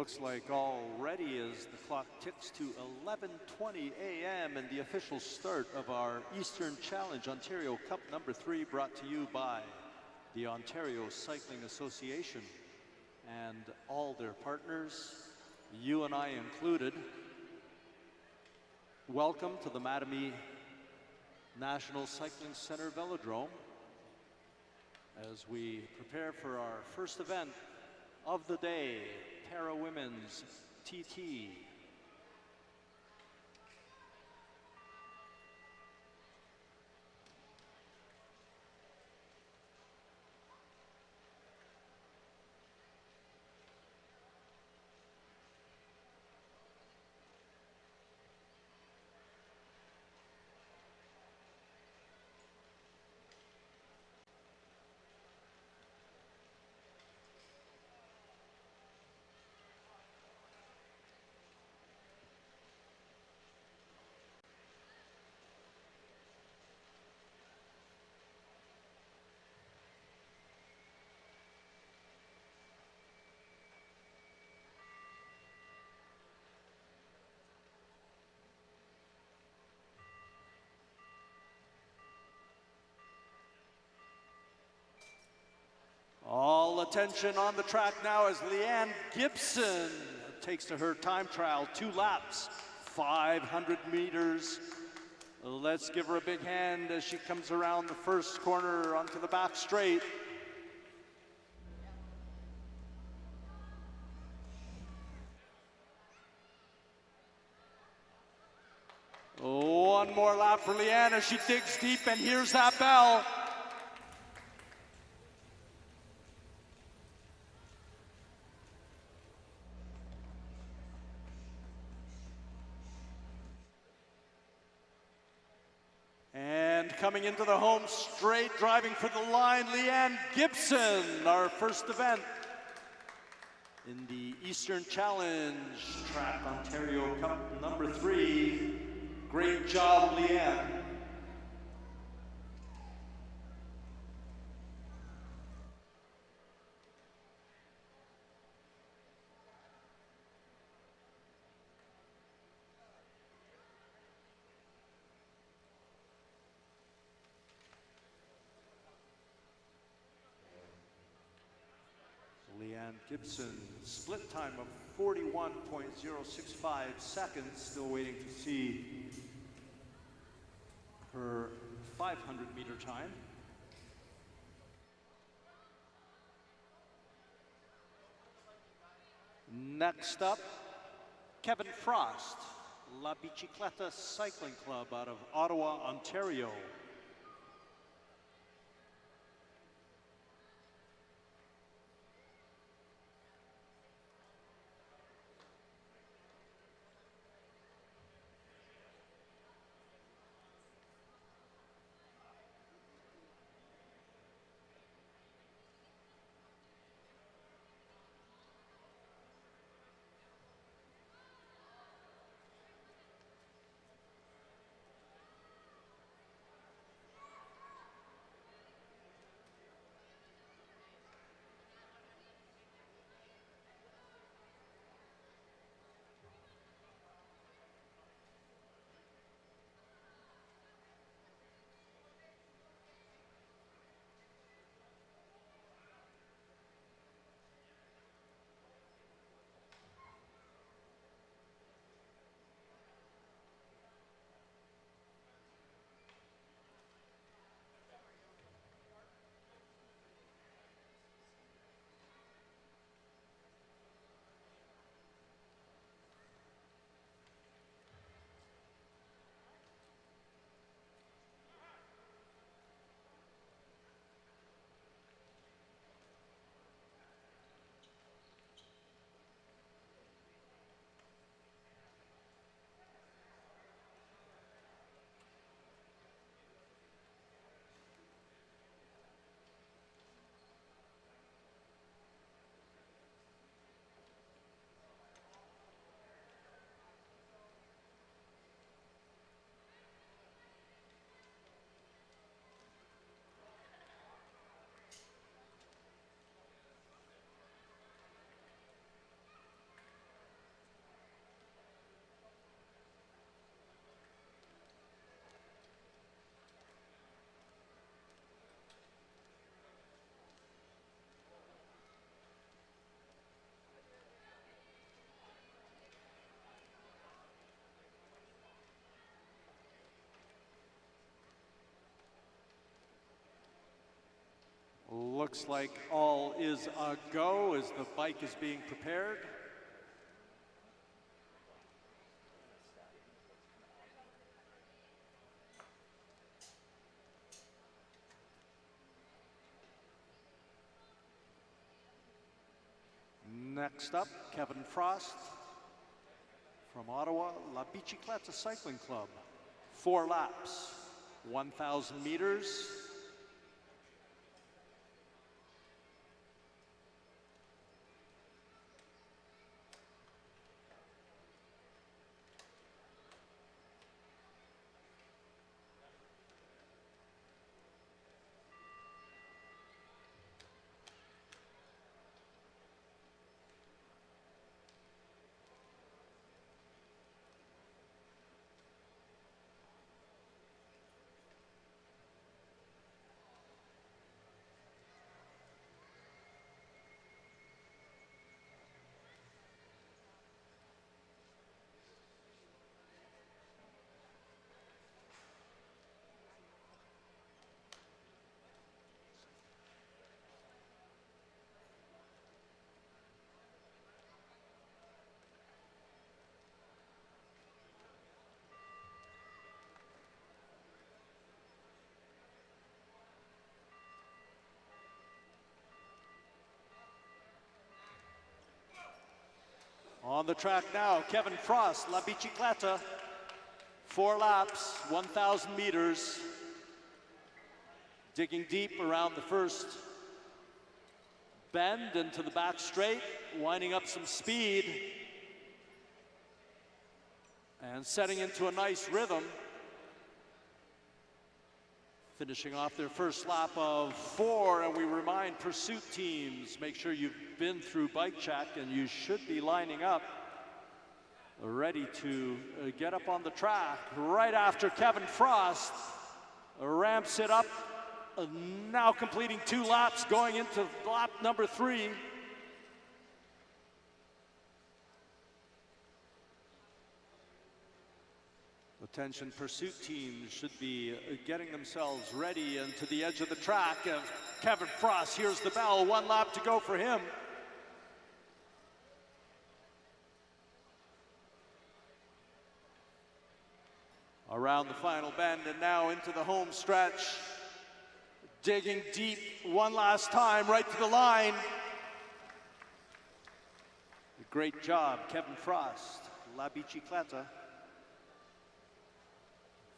looks like already as the clock ticks to 11:20 a.m. and the official start of our Eastern Challenge Ontario Cup number 3, brought to you by the Ontario Cycling Association and all their partners, you and I included. Welcome to the Mattamy National Cycling Center Velodrome as we prepare for our first event of the day, Para Women's TT. All attention on the track now as Leanne Gibson takes to her time trial, 2 laps, 500 meters. Let's give her a big hand as she comes around the first corner onto the back straight. One more lap for Leanne as she digs deep and hears that bell. And coming into the home straight, driving for the line, Leanne Gibson, our first event in the Eastern Challenge Track Ontario Cup number 3. Great job, Leanne. Leanne Gibson, split time of 41.065 seconds, still waiting to see her 500-meter time. Next up, Kevin Frost, La Bicicleta Cycling Club out of Ottawa, Ontario. Looks like all is a go as the bike is being prepared. Next up, Kevin Frost from Ottawa, La Bicicleta Cycling Club. 4 laps, 1,000 meters. On the track now, Kevin Frost, La Bicicleta. 4 laps, 1,000 meters. Digging deep around the first bend into the back straight, winding up some speed. And setting into a nice rhythm. Finishing off their first lap of 4, and we remind pursuit teams, make sure you've been through bike check and you should be lining up ready to get up on the track right after Kevin Frost ramps it up, now completing 2 laps, going into lap number 3. Attention pursuit teams should be getting themselves ready and to the edge of the track. Kevin Frost hears the bell, 1 lap to go for him. Around the final bend and now into the home stretch. Digging deep one last time, right to the line. Great job, Kevin Frost, La Bicicleta.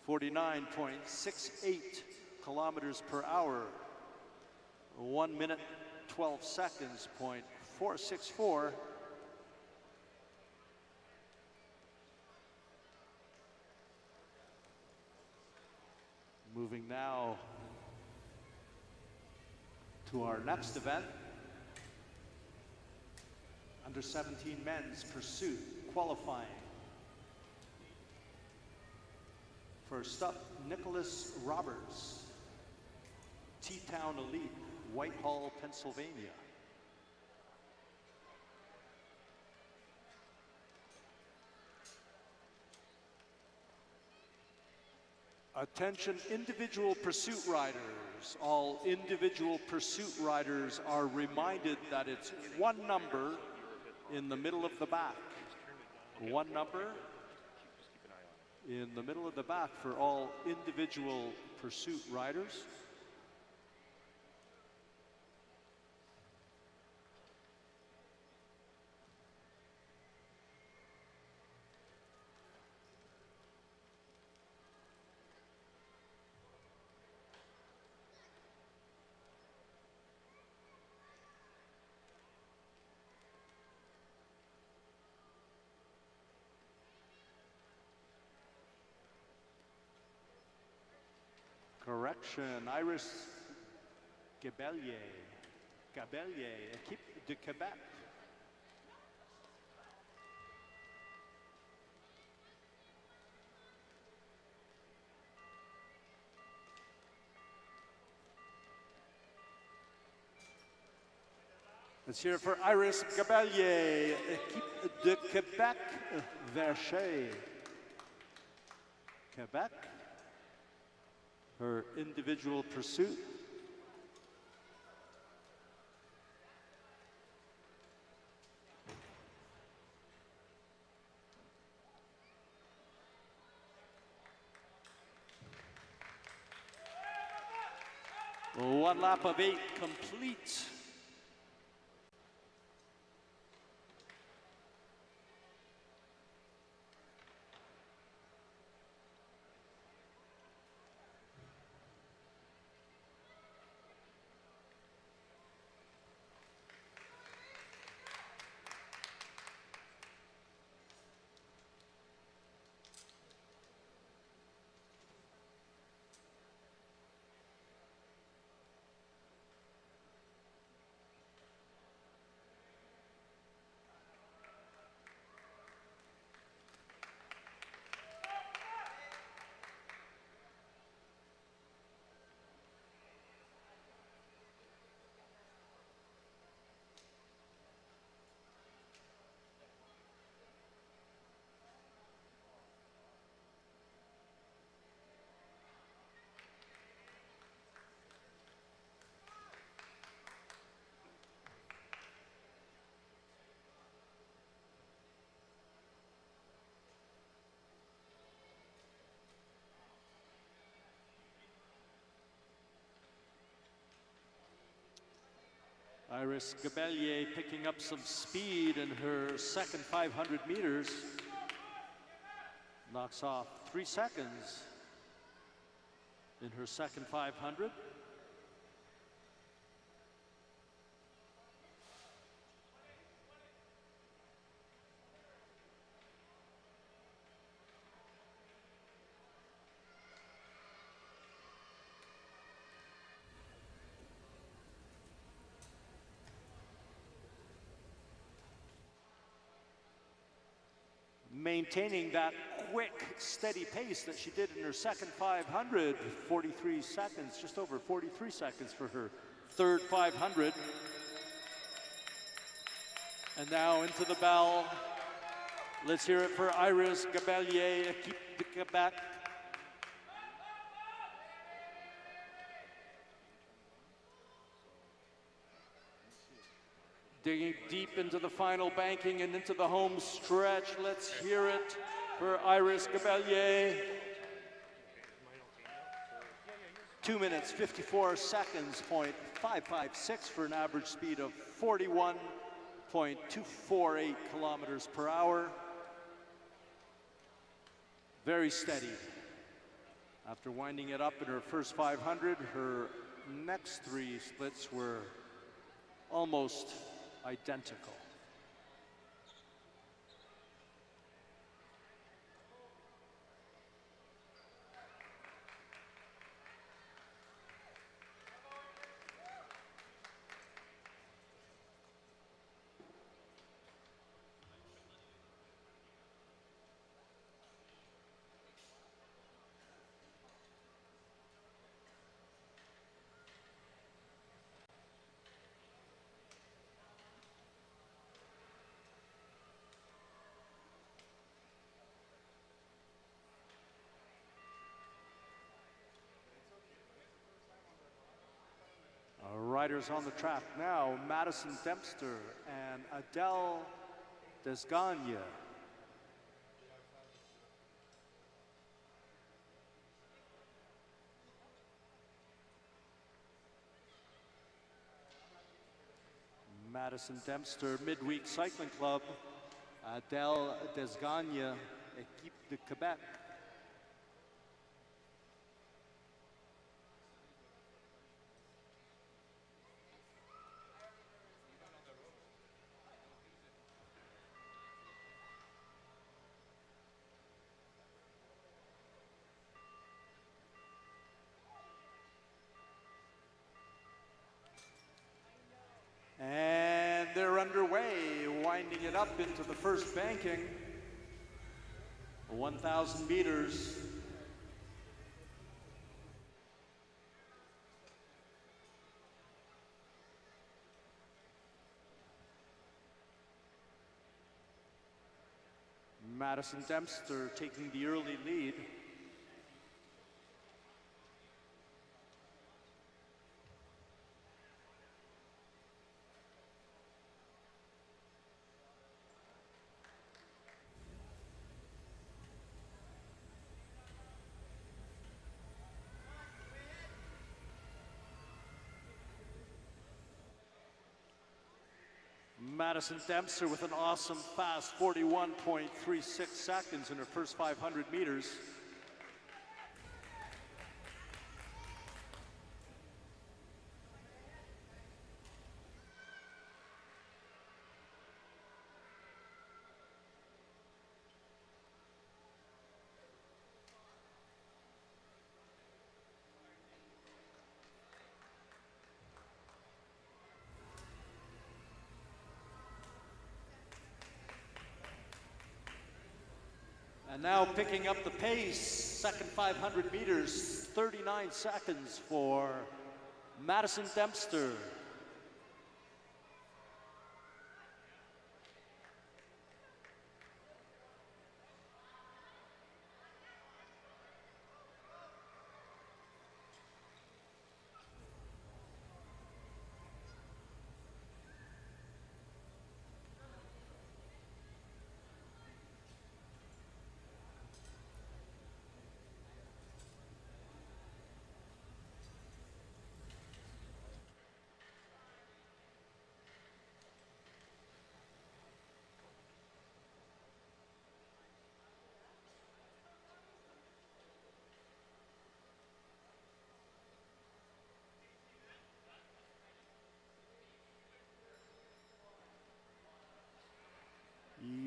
49.68 kilometers per hour. 1 minute, 12 seconds, .464. Moving now to our next event. U17 Men's Pursuit Qualifying. First up, Nicholas Roberts, T-Town Elite, Whitehall, Pennsylvania. Attention individual pursuit riders. All individual pursuit riders are reminded that it's 1 number in the middle of the back. 1 number in the middle of the back for all individual pursuit riders. Correction, Iris Gabellier, Équipe de Québec. Let's hear it for Iris Gabellier, Équipe de Québec, Verchet. Quebec. Her individual pursuit. One lap of 8 complete. Iris Gabellier picking up some speed in her second 500 meters. Knocks off 3 seconds in her second 500. Maintaining that quick, steady pace that she did in her second 500, 43 seconds, just over 43 seconds for her third 500. And now into the bell. Let's hear it for Iris Gabellier, Équipe de Québec. Digging deep into the final banking and into the home stretch. Let's hear it for Iris Gabellier. 2 minutes, 54 seconds, .556 for an average speed of 41.248 kilometers per hour. Very steady. After winding it up in her first 500, her next 3 splits were almost identical. Riders on the track now, Madison Dempster and Adele Desgagne. Madison Dempster, Midweek Cycling Club. Adele Desgagne, Équipe de Québec. And they're underway, winding it up into the first banking. 1,000 meters. Madison Dempster taking the early lead. Madison Dempster with an awesome fast 41.36 seconds in her first 500 meters. And now picking up the pace, second 500 meters, 39 seconds for Madison Dempster.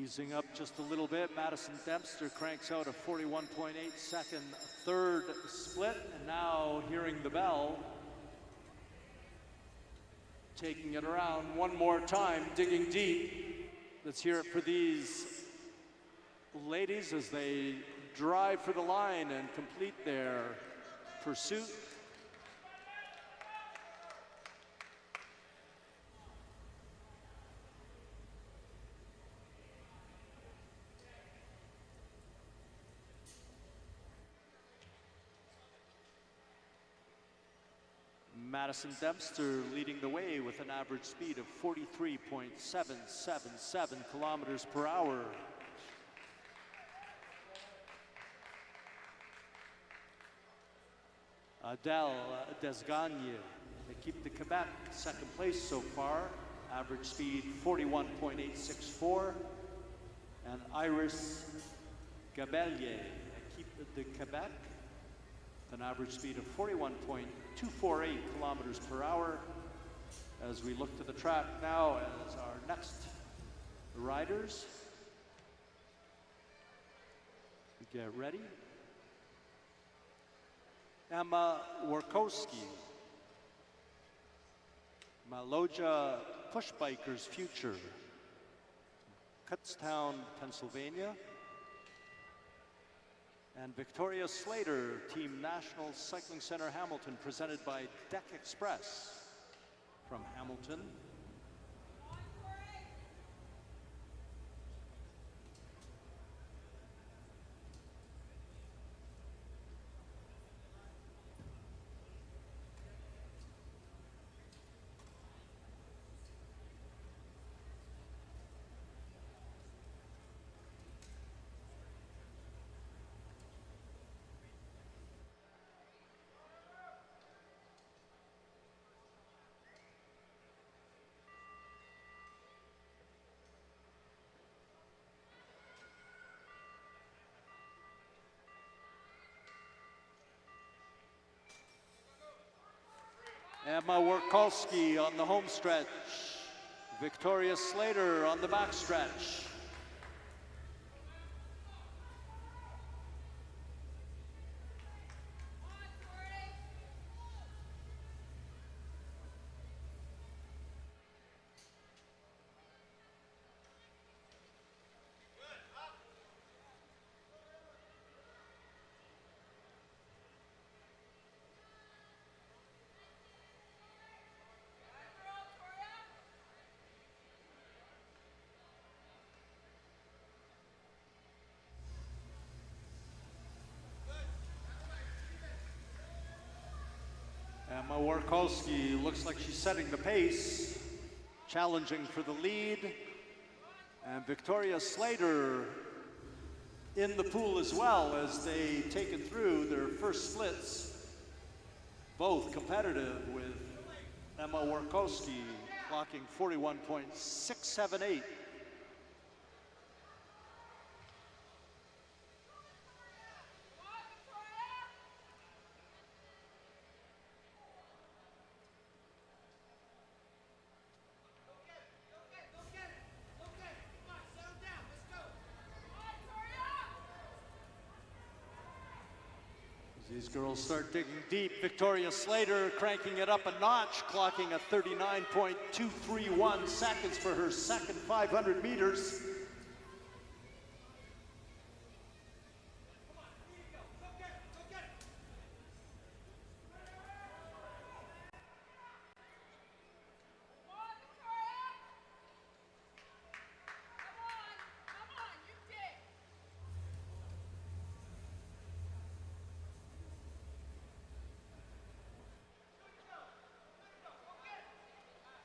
Easing up just a little bit, Madison Dempster cranks out a 41.8 second third split, and now hearing the bell, taking it around one more time, digging deep. Let's hear it for these ladies as they drive for the line and complete their pursuit. Madison Dempster leading the way with an average speed of 43.777 kilometers per hour. Adele Desgagne, Équipe de Quebec, second place so far, average speed 41.864. And Iris Gabellier, Équipe de Quebec, an average speed of 41.248 kilometers per hour. As we look to the track now as our next riders get ready. Emma Warkowski, Maloja Push Bikers Future, Kutztown, Pennsylvania. And Victoria Slater, Team National Cycling Center Hamilton, presented by Deck Express from Hamilton. Emma Warkowski on the home stretch. Victoria Slater on the back stretch. Emma Warkowski looks like she's setting the pace, challenging for the lead. And Victoria Slater in the pool as well as they take it through their first splits. Both competitive with Emma Warkowski clocking 41.678. These girls start digging deep. Victoria Slater cranking it up a notch, clocking a 39.231 seconds for her second 500 meters.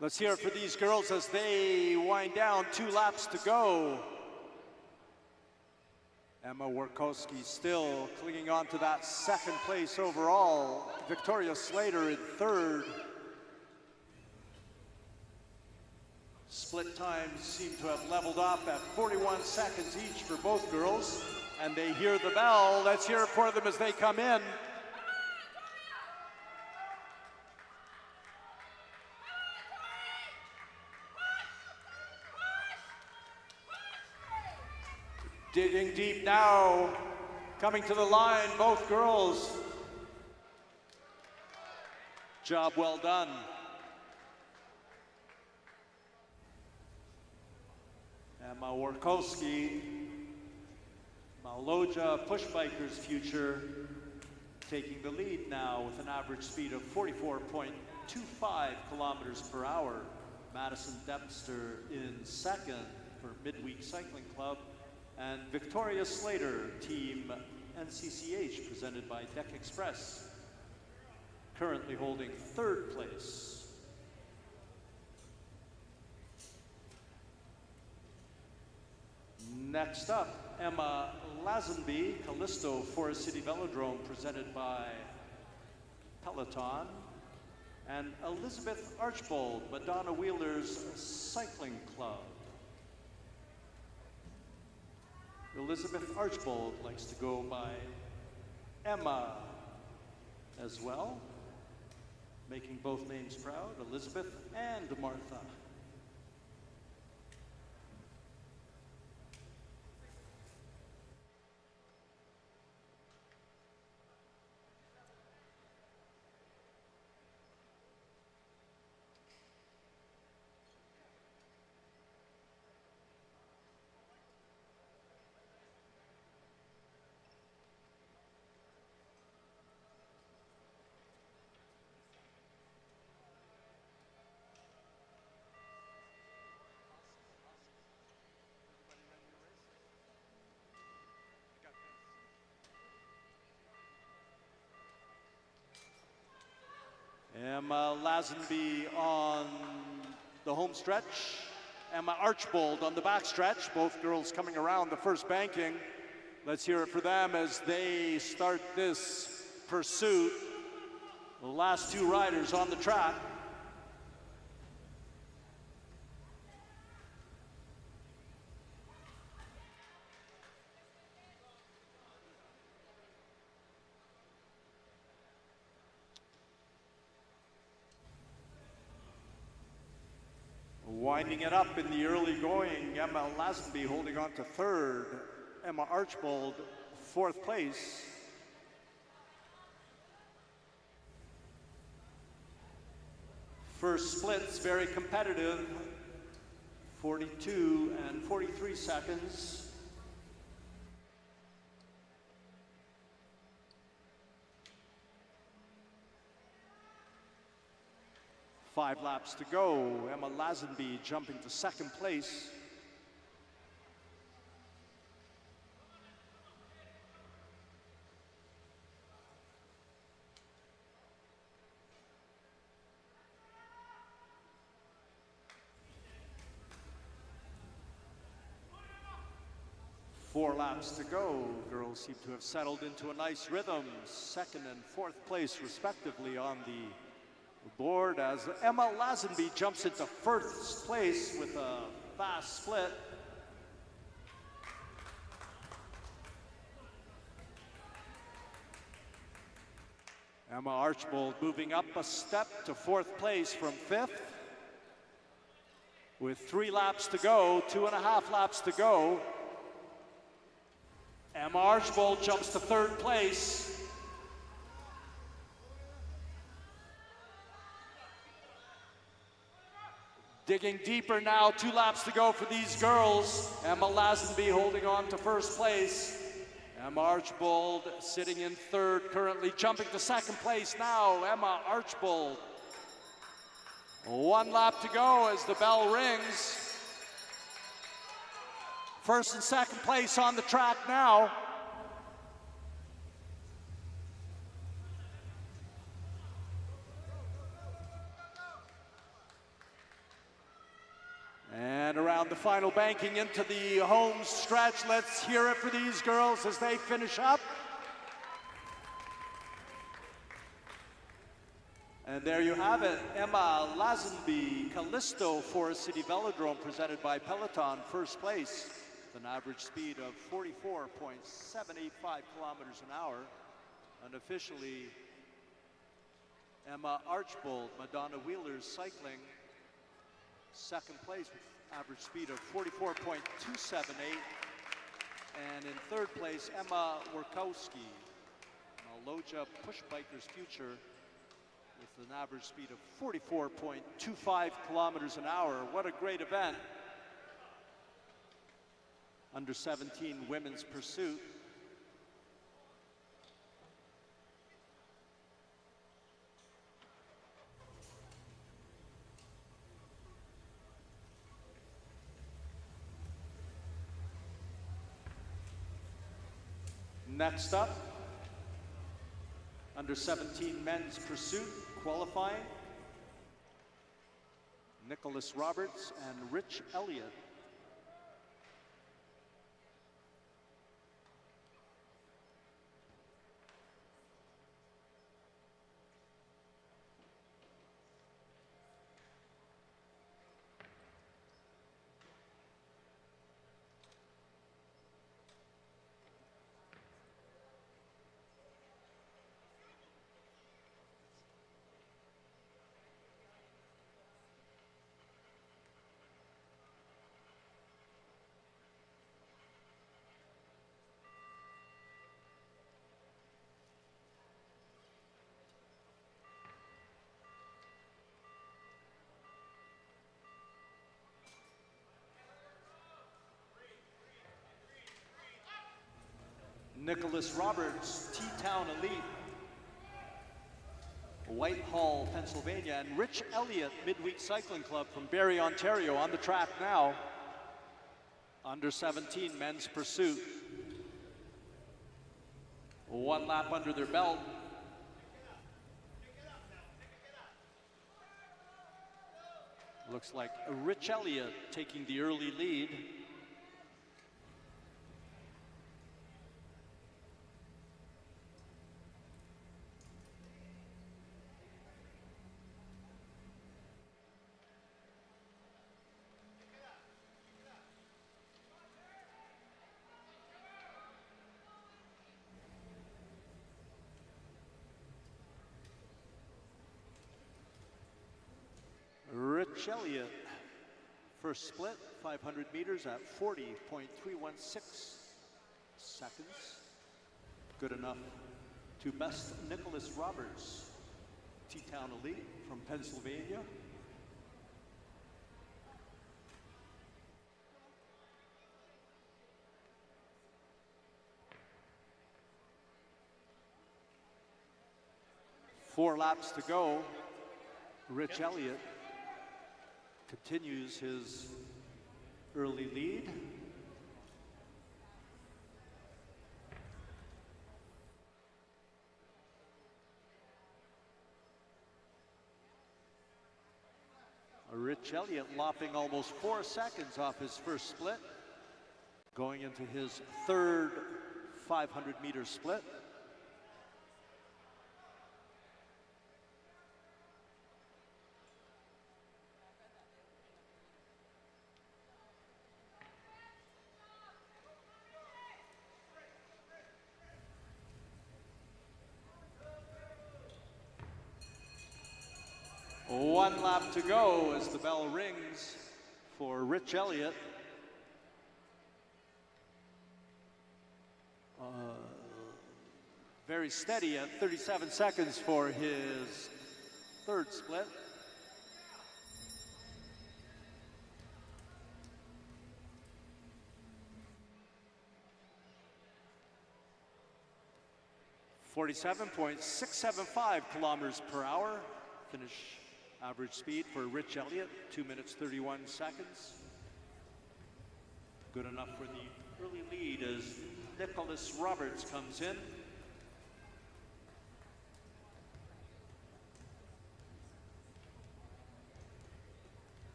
Let's hear it for these girls as they wind down. 2 laps to go. Emma Warkowski still clinging on to that second place overall. Victoria Slater in third. Split times seem to have leveled up at 41 seconds each for both girls. And they hear the bell. Let's hear it for them as they come in. Digging deep now, coming to the line, both girls. Job well done. Emma Warkowski, Maloja Push Bikers future, taking the lead now with an average speed of 44.25 kilometers per hour. Madison Dempster in second for Midweek Cycling Club. And Victoria Slater, Team NCCH, presented by Deck Express, currently holding third place. Next up, Emma Lazenby, Callisto Forest City Velodrome, presented by Peloton. And Elizabeth Archbold, Madonna Wheeler's Cycling Club. Elizabeth Archbold likes to go by Emma as well, making both names proud, Elizabeth and Martha. Emma Lazenby on the home stretch. Emma Archbold on the back stretch. Both girls coming around the first banking. Let's hear it for them as they start this pursuit. The last 2 riders on the track. Winding it up in the early going, Emma Lazenby holding on to third. Emma Archbold, fourth place. First splits, very competitive. 42 and 43 seconds. Five laps to go. Emma Lazenby jumping to second place. Four laps to go. Girls seem to have settled into a nice rhythm. Second and fourth place respectively on the Aboard as Emma Lazenby jumps into first place with a fast split. Emma Archbold moving up a step to fourth place from fifth. With 3 laps to go, 2.5 laps to go. Emma Archbold jumps to third place. Digging deeper now, 2 laps to go for these girls. Emma Lazenby holding on to first place. Emma Archbold sitting in third, currently jumping to second place now. Emma Archbold. 1 lap to go as the bell rings. First and second place on the track now. And around the final banking into the home stretch. Let's hear it for these girls as they finish up. And there you have it, Emma Lazenby, Callisto Forest City Velodrome, presented by Peloton, first place, with an average speed of 44.785 kilometers an hour. Unofficially, Emma Archbold, Madonna Wheeler's Cycling, second place with average speed of 44.278. And in third place, Emma Warkowski, Maloja Push Bikers Future, with an average speed of 44.25 kilometers an hour. What a great event. Under 17 Women's Pursuit. Next up, Under 17 Men's Pursuit Qualifying, Nicholas Roberts and Rich Elliott. Nicholas Roberts, T-Town Elite, Whitehall, Pennsylvania, and Rich Elliott, Midweek Cycling Club from Barrie, Ontario, on the track now. Under 17 Men's Pursuit. 1 lap under their belt. Looks like Rich Elliott taking the early lead. Rich Elliott, first split, 500 meters at 40.316 seconds. Good enough to best Nicholas Roberts, T-Town Elite from Pennsylvania. Four laps to go. Rich Elliott continues his early lead. Rich Elliott lopping almost 4 seconds off his first split, going into his third 500-meter split. 1 lap to go as the bell rings for Rich Elliott. Very steady at 37 seconds for his third split. .675 kilometers per hour. Finish average speed for Rich Elliott, 2 minutes 31 seconds. Good enough for the early lead as Nicholas Roberts comes in.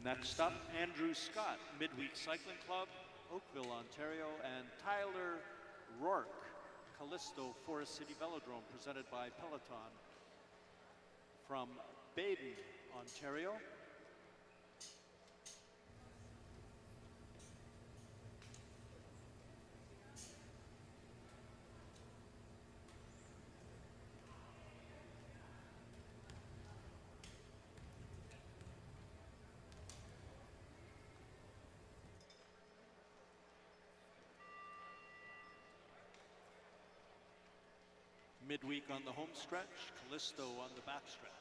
Next up, Andrew Scott, Midweek Cycling Club, Oakville, Ontario, and Tyler Rourke, Callisto Forest City Velodrome, presented by Peloton from Baden, Ontario. Midweek on the home stretch, Callisto on the back stretch.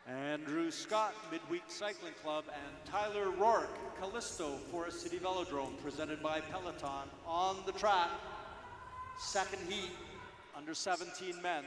Andrew Scott, Midweek Cycling Club, and Tyler Rourke, Callisto Forest City Velodrome, presented by Peloton on the track. Second heat, under 17 men.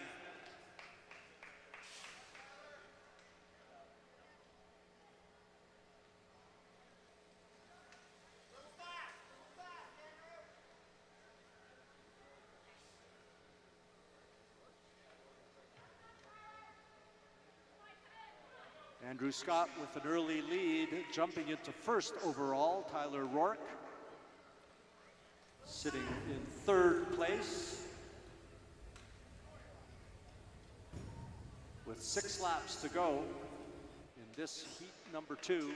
Andrew Scott with an early lead, jumping into first overall. Tyler Rourke sitting in third place with 6 laps to go in this heat number 2.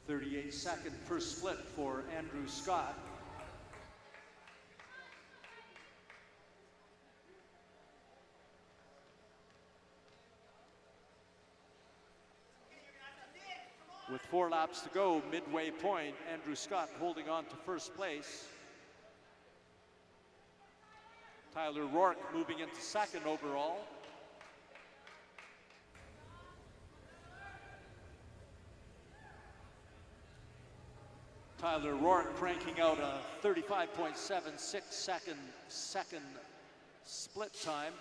.38-second first split for Andrew Scott. With 4 laps to go, midway point, Andrew Scott holding on to first place. Tyler Rourke moving into second overall. Tyler Rourke cranking out a 35.76 second split time.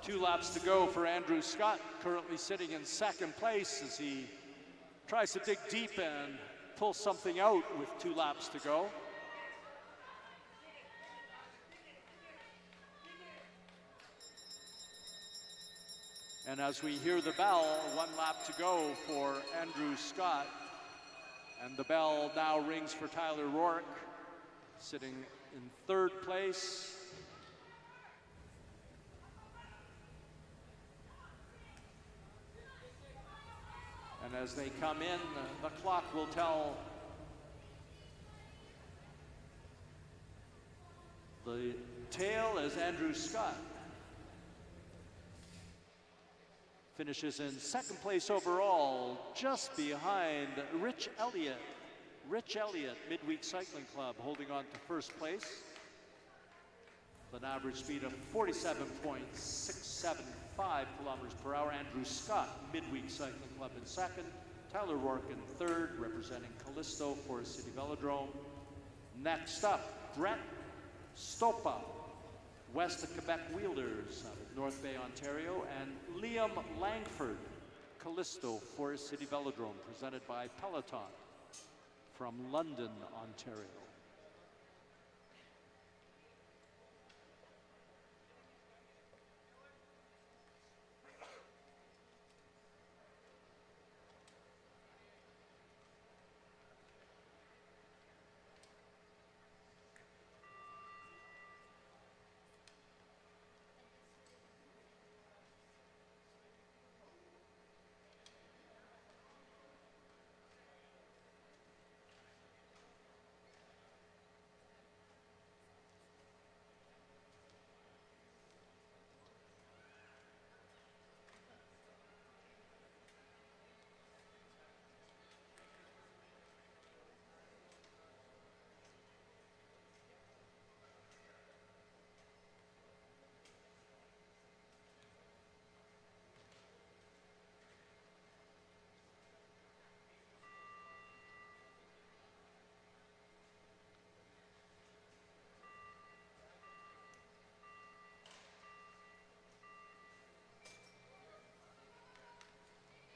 Two laps to go for Andrew Scott, currently sitting in second place as he tries to dig deep and pull something out with 2 laps to go. And as we hear the bell, 1 lap to go for Andrew Scott. And the bell now rings for Tyler Rourke, sitting in third place. And as they come in, the clock will tell the tale as Andrew Scott Finishes in second place overall, just behind Rich Elliott. Rich Elliott, Midweek Cycling Club, holding on to first place with an average speed of 47.675 kilometers per hour. Andrew Scott, Midweek Cycling Club, in second. Tyler Rourke in third, representing Callisto Forest City Velodrome. Next up, Brett Stopa, west of Quebec Wheelers out of North Bay, Ontario, and Liam Langford, Callisto Forest City Velodrome, presented by Peloton from London, Ontario.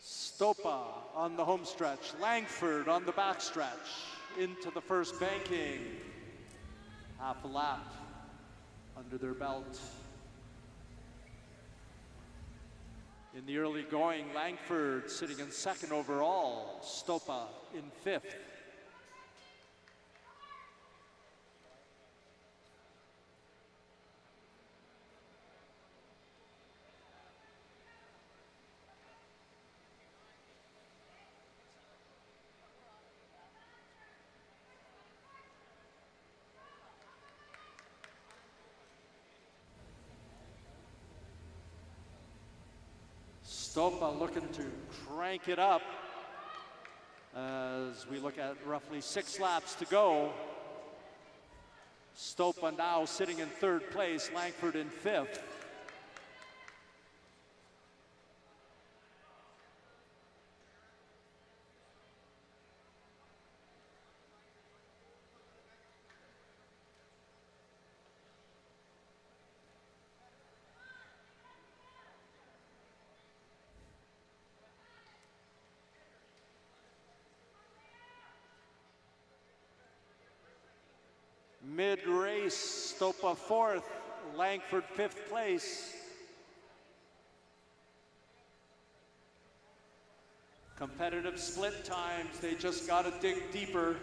Stopa on the home stretch, Langford on the back stretch, into the first banking. Half a lap under their belt. In the early going, Langford sitting in second overall, Stopa in fifth. Stopa looking to crank it up as we look at roughly 6 laps to go. Stopa now sitting in third place, Langford in fifth. Mid-race, Stopa fourth, Langford fifth place. Competitive split times, they just got to dig deeper.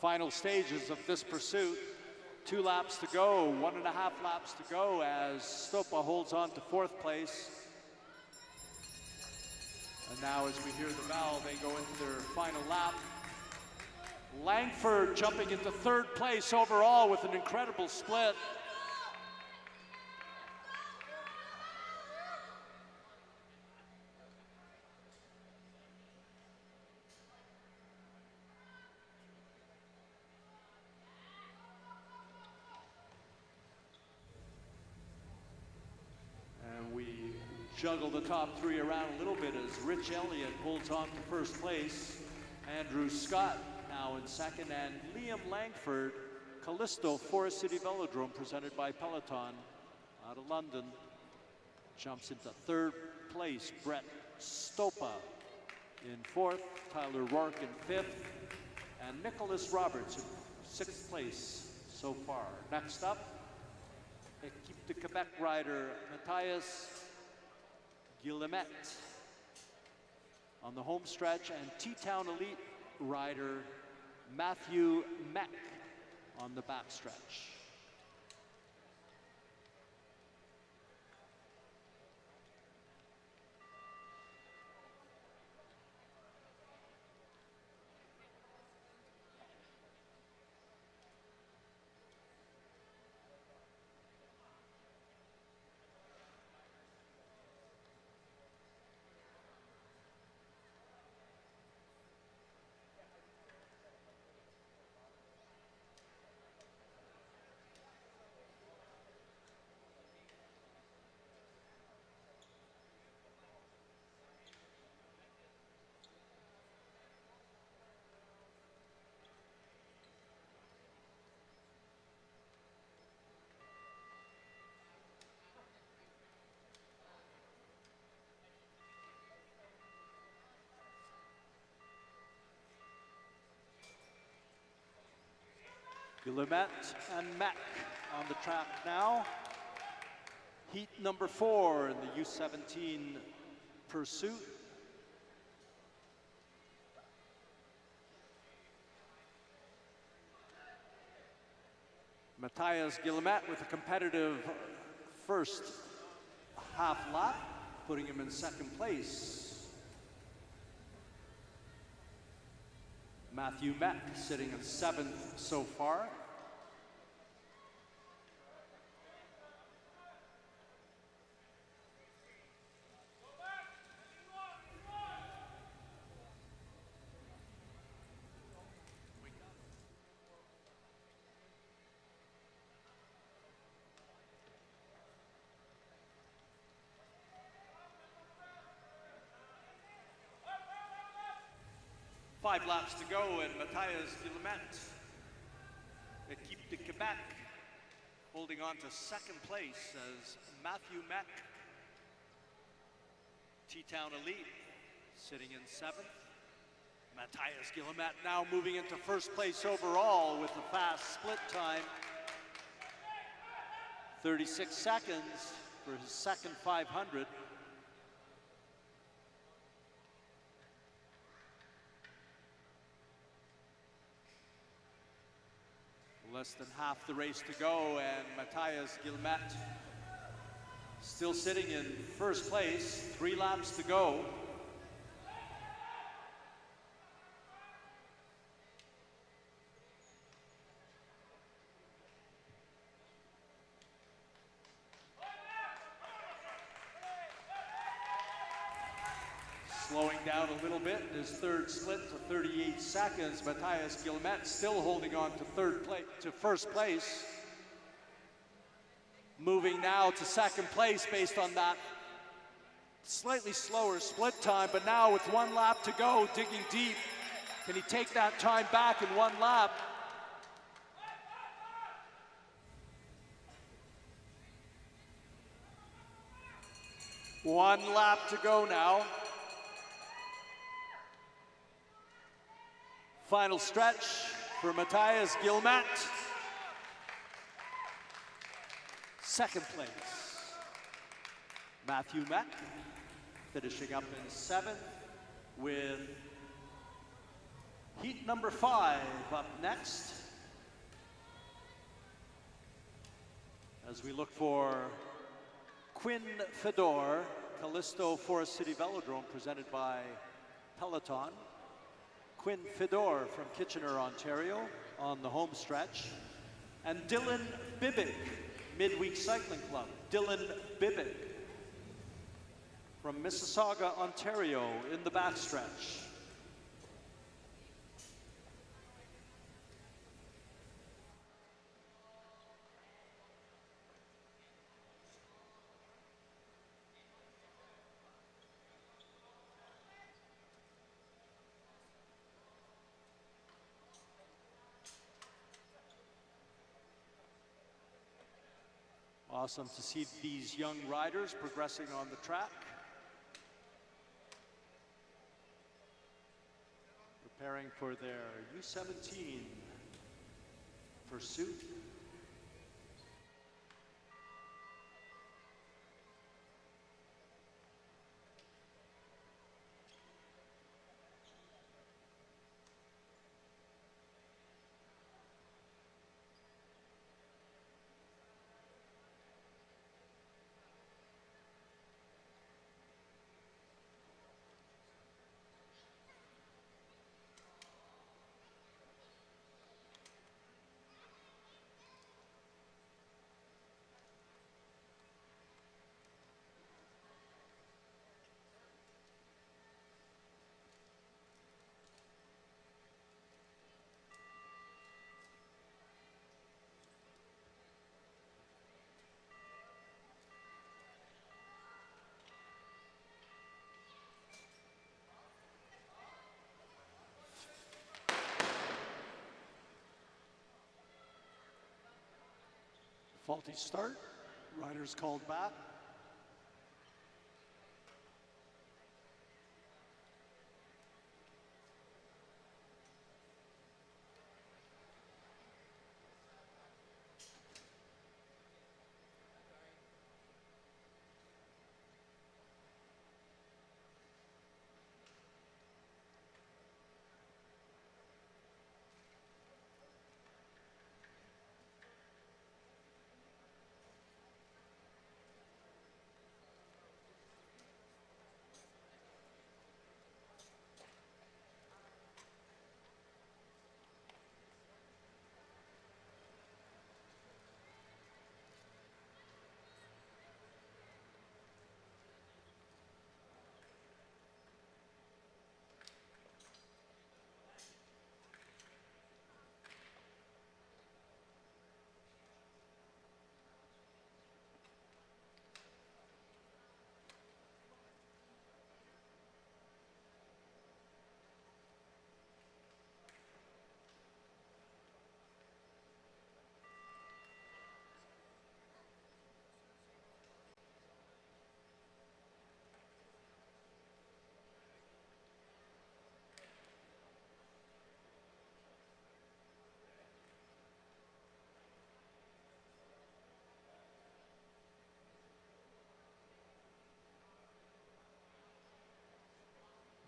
Final stages of this pursuit. 2 laps to go, 1.5 laps to go as Stopa holds on to fourth place. And now as we hear the bell, they go into their final lap. Langford jumping into third place overall with an incredible split. Juggle the top 3 around a little bit as Rich Elliott holds on to first place. Andrew Scott now in second, and Liam Langford, Callisto Forest City Velodrome, presented by Peloton out of London, jumps into third place. Brett Stopa in fourth, Tyler Rourke in fifth, and Nicholas Roberts in sixth place so far. Next up, Equipe de Quebec rider Matthias Guillemette on the home stretch, and T-Town Elite rider Matthew Meck on the backstretch. Guillemette and Meck on the track now. Heat number 4 in the U17 Pursuit. Matthias Guillemette with a competitive first half lap, putting him in second place. Matthew Meck sitting at 7th so far. Five laps to go, and Matthias Guillemette, Equipe de Quebec, holding on to second place as Matthew Meck, T-Town Elite, sitting in 7th. Matthias Guillemette now moving into first place overall with a fast split time. 36 seconds for his second 500. Less than half the race to go, and Matthias Guillemette still sitting in first place, 3 laps to go. Slowing down a little bit in his third split to 38 seconds. Matthias Guillemette still holding on to first place. Moving now to second place based on that slightly slower split time, but now with 1 lap to go, digging deep. Can he take that time back in 1 lap? One lap to go now. Final stretch for Matthias Guillemette. Second place, Matthew Meck, finishing up in 7th with heat number 5 up next. As we look for Quinn Fedor, Callisto Forest City Velodrome, presented by Peloton. Quinn Fedor from Kitchener, Ontario, on the home stretch. And Dylan Bibick, Midweek Cycling Club. Dylan Bibick from Mississauga, Ontario, in the backstretch. Awesome to see these young riders progressing on the track. Preparing for their U17 Pursuit. Faulty start, riders called back.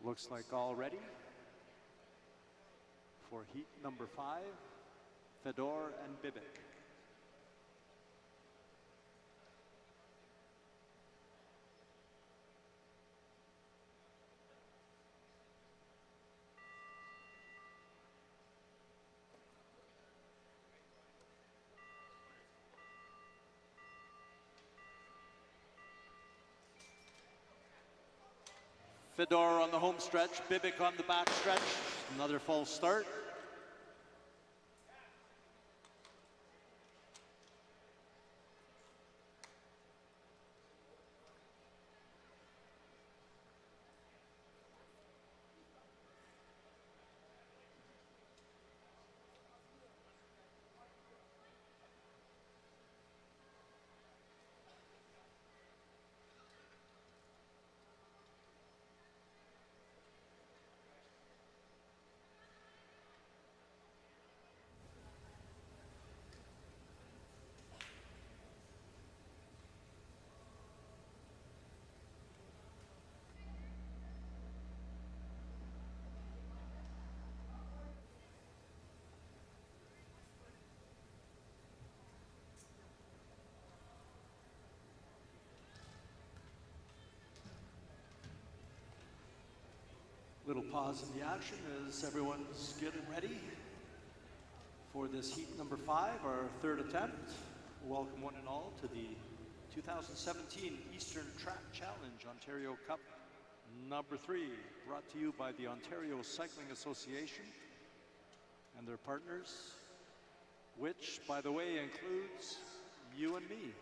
Looks like all ready for heat number 5, Fedor and Bibic. Fedor on the home stretch, Bibic on the back stretch. Another false start. Little pause in the action as everyone's getting ready for this heat number 5, our 3rd attempt. Welcome one and all to the 2017 Eastern Track Challenge Ontario Cup number 3, brought to you by the Ontario Cycling Association and their partners, which, by the way, includes you and me.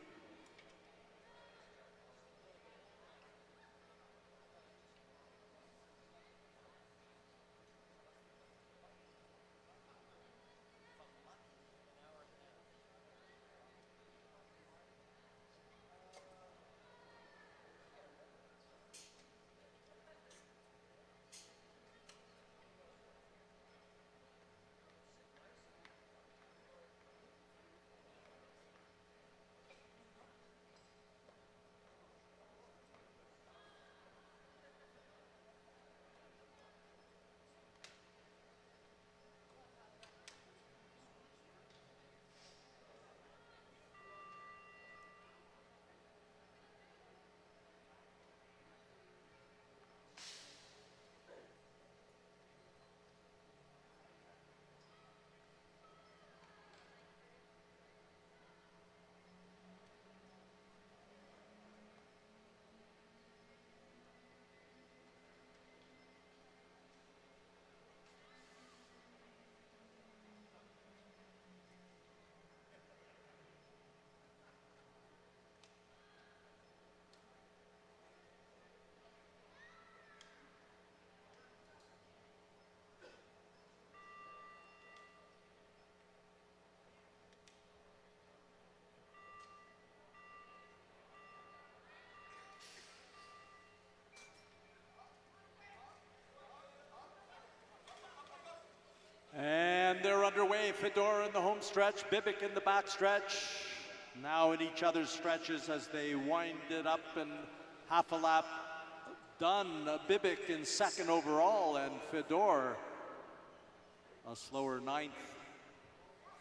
Fedor in the home stretch, Bibic in the back stretch. Now in each other's stretches as they wind it up and half a lap done. Bibic in second overall and Fedor a slower ninth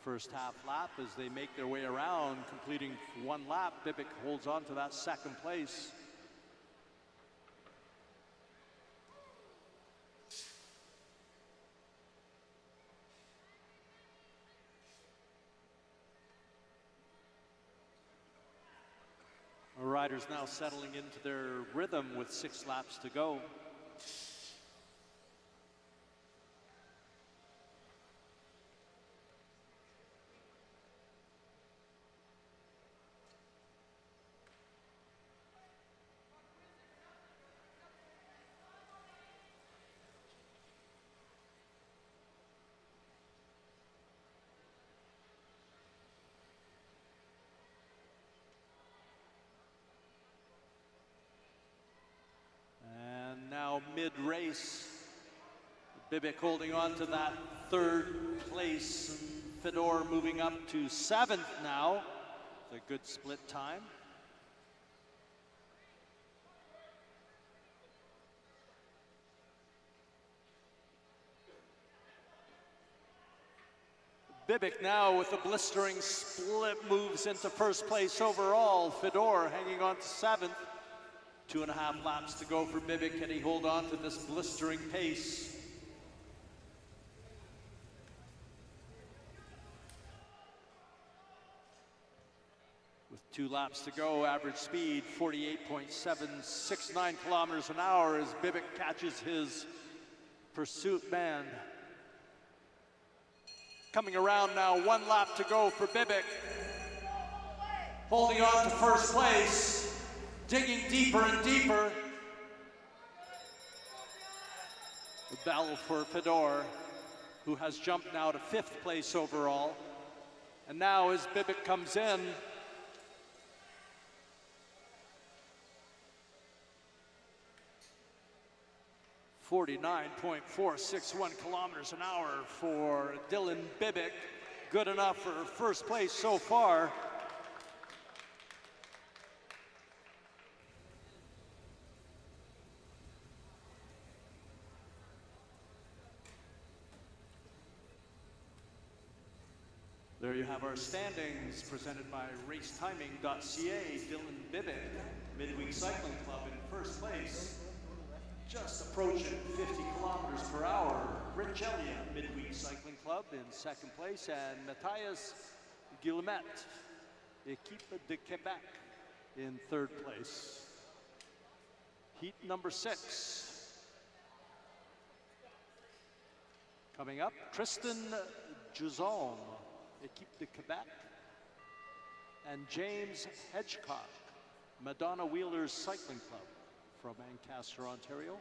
first half lap as they make their way around, completing one lap. Bibic holds on to that second place. Our riders now settling into their rhythm with 6 laps to go. Mid-race, Bibic holding on to that third place, and Fedor moving up to 7th now. It's a good split time. Bibic now with a blistering split moves into first place overall. Fedor hanging on to 7th. 2.5 laps to go for Bibic. Can he hold on to this blistering pace? With 2 laps to go, average speed 48.769 kilometers an hour as Bibic catches his pursuit man. Coming around now, 1 lap to go for Bibic. Holding on to first place. Digging deeper and deeper. The battle for Fedor, who has jumped now to 5th place overall. And now as Bibic comes in, .46461 kilometers an hour for Dylan Bibic. Good enough for first place so far. There you have our standings presented by racetiming.ca. Dylan Bibic, Midweek Cycling Club in first place, just approaching 50 kilometers per hour. Rich Elliott, Midweek Cycling Club in second place, and Matthias Guillemette, Équipe de Québec in third place. Heat number 6. Coming up, Tristan Juzon, Équipe de Québec, and James Hedgecock, Madonna Wheelers Cycling Club from Ancaster, Ontario.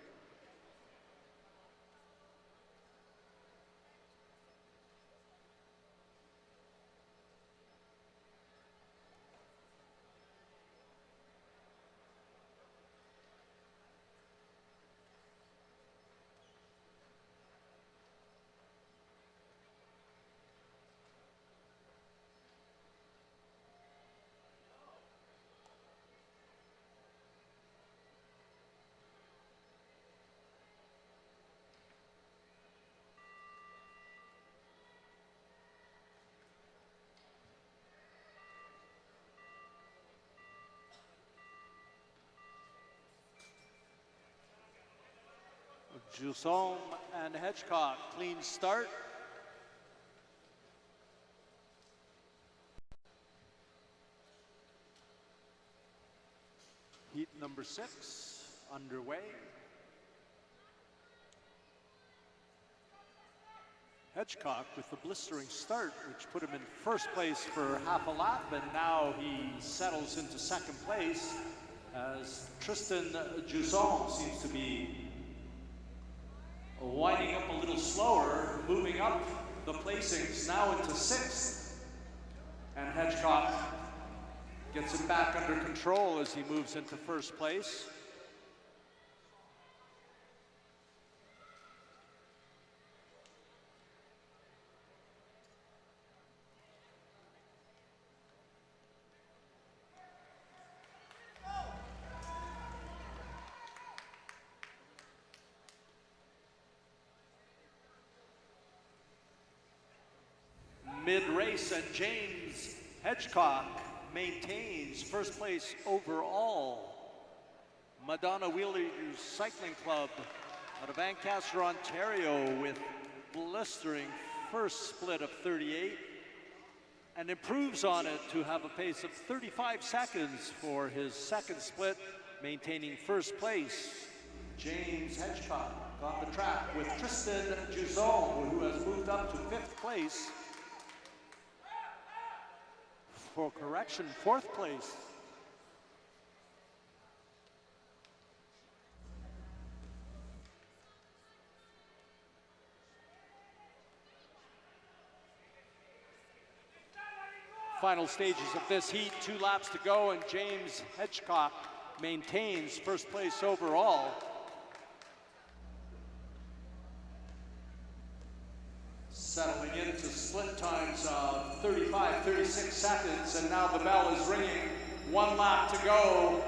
Jusson and Hedgecock, clean start. Heat number 6 underway. Hedgecock with the blistering start, which put him in first place for half a lap, and now he settles into second place as Tristan Jusson seems to be winding up a little slower, moving up the placings now into 6th. And Hedgecock gets it back under control as he moves into first place. mid-race, and James Hedgecock maintains first place overall. Madonna Wheelers Cycling Club out of Ancaster, Ontario, with blistering first split of 38, and improves on it to have a pace of 35 seconds for his second split, maintaining first place. James Hedgecock on the track with Tristan Juzon, who has moved up to 5th place. For correction, 4th place. Final stages of this heat, 2 laps to go, and James Hedgecock maintains first place overall. Settling into split times of 35, 36 seconds, and now the bell is ringing. 1 lap to go.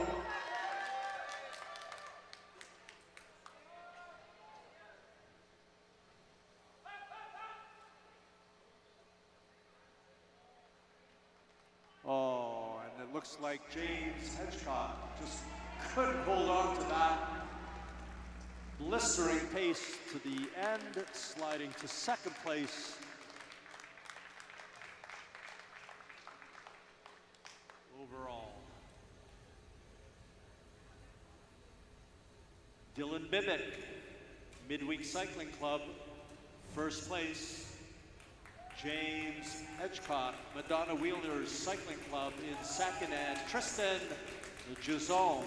Oh, and it looks like James Hedgecock just couldn't hold on to that blistering pace to the end, sliding to 2nd place. Overall. Dylan Bibick, Midweek Cycling Club, 1st place. James Hedgecock, Madonna Wheelers Cycling Club in 2nd, and Tristan Juzon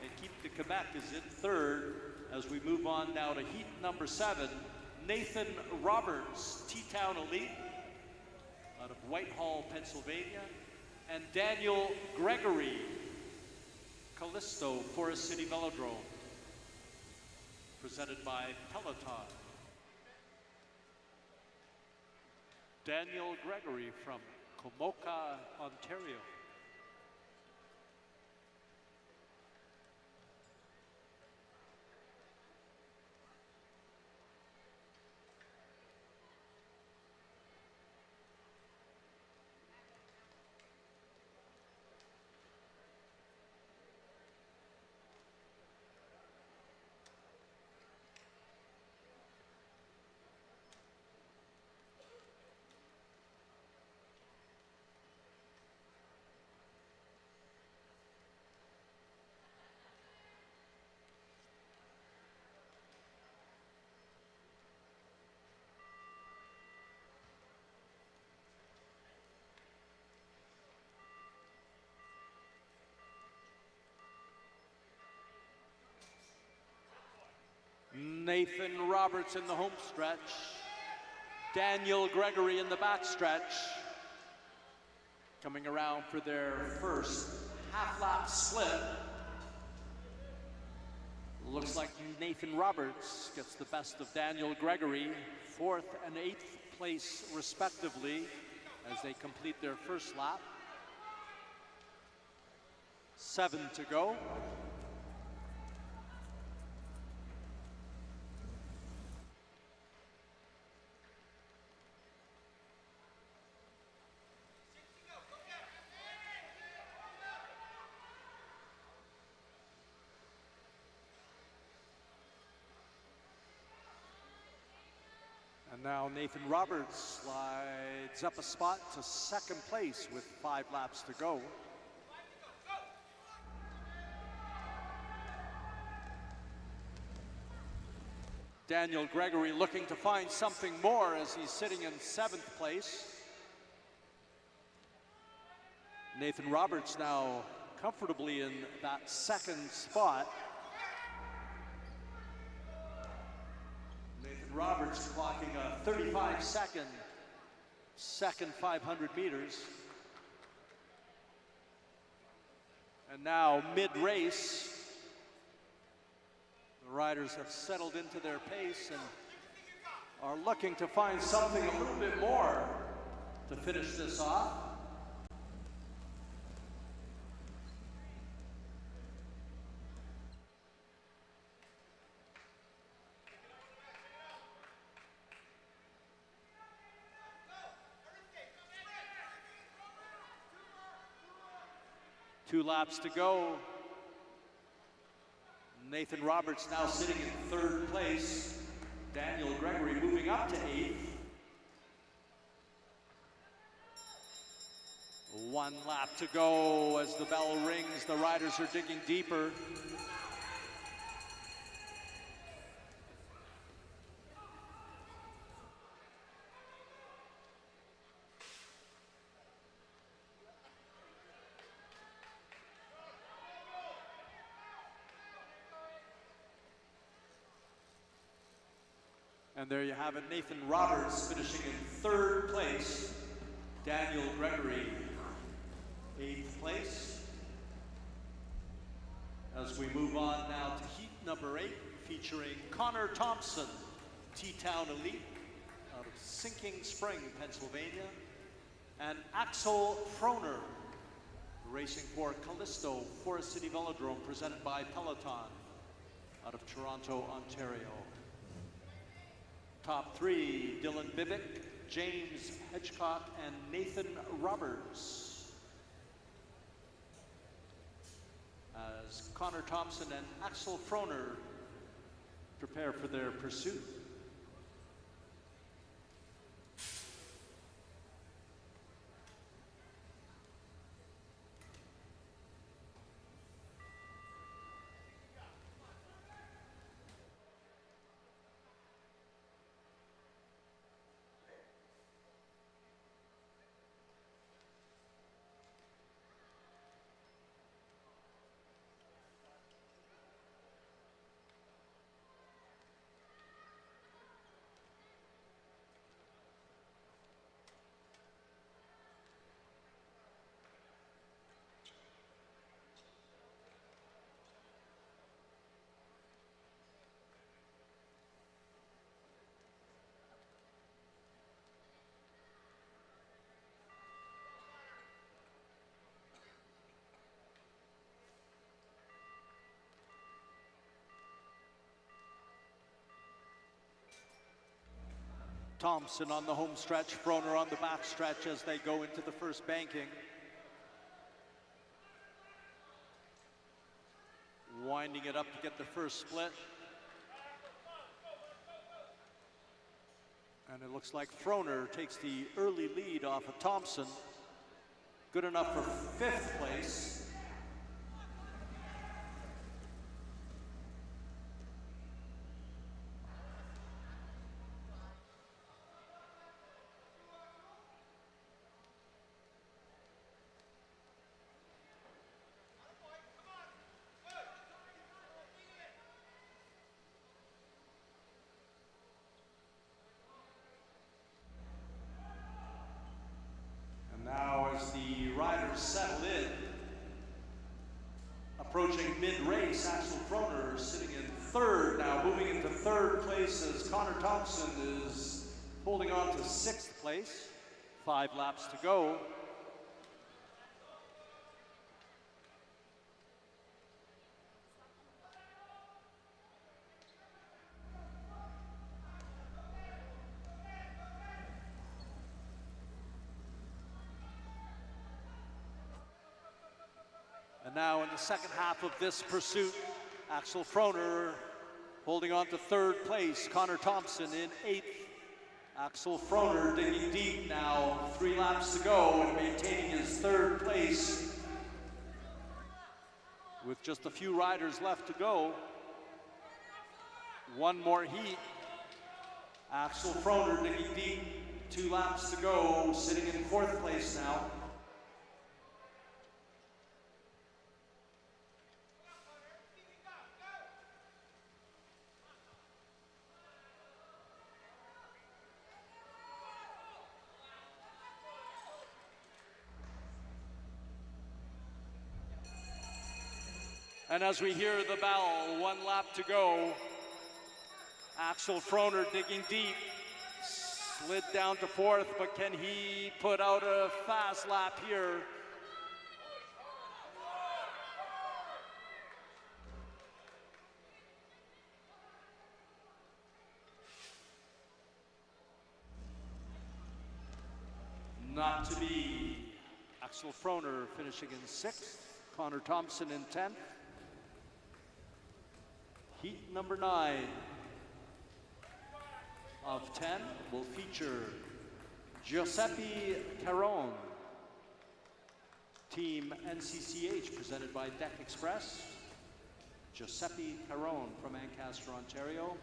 and Keith de Quebec is in 3rd. As we move on now to heat number 7, Nathan Roberts, T-Town Elite out of Whitehall, Pennsylvania, and Daniel Gregory, Callisto, Forest City Velodrome, presented by Peloton. Daniel Gregory from Komoka, Ontario. Nathan Roberts in the home stretch. Daniel Gregory in the back stretch. Coming around for their first half-lap split. Looks like Nathan Roberts gets the best of Daniel Gregory, 4th and 8th place respectively, as they complete their first lap. 7 to go. And now Nathan Roberts slides up a spot to 2nd place with 5 laps to go. Daniel Gregory looking to find something more as he's sitting in 7th place. Nathan Roberts now comfortably in that 2nd spot. Roberts clocking a 35-second second 500 meters. And now mid-race, the riders have settled into their pace and are looking to find something a little bit more to finish this off. 2 laps to go. Nathan Roberts now sitting in 3rd place. Daniel Gregory moving up to 8th. 1 lap to go as the bell rings. The riders are digging deeper. And there you have it, Nathan Roberts finishing in 3rd place. Daniel Gregory, 8th place. As we move on now to heat number 8, featuring Connor Thompson, T-Town Elite, out of Sinking Spring, Pennsylvania, and Axel Froner, racing for Callisto Forest City Velodrome, presented by Peloton, out of Toronto, Ontario. Top 3, Dylan Bibick, James Hedgecock, and Nathan Roberts. As Connor Thompson and Axel Froner prepare for their pursuit. Thompson on the home stretch, Froner on the back stretch as they go into the first banking. Winding it up to get the first split. And it looks like Froner takes the early lead off of Thompson. Good enough for 5th place. Now as the riders settle in, approaching mid-race, Axel Froner sitting in 3rd now, moving into 3rd place as Connor Thompson is holding on to 6th place. 5 laps to go. And now in the second half of this pursuit, Axel Froner holding on to 3rd place, Connor Thompson in 8th. Axel Froner digging deep now, 3 laps to go and maintaining his 3rd place. With just a few riders left to go. 1 more heat. Axel Froner digging deep, 2 laps to go, sitting in 4th place now. And as we hear the bell, 1 lap to go. Axel Froner digging deep, slid down to 4th, but can he put out a fast lap here? Not to be. Axel Froner finishing in 6th. Connor Thompson in 10th. Heat number 9 of 10 will feature U17 Keirin, Team NCCH, presented by Deck Express. U17 Keirin from Ancaster, Ontario.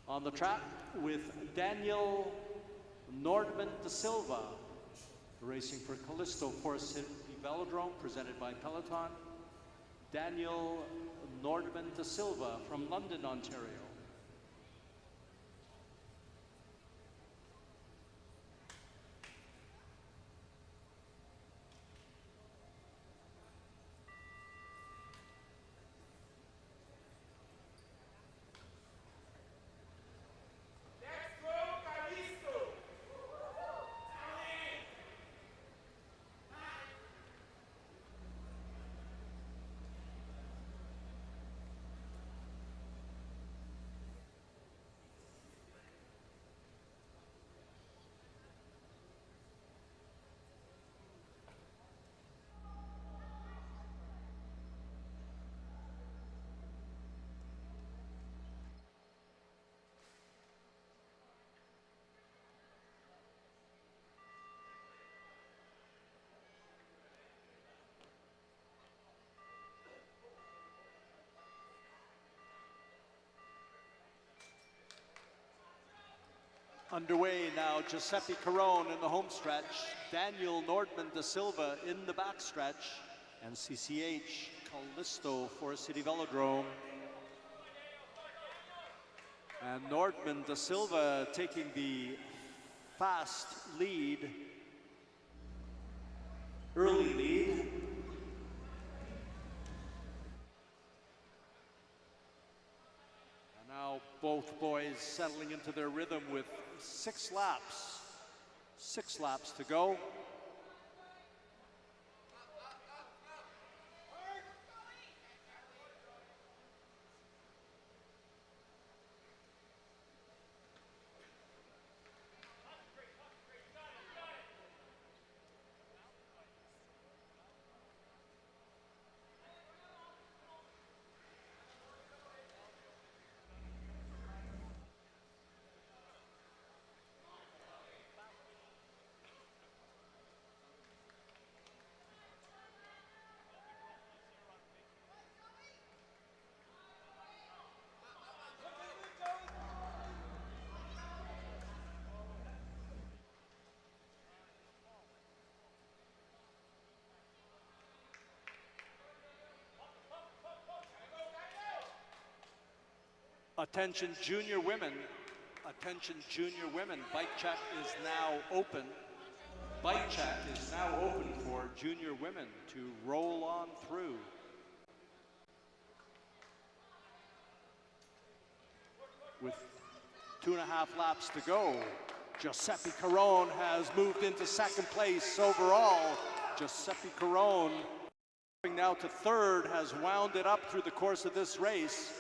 On the track with Daniel Nordman da Silva, racing for Callisto Forest City Velodrome, presented by Peloton. Daniel Nordman da Silva from London, Ontario. Underway now, U17 Keirin in the home stretch, Daniel Nordman da Silva in the back stretch, and CCH Callisto Forest City Velodrome. And Nordman da Silva taking the fast lead, early lead. And now both boys settling into their rhythm with 6 laps. 6 laps to go. Attention junior women, bike check is now open. Bike check is now open for junior women to roll on through. With 2.5 laps to go, U17 Keirin has moved into 2nd place overall. U17 Keirin, now to 3rd, has wound it up through the course of this race.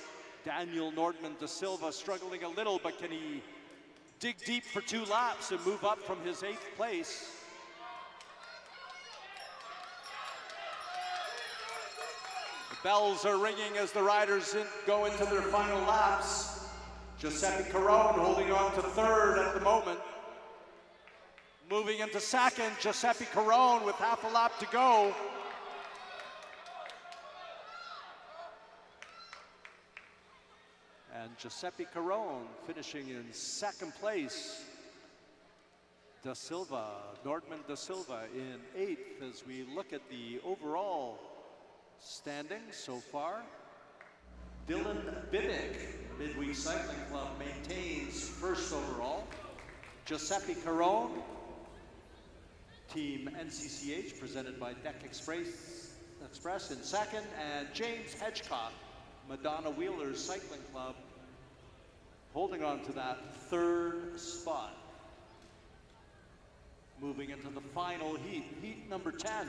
Daniel Nordman da Silva struggling a little, but can he dig deep for 2 laps and move up from his 8th place? The bells are ringing as the riders go into their final laps. U17 Keirin holding on to 3rd at the moment. Moving into 2nd, U17 Keirin with half a lap to go. And U17 Keirin finishing in 2nd place. Da Silva, Nordman da Silva in 8th as we look at the overall standings so far. Dylan Biddick, Midweek Cycling Club, maintains 1st overall. U17 Keirin, Team NCCH, presented by Deck Express in 2nd, and James Hedgecock, Madonna Wheelers Cycling Club, holding on to that 3rd spot. Moving into the final heat, heat number 10.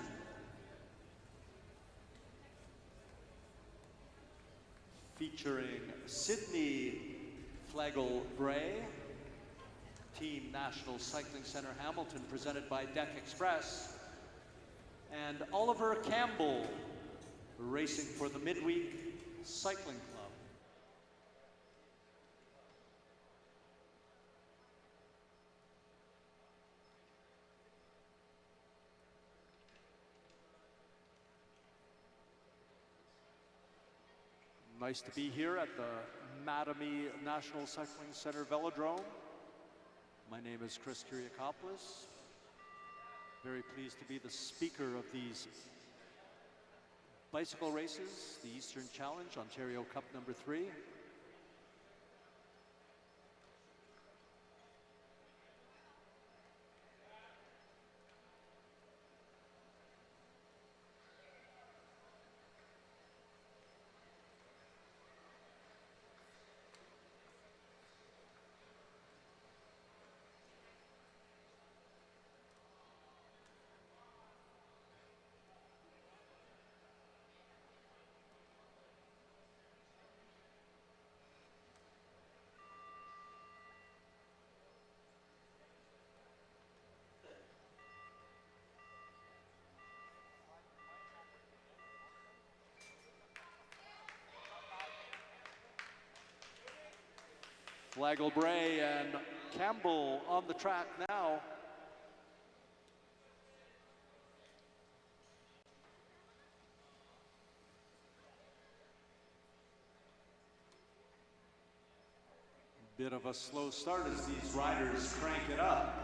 Featuring Sydney Flegel-Bray, Team National Cycling Center Hamilton, presented by Deck Express, and Oliver Campbell, racing for the Midweek Cycling Club. Nice to be here at the Mattamy National Cycling Center Velodrome. My name is Chris Kyriakopoulos. Very pleased to be the speaker of these bicycle races, the Eastern Challenge, Ontario Cup number 3. Flagel-Bray and Campbell on the track now. Bit of a slow start as these riders crank it up.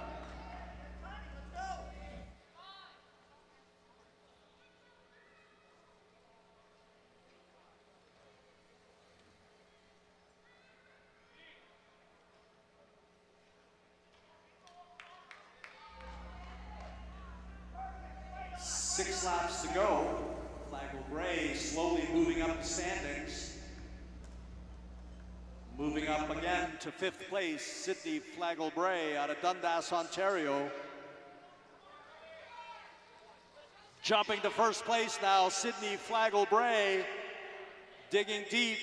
Six laps to go. Flagel-Bray slowly moving up the standings. Moving up again to 5th place, Sydney Flagel-Bray out of Dundas, Ontario. Jumping to 1st place now, Sydney Flagel-Bray, digging deep.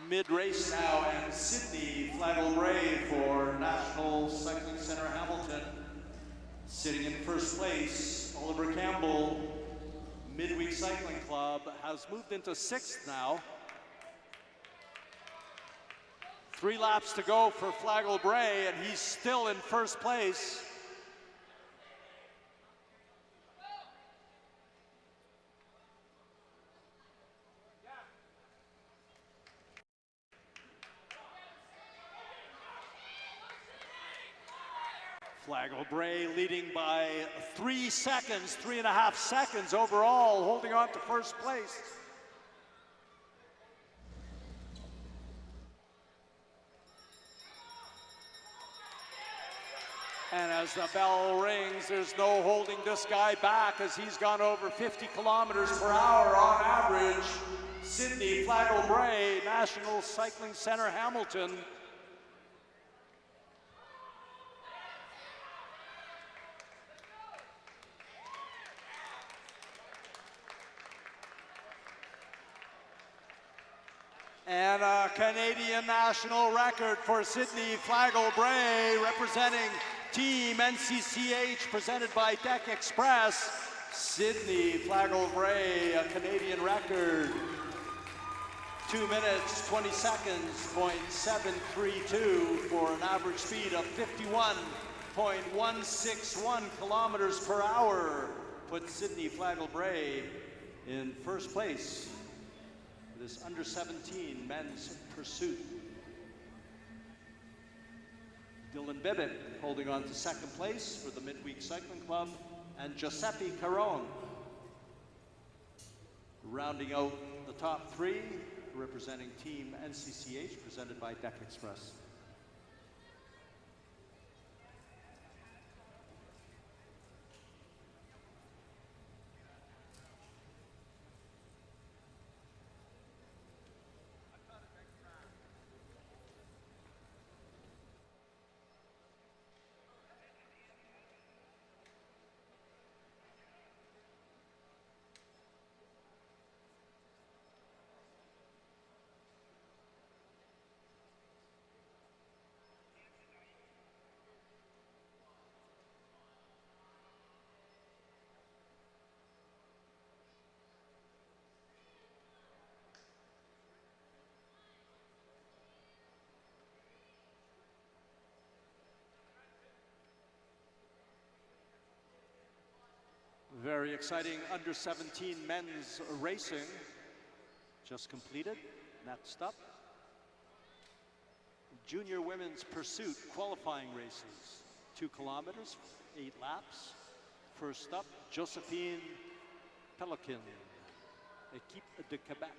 Mid-race now, and Sydney Flagel-Bray for National Cycling Center Hamilton. Sitting in 1st place, Oliver Campbell, Midweek Cycling Club, has moved into 6th now. 3 laps to go for Flagel-Bray, and he's still in 1st place. Flagel-Bray leading by 3 seconds, 3.5 seconds overall, holding on to 1st place. And as the bell rings, there's no holding this guy back as he's gone over 50 kilometers per hour on average. Sydney Flagel-Bray, National Cycling Center Hamilton. And a Canadian national record for Sydney Flagel-Bray, representing Team NCCH, presented by Deck Express. Sydney Flagel-Bray, a Canadian record. 2 minutes, 20 seconds, .732 for an average speed of 51.161 kilometers per hour. Puts Sydney Flagel-Bray in 1st place. This U17 Men's Pursuit. Dylan Bibick holding on to 2nd place for the Midweek Cycling Club, and Giuseppe Caron rounding out the top 3, representing Team NCCH, presented by Deck Express. Very exciting under-17 men's racing just completed. Next up, junior women's pursuit qualifying races. 2 kilometers, 8 laps. First up, U17 Pelican, Équipe de Québec.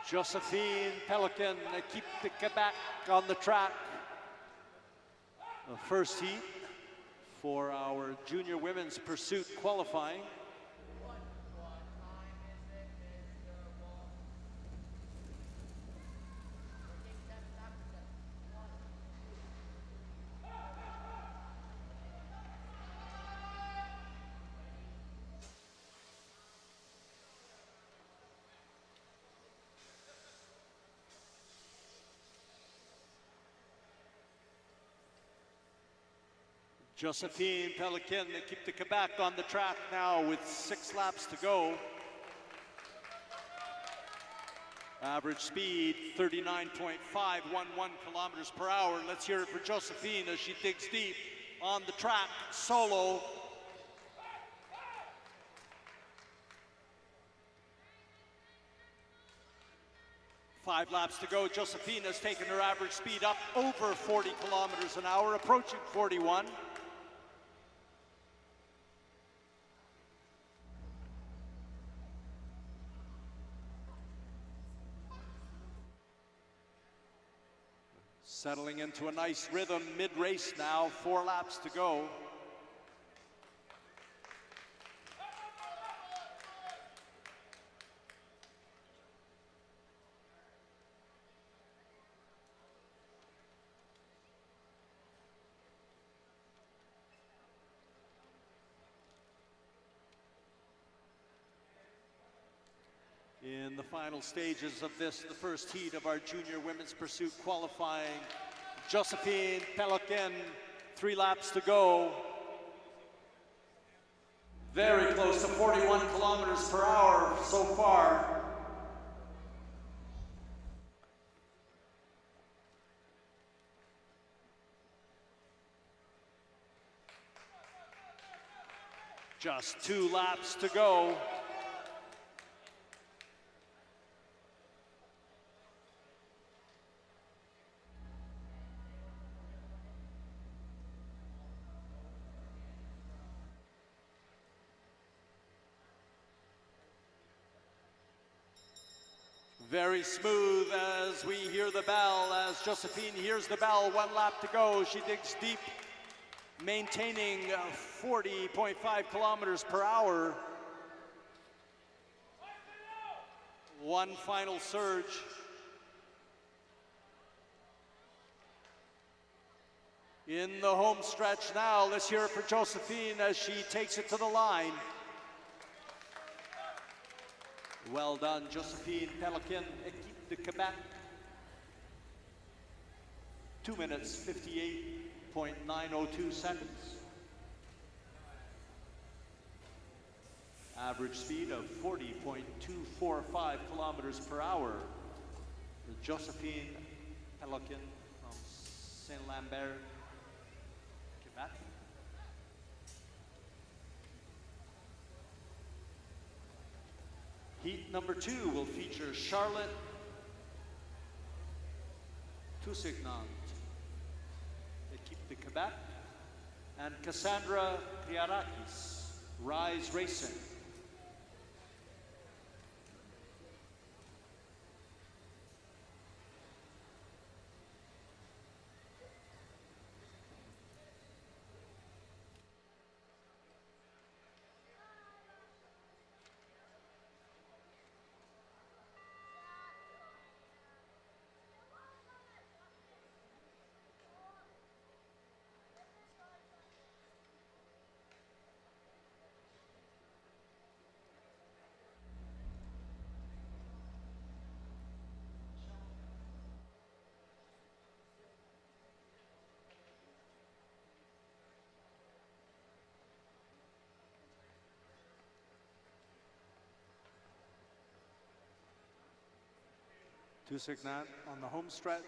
U17 Pelican, Équipe de Québec on the track. The first heat for our junior women's pursuit qualifying. U17 Pelican, Équipe de Québec on the track now with 6 laps to go. Average speed 39.511 kilometers per hour. Let's hear it for U17 as she digs deep on the track, solo. Five laps to go. U17 has taken her average speed up over 40 kilometers an hour, approaching 41. Settling into a nice rhythm mid-race now, 4 laps to go. In the final stages of this, the first heat of our junior women's pursuit qualifying, U17 Pelican, 3 laps to go. Very close to 41 kilometers per hour so far. Just 2 laps to go. Very smooth as we hear the bell, as Josephine hears the bell, 1 lap to go. She digs deep, maintaining 40.5 kilometers per hour. One final surge. In the home stretch now, let's hear it for Josephine as she takes it to the line. Well done, Josephine Pelican, Équipe de Québec. 2 minutes, 58.902 seconds. Average speed of 40.245 kilometers per hour. Josephine Pelican from Saint-Lambert, Quebec. Heat number 2 will feature Charlotte Toussignant, Équipe de Québec, and Cassandra Kriarakis, Rise Racing. Toussignant on the home stretch,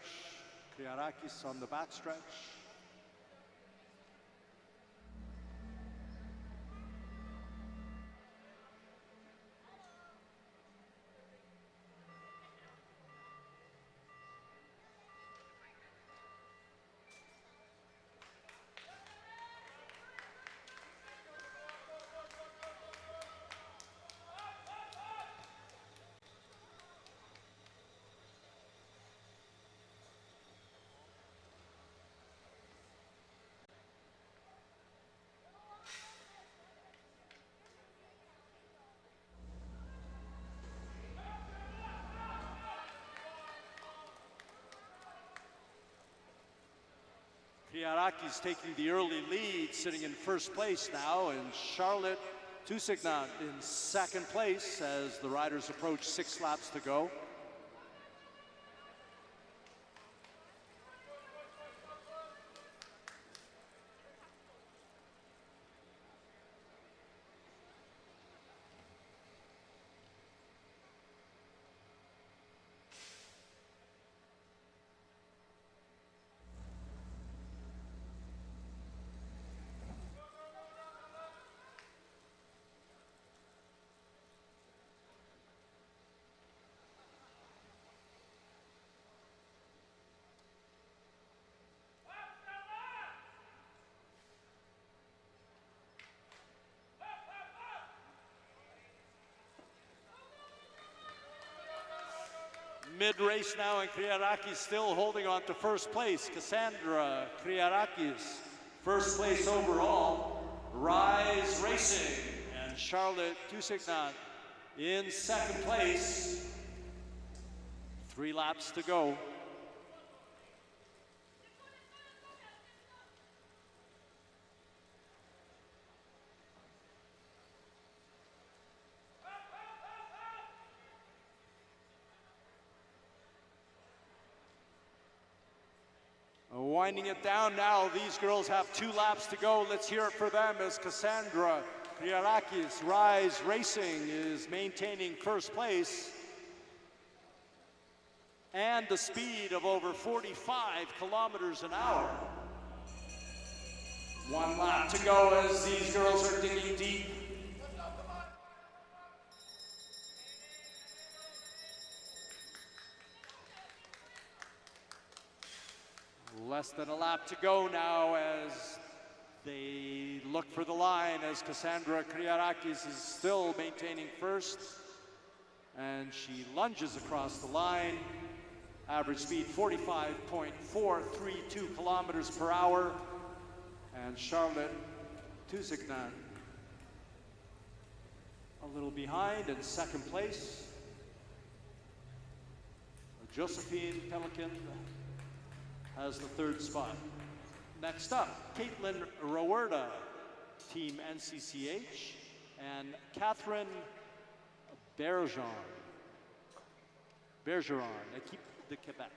Kriarakis on the back stretch. Kriarakis taking the early lead, sitting in first place now, and Charlotte Toussignant in second place as the riders approach 6 laps to go. Mid-race now, and Kriarakis still holding on to first place. Cassandra Kriarakis, first place overall. Rise Racing and Charlotte Toussignant in second place. 3 laps to go. Winding it down now, these girls have 2 laps to go. Let's hear it for them as Cassandra Kriarakis, Rise Racing, is maintaining first place and the speed of over 45 kilometers an hour. 1 lap to go as these girls are digging deep. Less than a lap to go now as they look for the line, as Cassandra Kriarakis is still maintaining first And she lunges across the line. Average speed 45.432 kilometers per hour. And Charlotte Tuzignan a little behind in second place. Josephine Pelican has the third spot. Next up, Caitlin Rowerda, Team NCCH, and Catherine Bergeron, Équipe de Québec.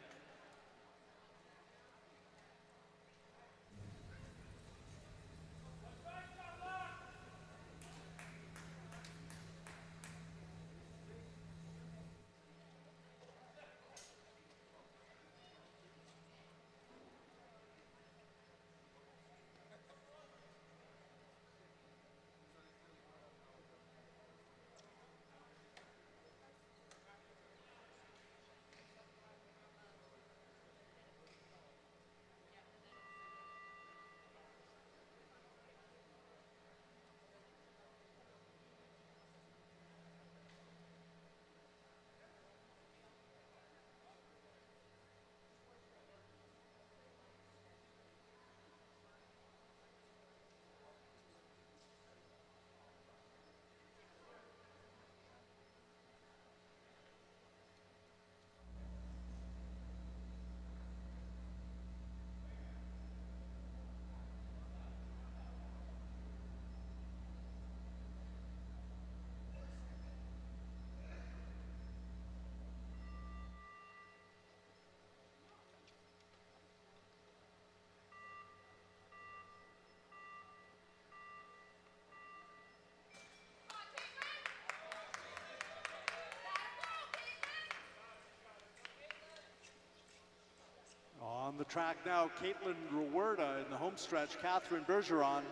On the track now, Caitlin Rowerda in the home stretch, Catherine Bergeron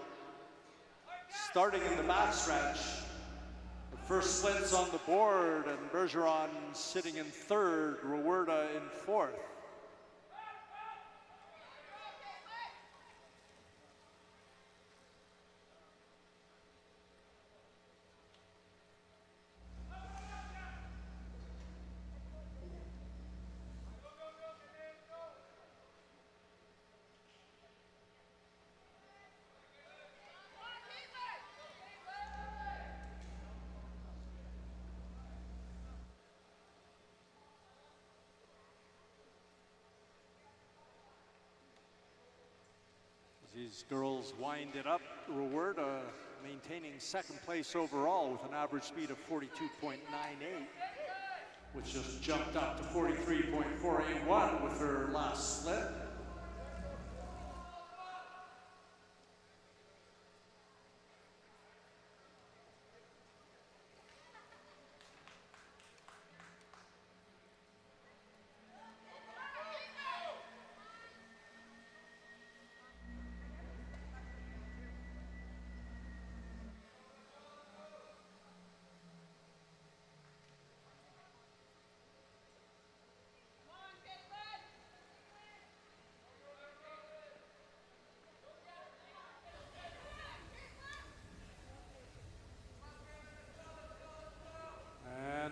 starting in the back stretch. The first splits on the board, and Bergeron sitting in third, Rowerda in fourth. These girls wind it up. Rowerda maintaining second place overall with an average speed of 42.98, which just jumped up to 43.481 with her last split.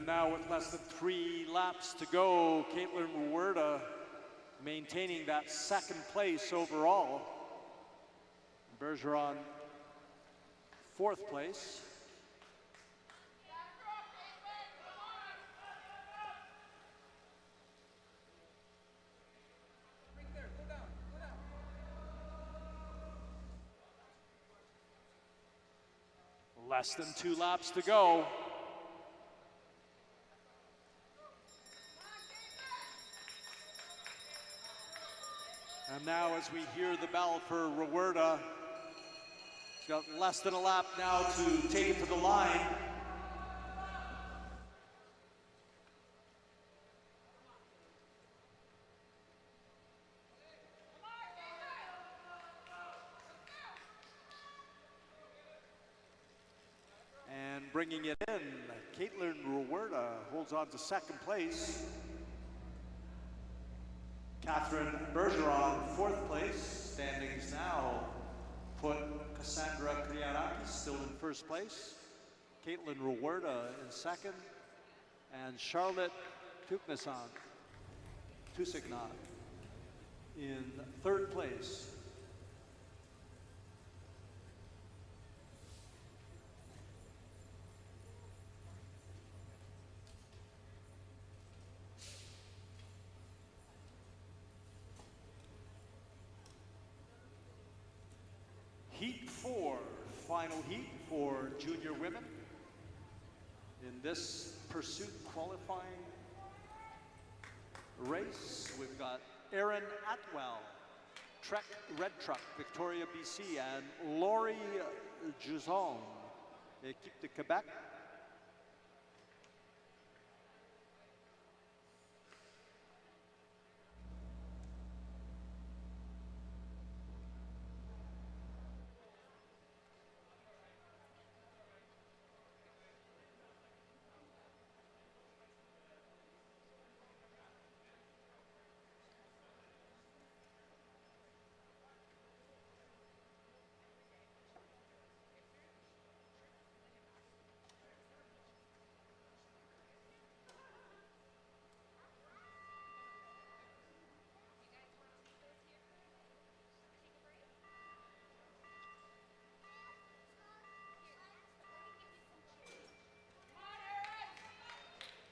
Now with less than 3 laps to go, Caitlin Rowerda maintaining that second place overall. Bergeron, fourth place. Less than 2 laps to go. And now as we hear the bell for Rowerda, she's got less than a lap now to take it to the line. And bringing it in, Caitlin Rowerda holds on to second place. Catherine Bergeron, fourth place. Standings now put Cassandra Kriarakis still in first place. Caitlin Rowerda in second. and Charlotte Tusignan in third place. Heat 4, final heat for junior women. In this pursuit qualifying race, we've got Arrond Atwell, Trek Red Truck, Victoria, BC, and Laurie Juzon, Équipe de Québec.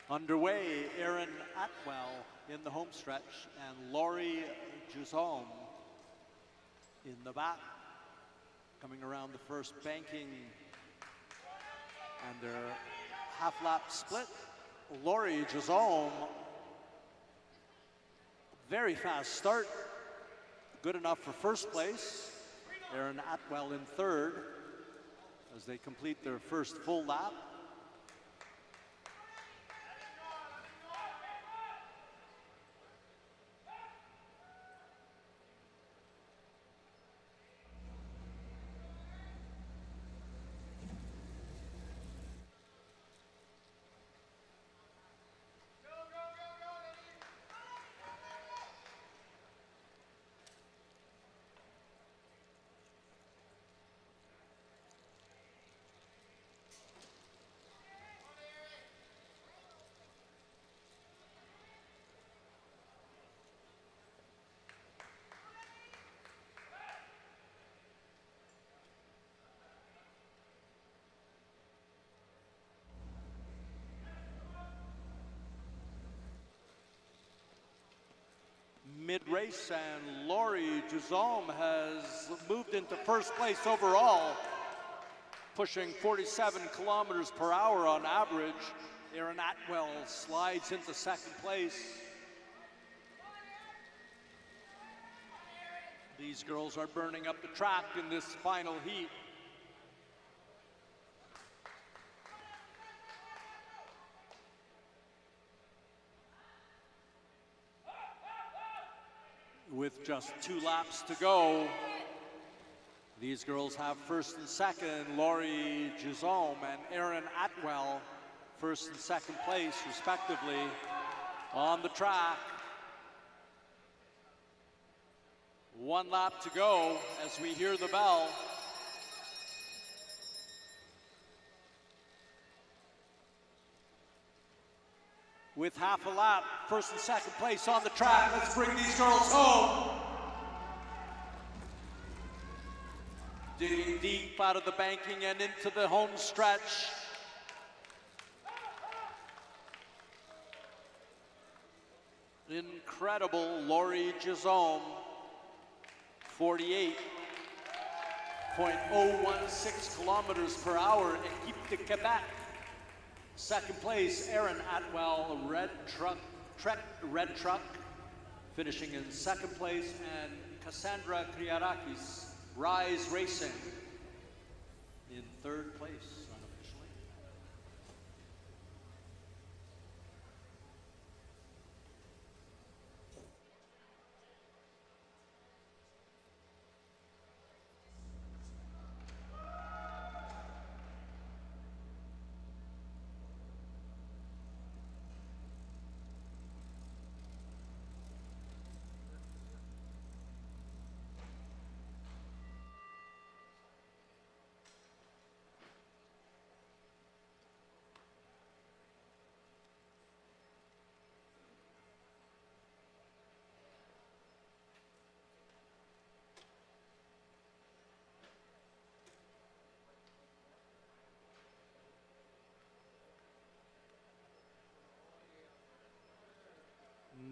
Underway, Arrond Atwell in the home stretch and Laurie Juzon in the back, coming around the first banking and their half-lap split. Laurie Juzon, very fast start, good enough for first place. Arrond Atwell in third as they complete their first full lap. Mid-race, and Laurie Juzon has moved into first place overall, pushing 47 kilometers per hour on average. Arrond Atwell slides into second place. These girls are burning up the track in this final heat. With just 2 laps to go, these girls have first and second, Laurie Juzon and Arrond Atwell, first and second place, respectively, on the track. 1 lap to go as we hear the bell. With half a lap, first and second place on the track. Let's bring these girls home. Digging deep out of the banking and into the home stretch. Incredible Laurie Juzon, 48.016 kilometers per hour, Équipe de Québec. Second place, Arrond Atwell, Trek Red Truck, finishing in second place, and Cassandra Kriarakis, Rise Racing, in third place unofficially.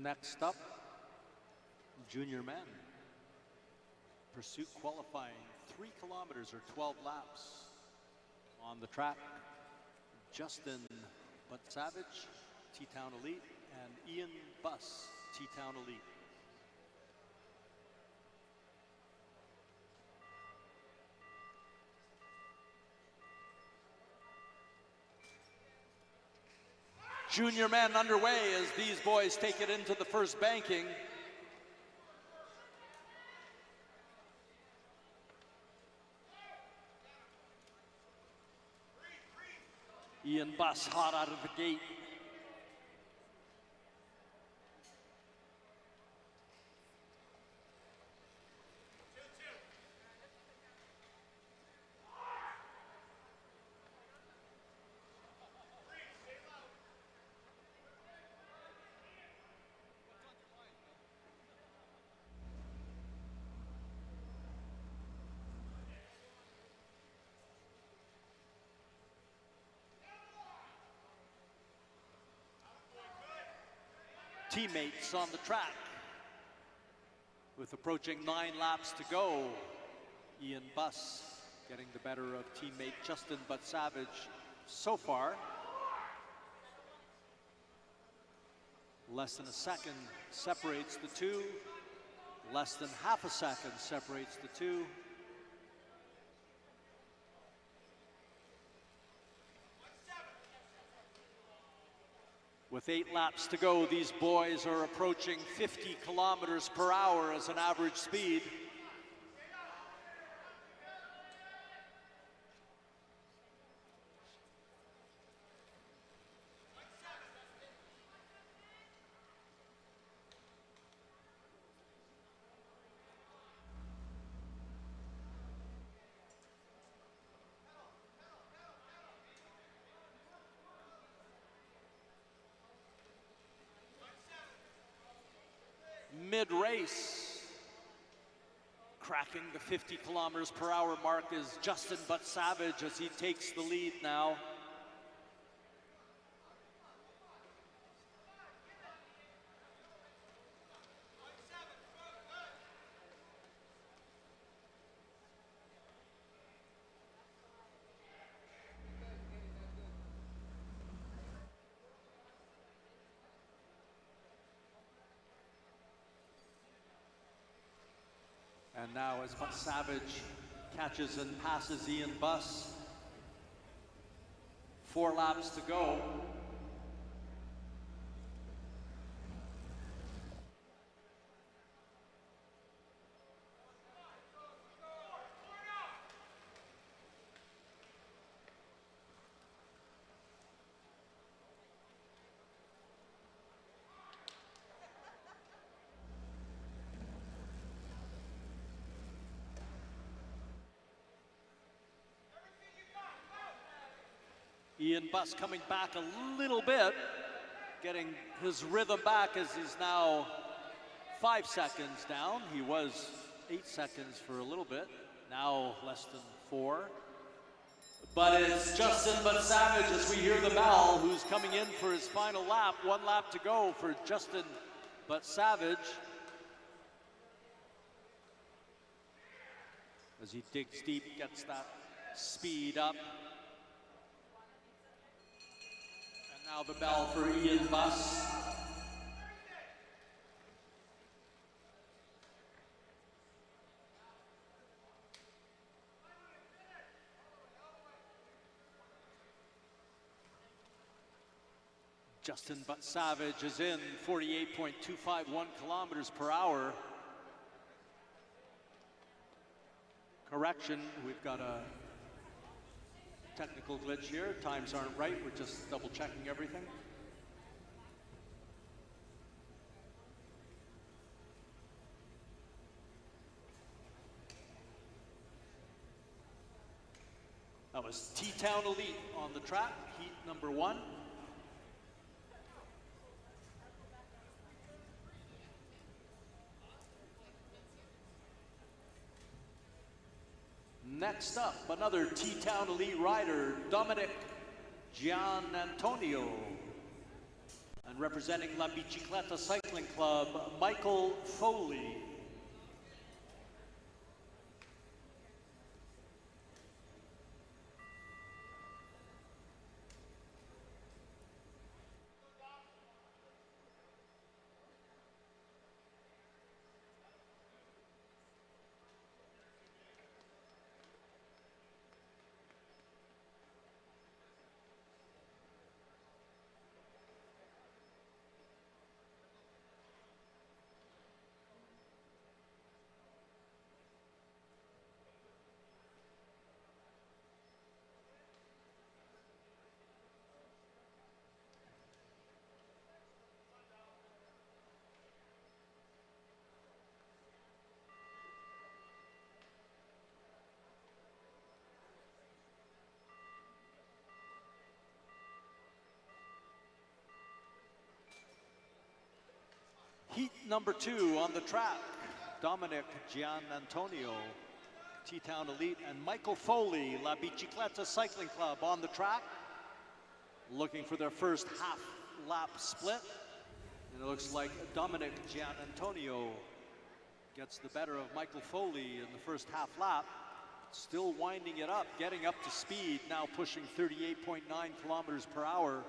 Next up, junior men. Pursuit qualifying, 3 kilometers or 12 laps. On the track, Justin Savage, T-Town Elite, and Ian Buss, T-Town Elite. Junior men underway as these boys take it into the first banking. Ian Buss hot out of the gate. Teammates on the track with approaching 9 laps to go. Ian Buss getting the better of teammate Justin Savage so far. Less than a second separates the two. Less than half a second separates the two. With 8 laps to go, these boys are approaching 50 kilometers per hour as an average speed. Mid-race, cracking the 50 kilometers per hour mark is Justin Savage as he takes the lead now. And now as Savage catches and passes Ian Buss, 4 laps to go. Ian Buss coming back a little bit, getting his rhythm back as he's now 5 seconds down. He was 8 seconds for a little bit, now less than 4. But it's Justin Savage as we hear the bell, who's coming in for his final lap. 1 lap to go for Justin Savage. As he digs deep, gets that speed up. Now the bell for Ian Buss. Justin Savage is in 48.251 kilometers per hour. Correction, we've got a technical glitch here. Times aren't right. We're just double checking everything. That was T-Town Elite on the track, heat number 1. Next up, another T-Town Elite rider, Dominic Gianantonio, And representing La Bicicleta Cycling Club, Michael Foley. Heat number 2 on the track, Dominic Gianantonio, T-Town Elite, and Michael Foley, La Bicicleta Cycling Club on the track, looking for their first half-lap split. And it looks like Dominic Gianantonio gets the better of Michael Foley in the first half lap. Still winding it up, getting up to speed, now pushing 38.9 kilometers per hour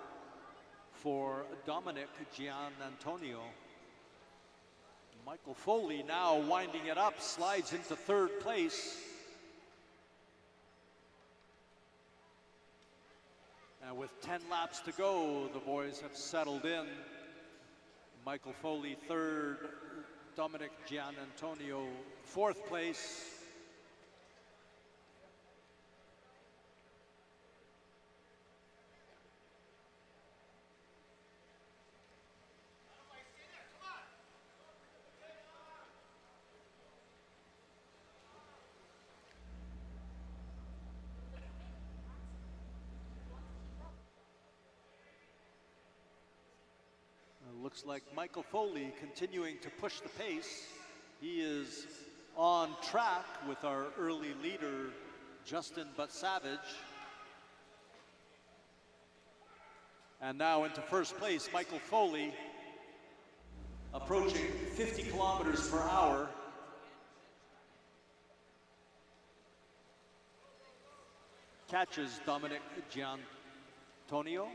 for Dominic Gianantonio. Michael Foley now winding it up, slides into 3rd place. And with 10 laps to go, the boys have settled in. Michael Foley 3rd, Dominic Gianantonio 4th place. Looks like Michael Foley continuing to push the pace. He is on track with our early leader, Justin Savage. And now into 1st place, Michael Foley, approaching 50 kilometers per hour. Catches Dominic Gianantonio.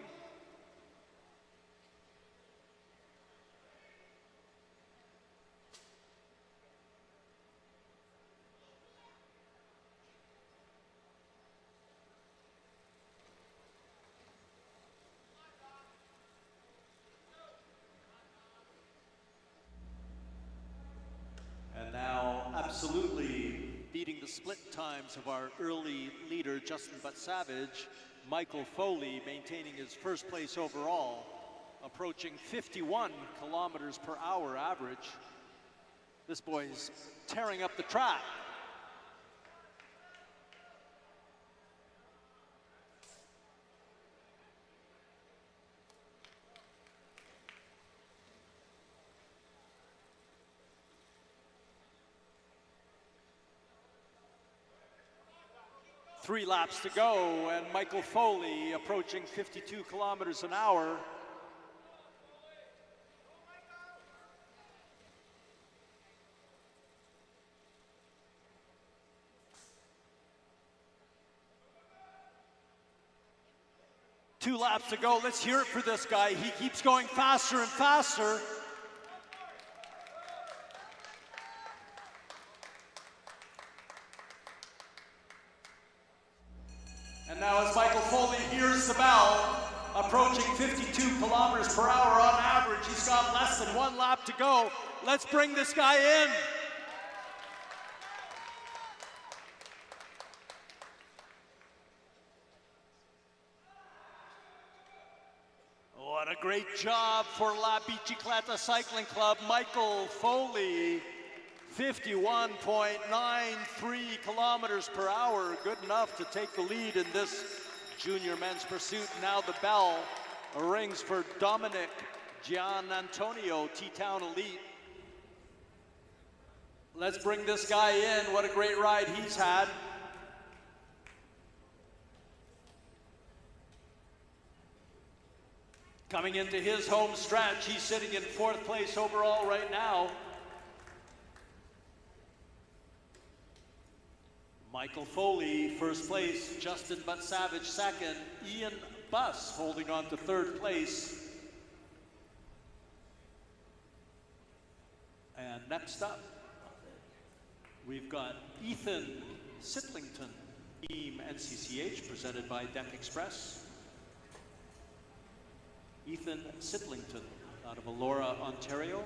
And now absolutely beating the split times of our early leader, Justin Savage, Michael Foley maintaining his 1st place overall, approaching 51 kilometers per hour average. This boy's tearing up the track. Three laps to go, and Michael Foley approaching 52 kilometers an hour. Two laps to go. Let's hear it for this guy. He keeps going faster and faster. And now as Michael Foley hears the bell, approaching 52 kilometers per hour on average, he's got less than 1 lap to go. Let's bring this guy in. What a great job for La Bicicleta Cycling Club. Michael Foley, 51.93 kilometers per hour. Good enough to take the lead in this junior men's pursuit. Now the bell rings for Dominic Gianantonio, T-Town Elite. Let's bring this guy in. What a great ride he's had. Coming into his home stretch, he's sitting in 4th place overall right now. Michael Foley, 1st place. Justin Butt-Savage, 2nd. Ian Buss holding on to 3rd place. And next up, we've got Ethan Sitlington, Team NCCH, presented by Deck Express. Ethan Sitlington out of Elora, Ontario.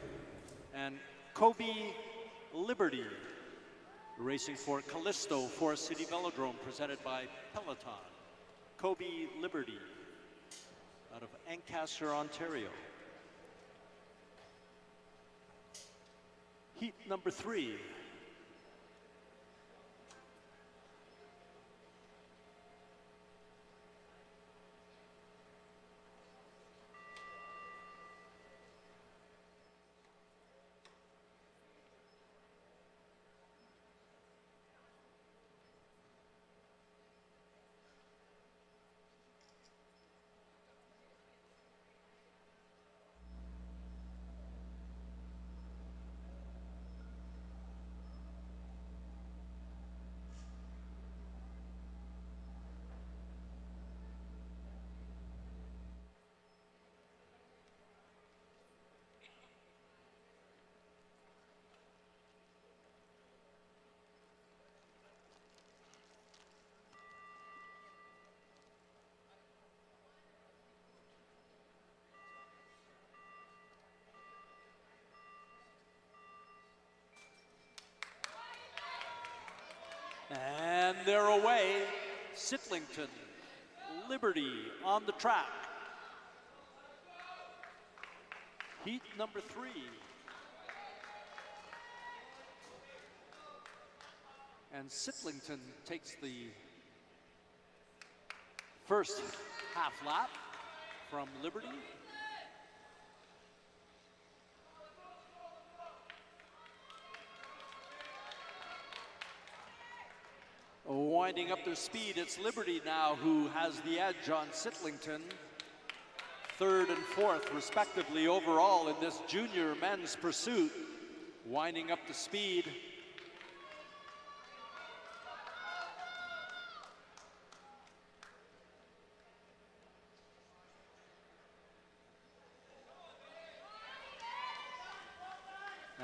And Kobe Liberty, racing for Callisto Forest City Velodrome, presented by Peloton. Kobe Liberty out of Ancaster, Ontario. Heat number 3. And they're away. Sitlington, Liberty on the track. Heat number 3. And Sitlington takes the first half lap from Liberty. Winding up their speed, it's Liberty now who has the edge on Sitlington. 3rd and 4th, respectively, overall in this junior men's pursuit. Winding up the speed.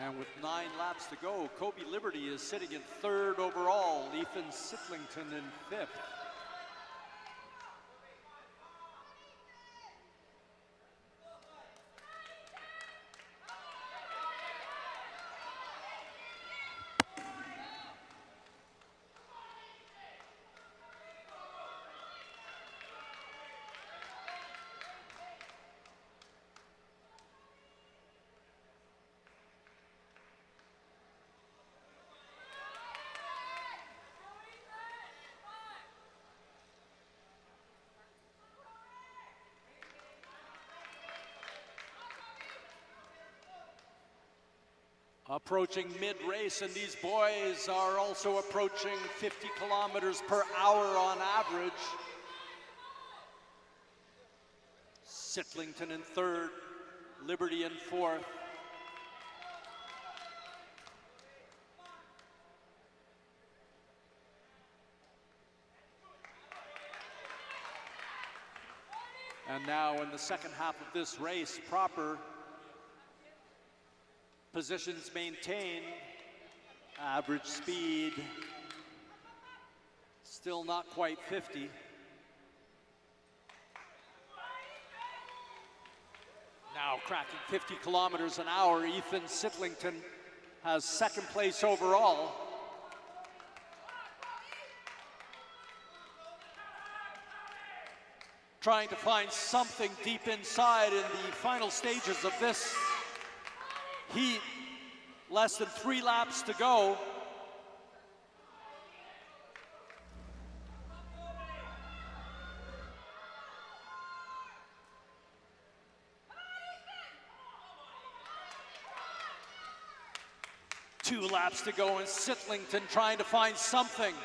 And with 9 laps to go, Kobe Liberty is sitting in 3rd overall. Ethan Sitlington in 5th. Approaching mid-race, and these boys are also approaching 50 kilometers per hour on average. Sitlington in 3rd, Liberty in 4th. And now in the second half of this race proper, positions maintained, average speed, still not quite 50. Now cracking 50 kilometers an hour, Ethan Sitlington has 2nd place overall. Trying to find something deep inside in the final stages of this heat. Less than 3 laps to go. Two laps to go, and Sitlington trying to find something.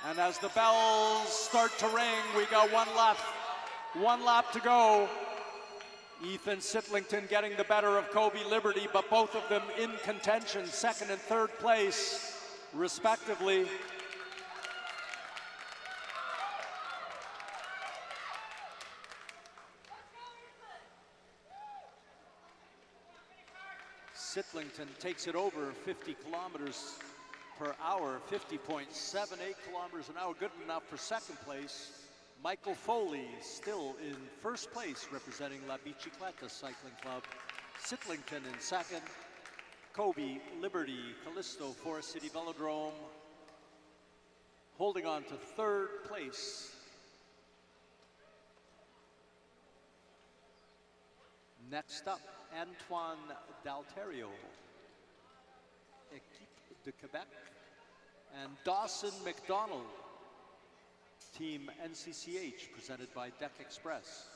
And as the bells start to ring, we got one lap to go. Ethan Sittlington getting the better of Kobe Liberty, but both of them in contention, second and third place, respectively. Sittlington takes it over 50 kilometers per hour, 50.78 kilometers an hour, good enough for second place. Michael Foley still in first place, representing La Bicicleta Cycling Club. Sittlington in second. Kobe Liberty, Callisto Forest City Velodrome, holding on to third place. Next up, Antoine Dalterio, Équipe de Quebec, and Dawson McDonald, Team NCCH, presented by Deck Express.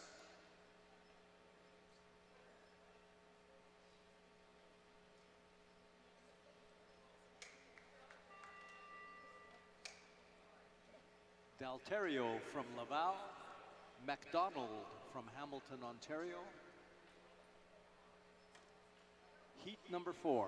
Dalterio from Laval, McDonald from Hamilton, Ontario. Heat number 4.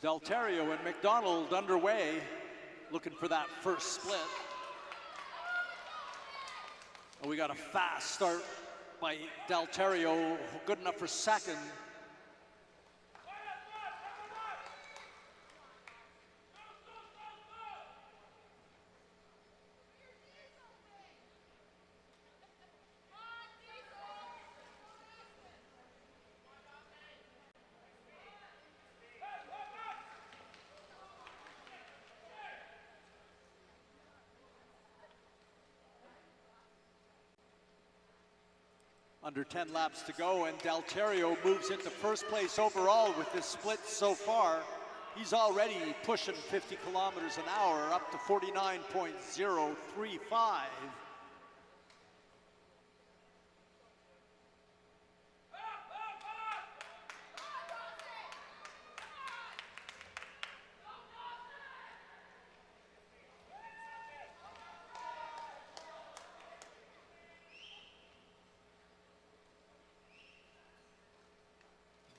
Dalterio and McDonald underway, looking for that first split. And we got a fast start by Dalterio, good enough for second. Under 10 laps to go, and Dalterio moves into first place overall with this split so far. He's already pushing 50 kilometers an hour, up to 49.035.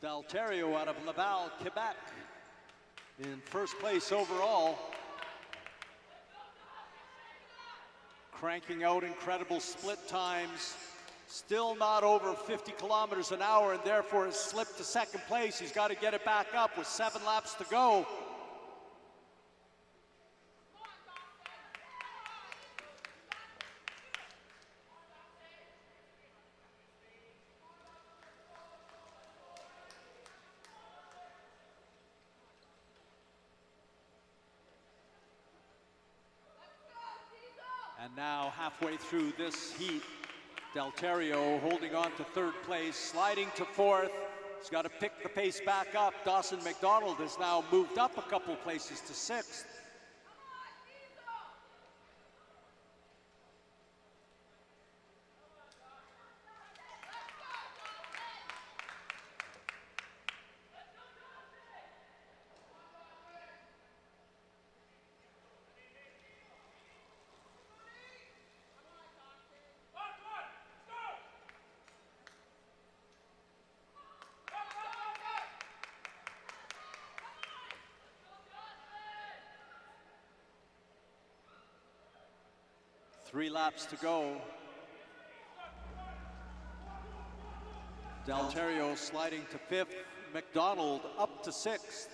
Dalterio out of Laval, Quebec, in first place overall. Cranking out incredible split times. Still not over 50 kilometers an hour, and therefore has slipped to second place. He's got to get it back up with 7 laps to go. And now halfway through this heat, Dalterio holding on to third place, sliding to fourth. He's got to pick the pace back up. Dawson McDonald has now moved up a couple places to sixth. Three laps to go. Dalterio sliding to fifth, McDonald up to sixth.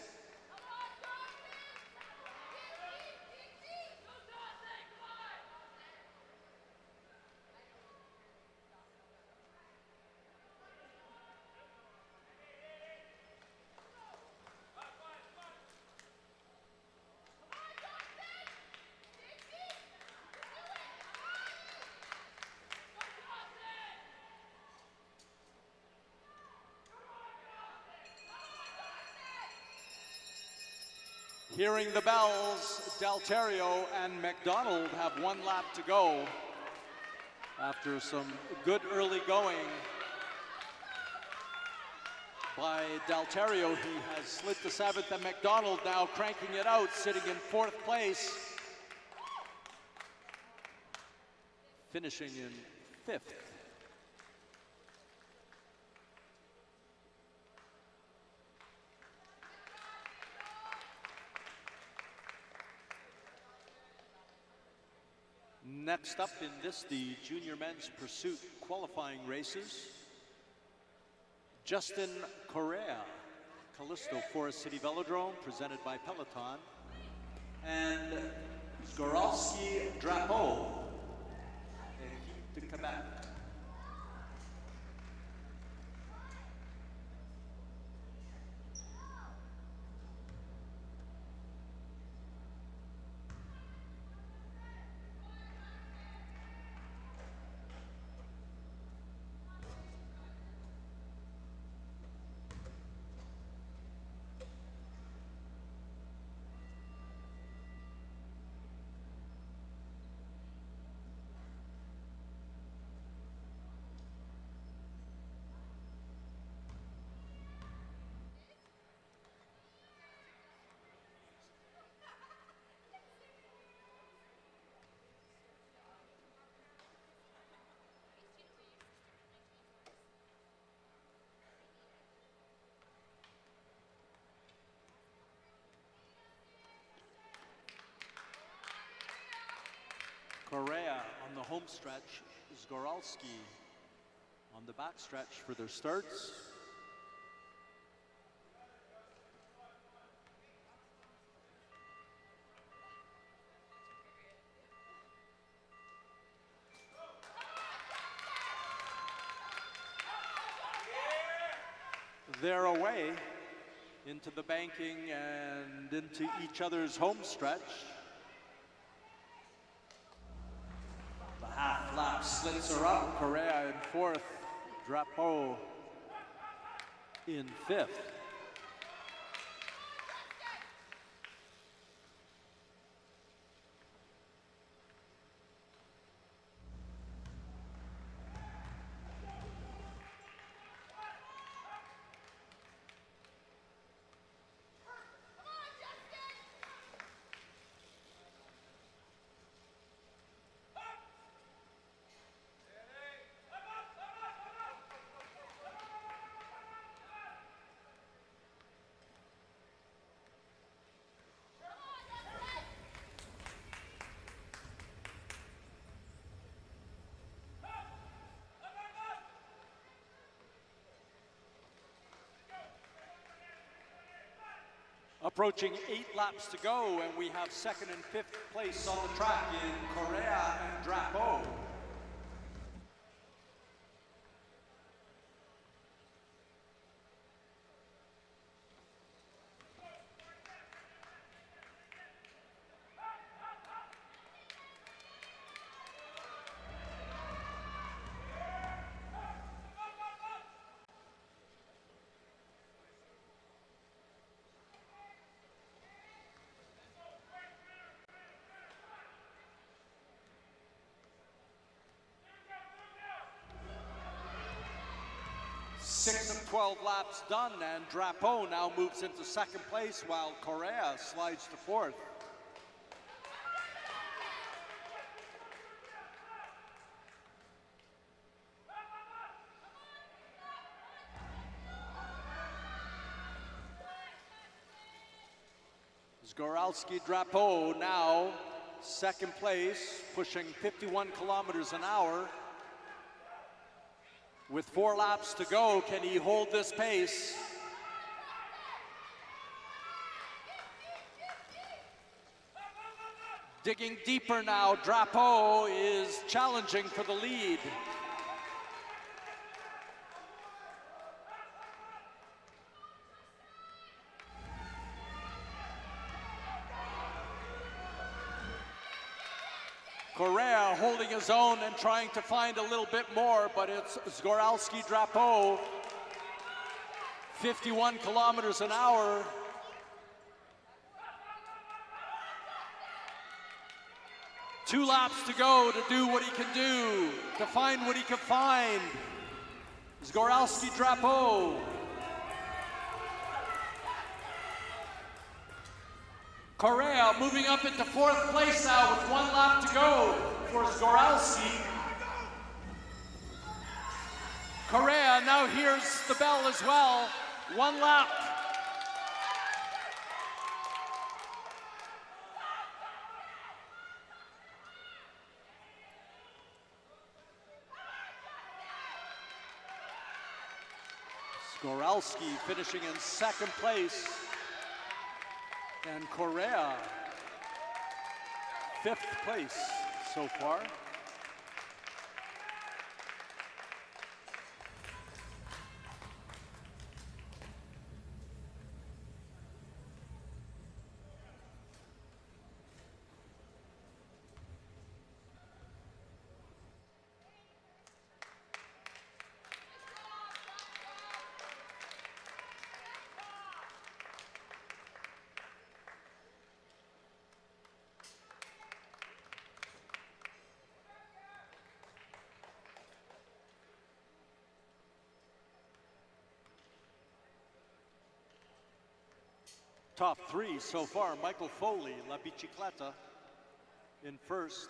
Hearing the bells, Delterio and McDonald have 1 lap to go. After some good early going by Delterio, he has slid to 7th, and McDonald now cranking it out, sitting in 4th place, finishing in 5th. Next up in this, the Junior Men's Pursuit Qualifying races, Justin Correa, Callisto Forest City Velodrome, presented by Peloton, and Zgoralski Drapeau, Équipe de Quebec. Correa on the home stretch, Zgoralski on the back stretch for their starts. They're away into the banking and into each other's home stretch. Half lap slits are up. Correa in 4th, Drapeau in 5th. Approaching 8 laps to go, and we have 2nd and 5th place on the track in Correa and Drapeau. Six of 12 laps done, and Drapeau now moves into 2nd place while Correa slides to 4th. Zgoralski Drapeau now 2nd place, pushing 51 kilometers an hour. With 4 laps to go, can he hold this pace? Digging deeper now, Drapeau is challenging for the lead. Correa holding his own and trying to find a little bit more, but it's Zgoralski Drapeau, 51 kilometers an hour. 2 laps to go to do what he can do, to find what he can find. Zgoralski-Drapeau. Correa moving up into 4th place now with 1 lap to go for Zgoralski. Correa now hears the bell as well. 1 lap. Zgoralski finishing in 2nd place. And Correa, 5th place so far. Top 3 so far, Michael Foley, La Bicicleta in 1st.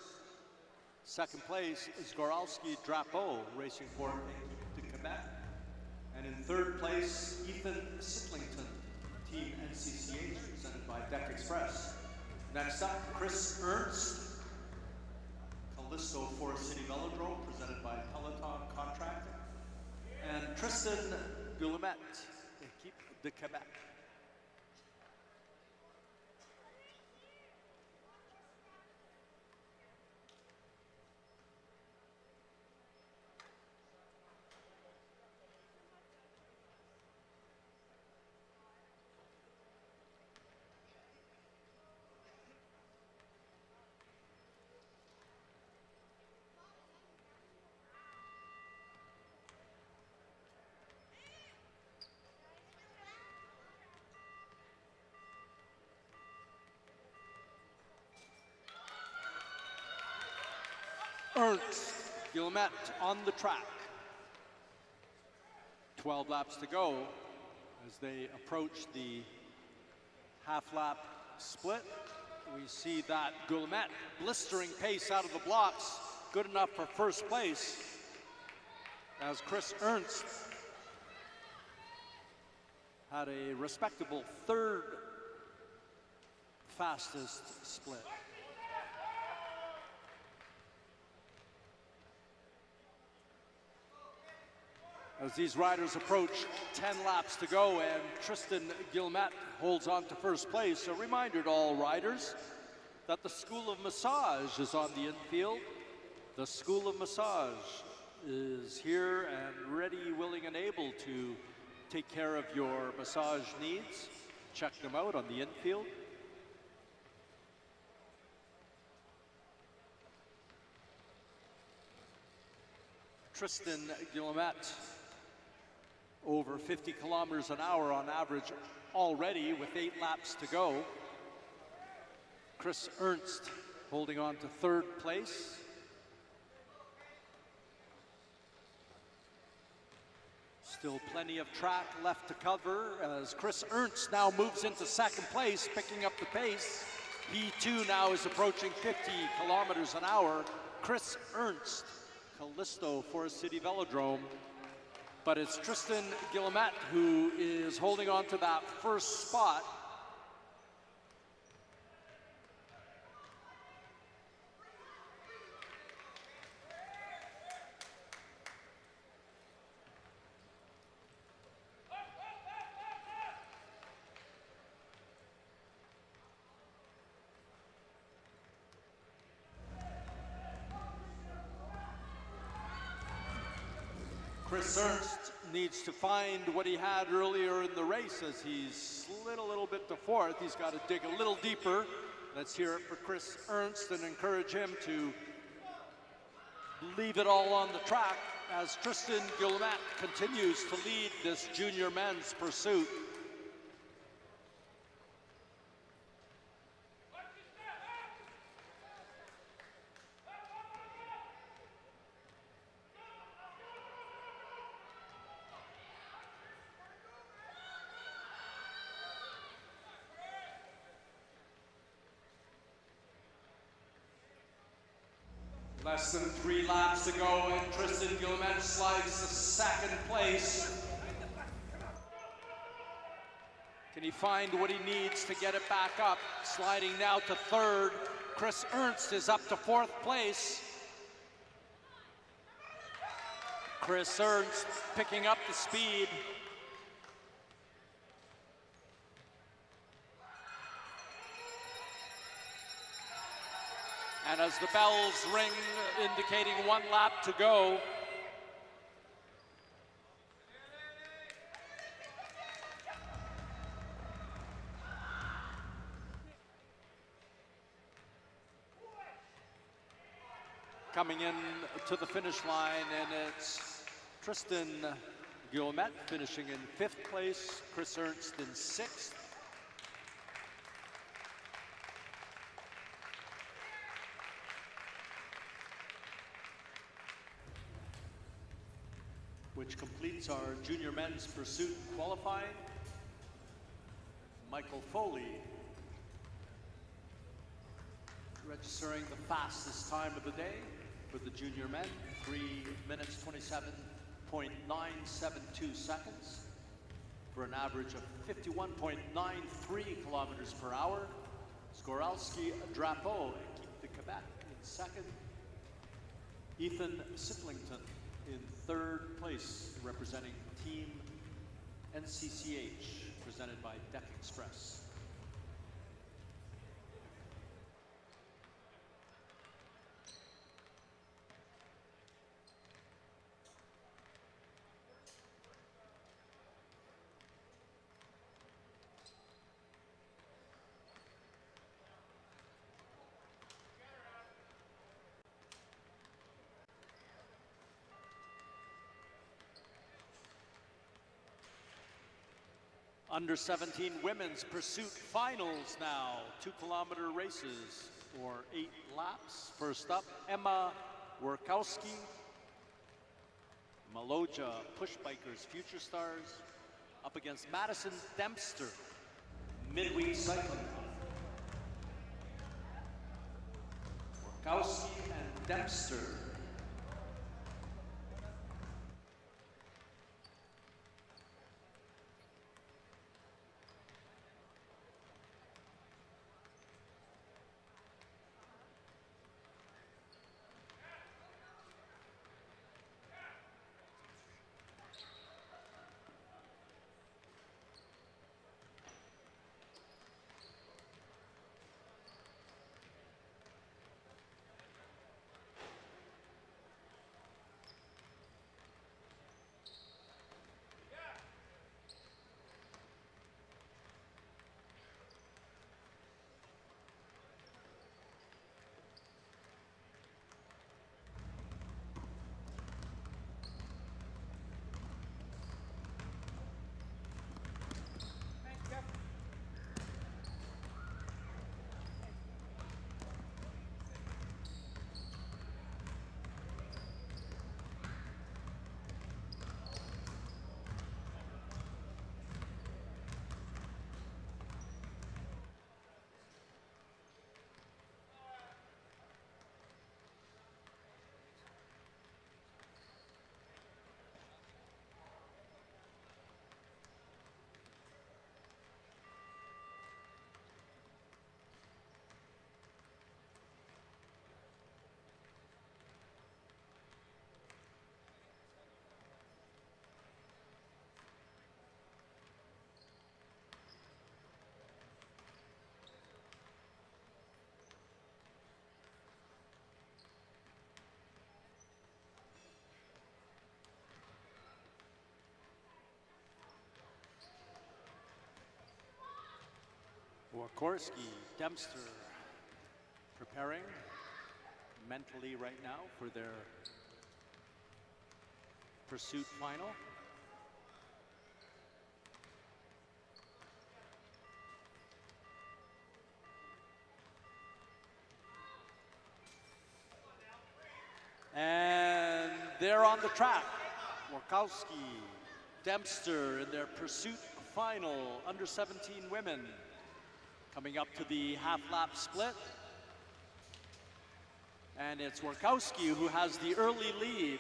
2nd place is Zgoralski-Drapeau, racing for de Quebec. And in 3rd place, Ethan Sicklington, Team NCCH, presented by Deck Express. Next up, Chris Ernst, Callisto Forest City Velodrome, presented by Peloton Contracting. And Tristan Guillemette, Equipe de Quebec. Ernst Guillemette on the track. 12 laps to go as they approach the half-lap split. We see that Guillemette blistering pace out of the blocks, good enough for 1st place, as Chris Ernst had a respectable 3rd fastest split. As these riders approach 10 laps to go and Tristan Guillemette holds on to 1st place, a reminder to all riders that the School of Massage is on the infield. The School of Massage is here and ready, willing, and able to take care of your massage needs. Check them out on the infield. Tristan Guillemette, over 50 kilometers an hour on average already with 8 laps to go. Chris Ernst holding on to 3rd place. Still plenty of track left to cover as Chris Ernst now moves into 2nd place, picking up the pace. He too now is approaching 50 kilometers an hour. Chris Ernst, Callisto Forest City Velodrome. But it's Tristan Guillemette who is holding on to that 1st spot. Chris Ernst needs to find what he had earlier in the race as he's slid a little bit to 4th. He's got to dig a little deeper. Let's hear it for Chris Ernst and encourage him to leave it all on the track as Tristan Guillemette continues to lead this junior men's pursuit. Less than 3 laps to go, and Tristan Guillemette slides to second place. Can he find what he needs to get it back up? Sliding now to third. Chris Ernst is up to fourth place. Chris Ernst picking up the speed. And as the bells ring, indicating 1 lap to go, coming in to the finish line, and it's Tristan Guillemette finishing in 5th place, Chris Ernst in 6th. Which completes our junior men's pursuit qualifying. Michael Foley registering the fastest time of the day for the junior men, 3 minutes 27.972 seconds for an average of 51.93 kilometers per hour. Skoralski Drapeau, Équipe de Quebec in 2nd. Ethan Siplington in 3rd place, representing Team NCCH, presented by Deck Express. Under 17 Women's Pursuit Finals now, 2-kilometer races or 8 laps. First up, Emma Workowski, Maloja Push Bikers Future Stars, up against Madison Dempster, Midweek Cycling. Workowski and Dempster. Workowski, Dempster preparing mentally right now for their pursuit final. And they're on the track. Workowski, Dempster in their pursuit final, under 17 women. Coming up to the half-lap split. And it's Workowski who has the early lead.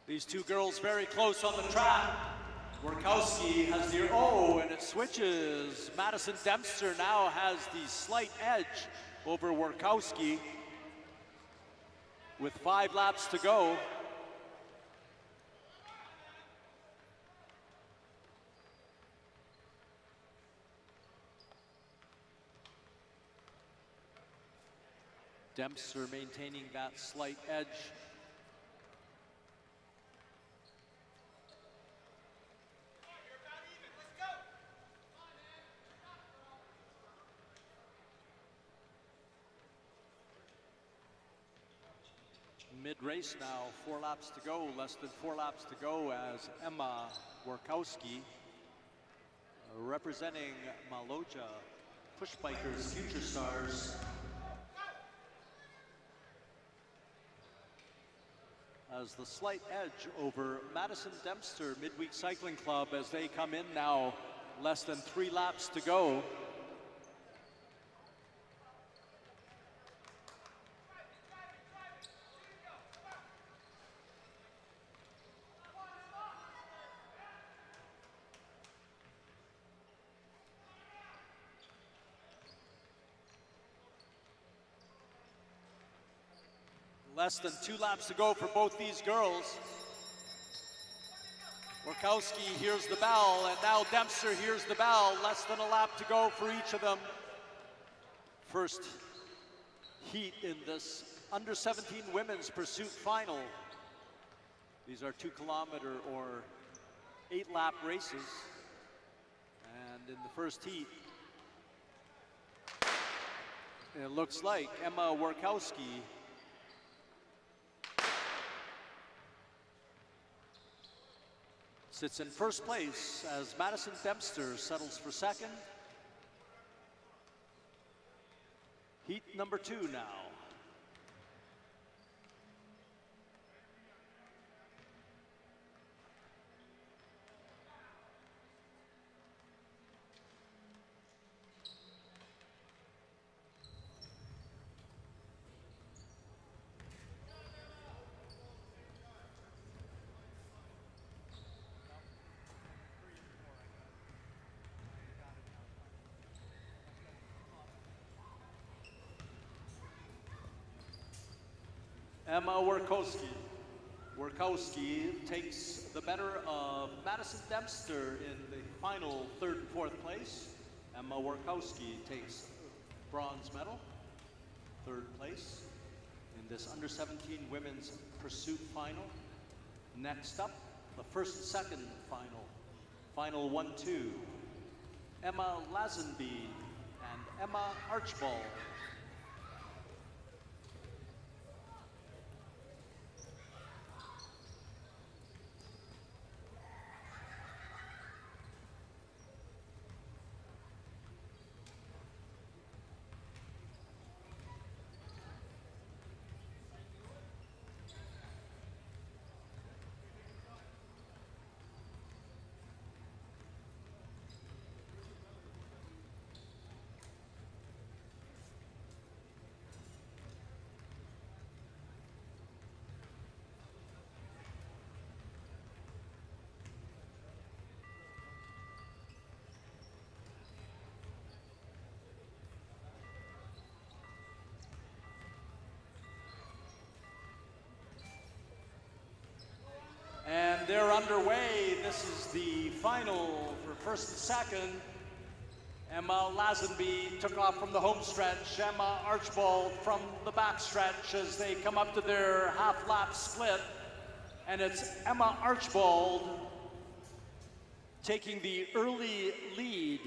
These two girls very close on the track. Workowski has the, and it switches. Madison Dempster now has the slight edge over Workowski with 5 laps to go. Dempster maintaining that slight edge. Mid-race now, 4 laps to go, less than 4 laps to go as Emma Workowski, representing Maloja Push Bikers Future Stars, has the slight edge over Madison Dempster Midweek Cycling Club as they come in now, less than 3 laps to go. Less than 2 laps to go for both these girls. Workowski hears the bell, and now Dempster hears the bell. Less than a lap to go for each of them. First heat in this U17 Women's Pursuit Final. These are 2-kilometer or 8-lap races. And in the first heat, it looks like Emma Workowski sits in first place as Madison Dempster settles for second. Heat number 2 now. Emma Workowski. Workowski takes the better of Madison Dempster in the final 3rd and 4th place. Emma Workowski takes bronze medal, 3rd place in this U17 Women's Pursuit Final. Next up, the 1st and 2nd final. Final 1-2. Emma Lazenby and Emma Archibald. And they're underway. This is the final for 1st and 2nd. Emma Lazenby took off from the home stretch. Emma Archibald from the back stretch as they come up to their half-lap split. And it's Emma Archibald taking the early lead.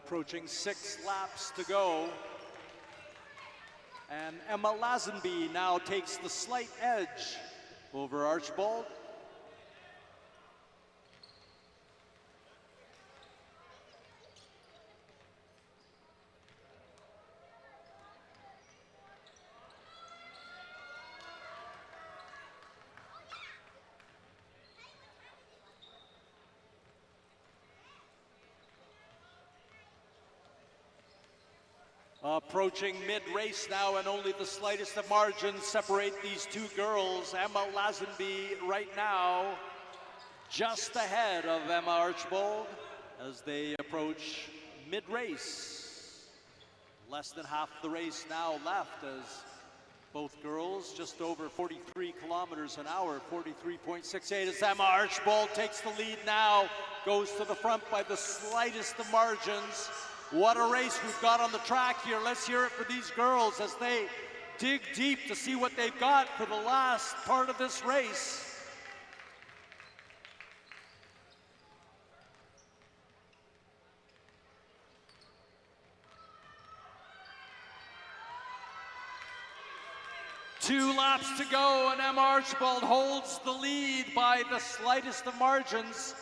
approaching 6 laps to go. And Emma Lazenby now takes the slight edge over Archibald. Approaching mid-race now, and only the slightest of margins separate these two girls. Emma Lazenby right now just ahead of Emma Archibald as they approach mid-race. Less than half the race now left as both girls just over 43 kilometers an hour, 43.68 as Emma Archibald takes the lead now, goes to the front by the slightest of margins. What a race we've got on the track here. Let's hear it for these girls as they dig deep to see what they've got for the last part of this race. Two laps to go, and Emma Archibald holds the lead by the slightest of margins.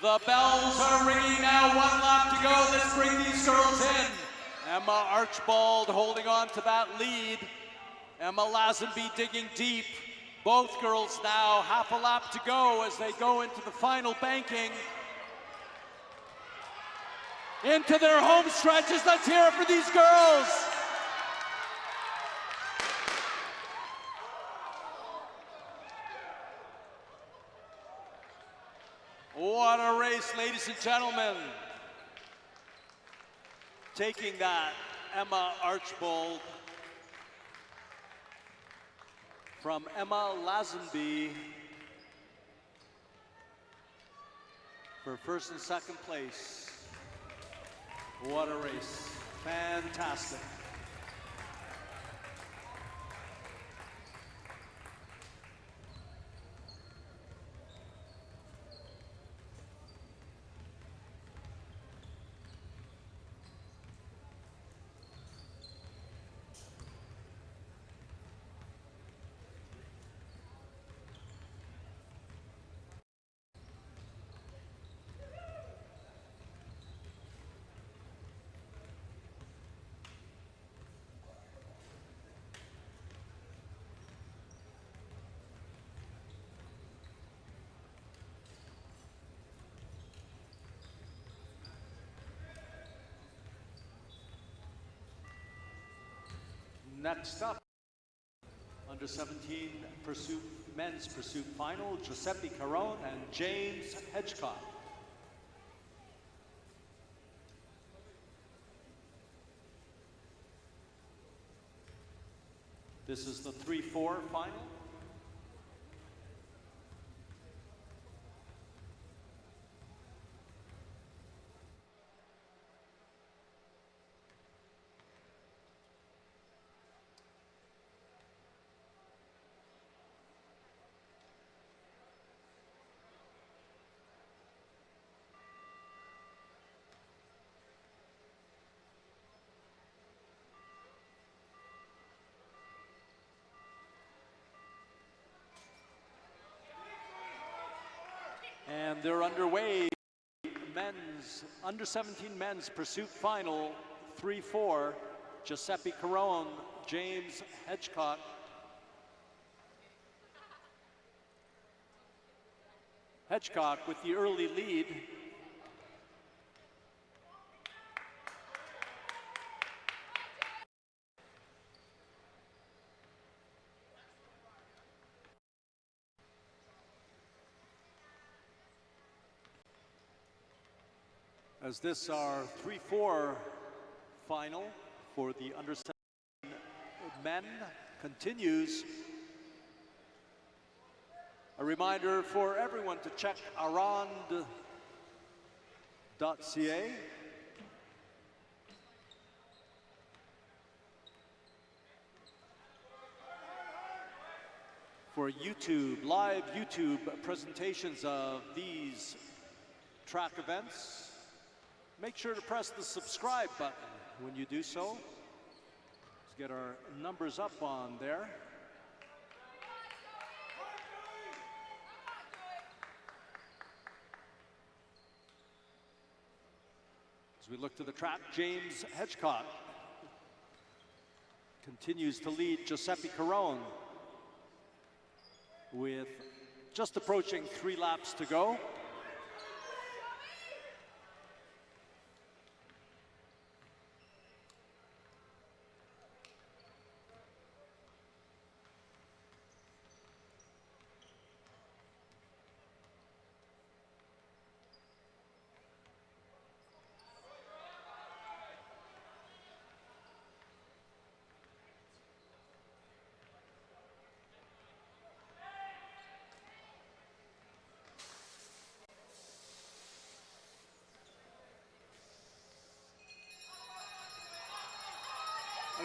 The bells are ringing now, 1 lap to go. Let's bring these girls in. Emma Archibald holding on to that lead. Emma Lazenby digging deep. Both girls now half a lap to go as they go into the final banking. Into their home stretches. Let's hear it for these girls. What a race, ladies and gentlemen. Taking that, Emma Archibald from Emma Lazenby for first and second place. What a race. Fantastic. Next up, U17 Men's Pursuit Final, Giuseppe Caron and James Hedgecock. This is the 3-4 final. And they're underway. U17 Men's Pursuit Final, 3-4. Giuseppe Caron, James Hedgecock. Hedgecock with the early lead. As this our 3-4 final for the U17 men continues. A reminder for everyone to check Arrond.ca. For YouTube, live YouTube presentations of these track events, make sure to press the subscribe button when you do so. Let's get our numbers up on there. As we look to the track, James Hedgecock continues to lead Giuseppe Keirin with just approaching 3 laps to go.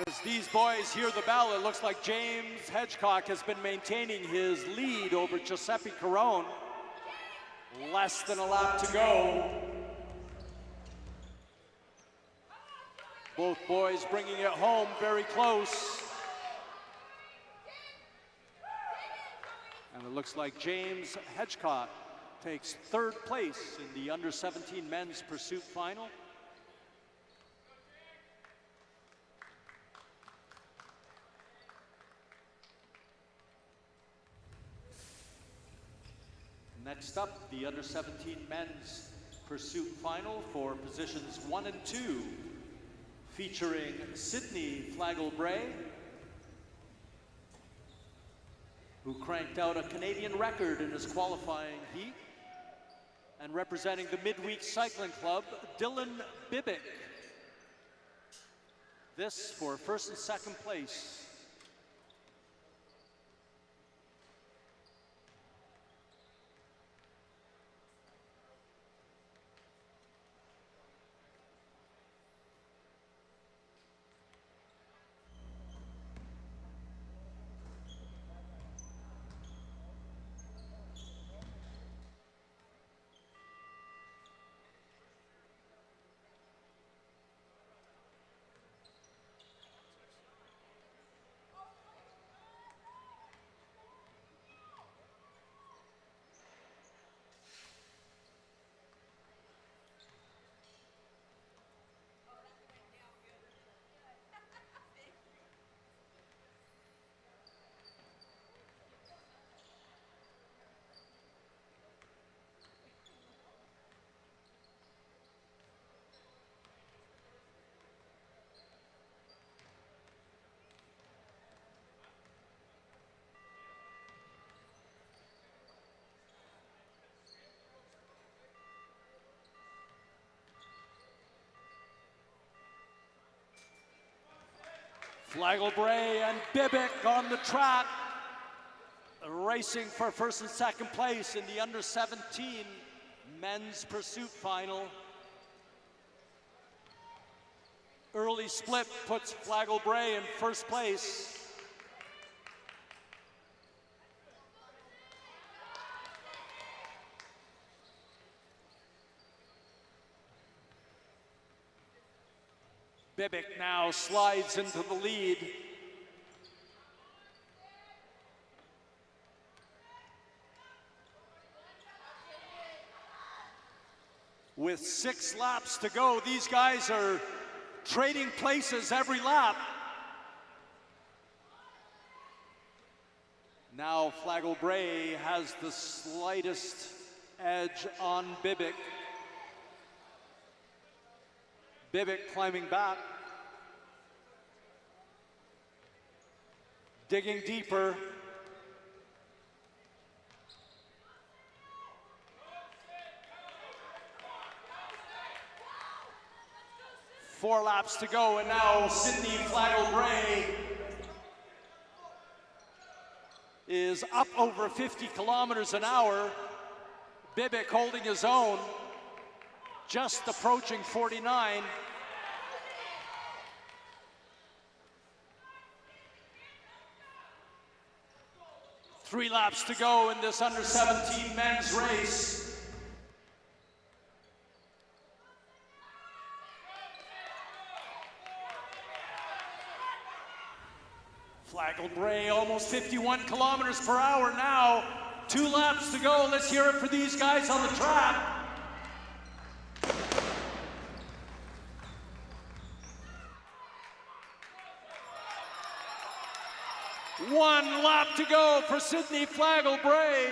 As these boys hear the bell, it looks like James Hedgecock has been maintaining his lead over Giuseppe Keirin. Less than a lap to go. Both boys bringing it home very close. And it looks like James Hedgecock takes 3rd place in the U17 Men's Pursuit Final. Next up, the U17 Men's Pursuit Final for positions 1 and 2, featuring Sidney Flagel-Bray, who cranked out a Canadian record in his qualifying heat, and representing the Midweek Cycling Club, Dylan Bibick. This for 1st and 2nd place. Flagel-Bray and Bibick on the track, racing for 1st and 2nd place in the U17 Men's Pursuit Final. Early split puts Flagel-Bray in 1st place. Bibick now slides into the lead. With 6 laps to go, these guys are trading places every lap. Now Flagel-Bray has the slightest edge on Bibick. Bibick climbing back, digging deeper. Four laps to go, and now Sidney Flagel-Bray is up over 50 kilometers an hour. Bibick holding his own, just approaching 49. 3 laps to go in this under 17 men's race. Flagelbray almost 51 kilometers per hour now. 2 laps to go. Let's hear it for these guys on the track. One lap to go for Sidney Flagelbray.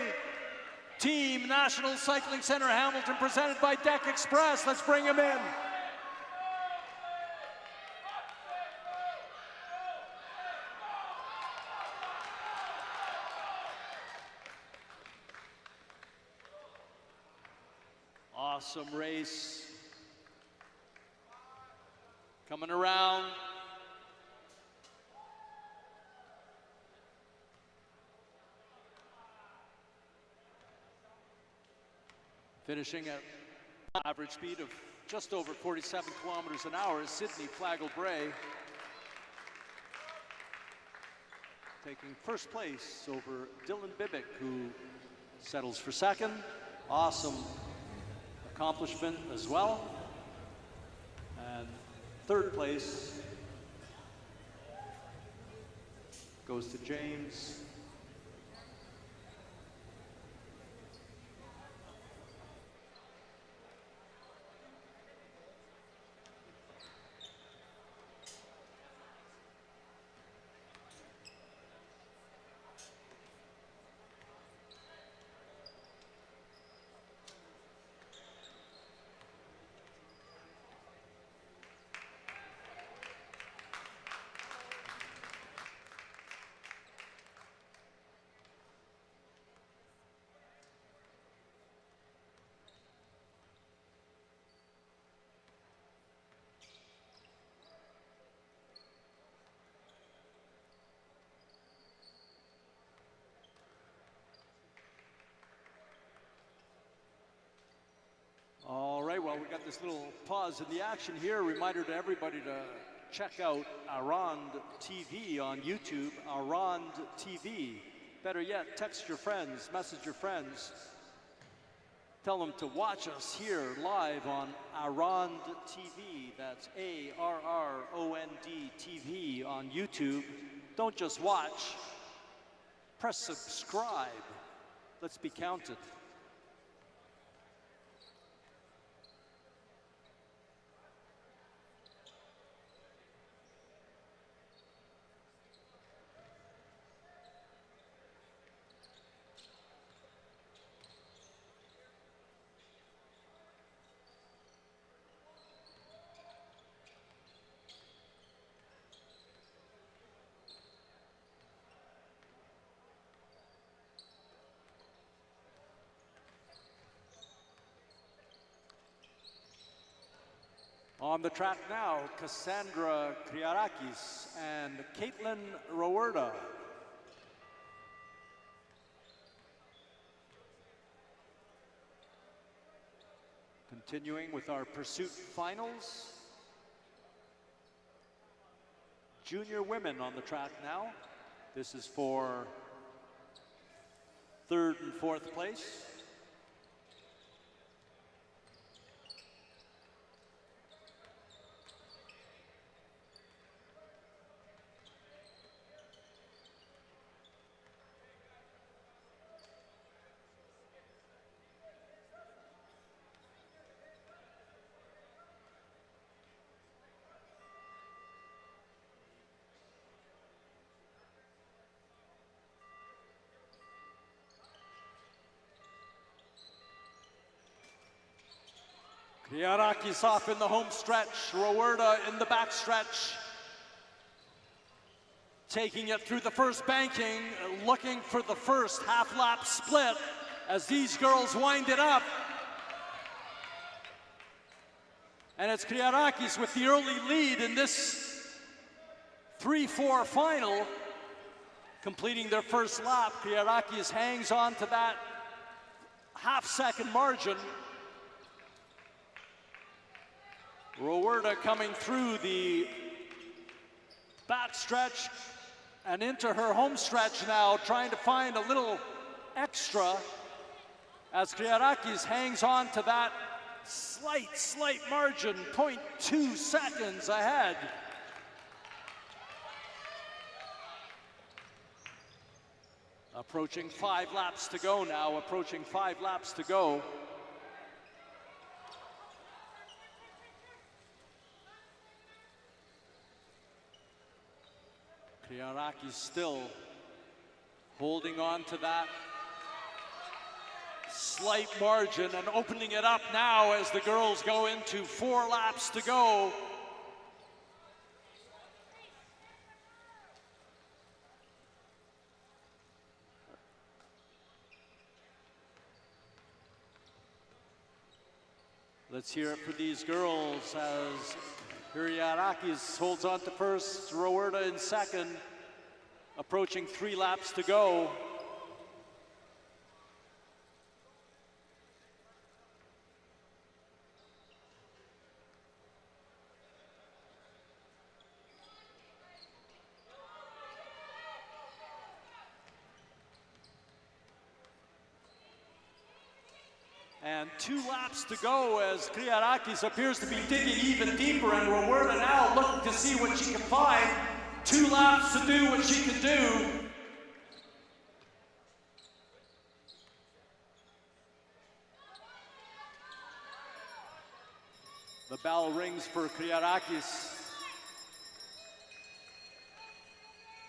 Team National Cycling Center Hamilton, presented by Deck Express. Let's bring him in. Awesome race. Coming around. Finishing at average speed of just over 47 kilometers an hour is Sidney Flagelbray. Taking first place over Dylan Bibick, who settles for second. Awesome accomplishment as well. And third place goes to James. All right, well, we got this little pause in the action here. Reminder to everybody to check out Arrond TV on YouTube, Arrond TV. Better yet, text your friends, message your friends. Tell them to watch us here live on Arrond TV. That's A-R-R-O-N-D TV on YouTube. Don't just watch, press subscribe. Let's be counted. On the track now, Cassandra Kriarakis and Caitlin Rowerda. Continuing with our pursuit finals. Junior women on the track now. This is for 3rd and 4th place. Kriarakis off in the home stretch, Rowerda in the back stretch. Taking it through the first banking, looking for the first half-lap split as these girls wind it up. And it's Kriarakis with the early lead in this 3-4 final. Completing their first lap, Kriarakis hangs on to that half-second margin. Rowerda coming through the back stretch, And into her home stretch now, trying to find a little extra as Keirakis hangs on to that slight margin, 0.2 seconds ahead. Approaching 5 laps to go now, approaching 5 laps to go. Keirakis still holding on to that slight margin and opening it up now as the girls go into 4 laps to go. Let's hear it for these girls as Keirakis holds on to first, Rowerda in second, approaching 3 laps to go. And 2 laps to go as Keirakis appears to be digging even deeper, and Rowerda now looking to see what she can find. 2 laps to do what she can do. The bell rings for Keirakis.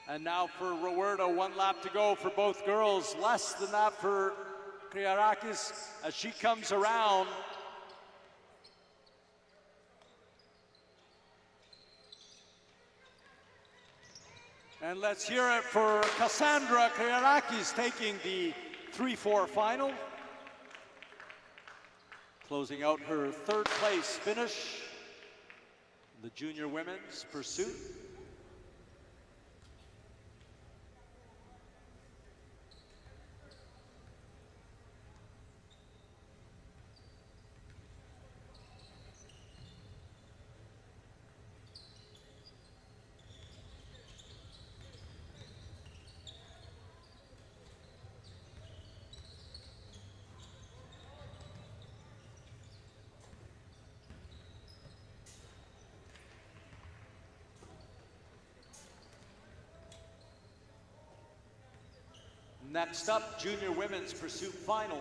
And now for Rowerda, 1 lap to go for both girls. Less than that for Keirakis as she comes around. And let's hear it for Cassandra Keirakis taking the 3-4 final. Closing out her 3rd place finish in the junior women's pursuit. Next up, junior women's pursuit final,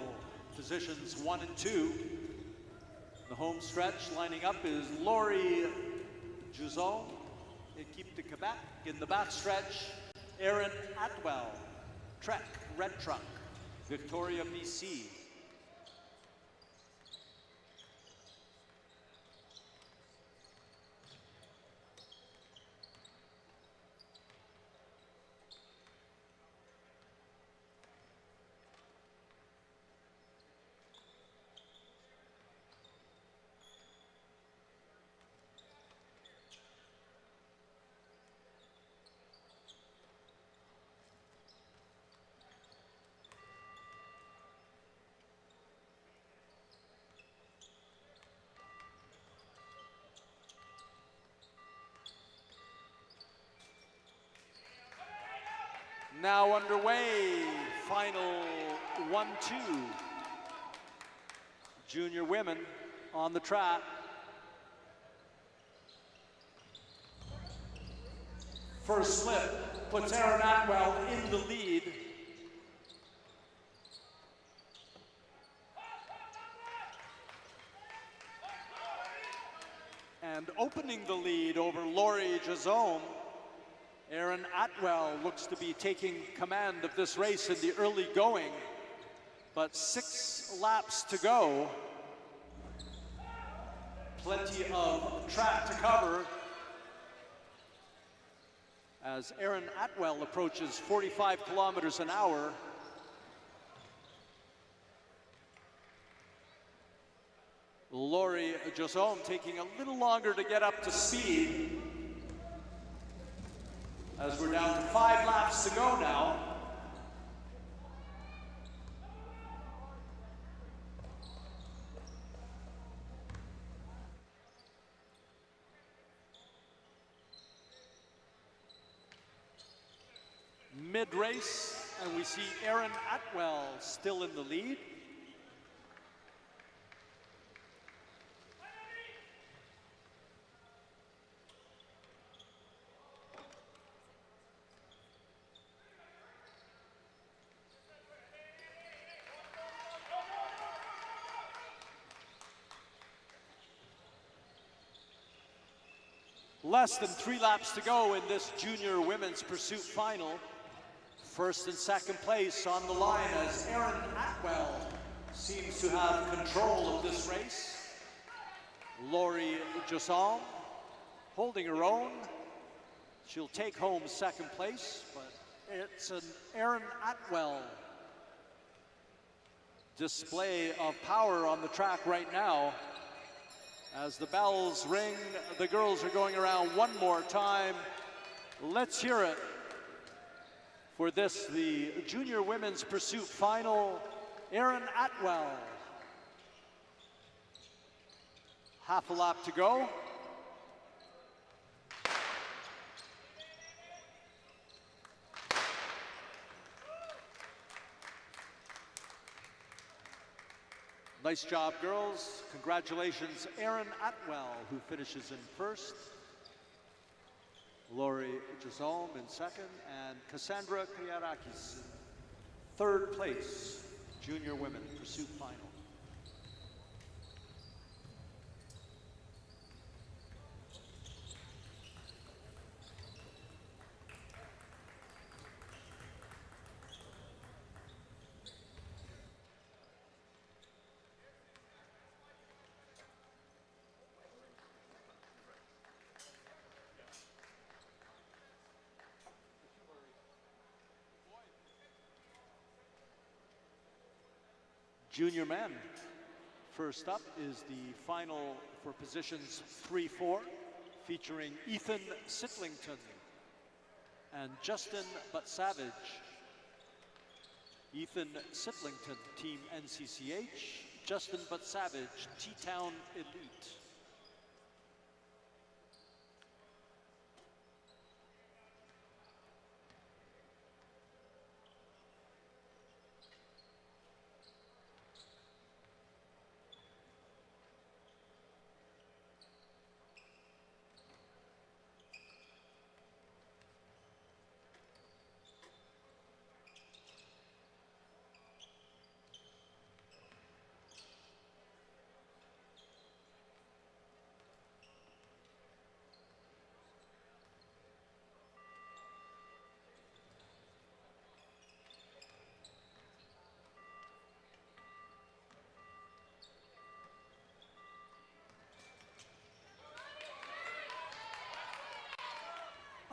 positions 1 and 2. The home stretch lining up is Laurie Juzon, Equipe de Quebec. In the backstretch, Arrond Atwell, Trek, Red Truck, Victoria, BC. Now underway, final 1-2. Junior women on the track. First slip puts Arrond Atwell in the lead. And opening the lead over Laurie Jazone, Arrond Atwell looks to be taking command of this race in the early going, but 6 laps to go. Plenty of track to cover as Arrond Atwell approaches 45 kilometers an hour. Laurie Jazone taking a little longer to get up to speed, as we're down to 5 laps to go now. mid-race, and we see Arrond Atwell still in the lead. Less than 3 laps to go in this junior women's pursuit final. First and second place on the line as Arrond Atwell seems to have control of this race. Lori Jousson holding her own. She'll take home second place, but it's an Arrond Atwell display of power on the track right now. As the bells ring, the girls are going around one more time. Let's hear it for this, the Junior Women's Pursuit Final, Arrond Atwell. Half a lap to go. Nice job, girls. Congratulations, Arrond Atwell, who finishes in first. Lori Jousson in second, and Cassandra Kriarakis in third place, Junior Women Pursuit Final. Junior men. First up is the final for positions 3-4, featuring Ethan Sitlington and Justin Butsavage. Ethan Sitlington, Team NCCH. Justin Butsavage, T-Town Elite.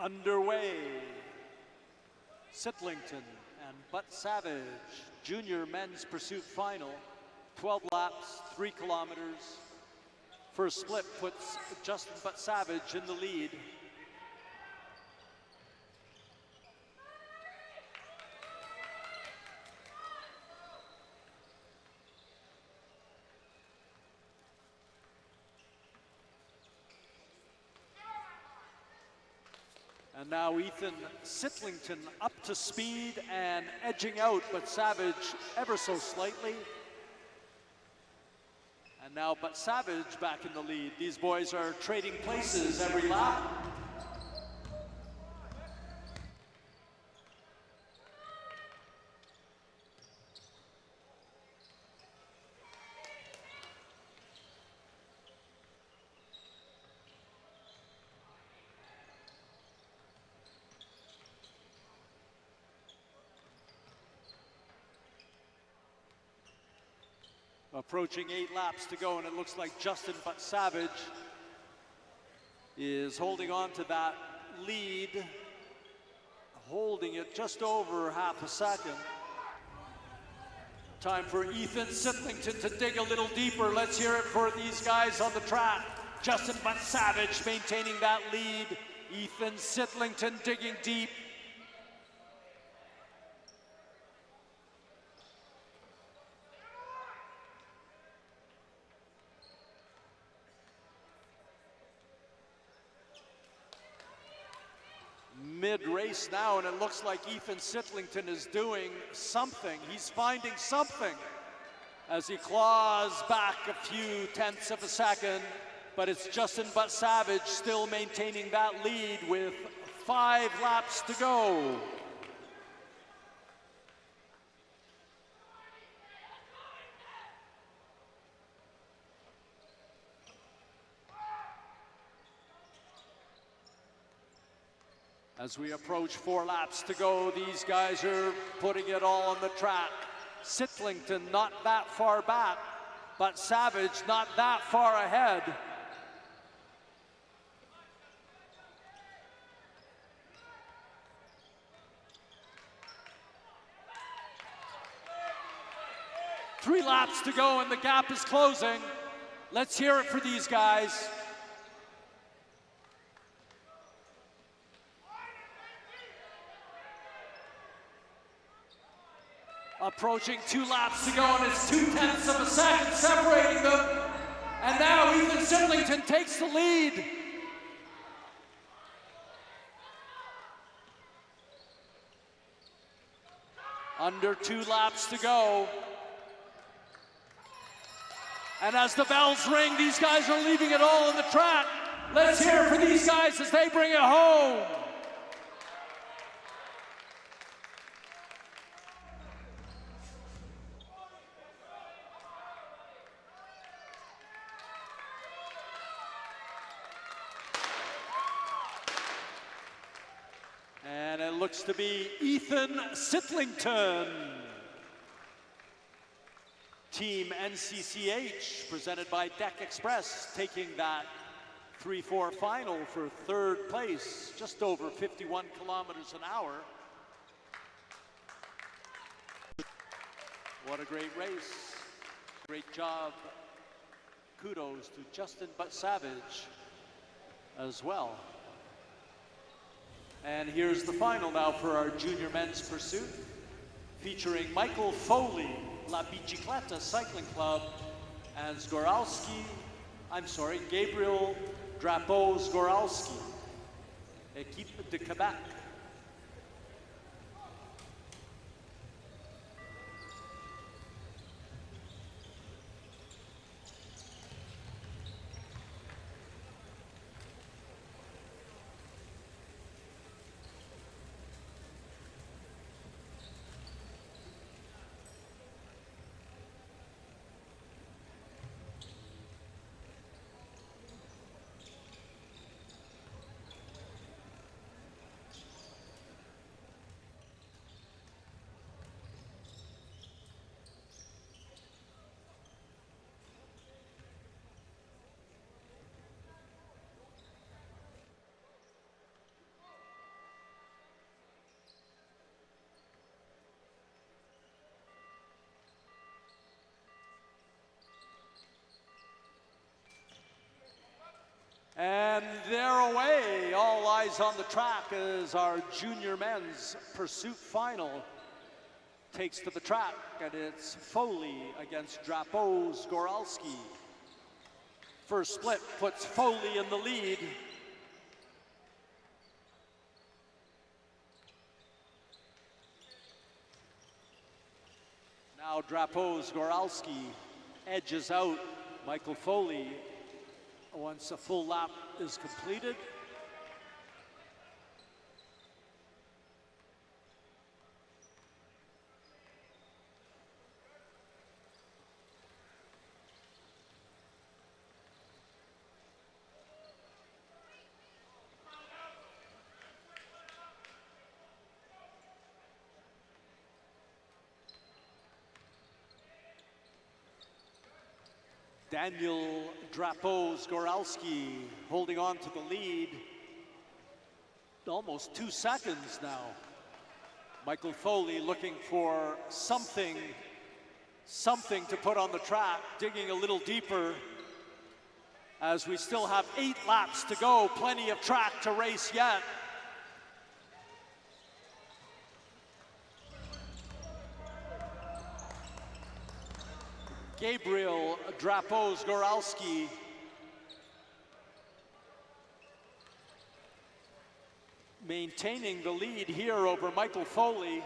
Underway. Sitlington and Butsavage, Junior Men's Pursuit Final. 12 laps, 3 kilometers. First split puts Justin Butsavage in the lead. And now Ethan Sitlington up to speed and edging out, Butsavage ever so slightly. And now Butsavage back in the lead. These boys are trading places every lap. Approaching 8 laps to go, and it looks like Justin Butsavage is holding on to that lead, holding it just over half a second. Time for Ethan Sitlington to dig a little deeper. Let's hear it for these guys on the track. Justin Butsavage maintaining that lead. Ethan Sitlington digging deep. mid-race now, and it looks like Ethan Sitlington is doing something. He's finding something as he claws back a few tenths of a second, but it's Justin Butt Savage still maintaining that lead with 5 laps to go. As we approach 4 laps to go, these guys are putting it all on the track. Sitlington not that far back, but Savage not that far ahead. Three laps to go and the gap is closing. Let's hear it for these guys. Approaching 2 laps to go, and it's 0.2 of a second separating them. And now Ethan Sitlington takes the lead. Under 2 laps to go. And as the bells ring, these guys are leaving it all on the track. Let's hear it for these guys as they bring it home. And it looks to be Ethan Sitlington. Team NCCH, presented by Deck Express, taking that 3-4 final for 3rd place, just over 51 kilometers an hour. What a great race. Great job. Kudos to Justin Butt Savage as well. And here's the final now for our junior men's pursuit, featuring Michael Foley, La Bicicleta Cycling Club, and Gabriel Drapeau-Zgoralski, Équipe de Quebec. And they're away. All eyes on the track as our junior men's pursuit final takes to the track, and it's Foley against Drapeau-Zgoralski. First split puts Foley in the lead. Now Drapeau-Zgoralski edges out Michael Foley once a full lap is completed. Daniel Drapeau-Zgoralski holding on to the lead. Almost 2 seconds now. Michael Foley looking for something to put on the track, digging a little deeper as we still have 8 laps to go, plenty of track to race yet. Gabriel Drapeau-Zgoralski maintaining the lead here over Michael Foley.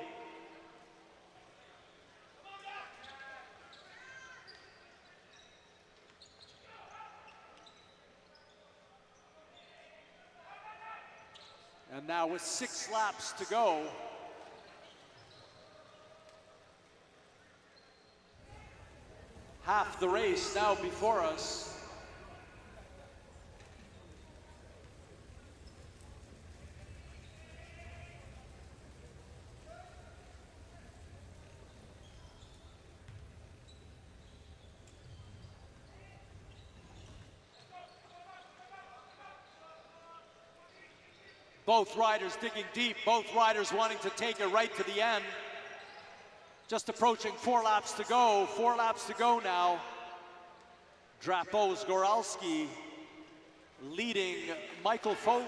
And now with 6 laps to go, half the race now before us. Both riders digging deep, both riders wanting to take it right to the end. Just approaching 4 laps to go, 4 laps to go now. Drapos Goralski leading Michael Foley.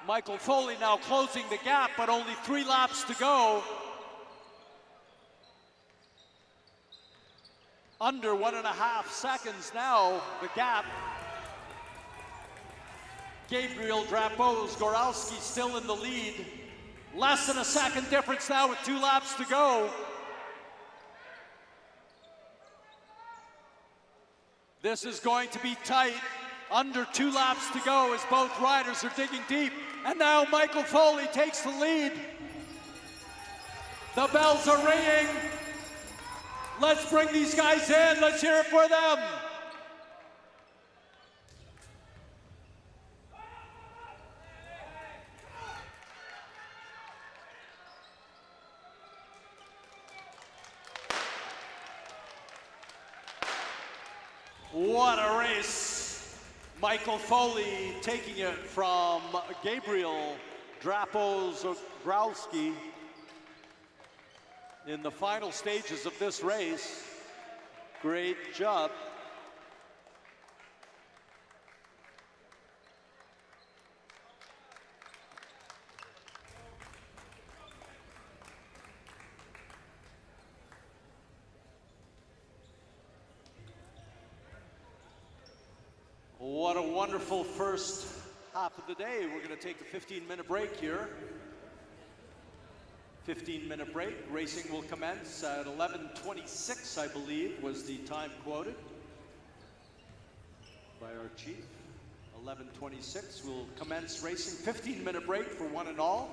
Michael Foley now closing the gap, but only 3 laps to go. Under 1.5 seconds now, the gap. Gabriel Drapos Goralski still in the lead. Less than a second difference now with 2 laps to go. This is going to be tight. Under 2 laps to go as both riders are digging deep. And now Michael Foley takes the lead. The bells are ringing. Let's bring these guys in. Let's hear it for them. What a race. Michael Foley taking it from Gabriel Drapos Goralski in the final stages of this race. Great job. What a wonderful first half of the day. We're going to take a 15-minute break here. 15-minute break. Racing will commence at 11:26, I believe, was the time quoted by our chief. 11:26, we'll commence racing. 15-minute break for one and all.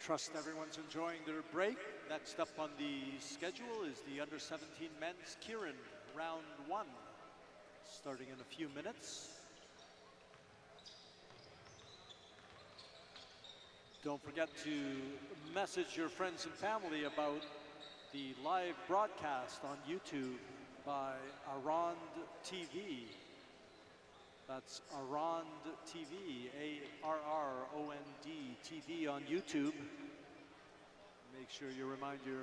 Trust everyone's enjoying their break. Next up on the schedule is the U17 Men's Keirin Round 1, starting in a few minutes. Don't forget to message your friends and family about the live broadcast on YouTube by Arrond TV. That's Arrond TV, A-R-R-O-N-D TV on YouTube. Make sure you remind your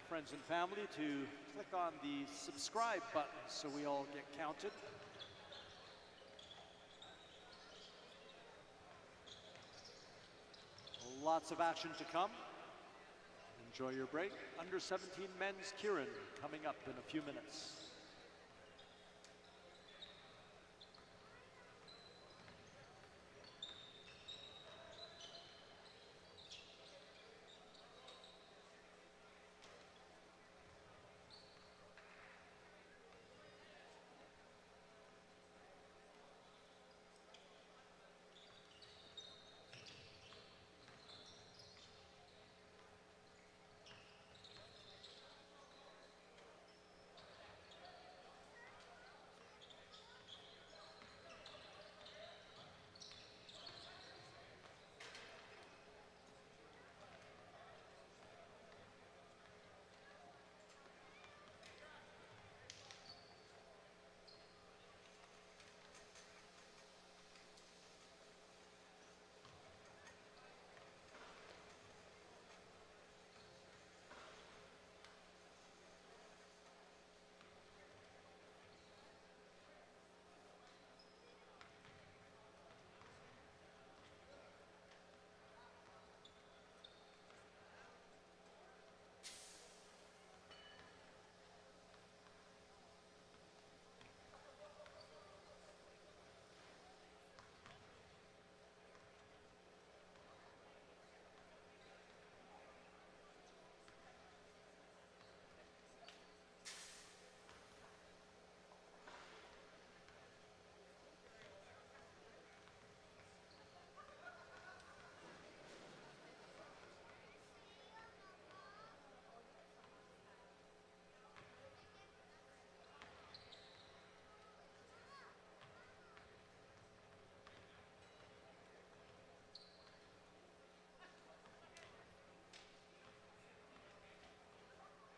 friends and family to click on the subscribe button so we all get counted. Lots of action to come. Enjoy your break. U17 Men's Keirin coming up in a few minutes.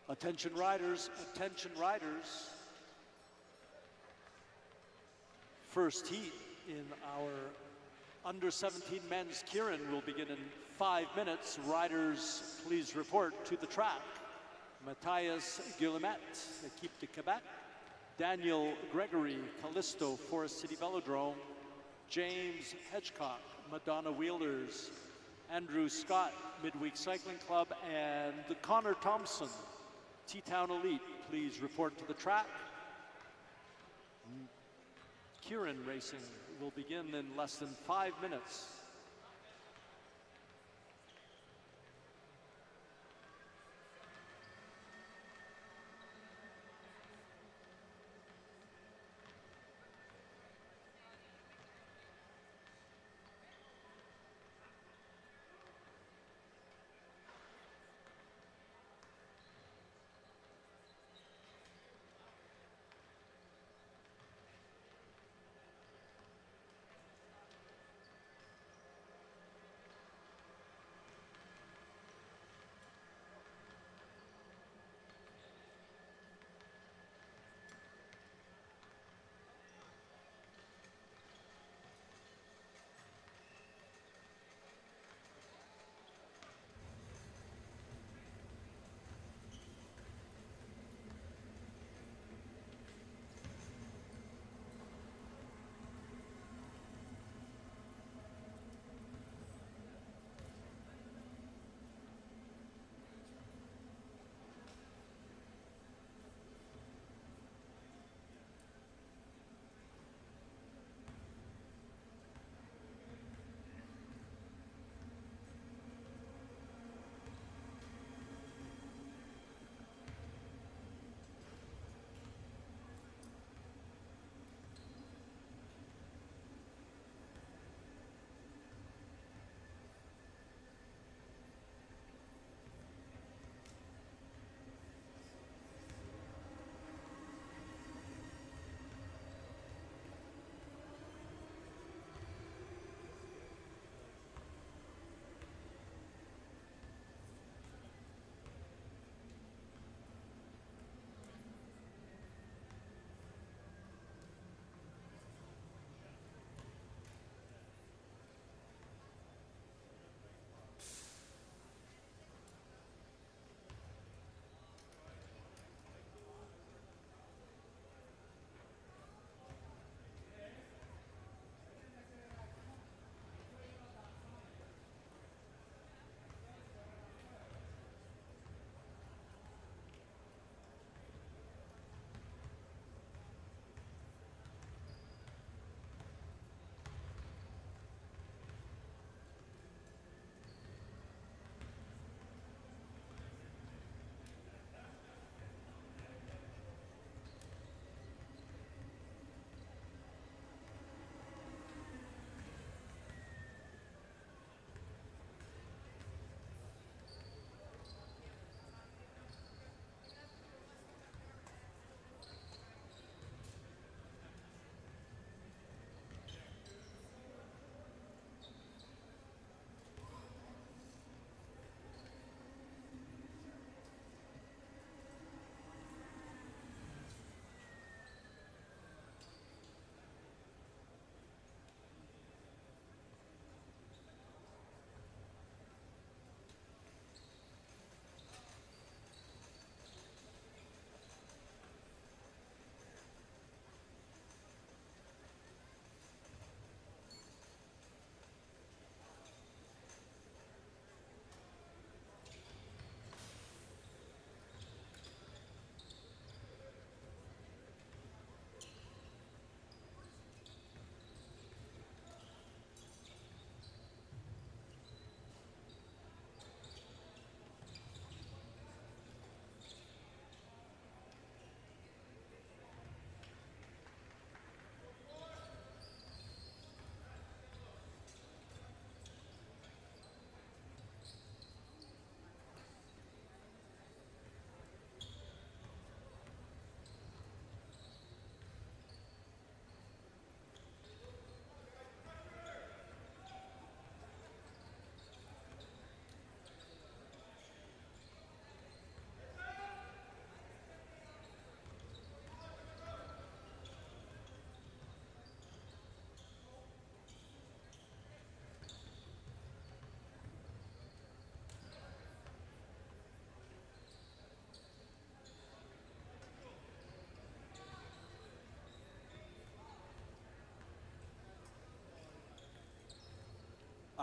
Attention riders, attention riders. First heat in our U17 Men's Keirin will begin in 5 minutes. Riders, please report to the track. Matthias Guillemette, Equipe de Quebec. Daniel Gregory, Callisto, Forest City Velodrome. James Hedgecock, Madonna Wheelers. Andrew Scott, Midweek Cycling Club. And Connor Thompson, T-Town Elite, please report to the track. Keirin racing will begin in less than 5 minutes.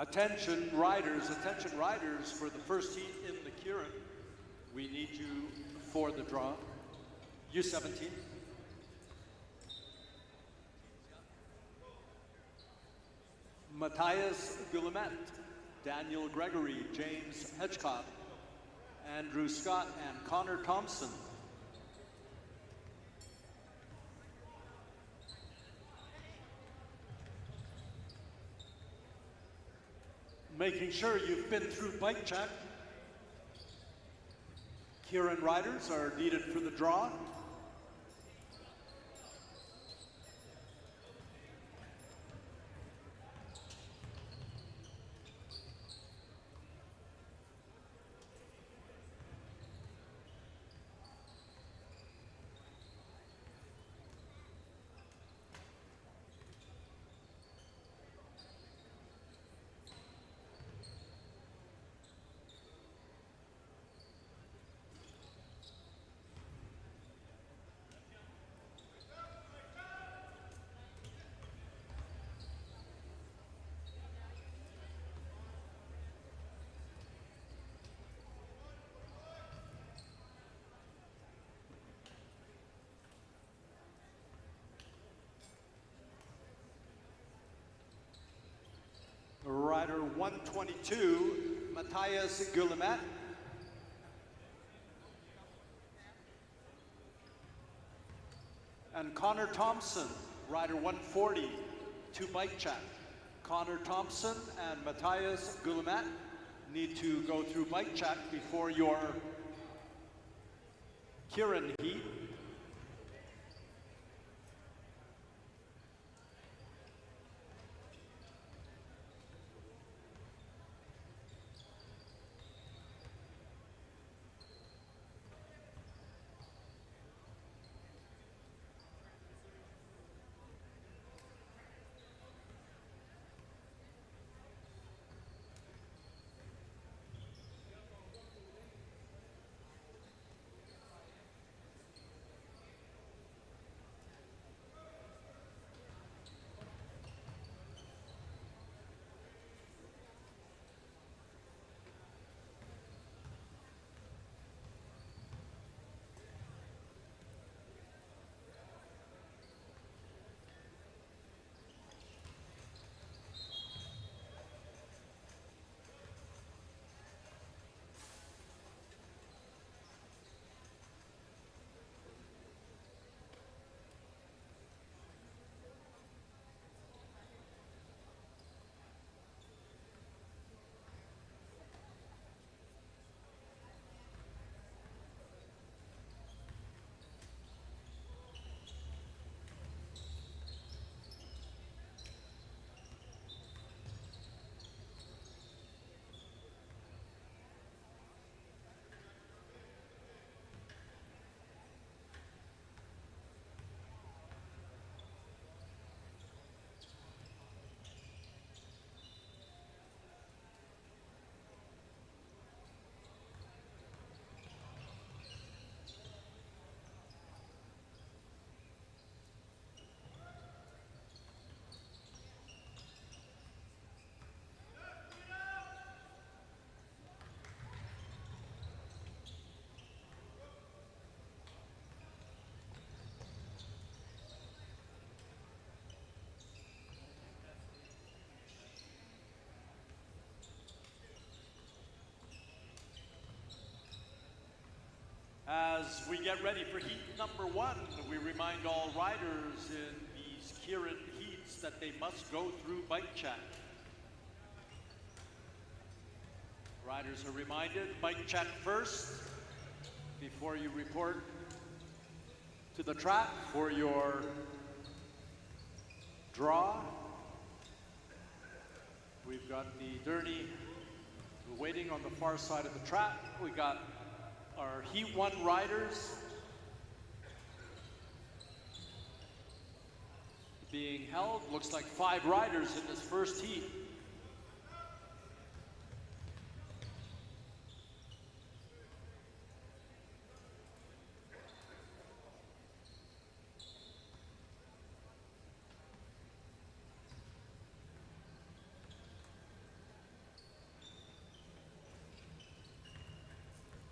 Attention riders for the first heat in the Keirin. We need you for the draw. U17. Matthias Guillemette, Daniel Gregory, James Hedgecott, Andrew Scott, and Connor Thompson. Making sure you've been through bike check. Keirin riders are needed for the draw. Rider 122, Matthias Guillemette. And Connor Thompson, rider 140, to bike check. Connor Thompson and Matthias Guillemette need to go through bike check before your Keirin heat. As we get ready for heat number 1, we remind all riders in these Keirin heats that they must go through bike check. Riders are reminded, bike check first before you report to the track for your draw. We've got the Derny waiting on the far side of the track. We got our Heat 1 riders being held. Looks like 5 riders in this first heat.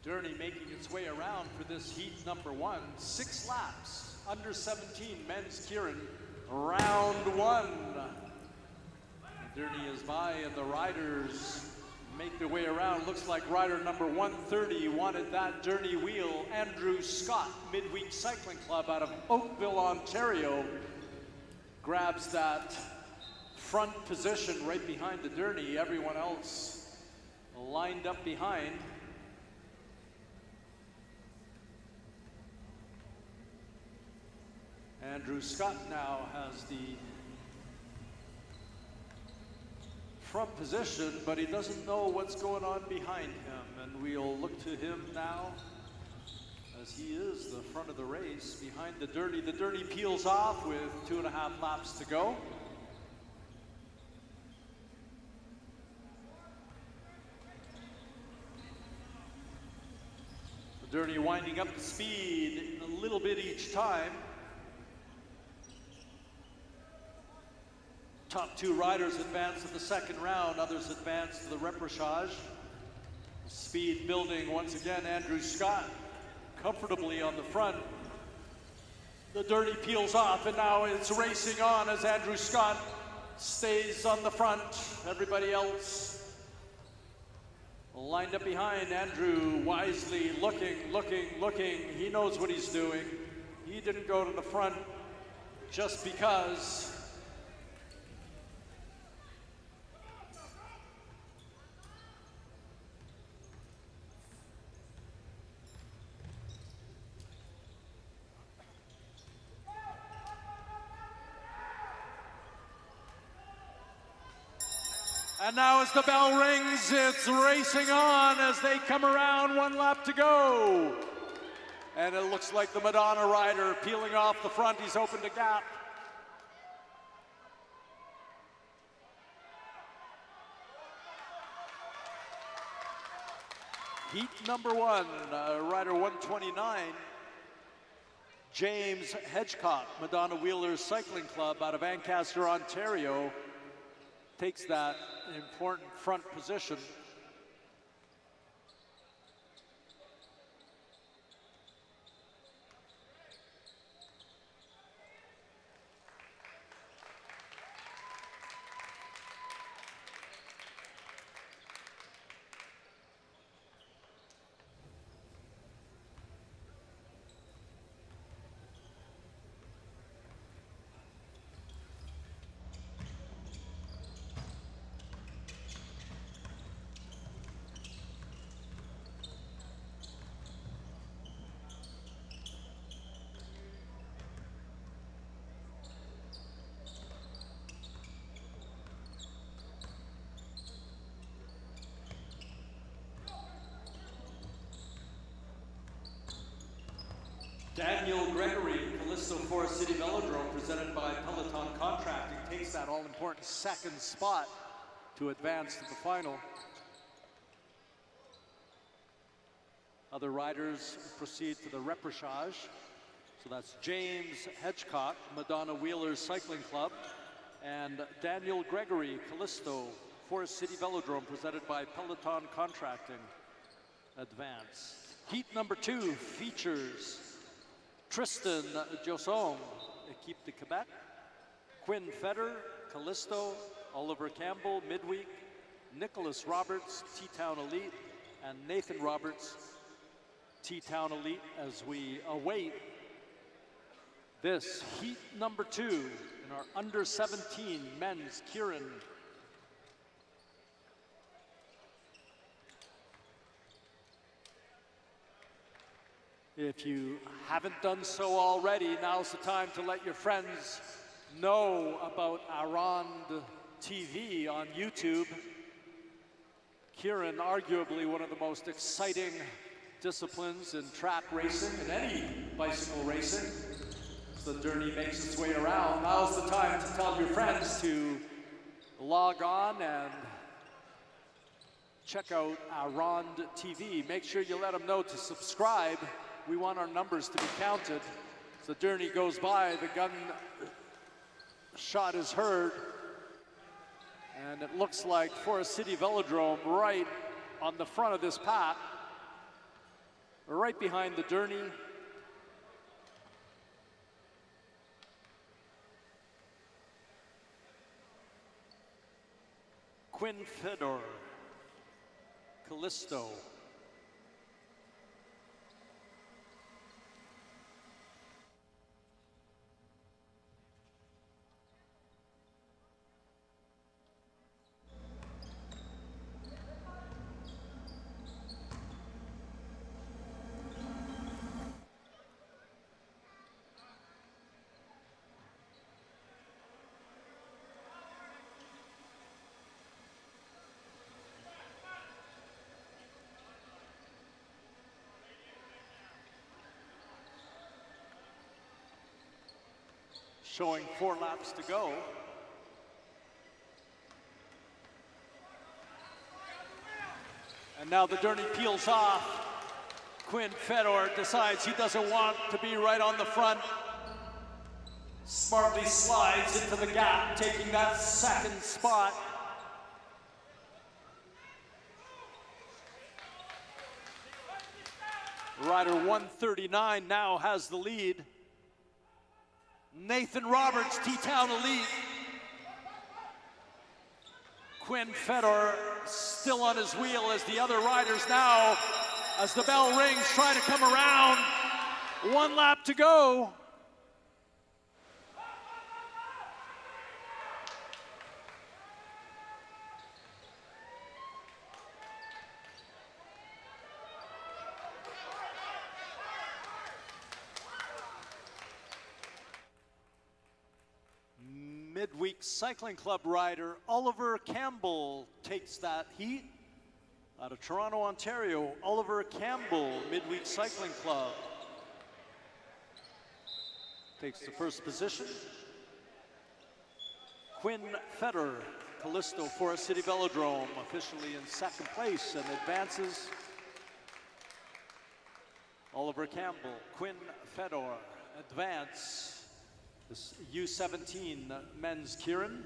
Derny making its way around for this heat number 1. 6 laps. Under 17 Men's Keirin Round 1. Derny is by and the riders make their way around. Looks like rider number 130 wanted that Derny wheel. Andrew Scott, Midweek Cycling Club out of Oakville, Ontario, grabs that front position right behind the Derny. Everyone else lined up behind. Andrew Scott now has the front position, but he doesn't know what's going on behind him, and we'll look to him now as he is the front of the race behind the Derny. The Derny peels off with 2.5 laps to go. The Derny winding up the speed a little bit each time. Top 2 riders advance to the second round, others advance to the repechage. Speed building once again. Andrew Scott comfortably on the front. The Derny peels off and now it's racing on as Andrew Scott stays on the front. Everybody else lined up behind. Andrew wisely looking. He knows what he's doing. He didn't go to the front just because. And now as the bell rings, it's racing on as they come around. 1 lap to go. And it looks like the Madonna rider peeling off the front. He's opened a gap. Heat number 1, rider 129, James Hedgecock, Madonna Wheelers Cycling Club out of Ancaster, Ontario, takes that important front position. Daniel Gregory, Callisto Forest City Velodrome, presented by Peloton Contracting, takes that all-important second spot to advance to the final. Other riders proceed to the repechage. So that's James Hedgecock, Madonna Wheelers Cycling Club, and Daniel Gregory, Callisto Forest City Velodrome, presented by Peloton Contracting, advance. Heat number 2 features Tristan Josson, Equipe de Quebec, Quinn Feder, Callisto, Oliver Campbell, Midweek, Nicholas Roberts, T-Town Elite, and Nathan Roberts, T-Town Elite, as we await this heat number 2 in our under 17 men's Keirin. If you haven't done so already, now's the time to let your friends know about Arrond TV on YouTube. Keirin, arguably one of the most exciting disciplines in track racing and any bicycle racing. So the Derny makes its way around. Now's the time to tell your friends to log on and check out Arrond TV. Make sure you let them know to subscribe. We want our numbers to be counted. So Derny goes by, the gun shot is heard, and it looks like Forest City Velodrome right on the front of this pack. Right behind the Derny, Quinn Fedor, Callisto. Showing 4 laps to go. And now the Derny peels off. Quinn Fedor decides he doesn't want to be right on the front. Smartly slides into the gap, taking that second spot. Rider 139 now has the lead. Nathan Roberts, T-Town Elite. Quinn Fedor still on his wheel as the other riders now, as the bell rings, trying to come around. 1 lap to go. Midweek Cycling Club rider Oliver Campbell takes that heat. Out of Toronto, Ontario, Oliver Campbell, Midweek Cycling Club, takes the first position. Quinn Fedor, Callisto Forest City Velodrome, officially in second place and advances. Oliver Campbell, Quinn Fedor advance. This U17 Men's Keirin.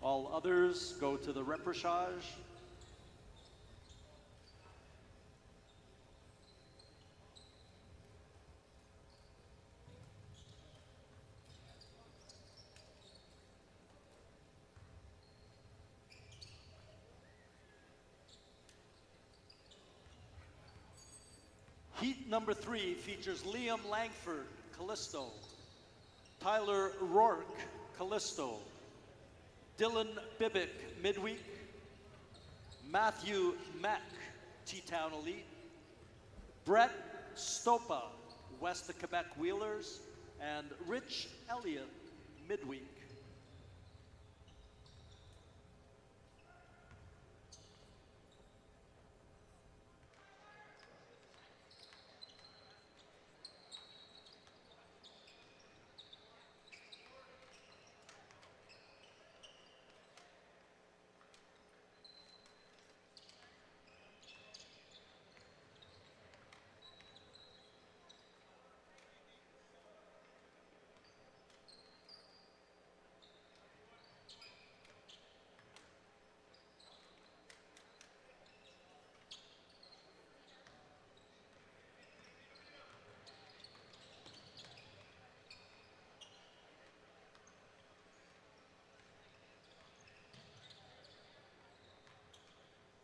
All others go to the repechage. Heat number 3 features Liam Langford, Callisto, Tyler Rourke, Callisto, Dylan Bibick, Midweek, Matthew Mack, T-Town Elite, Brett Stopa, West of Quebec Wheelers, and Rich Elliott, Midweek.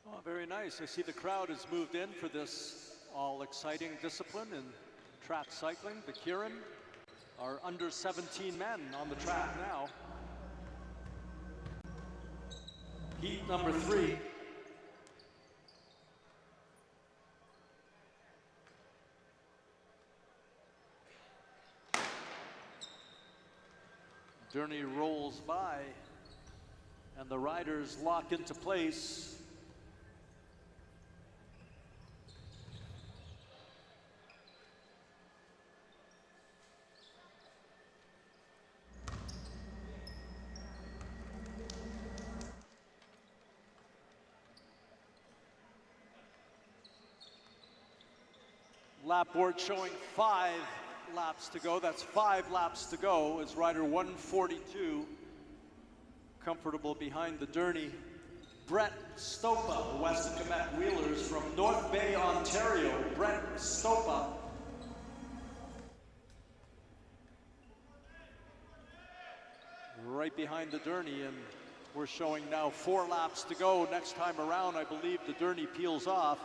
Oh, very nice. I see the crowd has moved in for this all-exciting discipline in track cycling. The Keirin are under 17 men on the track now. Heat number 3. Derny rolls by, and the riders lock into place. Lap board showing 5 laps to go. That's 5 laps to go as rider 142, comfortable behind the Derny. Brett Stopa, West Quebec Wheelers from North Bay, Ontario. Brett Stopa. Right behind the Durney, and we're showing now 4 laps to go. Next time around, I believe the Durney peels off.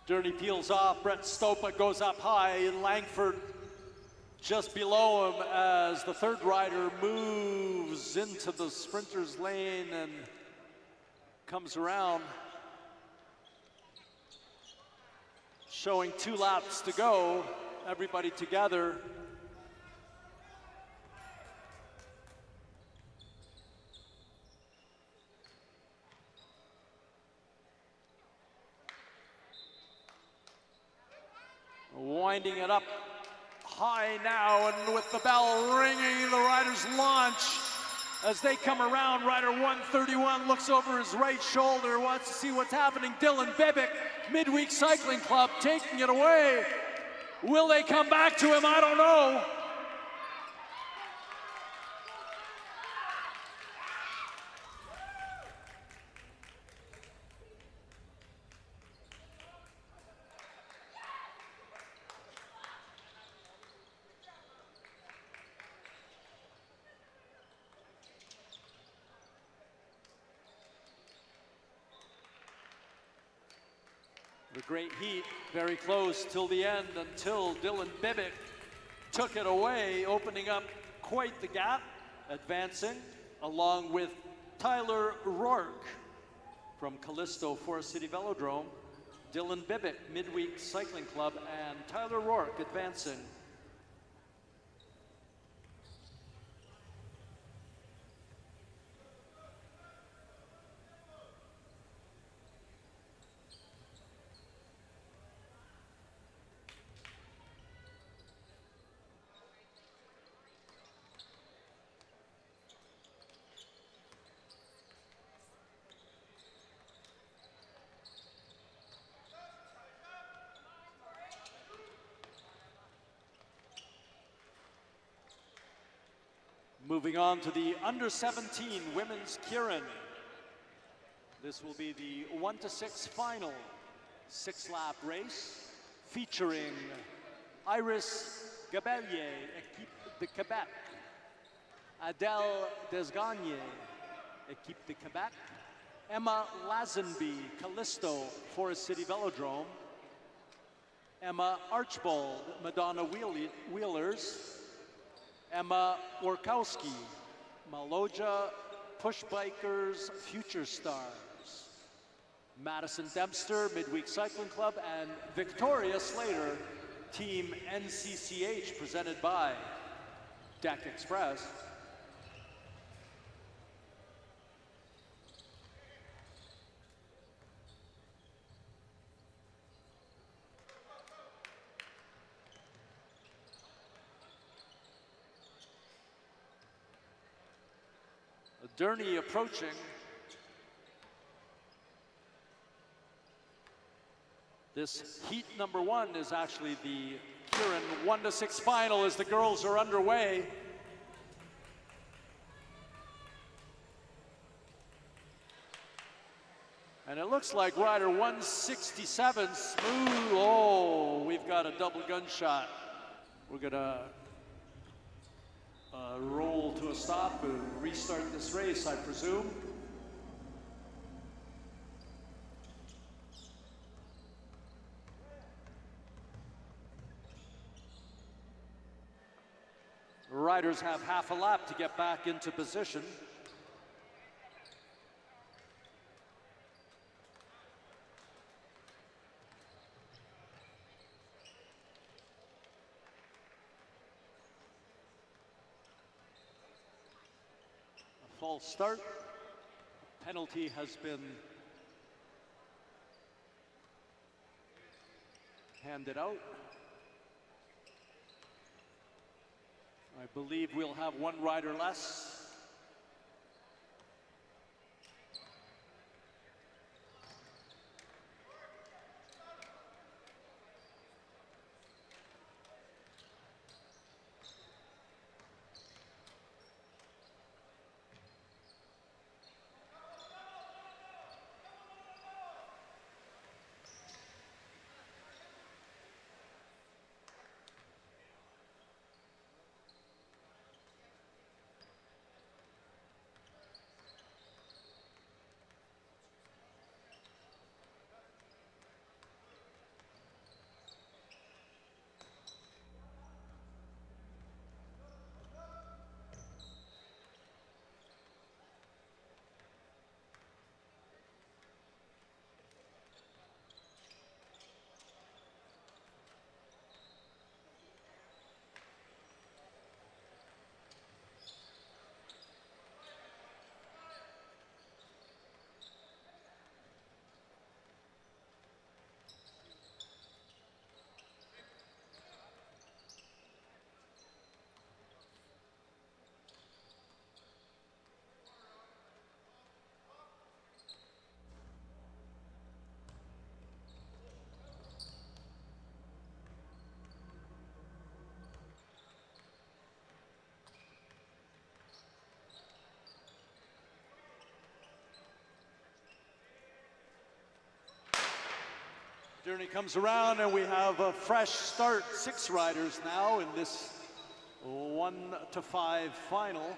Durney peels off, Brett Stopa goes up high, and Langford just below him as the third rider moves into the sprinter's lane and comes around. Showing 2 laps to go, everybody together. Winding it up high now, and with the bell ringing, the riders launch. As they come around, rider 131 looks over his right shoulder, wants to see what's happening. Dylan Bibick, Midweek Cycling Club, taking it away. Will they come back to him? I don't know. The great heat, very close till the end, until Dylan Bibick took it away, opening up quite the gap, advancing along with Tyler Rourke from Callisto Forest City Velodrome. Dylan Bibick, Midweek Cycling Club, and Tyler Rourke advancing. Moving on to the under-17 Women's Keirin. This will be the 1-to-6 final 6-lap race featuring Iris Gabellier, Équipe de Québec, Adèle Desgagne, Équipe de Québec, Emma Lazenby, Callisto Forest City Velodrome, Emma Archbold, Madonna Wheelers, Emma Workowski, Maloja Push Bikers Future Stars, Madison Dempster, Midweek Cycling Club, and Victoria Slater, Team NCCH, presented by Deck Express. Durney approaching. This heat number 1 is actually the Keirin 1-to-6 final as the girls are underway. And it looks like rider 167, smooth. Oh, we've got a double gunshot. We're gonna roll to a stop and restart this race, I presume. Riders have half a lap to get back into position. False start. Penalty has been handed out. I believe we'll have one rider less. Journey comes around and we have a fresh start. 6 riders now in this 1 to 5 final.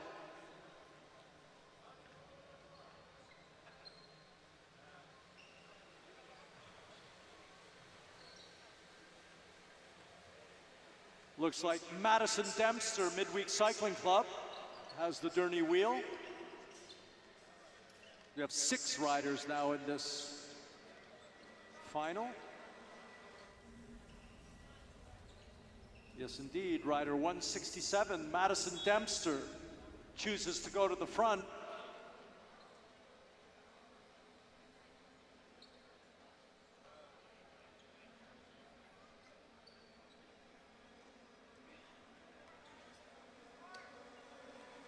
Looks like Madison Dempster Midweek Cycling Club has the Journey wheel. We have 6 riders now in this final. Yes, indeed, rider 167, Madison Dempster, chooses to go to the front.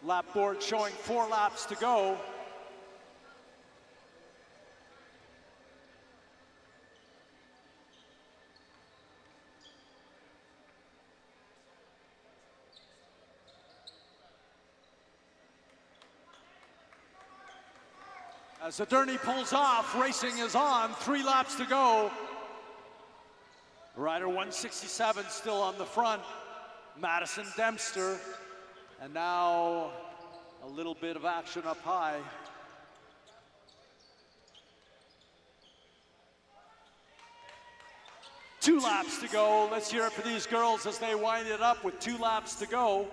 Lap board showing 4 laps to go. As the Journey pulls off, racing is on, 3 laps to go. Rider 167 still on the front, Madison Dempster. And now a little bit of action up high. Two laps to go. Let's hear it for these girls as they wind it up with 2 laps to go.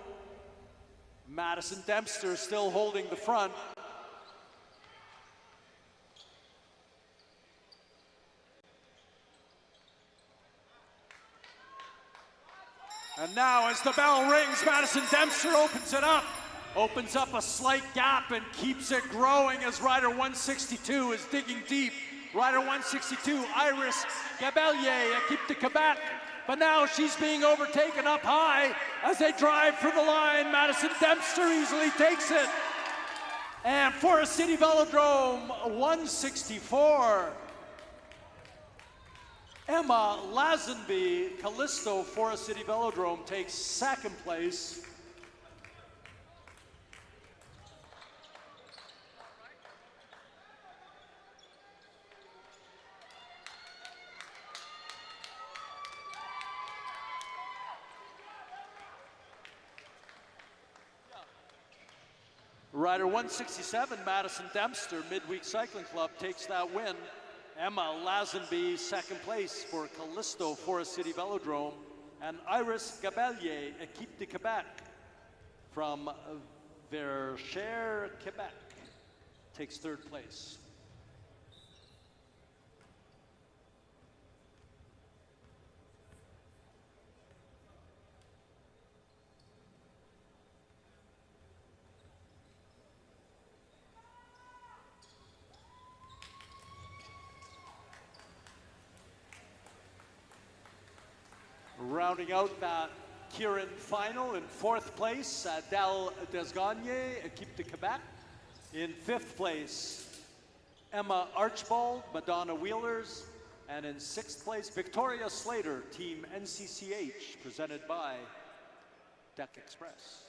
Madison Dempster still holding the front. And now as the bell rings, Madison Dempster opens it up. Opens up a slight gap and keeps it growing as rider 162 is digging deep. Rider 162, Iris Gabelier, Equipe de Quebec. But now she's being overtaken up high as they drive for the line. Madison Dempster easily takes it. And Forest City Velodrome, 164. Emma Lazenby, Callisto Forest City Velodrome takes 2nd place. Rider 167, Madison Dempster, Midweek Cycling Club, takes that win. Emma Lazenby, 2nd place for Callisto Forest City Velodrome. And Iris Gabelier, Equipe de Quebec, from Verchères, Quebec, takes 3rd place. Rounding out that Keirin final in 4th place, Adele Desgagne, Equipe de Quebec. In 5th place, Emma Archibald, Madonna Wheelers. And in 6th place, Victoria Slater, Team NCCH, presented by Deck Express.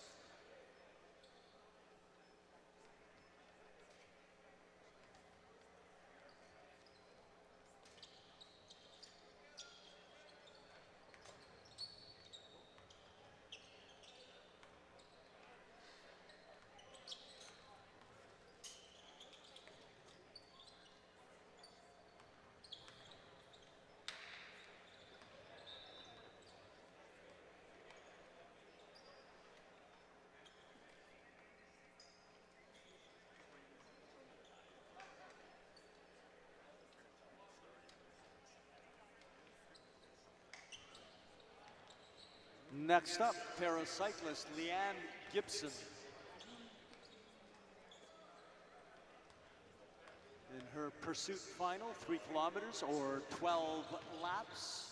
Next up, paracyclist Leanne Gibson. In her pursuit final, 3 kilometers or 12 laps.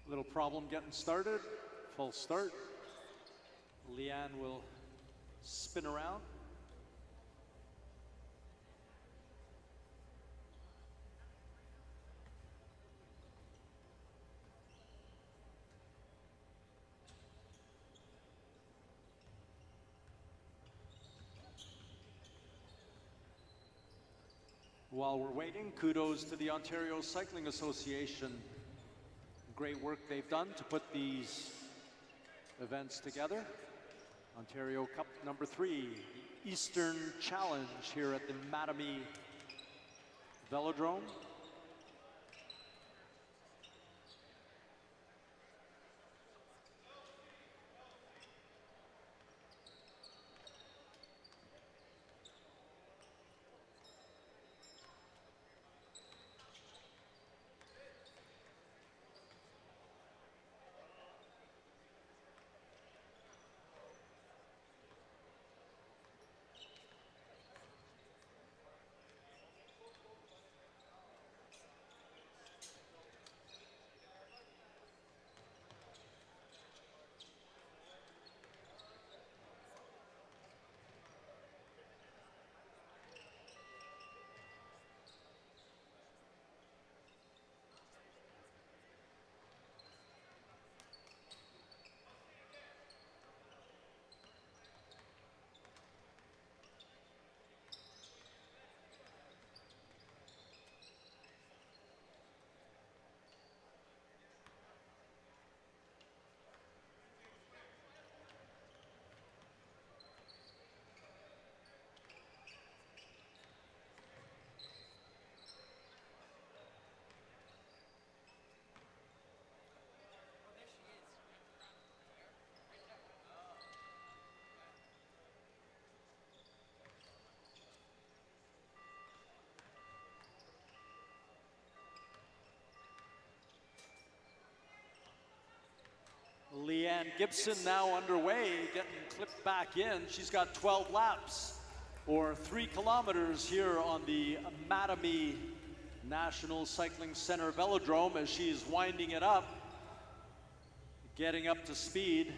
Little problem getting started. Full start. Leanne will spin around. While we're waiting, kudos to the Ontario Cycling Association. Great work they've done to put these events together. Ontario Cup number 3, the Eastern Challenge here at the Mattamy Velodrome. Leanne Gibson now underway, getting clipped back in. She's got 12 laps or 3 kilometers here on the Mattamy National Cycling Center Velodrome as she's winding it up, getting up to speed.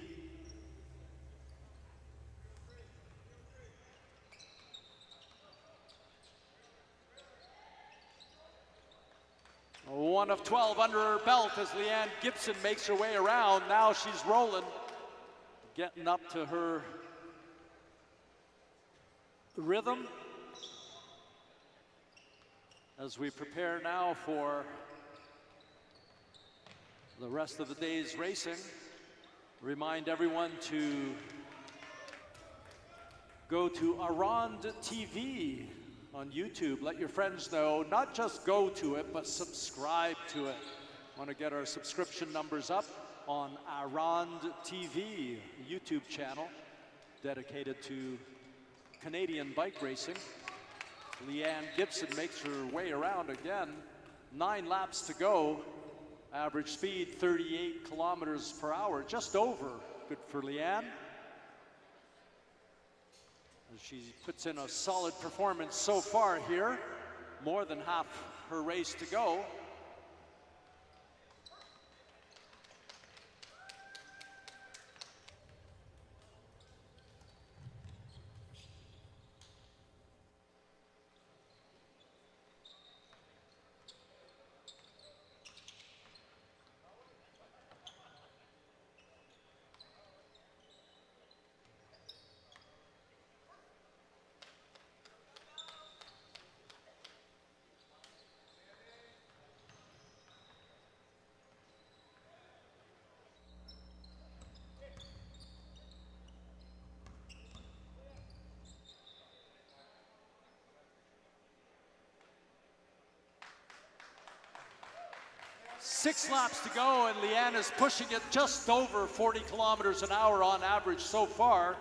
One of 12 under her belt as Leanne Gibson makes her way around. Now she's rolling, getting up to her rhythm as we prepare now for the rest of the day's racing. Remind everyone to go to Arrond TV on YouTube. Let your friends know, not just go to it, but subscribe to it. Want to get our subscription numbers up on Arrond TV, a YouTube channel dedicated to Canadian bike racing. Leanne Gibson makes her way around again. 9 laps to go. Average speed 38 kilometers per hour, just over. Good for Leanne. She puts in a solid performance so far here. More than half her race to go. Six laps to go, and Leanne is pushing it just over 40 kilometers an hour on average so far.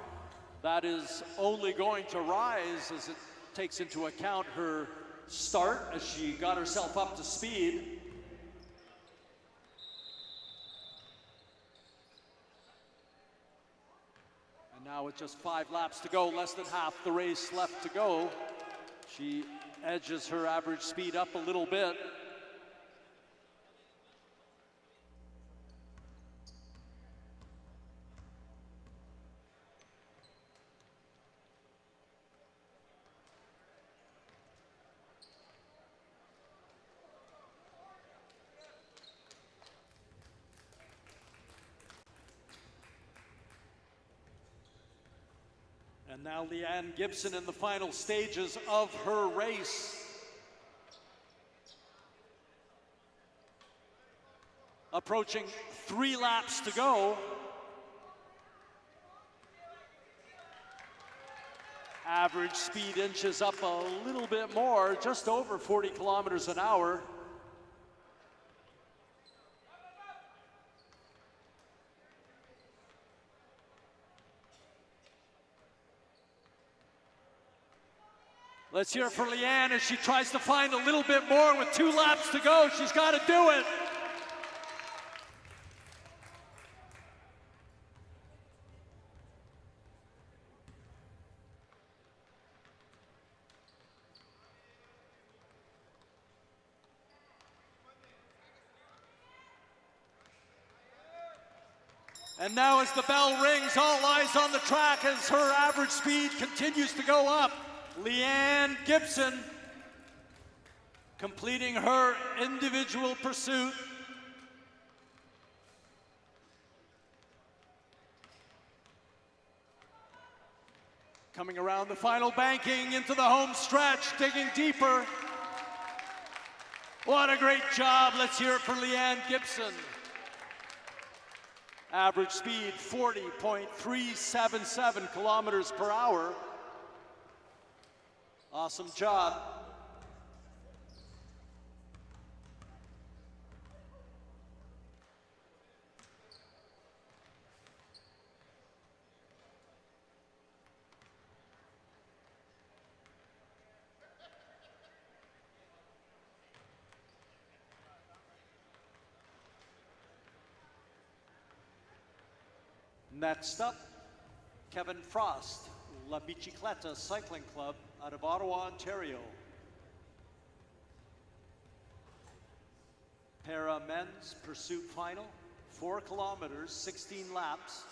That is only going to rise as it takes into account her start as she got herself up to speed. And now with just 5 laps to go, less than half the race left to go, she edges her average speed up a little bit. And now Leanne Gibson in the final stages of her race. Approaching 3 laps to go. Average speed inches up a little bit more, just over 40 kilometers an hour. Let's hear it for Leanne as she tries to find a little bit more with 2 laps to go. She's got to do it. And now as the bell rings, all eyes on the track as her average speed continues to go up. Leanne Gibson completing her individual pursuit. Coming around the final banking into the home stretch, digging deeper. What a great job. Let's hear it for Leanne Gibson. Average speed 40.377 kilometers per hour. Awesome job. Next up, Kevin Frost, La Bicicleta Cycling Club out of Ottawa, Ontario. Para Men's Pursuit Final, 4 kilometers, 16 laps.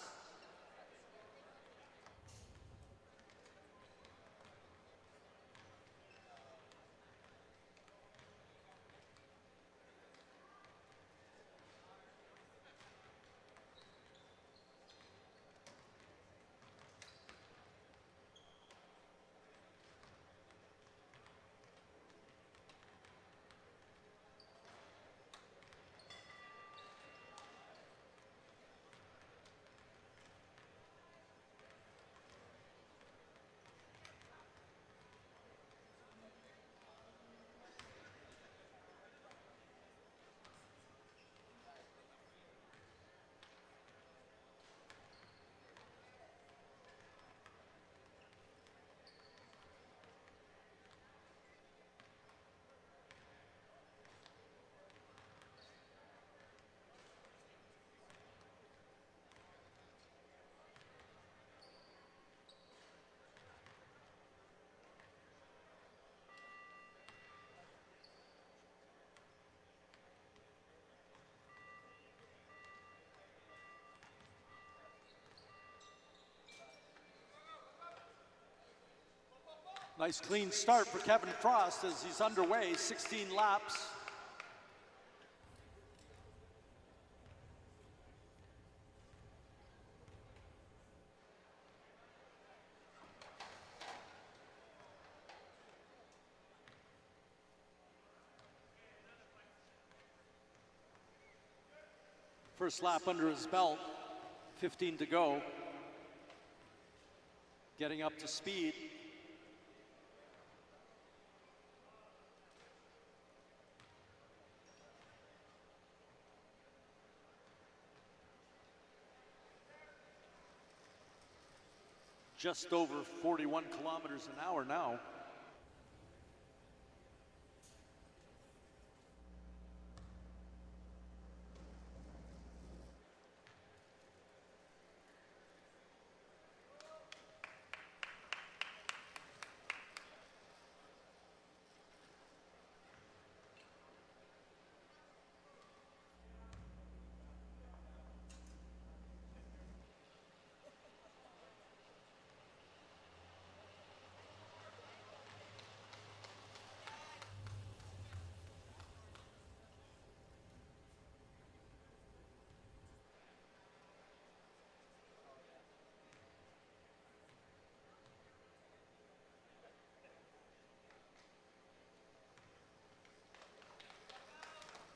Nice clean start for Kevin Frost as he's underway, 16 laps. First lap under his belt, 15 to go. Getting up to speed. Just over 41 kilometers an hour now.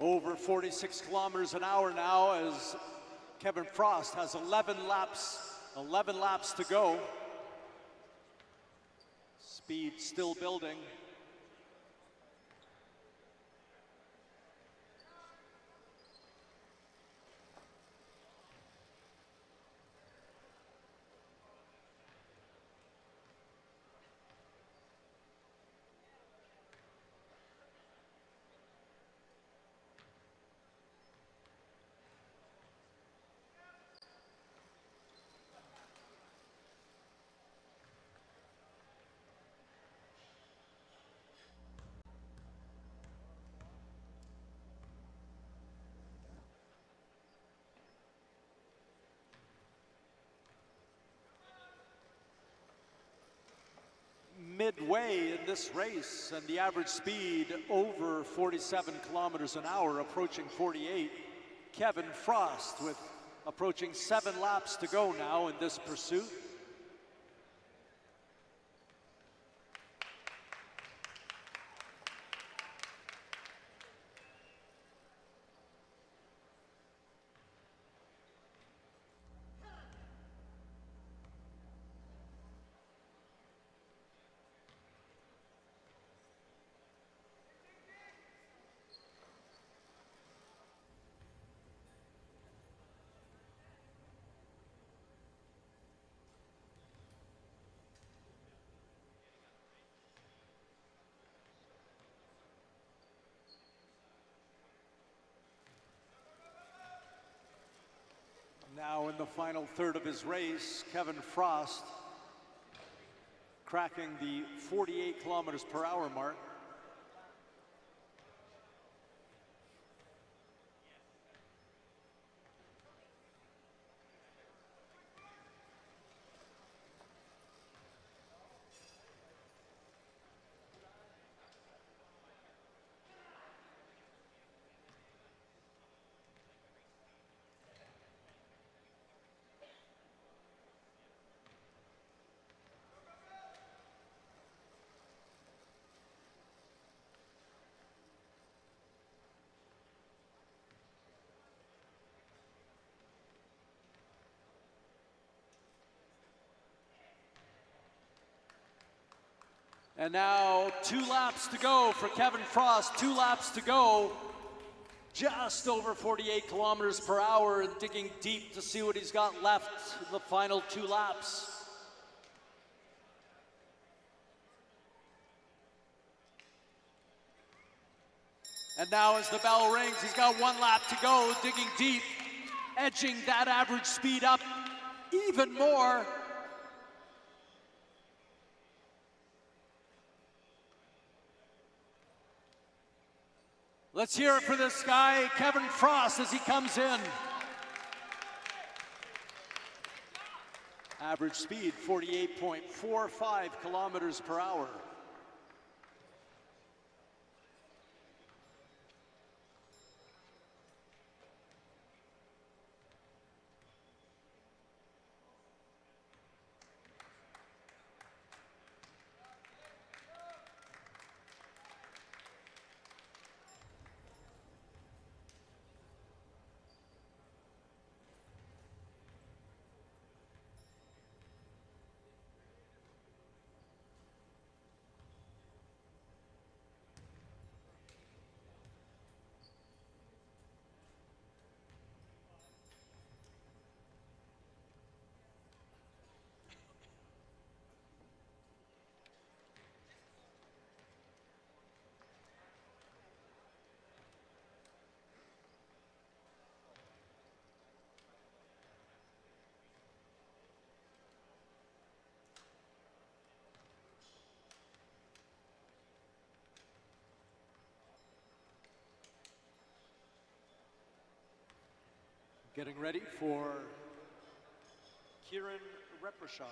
Over 46 kilometers an hour now as Kevin Frost has 11 laps to go. Speed still building. Midway in this race, and the average speed over 47 kilometers an hour, approaching 48. Kevin Frost with approaching 7 laps to go now in this pursuit. Now in the final third of his race, Kevin Frost cracking the 48 kilometers per hour mark. And now 2 laps to go for Kevin Frost, 2 laps to go. Just over 48 kilometers per hour and digging deep to see what he's got left in the final 2 laps. And now as the bell rings, he's got 1 lap to go, digging deep, edging that average speed up even more. Let's hear it for this guy, Kevin Frost, as he comes in. Average speed, 48.45 kilometers per hour. Getting ready for Keirin Repechage.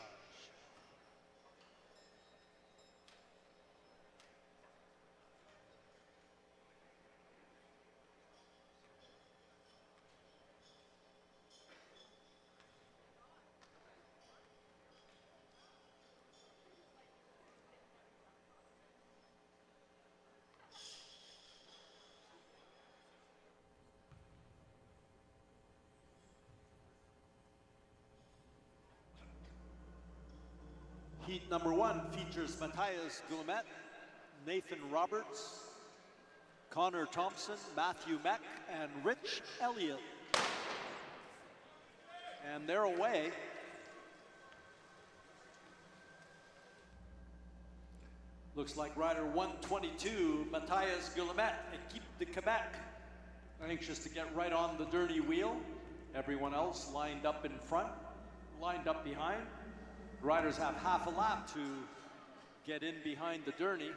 Heat number 1 features Matthias Guillemette, Nathan Roberts, Connor Thompson, Matthew Meck, and Rich Elliott. And they're away. Looks like rider 122, Matthias Guillemette, Équipe de Québec, anxious to get right on the dirty wheel. Everyone else lined up in front, lined up behind. Riders have half a lap to get in behind the Derny.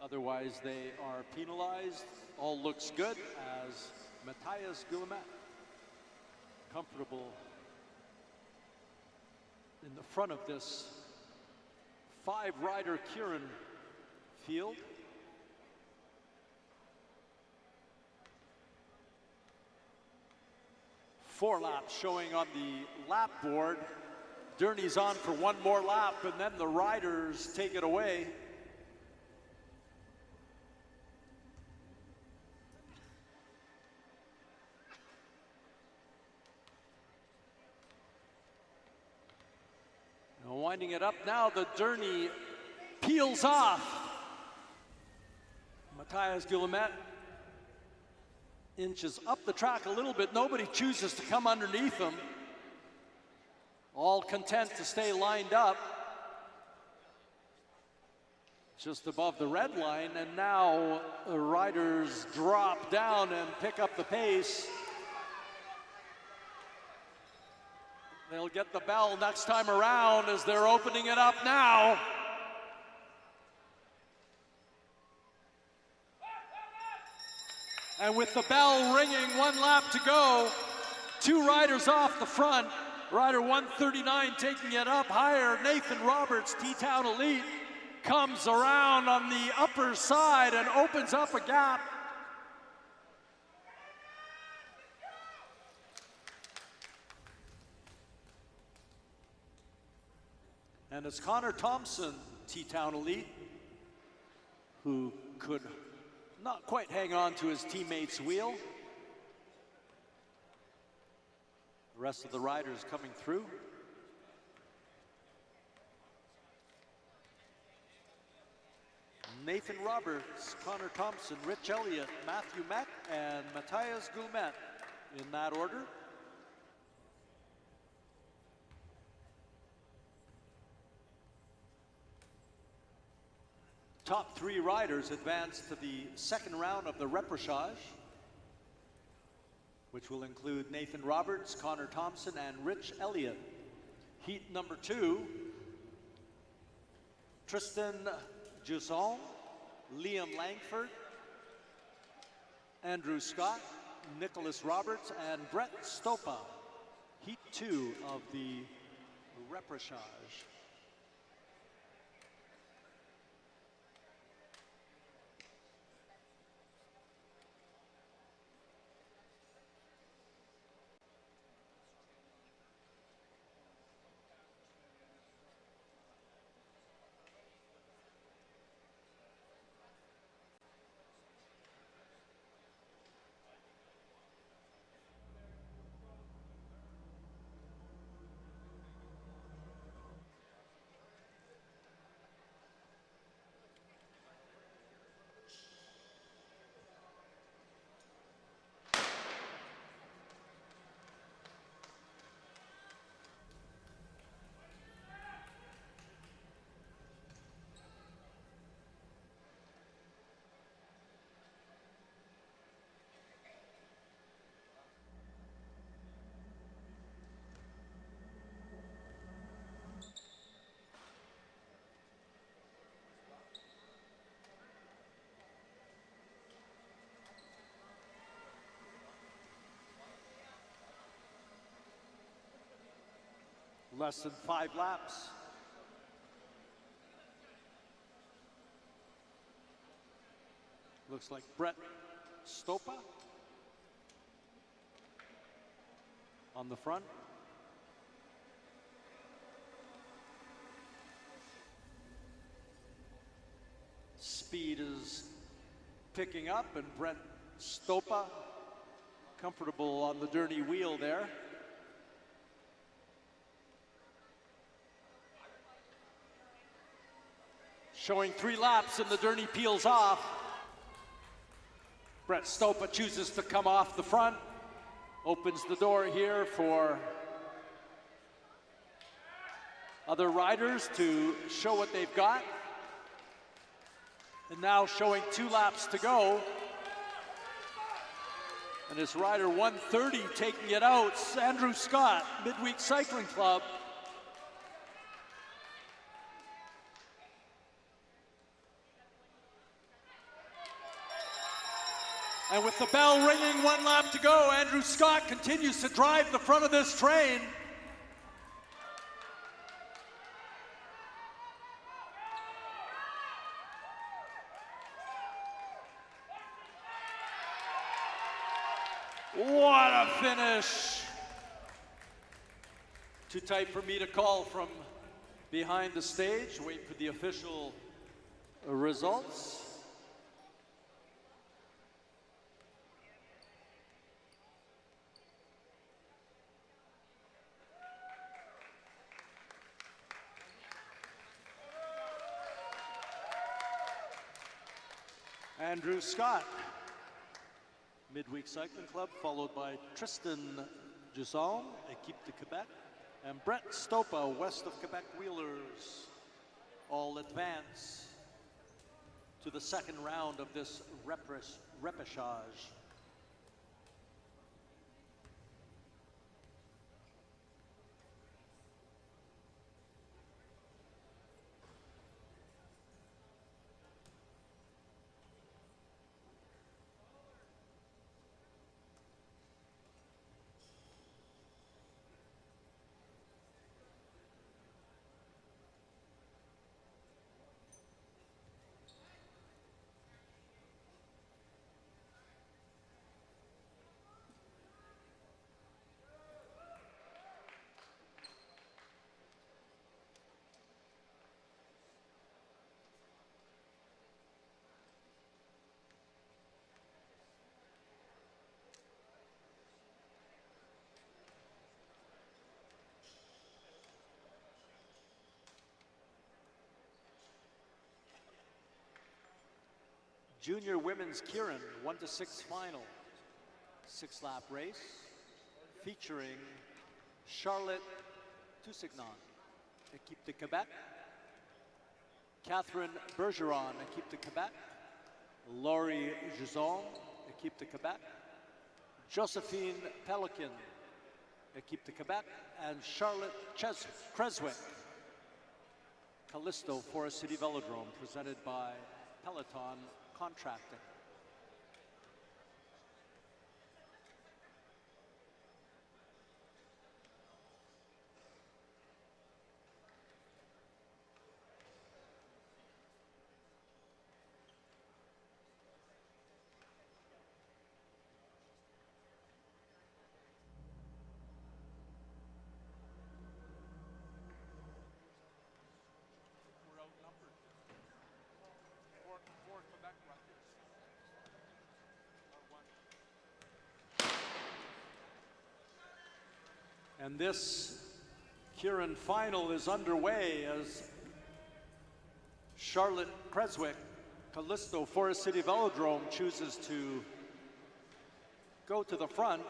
Otherwise, they are penalized. All looks good as Matthias Guillemette, comfortable in the front of this 5-rider Keirin field. Four laps showing on the lap board. Derny's on for one more lap, and then the riders take it away. Now winding it up now, the Derny peels off. Matthias Guillemette inches up the track a little bit. Nobody chooses to come underneath him. All content to stay lined up just above the red line, and now the riders drop down and pick up the pace. They'll get the bell next time around as they're opening it up now. And with the bell ringing, one lap to go, 2 riders off the front. Rider 139 taking it up higher. Nathan Roberts, T-Town Elite, comes around on the upper side and opens up a gap. And it's Connor Thompson, T-Town Elite, who could not quite hang on to his teammate's wheel. The rest of the riders coming through. Nathan Roberts, Connor Thompson, Rich Elliott, Matthew Meck, and Matthias Guillemette in that order. Top 3 riders advance to the second round of the repechage, which will include Nathan Roberts, Connor Thompson, and Rich Elliott. Heat number 2, Tristan Jusson, Liam Langford, Andrew Scott, Nicholas Roberts, and Brett Stopa. Heat 2 of the repechage. Less than 5 laps. Looks like Brett Stopa on the front. Speed is picking up, and Brett Stopa comfortable on the dirty wheel there. Showing 3 laps and the Derny peels off. Brett Stopa chooses to come off the front. Opens the door here for other riders to show what they've got. And now showing 2 laps to go. And it's rider 130 taking it out, Andrew Scott, Midweek Cycling Club. And with the bell ringing, 1 lap to go, Andrew Scott continues to drive the front of this train. What a finish! Too tight for me to call from behind the stage. Wait for the official results. Andrew Scott, Midweek Cycling Club, followed by Tristan Jusson, Équipe de Québec, and Brett Stopa, West of Quebec Wheelers, all advance to the second round of this repechage. Junior Women's Keirin 1-6 Final, 6-lap race featuring Charlotte Toussignan, Équipe de Québec, Catherine Bergeron, Équipe de Québec, Laurie Jusson, Équipe de Québec, Josephine Pelican, Équipe de Québec, and Charlotte Creswick, Callisto Forest City Velodrome, presented by Peloton Contracting. And this Keirin Final is underway as Charlotte Creswick, Callisto Forest City Velodrome, chooses to go to the front.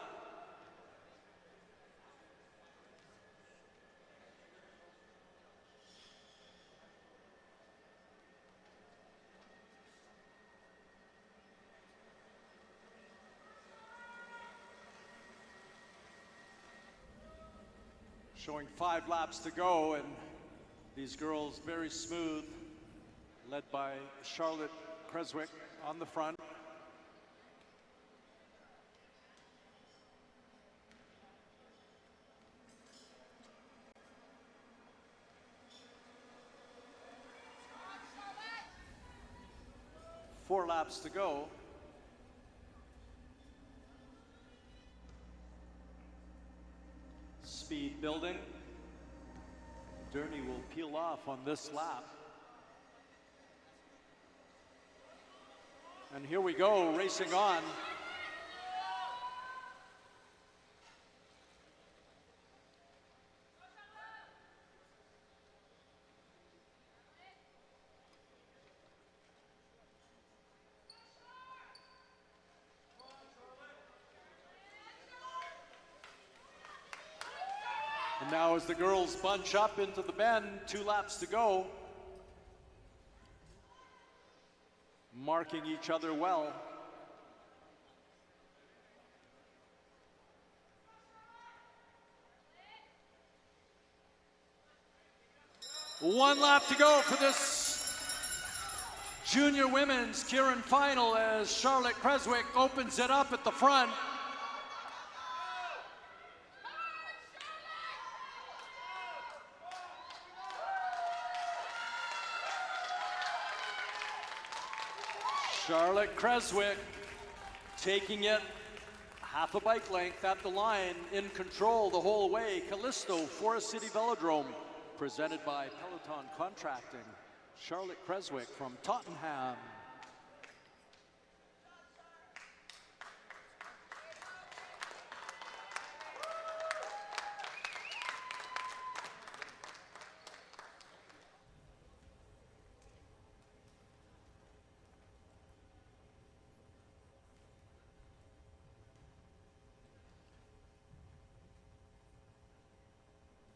Showing 5 laps to go, and these girls very smooth, led by Charlotte Creswick on the front. Four laps to go. Speed building. Derny will peel off on this lap. And here we go, racing on. Now as the girls bunch up into the bend, 2 laps to go. Marking each other well. One lap to go for this Junior Women's Keirin Final as Charlotte Creswick opens it up at the front. Charlotte Creswick taking it half a bike length at the line, in control the whole way. Callisto, Forest City Velodrome, presented by Peloton Contracting. Charlotte Creswick from Tottenham.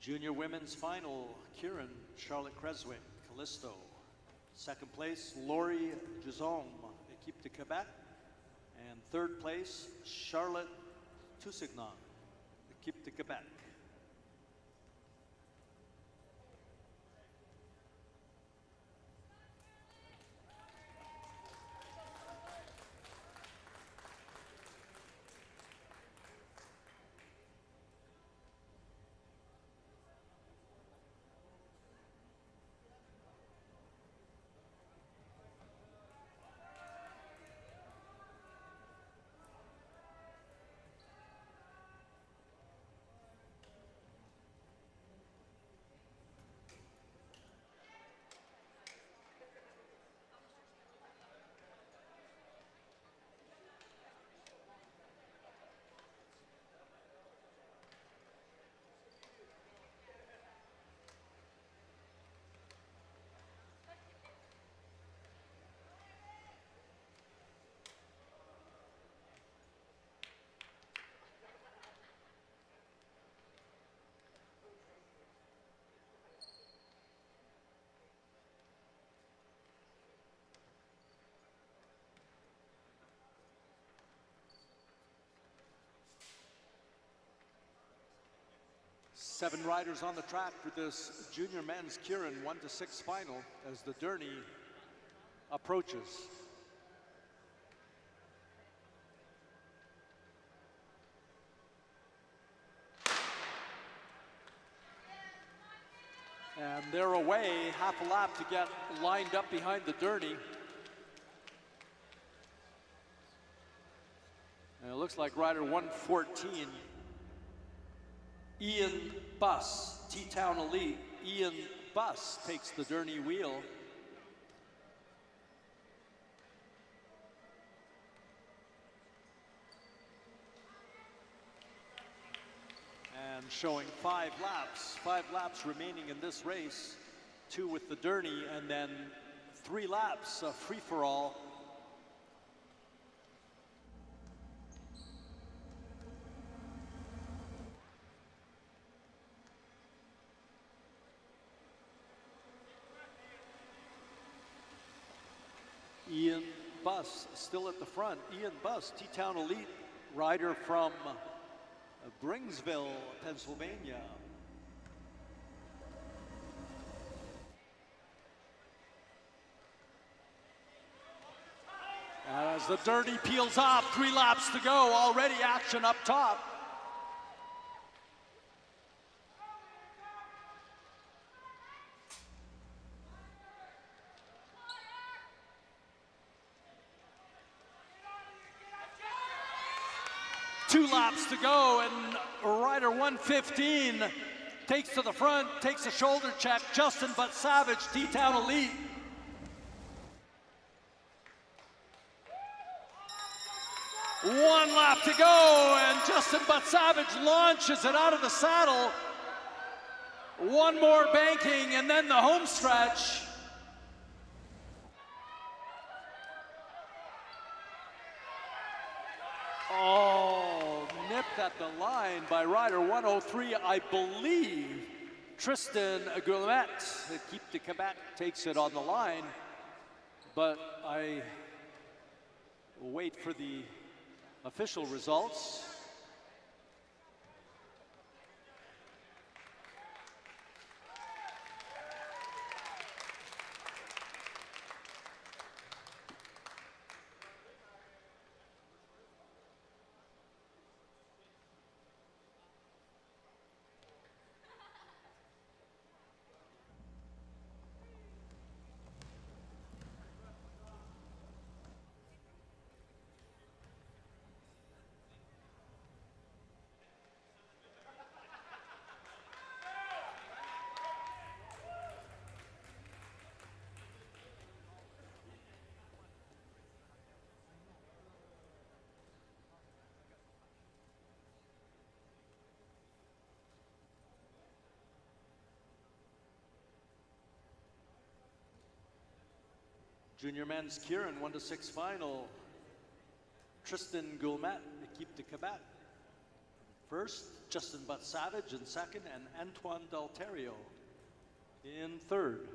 Junior Women's Final, Keirin, Charlotte Creswick, Callisto. Second place, Laurie Gisome, Équipe de Québec. And third place, Charlotte Toussignan, Équipe de Québec. Seven riders on the track for this Junior Men's Keirin 1-6 final as the Derny approaches. And they're away half a lap to get lined up behind the Derny. And it looks like rider 114, Ian Buss, T-Town Elite. Ian Buss takes the Derny wheel. And showing 5 laps remaining in this race. 2 with the Derny, and then 3 laps, free-for-all. Ian Buss still at the front. Ian Buss, T-Town Elite rider from Bringsville, Pennsylvania. And as the Derny peels off, 3 laps to go, already action up top. Two laps to go, and rider 115 takes to the front, takes a shoulder check. Justin But Savage, T-Town Elite. One lap to go, and Justin But Savage launches it out of the saddle. One more banking, and then the home stretch. tipped at the line by rider 103, I believe. Tristan Guillemette, Équipe de Quebec, takes it on the line, but I wait for the official results. Junior men's Keirin 1-6 final. Tristan Guillemette, Équipe de Quebec. First, Justin Butt-Savage in second, and Antoine Dalterio in third.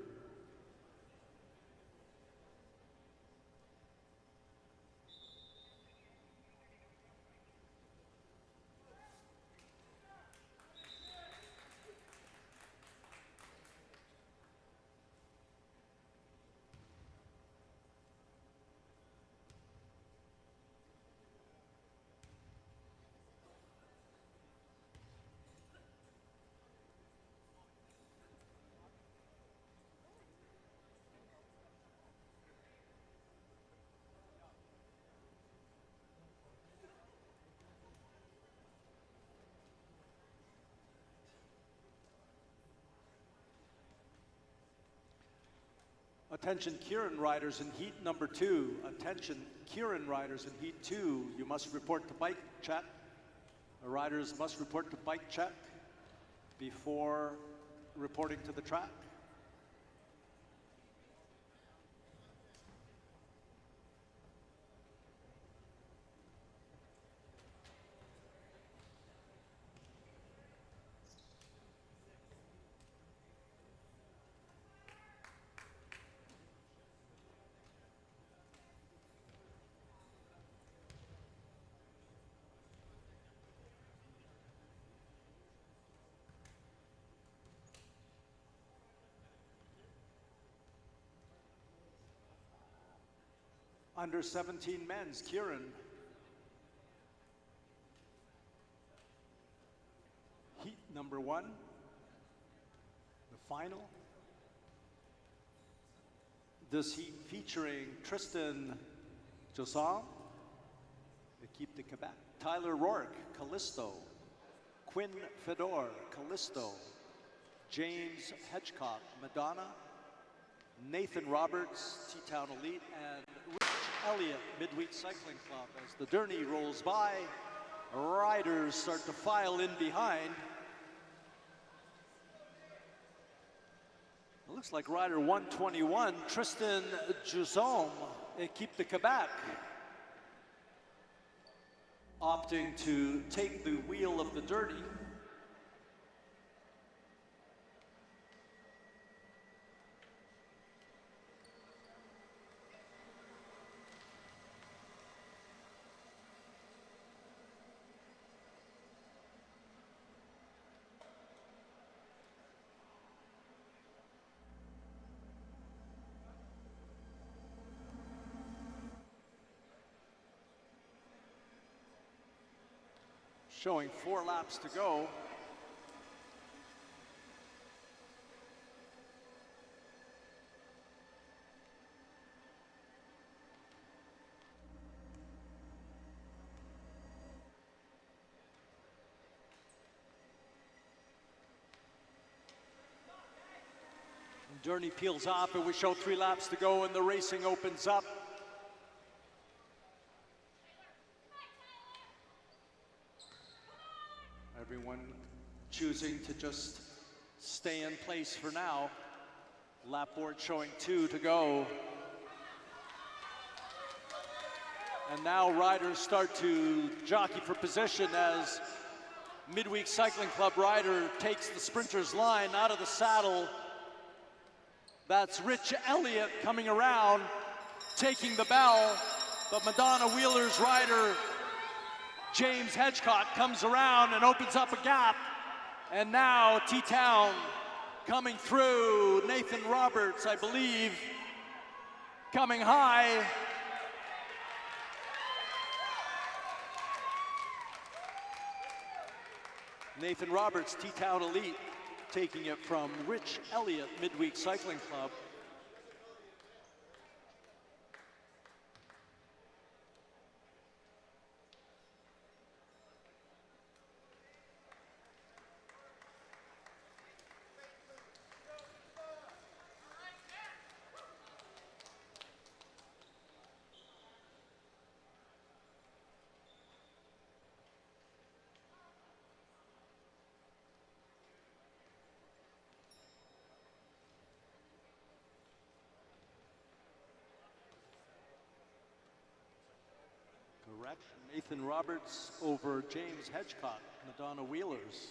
Attention Keirin riders in heat number 2. Attention Keirin riders in heat 2. You must report to bike check. The riders must report to bike check before reporting to the track. Under 17 men's Keirin. Heat number 1, the final. This heat featuring Tristan Josson, Équipe de Quebec, Tyler Rourke, Callisto, Quinn Fedor, Callisto, James Hedgecock, Madonna, Nathan Roberts, T-Town Elite, and Elliott, Midweek Cycling Club. As the Derny rolls by, riders start to file in behind. It looks like rider 121, Tristan Jusson, Équipe de Quebec, opting to take the wheel of the Derny. Showing 4 laps to go. Derny peels off, and we show 3 laps to go, and the racing opens up. Everyone choosing to just stay in place for now. Lap board showing 2 to go. And now riders start to jockey for position as Midweek Cycling Club rider takes the sprinter's line out of the saddle. That's Rich Elliott coming around, taking the bell, but Madonna Wheeler's rider, James Hedgecott, comes around and opens up a gap. And now T-Town coming through, Nathan Roberts, I believe, coming high. Nathan Roberts, T-Town Elite, taking it from Rich Elliott, Midweek Cycling Club. Correct. Nathan Roberts over James Hedgecott, Madonna Wheelers.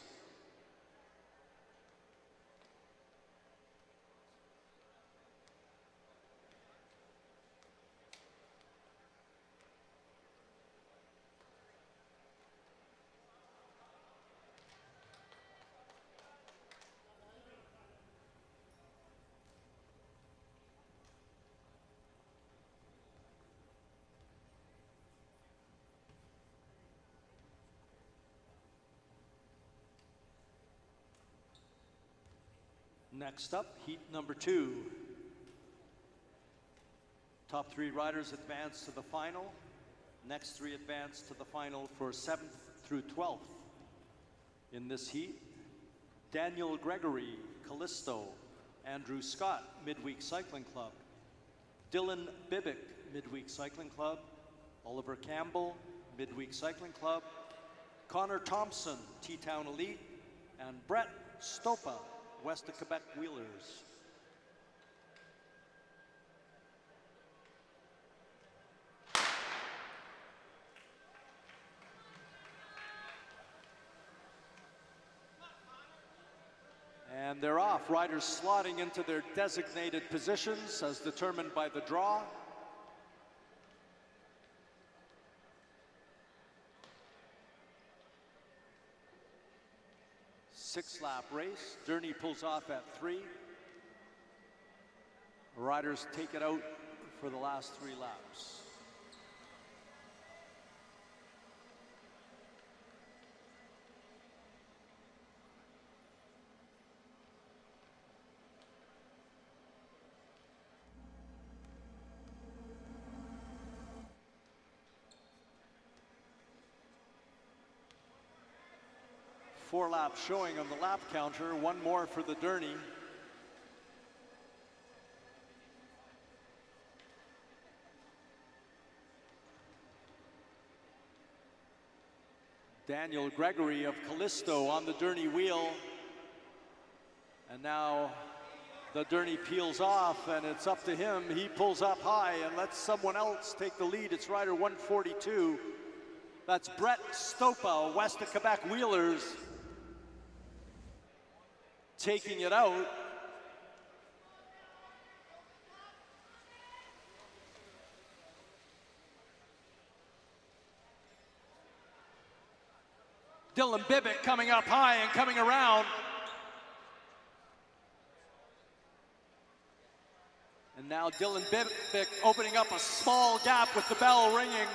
Next up, heat number 2. Top 3 riders advance to the final. Next 3 advance to the final for 7th through 12th. In this heat, Daniel Gregory, Callisto, Andrew Scott, Midweek Cycling Club, Dylan Bibick, Midweek Cycling Club, Oliver Campbell, Midweek Cycling Club, Connor Thompson, T-Town Elite, and Brett Stopa, West of Quebec Wheelers. And they're off. Riders slotting into their designated positions as determined by the draw. Six-lap race. Durney pulls off at 3. Riders take it out for the last 3 laps. Four laps showing on the lap counter, 1 more for the Durney. Daniel Gregory of Callisto on the Durney wheel. And now the Durney peels off and it's up to him. He pulls up high and lets someone else take the lead. It's rider 142. That's Brett Stopa, West of Quebec Wheelers, taking it out. Dylan Bibick coming up high and coming around. And now Dylan Bibick opening up a small gap with the bell ringing.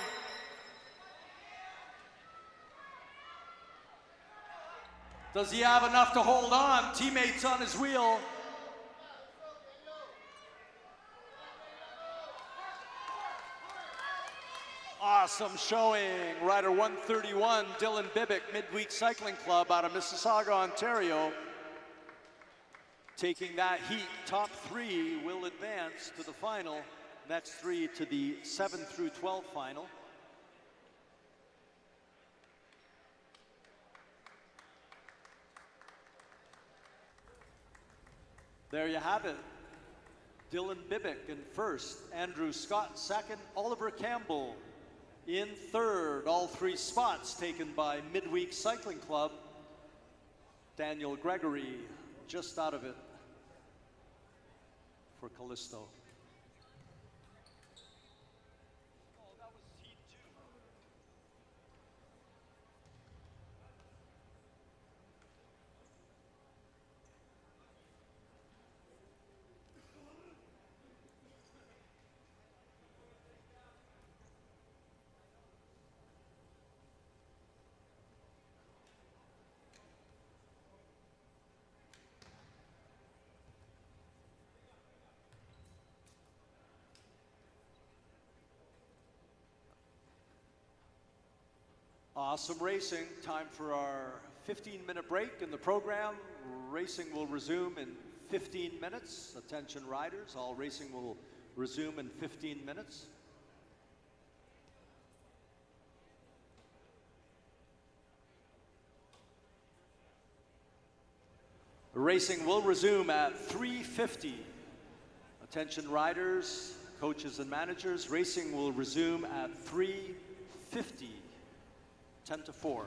Does he have enough to hold on? Teammates on his wheel. Awesome showing. Rider 131, Dylan Bibick, Midweek Cycling Club out of Mississauga, Ontario. Taking that heat, top 3 will advance to the final. Next 3 to the 7 through 12 final. There you have it. Dylan Bibick in first, Andrew Scott second, Oliver Campbell In third, all three spots taken by Midweek Cycling Club. Daniel Gregory just out of it for Callisto. Awesome racing. Time for our 15-minute break in the program. Racing will resume in 15 minutes. Attention riders, all racing will resume in 15 minutes. The racing will resume at 3:50. Attention riders, coaches and managers, racing will resume at 3:50. 10 to 4.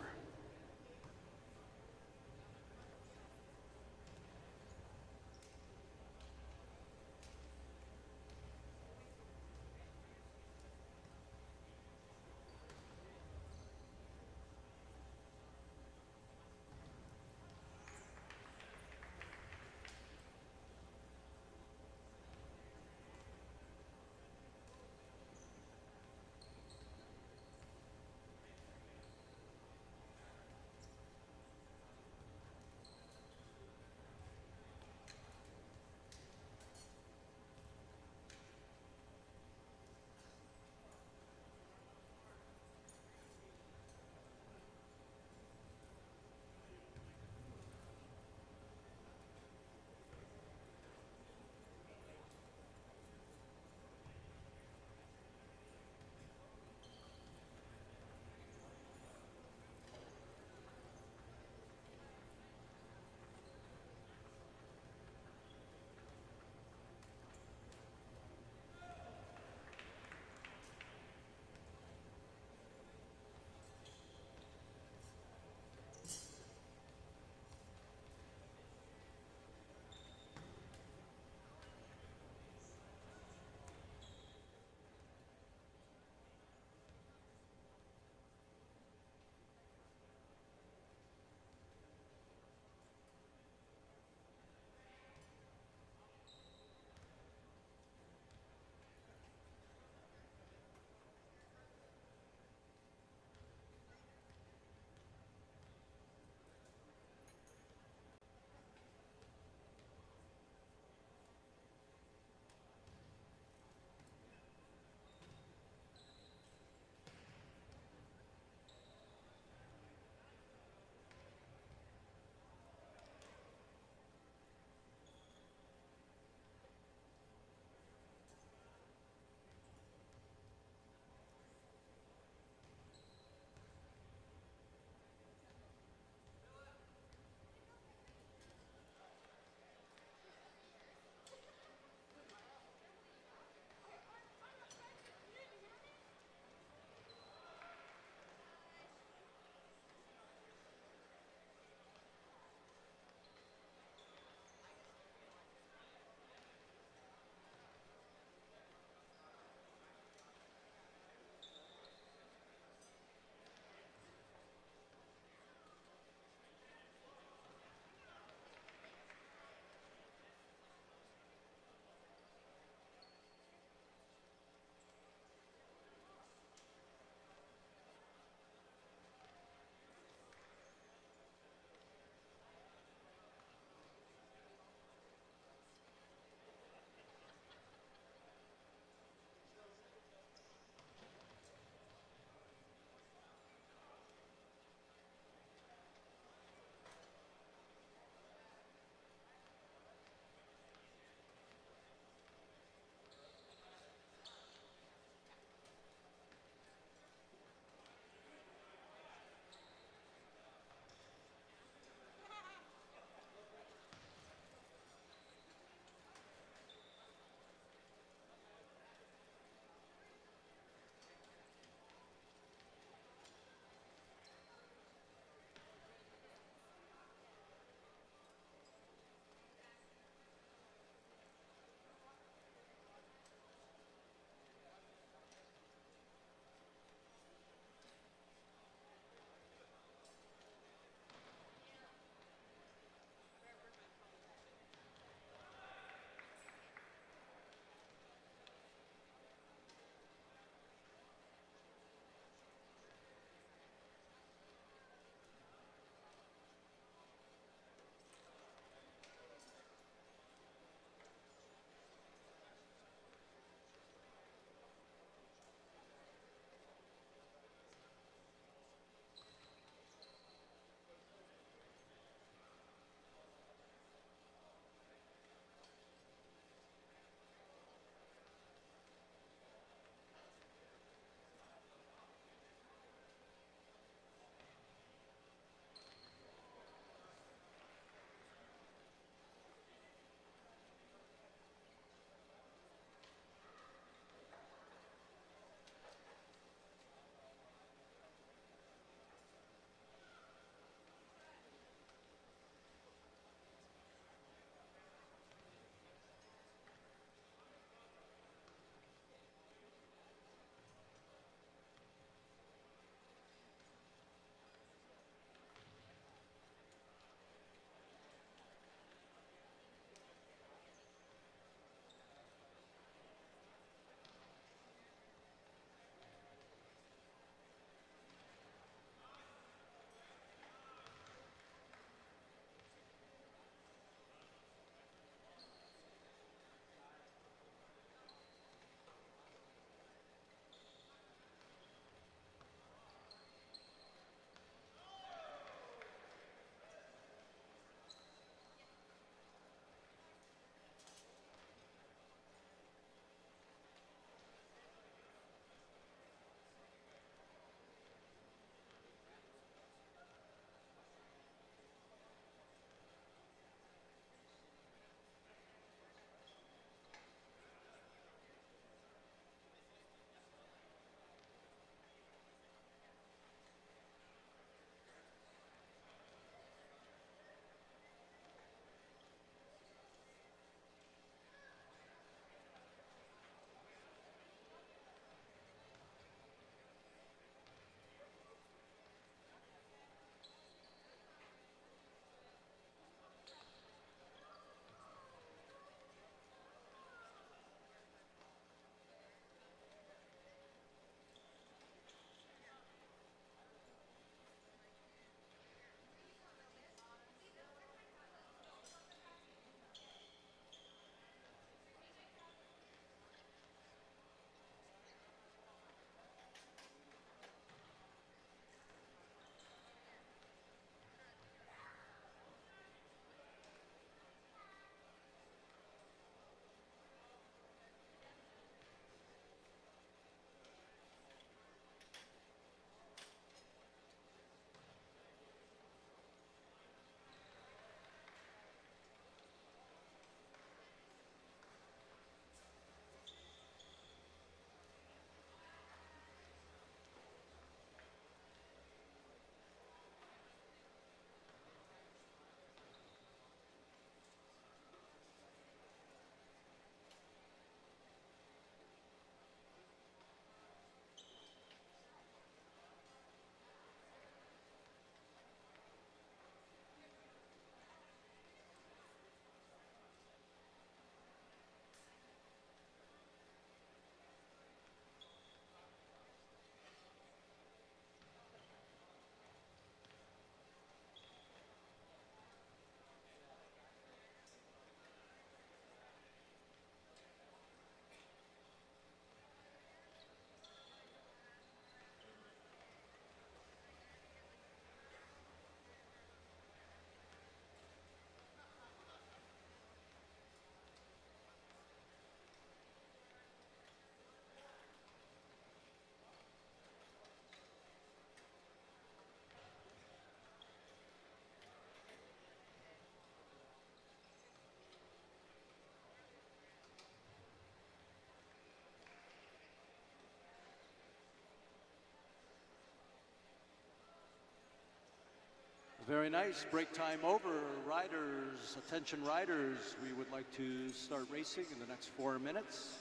Very nice. Break time over. Riders, attention riders, we would like to start racing in the next 4 minutes.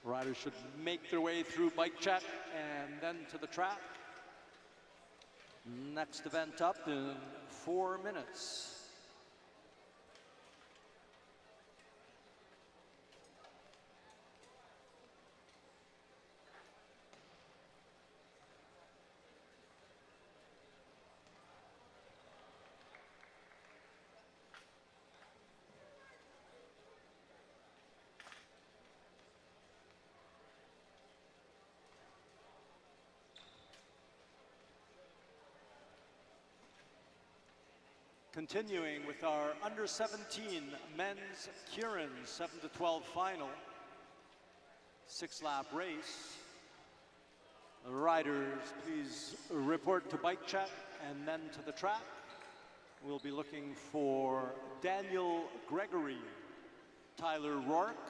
Riders should make their way through bike check and then to the track. Next event up in 4 minutes. Continuing with our U17 Men's Keirin 7-12 Final, 6-lap race. Riders, please report to bike check and then to the track. We'll be looking for Daniel Gregory, Tyler Rourke,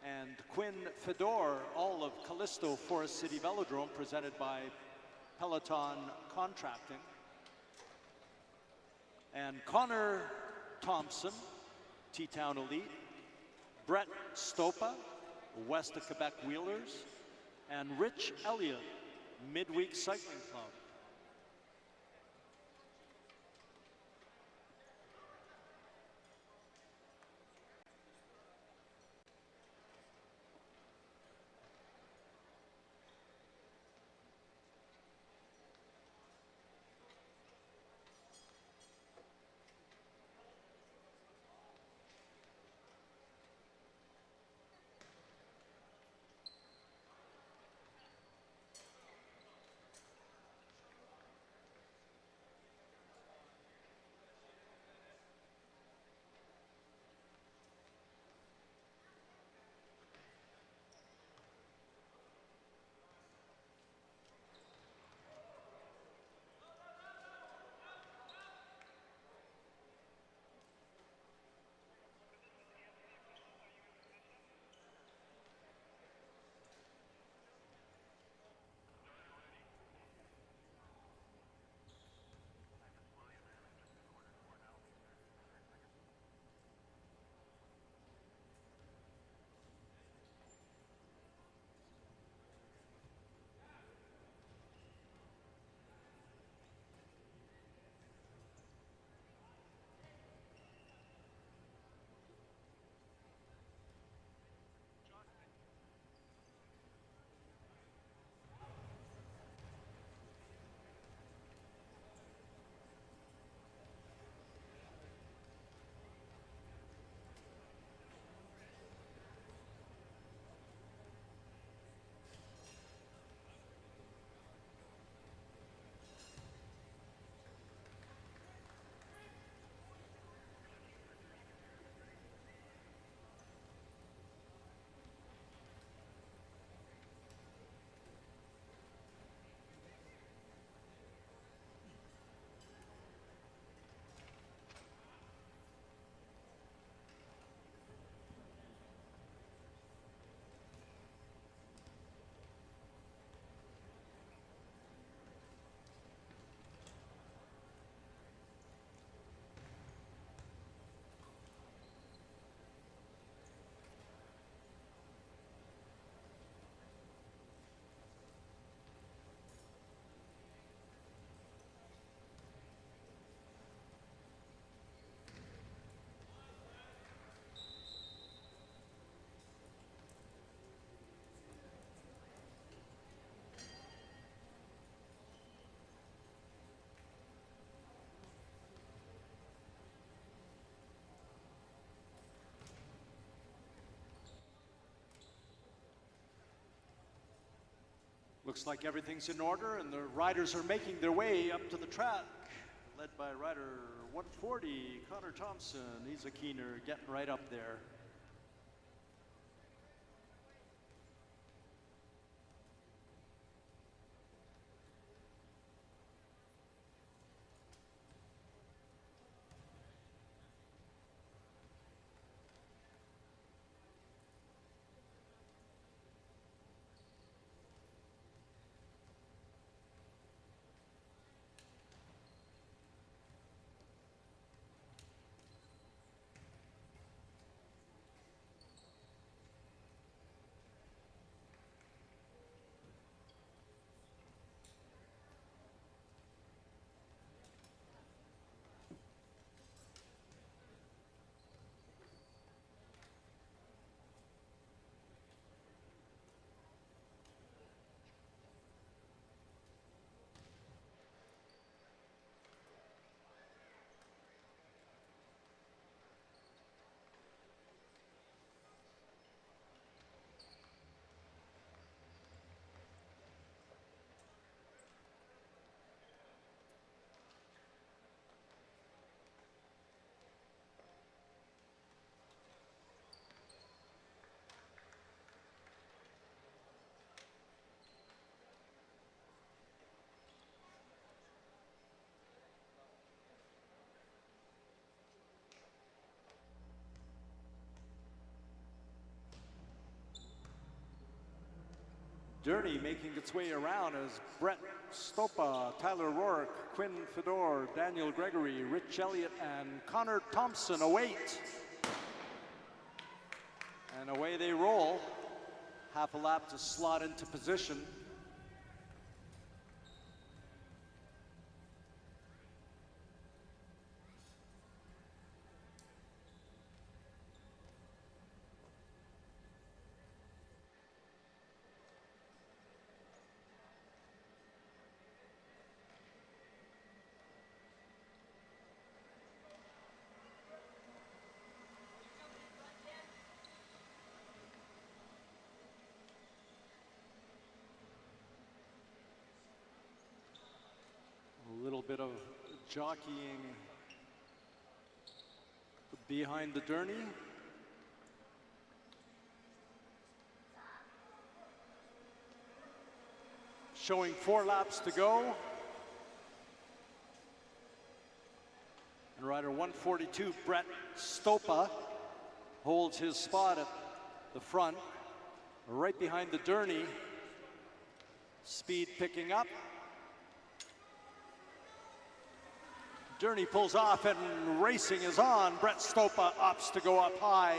and Quinn Fedor, all of Callisto Forest City Velodrome, presented by Peloton Contracting. And Connor Thompson, T-Town Elite, Brett Stopa, West of Quebec Wheelers, and Rich Elliott, Midweek Cycling Club. Looks like everything's in order and the riders are making their way up to the track, led by rider 140, Connor Thompson. He's a keener, getting right up there. Journey making its way around as Brett Stopa, Tyler Rourke, Quinn Fedor, Daniel Gregory, Rich Elliott, and Connor Thompson await. And away they roll. Half a lap to slot into position. A little bit of jockeying behind the Journey. Showing 4 laps to go. And rider 142, Brett Stopa, holds his spot at the front. Right behind the Journey. Speed picking up. Journey pulls off and racing is on. Brett Stopa opts to go up high,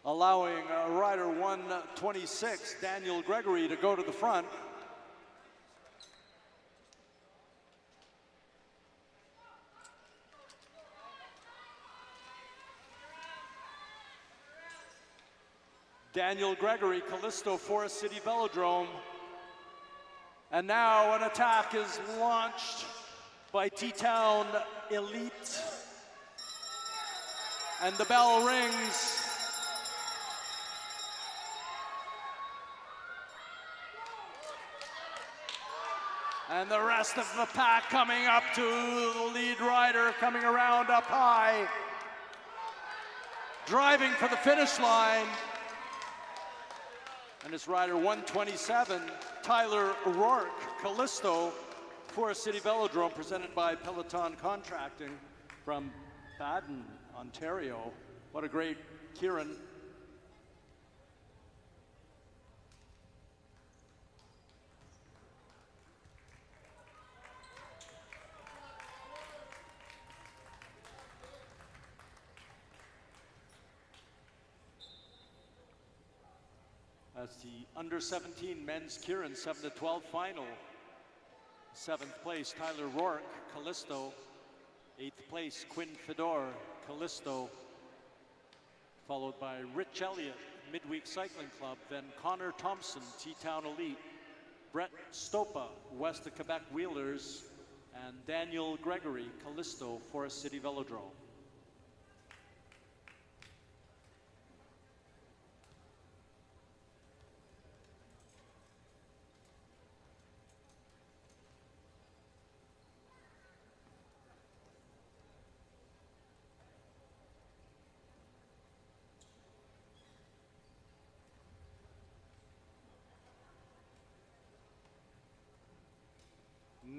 allowing rider 126, Daniel Gregory, to go to the front. Daniel Gregory, Callisto, Forest City Velodrome. And now an attack is launched by T-Town Elite. And the bell rings. And the rest of the pack coming up to the lead rider, coming around up high. Driving for the finish line. And it's rider 127, Tyler Rourke, Callisto, Forest City Velodrome, presented by Peloton Contracting from Baden, Ontario. What a great Keirin. That's the U17 Men's Keirin 7-12 Final. 7th place, Tyler Rourke, Callisto. 8th place, Quinn Fedor, Callisto. Followed by Rich Elliott, Midweek Cycling Club. Then Connor Thompson, T-Town Elite. Brett Stopa, West of Quebec Wheelers. And Daniel Gregory, Callisto, Forest City Velodrome.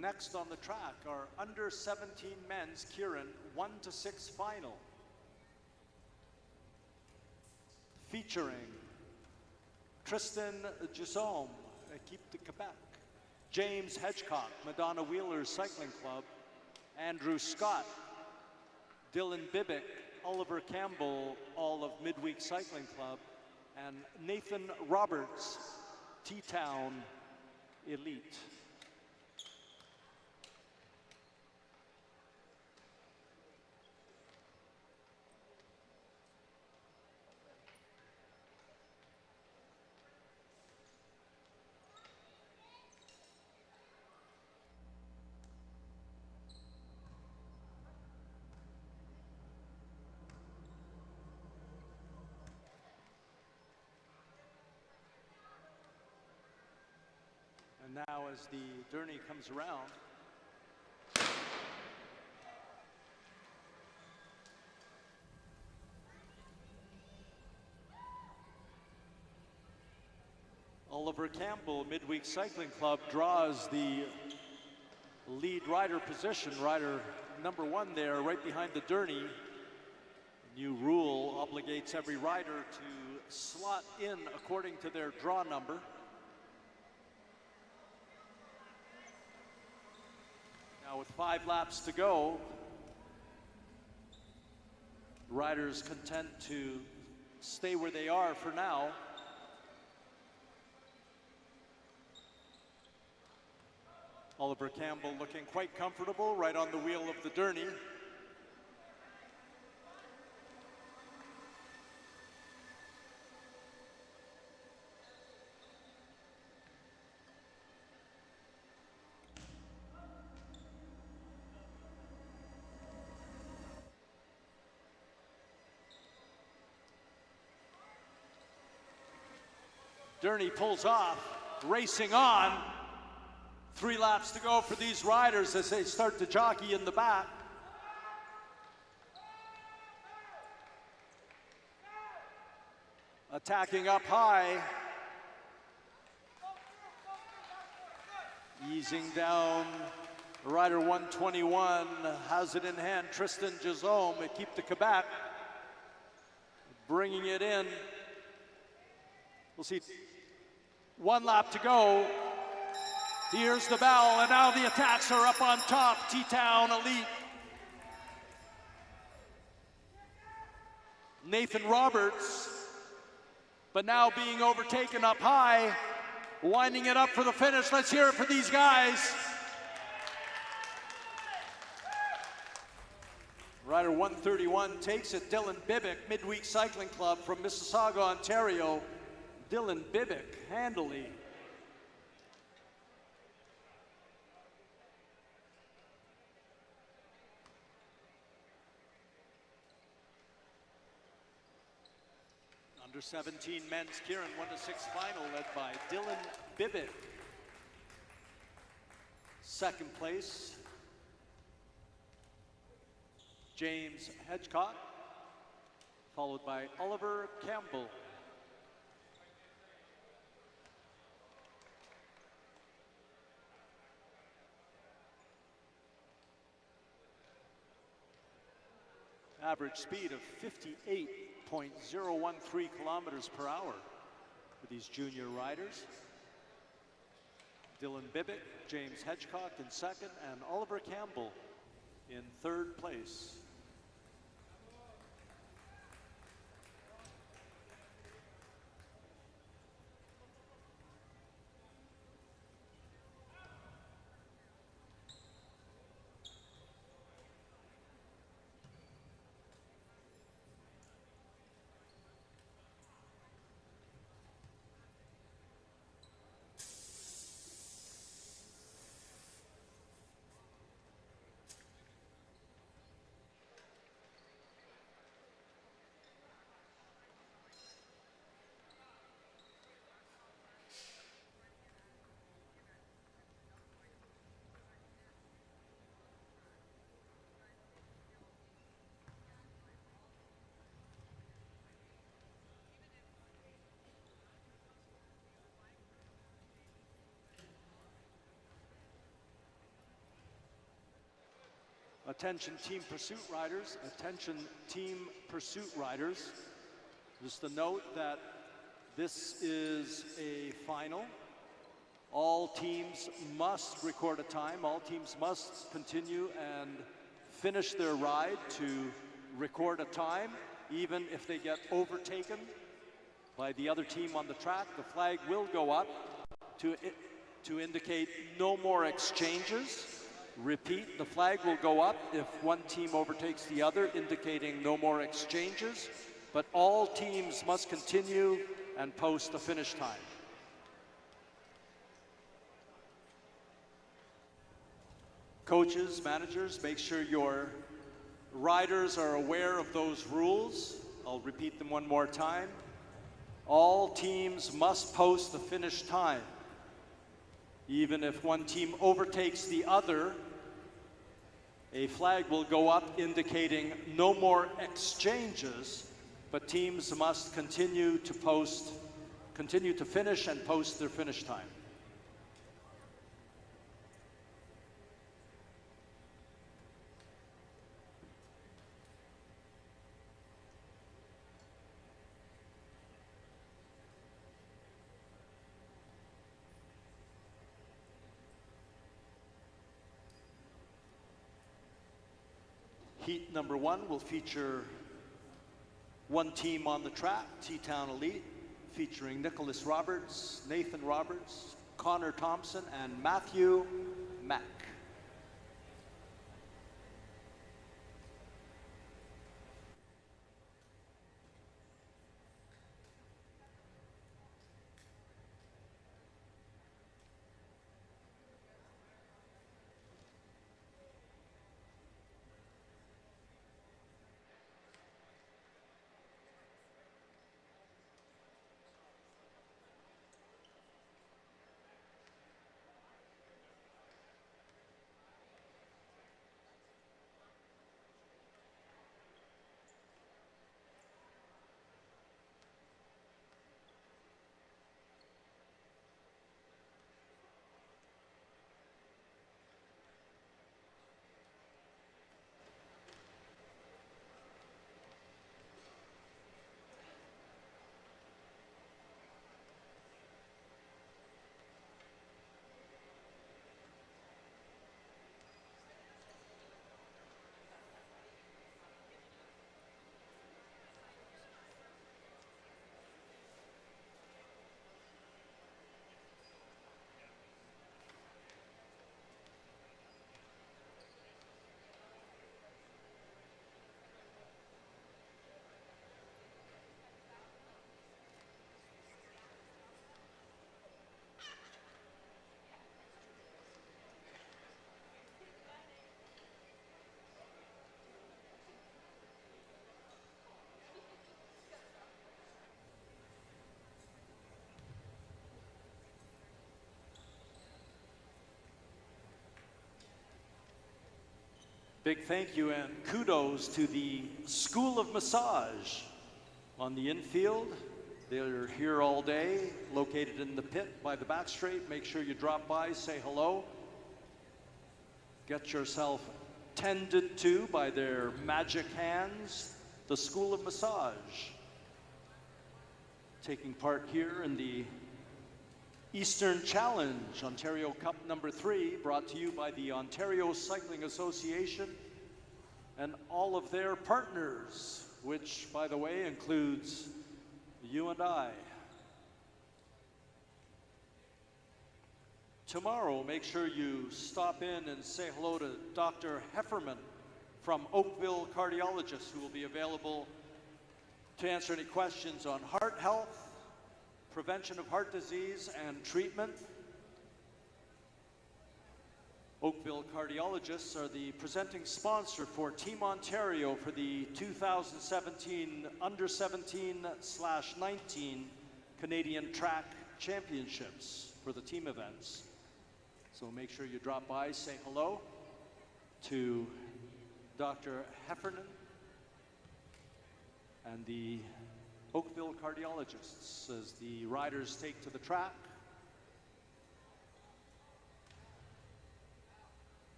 Next on the track are U17 Men's Keirin 1-6 Final. Featuring Tristan Gisome, Equipe de Quebec, James Hedgecock, Madonna Wheelers Cycling Club, Andrew Scott, Dylan Bibick, Oliver Campbell, all of Midweek Cycling Club, and Nathan Roberts, T-Town Elite. And now as the Journey comes around, Oliver Campbell, Midweek Cycling Club, draws the lead rider position. Rider number 1 there, right behind the Journey. New rule obligates every rider to slot in according to their draw number. Now with 5 laps to go, riders content to stay where they are for now. Oliver Campbell looking quite comfortable right on the wheel of the Derny. Derny pulls off, racing on. 3 laps to go for these riders as they start to jockey in the back. Attacking up high. Easing down. Rider 121 has it in hand. Tristan Gisome to keep the Quebec. Bringing it in. We'll see. 1 lap to go. Here's the bell, and now the attacks are up on top. T-Town Elite. Nathan Roberts, but now being overtaken up high, winding it up for the finish. Let's hear it for these guys. Rider 131 takes it. Dylan Bibick, Midweek Cycling Club from Mississauga, Ontario. Dylan Bibick, handily. U17 Men's Keirin 1-6 Final led by Dylan Bibick. Second place, James Hedgecock, followed by Oliver Campbell. Average speed of 58.013 kilometers per hour for these junior riders. Dylan Bibick, James Hedgecock in second, and Oliver Campbell in third place. Attention team pursuit riders, attention team pursuit riders. Just a note that this is a final. All teams must record a time. All teams must continue and finish their ride to record a time. Even if they get overtaken by the other team on the track, the flag will go up to indicate no more exchanges. Repeat, the flag will go up if one team overtakes the other, indicating no more exchanges, but all teams must continue and post a finish time. Coaches, managers, make sure your riders are aware of those rules. I'll repeat them one more time. All teams must post the finish time. Even if one team overtakes the other, a flag will go up indicating no more exchanges, but teams must continue to finish and post their finish time. Heat number 1 will feature one team on the track, T-Town Elite, featuring Nicholas Roberts, Nathan Roberts, Connor Thompson, and Matthew Mack. Big thank you and kudos to the School of Massage on the infield. They're here all day, located in the pit by the back straight. Make sure you drop by, say hello. Get yourself tended to by their magic hands, the School of Massage. Taking part here in the Eastern Challenge, Ontario Cup number 3, brought to you by the Ontario Cycling Association and all of their partners, which, by the way, includes you and I. Tomorrow, make sure you stop in and say hello to Dr. Hefferman from Oakville Cardiologists, who will be available to answer any questions on heart health, prevention of heart disease, and treatment. Oakville Cardiologists are the presenting sponsor for Team Ontario for the 2017 Under-17/19 Canadian Track Championships for the team events. So make sure you drop by, say hello to Dr. Heffernan and the Oakville Cardiologists as the riders take to the track.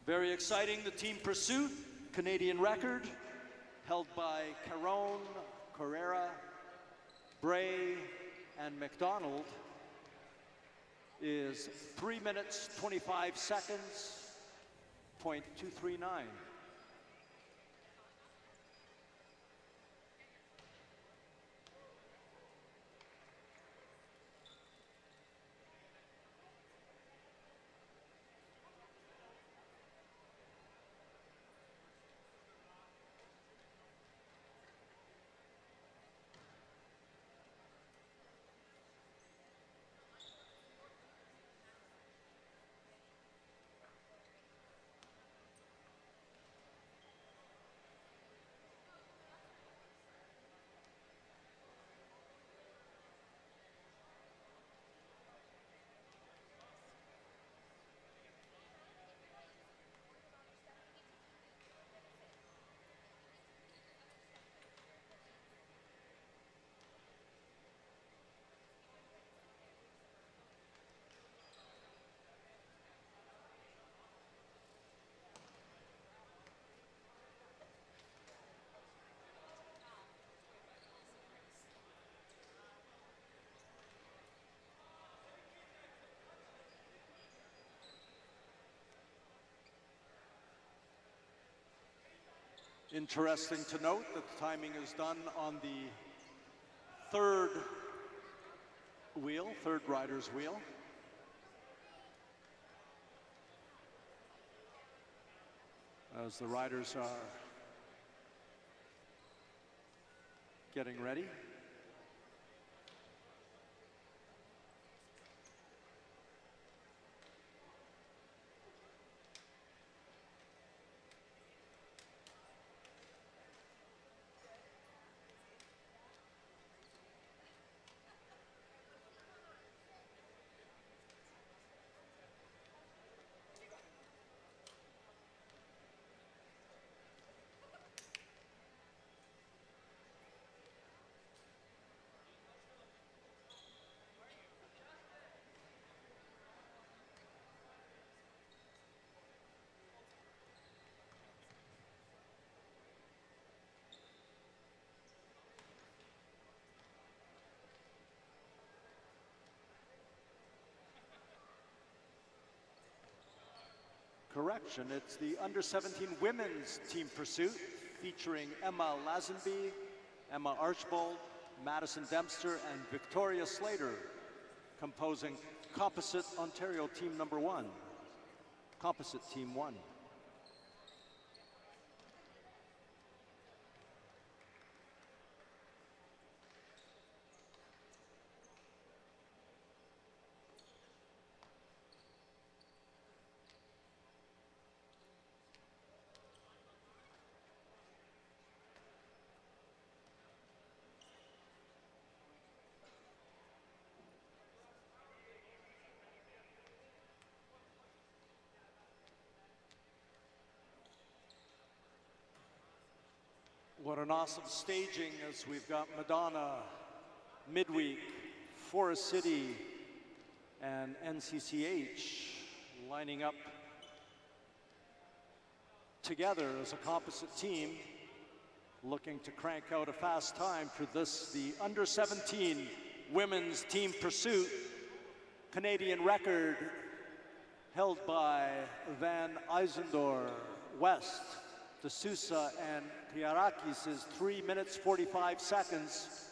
Very exciting, the team pursuit, Canadian record, held by Caron, Carrera, Bray, and McDonald, is 3 minutes, 25 seconds, .239. Interesting to note that the timing is done on the third wheel, third rider's wheel. As the riders are getting ready. Correction, it's the under-17 women's team pursuit featuring Emma Lazenby, Emma Archbold, Madison Dempster, and Victoria Slater, composing Composite Ontario Team Number 1, Composite Team 1. What an awesome staging as we've got Madonna, Midweek, Forest City, and NCCH lining up together as a composite team, looking to crank out a fast time for this, the under-17 women's team pursuit, Canadian record held by Van Eisendor West. De Sousa and Kriarakis is 3 minutes 45 seconds.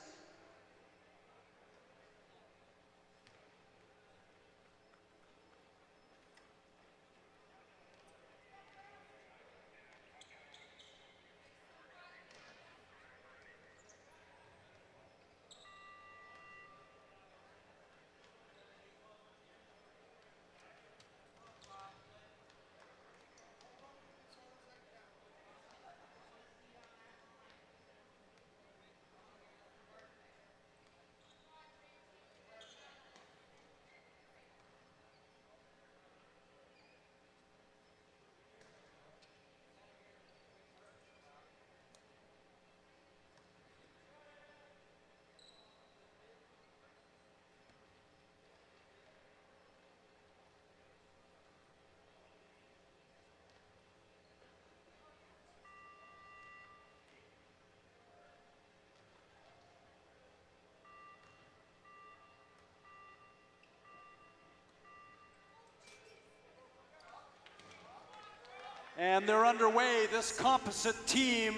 And they're underway, this composite team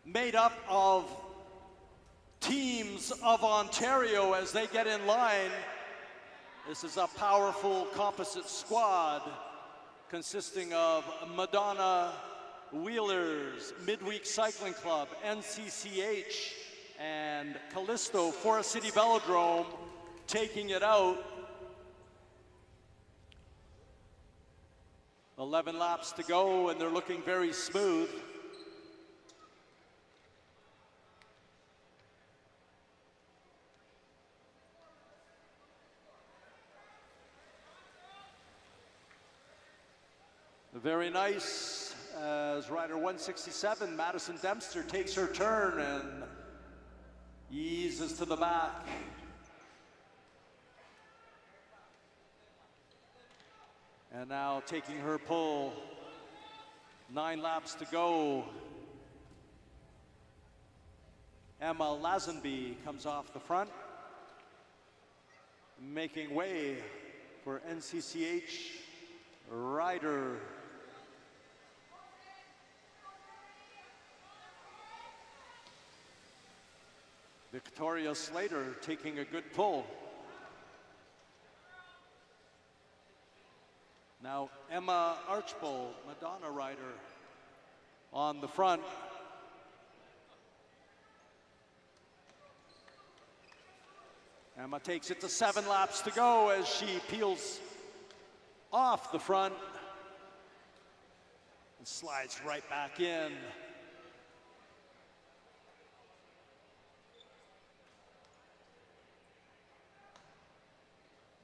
made up of teams of Ontario as they get in line. This is a powerful composite squad consisting of Madonna Wheelers, Midweek Cycling Club, NCCH, and Callisto Forest City Velodrome taking it out. 11 laps to go, and they're looking very smooth. Very nice as rider 167, Madison Dempster, takes her turn and eases to the back. And now taking her pull, 9 laps to go. Emma Lazenby comes off the front, making way for NCCH rider Victoria Slater taking a good pull. Now Emma Archbold, Madonna rider, on the front. Emma takes it to 7 laps to go as she peels off the front and slides right back in.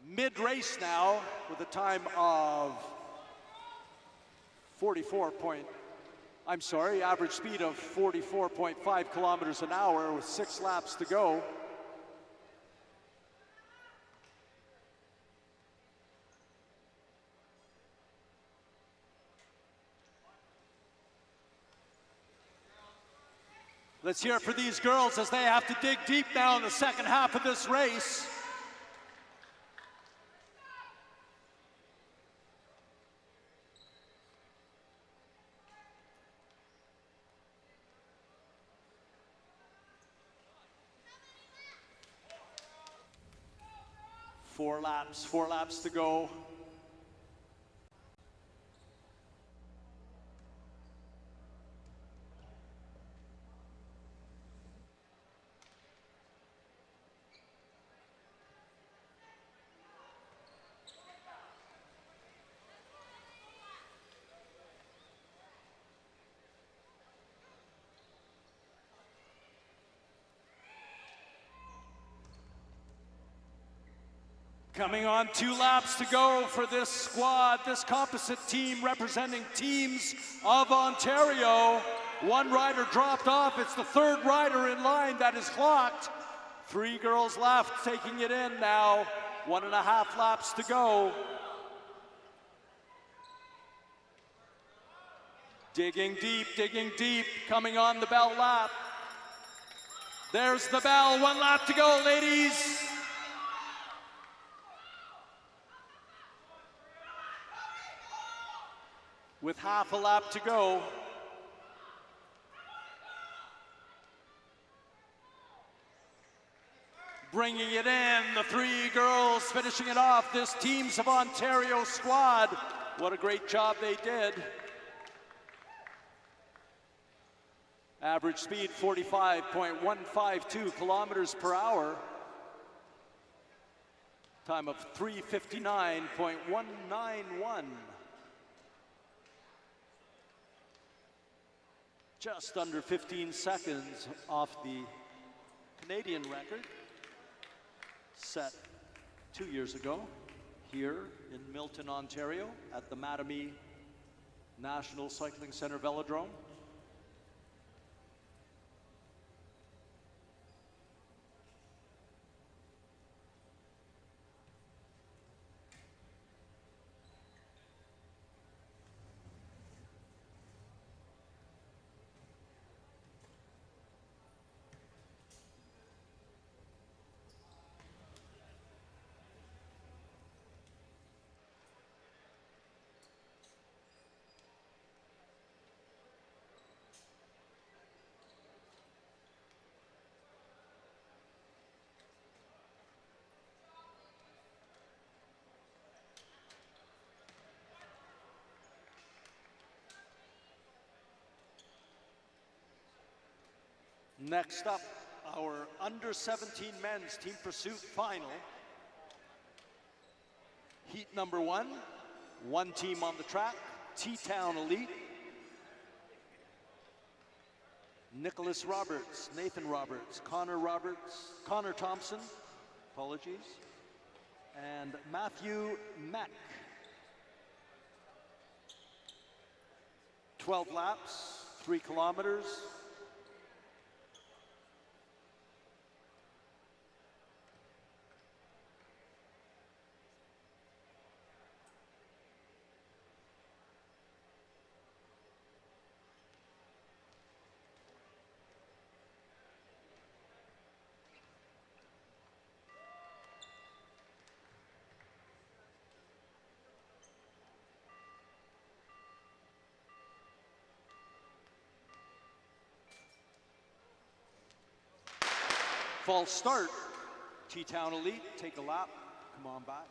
Mid-race now with a time of average speed of 44.5 kilometers an hour with 6 laps to go. Let's hear it for these girls as they have to dig deep now in the second half of this race. Four laps to go. Coming on 2 laps to go for this squad, this composite team representing Teams of Ontario. 1 rider dropped off. It's the 3rd rider in line that is clocked. 3 girls left, taking it in now. 1.5 laps to go. Digging deep, coming on the bell lap. There's the bell, 1 lap to go, ladies. With half a lap to go. Bringing it in, the 3 girls finishing it off, this Teams of Ontario squad. What a great job they did. Average speed 45.152 kilometers per hour. Time of 3:59.191. Just under 15 seconds off the Canadian record set 2 years ago here in Milton, Ontario at the Mattamy National Cycling Center Velodrome. Next up, our under-17 men's team pursuit final. Heat number 1, 1 team on the track, T-Town Elite. Nicholas Roberts, Nathan Roberts, Connor Thompson, apologies, and Matthew Meck. 12 laps, 3 kilometers. False start. T-Town Elite, take a lap, come on back.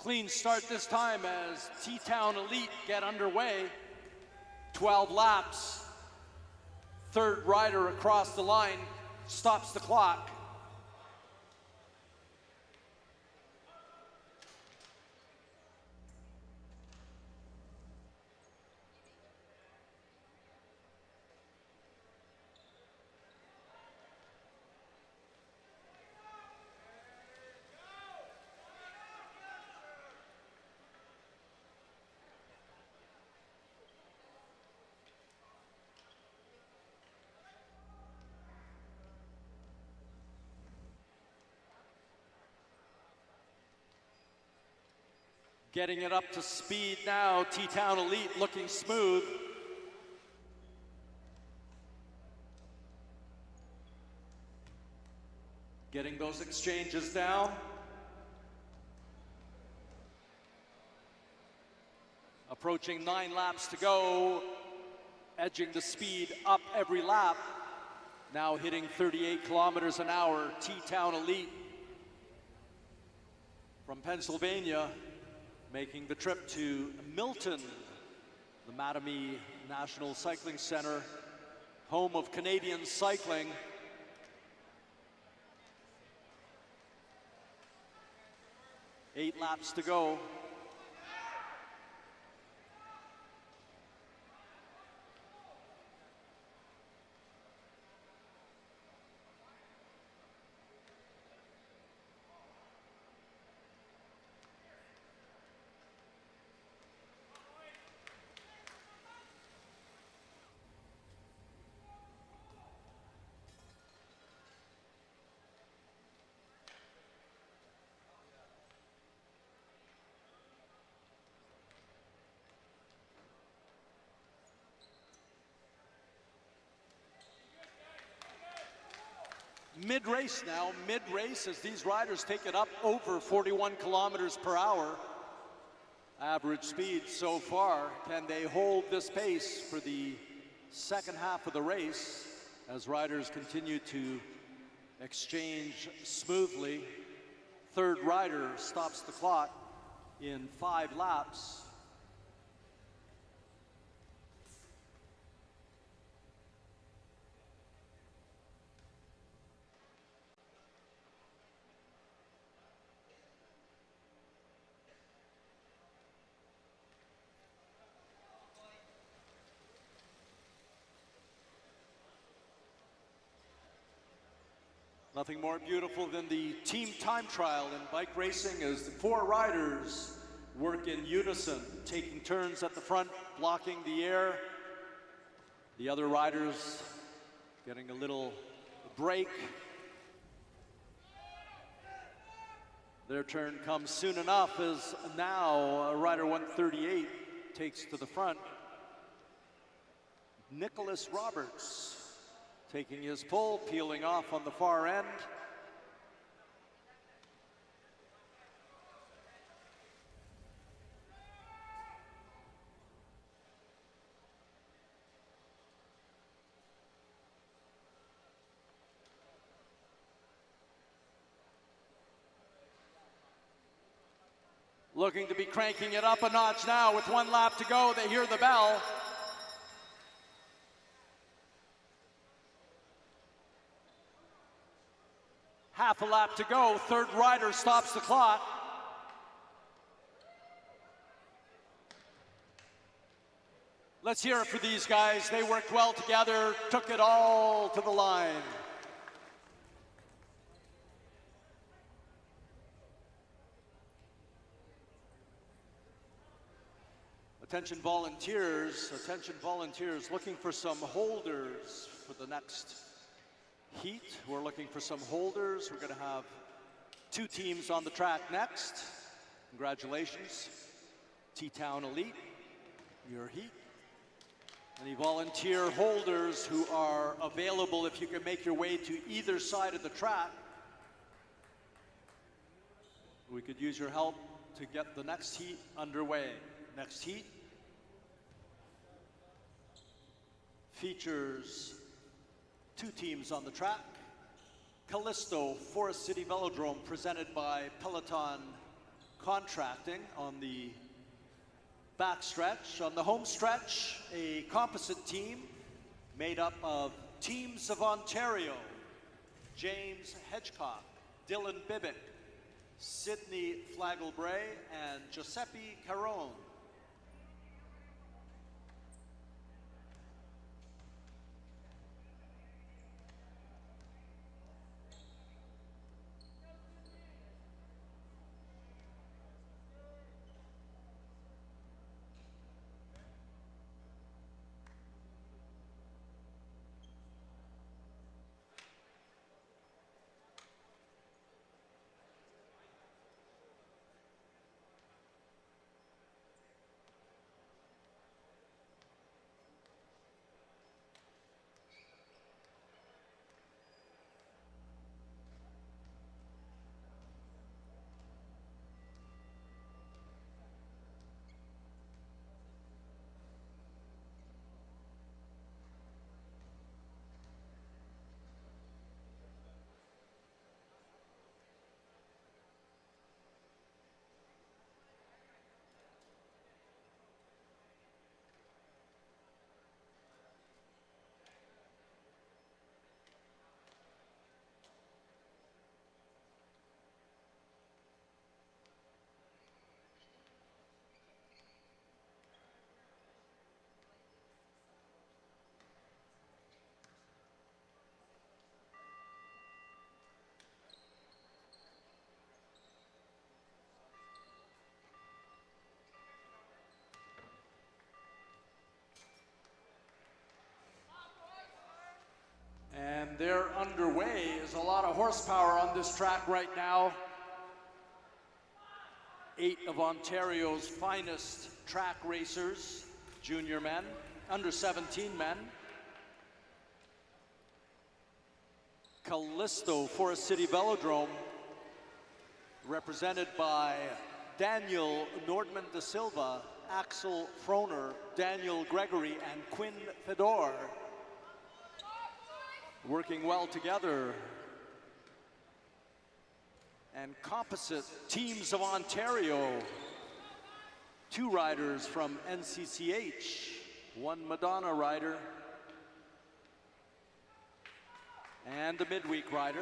Clean start this time as T-Town Elite get underway. 12 laps. Third rider across the line stops the clock. Getting it up to speed now, T-Town Elite looking smooth. Getting those exchanges down. Approaching 9 laps to go, edging the speed up every lap. Now hitting 38 kilometers an hour, T-Town Elite from Pennsylvania, making the trip to Milton, the Mattamy National Cycling Center, home of Canadian cycling. Eight laps to go. mid-race now, mid-race as these riders take it up over 41 kilometers per hour. Average speed so far. Can they hold this pace for the second half of the race as riders continue to exchange smoothly? Third rider stops the clock in 5 laps. Nothing more beautiful than the team time trial in bike racing as the 4 riders work in unison, taking turns at the front, blocking the air. The other riders getting a little break. Their turn comes soon enough as now rider 138 takes to the front. Nicholas Roberts taking his pull, peeling off on the far end. Looking to be cranking it up a notch now with 1 lap to go. They hear the bell. Half a lap to go. Third rider stops the clock. Let's hear it for these guys. They worked well together, took it all to the line. Attention volunteers looking for some holders for the next heat. We're looking for some holders. We're going to have 2 teams on the track next. Congratulations, T-Town Elite, your heat. Any volunteer holders who are available, if you can make your way to either side of the track, we could use your help to get the next heat underway. Next heat features 2 teams on the track. Callisto Forest City Velodrome presented by Peloton Contracting on the backstretch. On the home stretch, a composite team made up of Teams of Ontario, James Hedgecock, Dylan Bibick, Sydney Flagelbray, and Giuseppe Carone. And they're underway. There's a lot of horsepower on this track right now. 8 of Ontario's finest track racers, junior men, under 17 men. Callisto Forest City Velodrome, represented by Daniel Nordman da Silva, Axel Froner, Daniel Gregory, and Quinn Fedor. Working well together. And composite teams of Ontario, 2 riders from NCCH, 1 Madonna rider, and a midweek rider.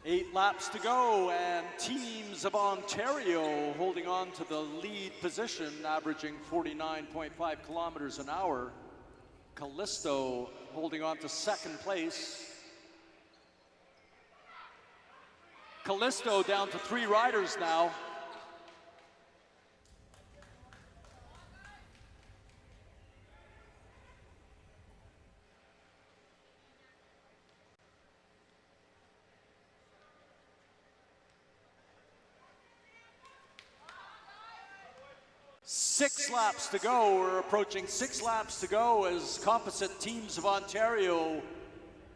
Eight laps to go, and teams of Ontario holding on to the lead position, averaging 49.5 kilometers an hour. Callisto holding on to second place. Callisto down to 3 riders now. Six laps to go. We're approaching 6 laps to go as composite teams of Ontario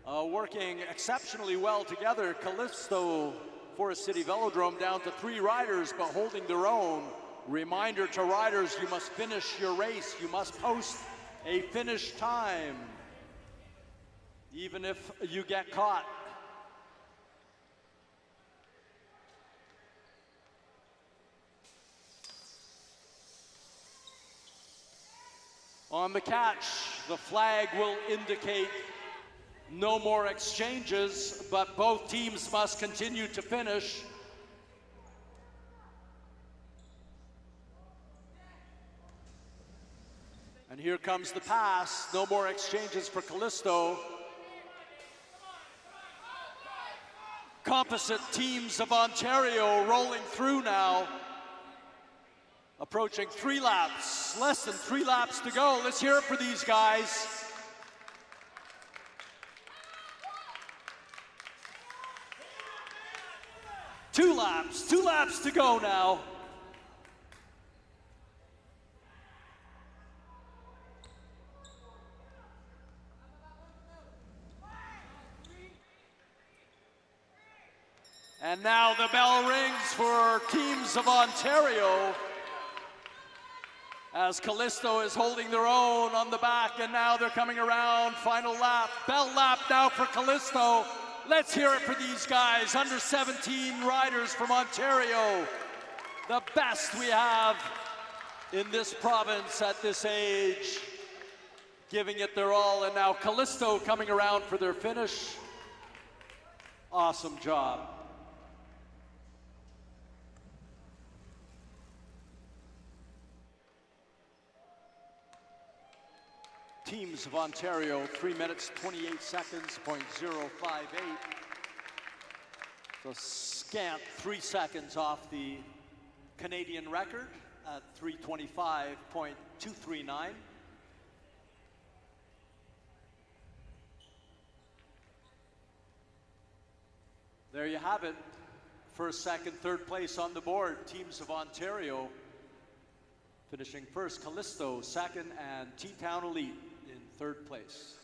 working exceptionally well together. Callisto Forest City Velodrome down to 3 riders, but holding their own. Reminder to riders, you must finish your race. You must post a finish time, even if you get caught. On the catch, the flag will indicate no more exchanges, but both teams must continue to finish. And here comes the pass. No more exchanges for Callisto. Composite teams of Ontario rolling through now. Approaching 3 laps, less than 3 laps to go. Let's hear it for these guys. Two laps to go now. And now the bell rings for teams of Ontario, as Callisto is holding their own on the back, and now they're coming around. Final lap, bell lap now for Callisto. Let's hear it for these guys, under 17 riders from Ontario. The best we have in this province at this age, giving it their all. And now Callisto coming around for their finish. Awesome job. Teams of Ontario, 3 minutes, 28 seconds, .058. So scant 3 seconds off the Canadian record at 3:25.239. There you have it. First, second, third place on the board. Teams of Ontario finishing first, Callisto second, and T-Town Elite in third place.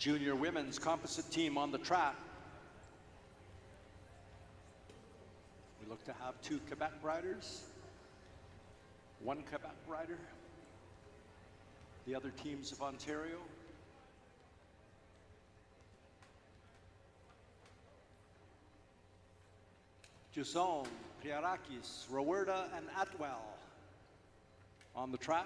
Junior women's composite team on the track. We look to have 2 Quebec riders, 1 Quebec rider, the other teams of Ontario. Jusson, Priarakis, Rowerda, and Atwell on the track.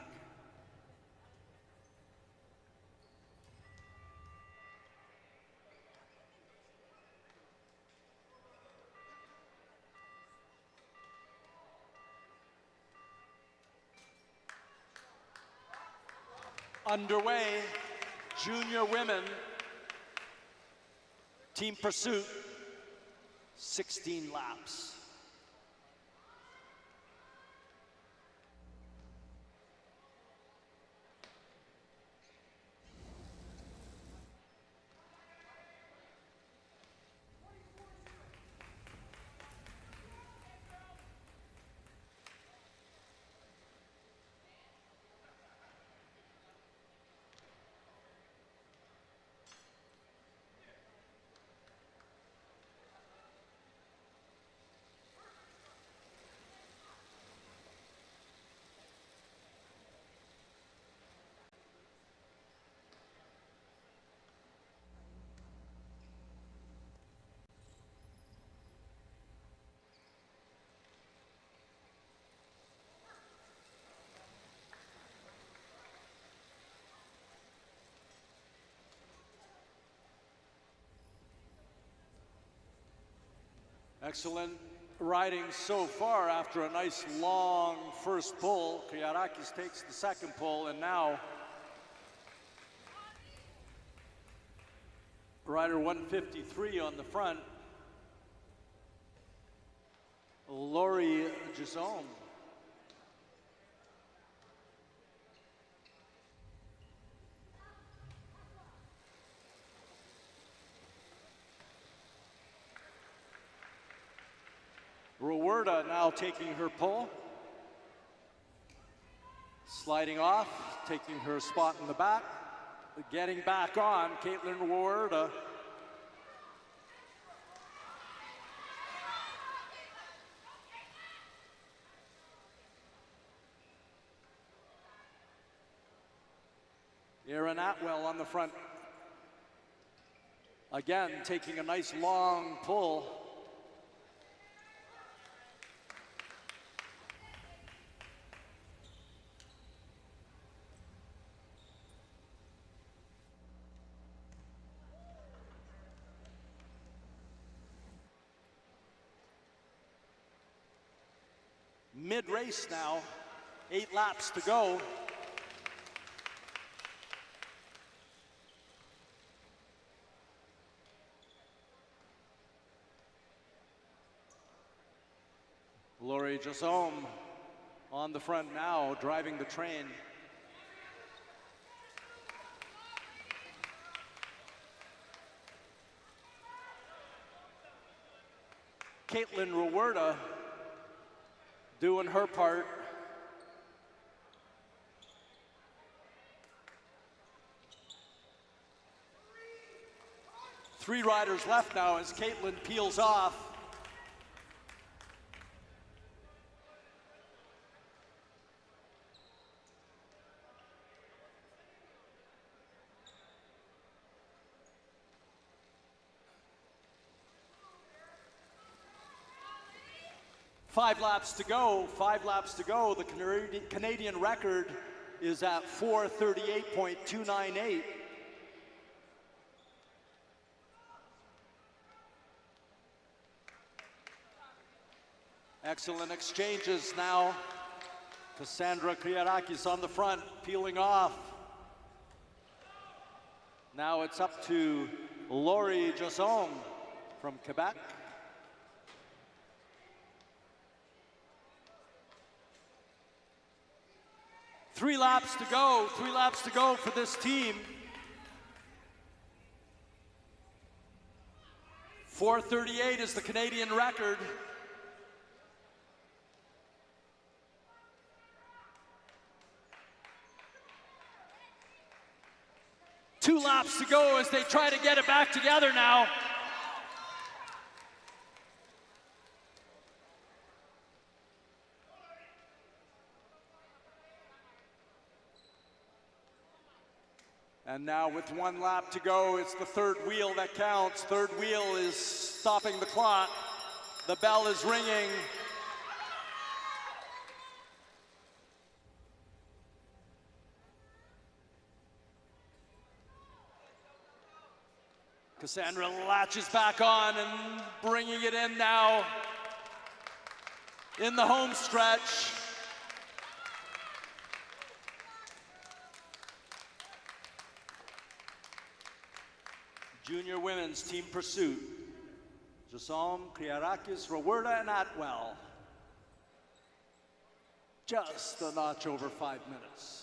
Underway, junior women, team pursuit, 16 laps. Excellent riding so far after a nice long first pull. Kriarakis takes the second pull, and now rider 153 on the front, Laurie Jusson. Rowerda now taking her pull, sliding off, taking her spot in the back, getting back on, Caitlin Rowerda. Aaron Atwell on the front, again taking a nice long pull. Mid-race now, 8 laps to go. Laurie Jusson on the front now, driving the train. Caitlin Rowerda doing her part. Three riders left now as Caitlin peels off. Five laps to go, 5 laps to go. The Canadian record is at 4:38.298. Excellent exchanges now. Cassandra Kriarakis on the front, peeling off. Now it's up to Laurie Jusson from Quebec. Three laps to go for this team. 4:38 is the Canadian record. 2 laps to go as they try to get it back together now. And now with 1 lap to go, it's the third wheel that counts. Third wheel is stopping the clock. The bell is ringing. Cassandra latches back on and bringing it in now in the home stretch. Junior Women's Team Pursuit. Jasom, Kriarakis, Rawerda, and Atwell. Just a notch over 5 minutes.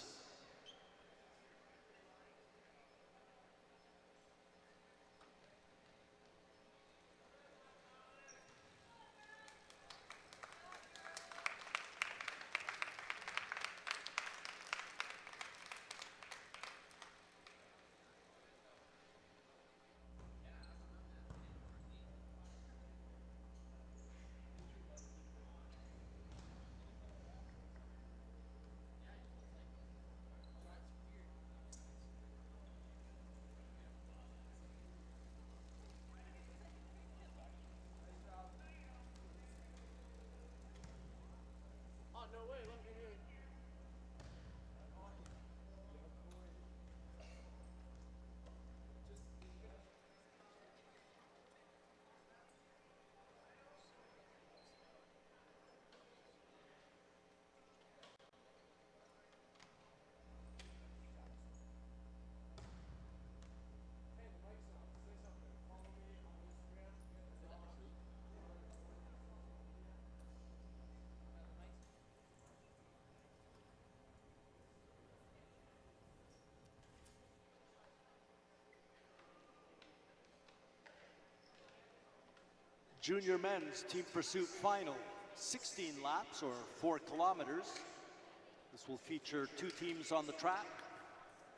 Junior Men's Team Pursuit Final, 16 laps or 4 kilometers. This will feature 2 teams on the track.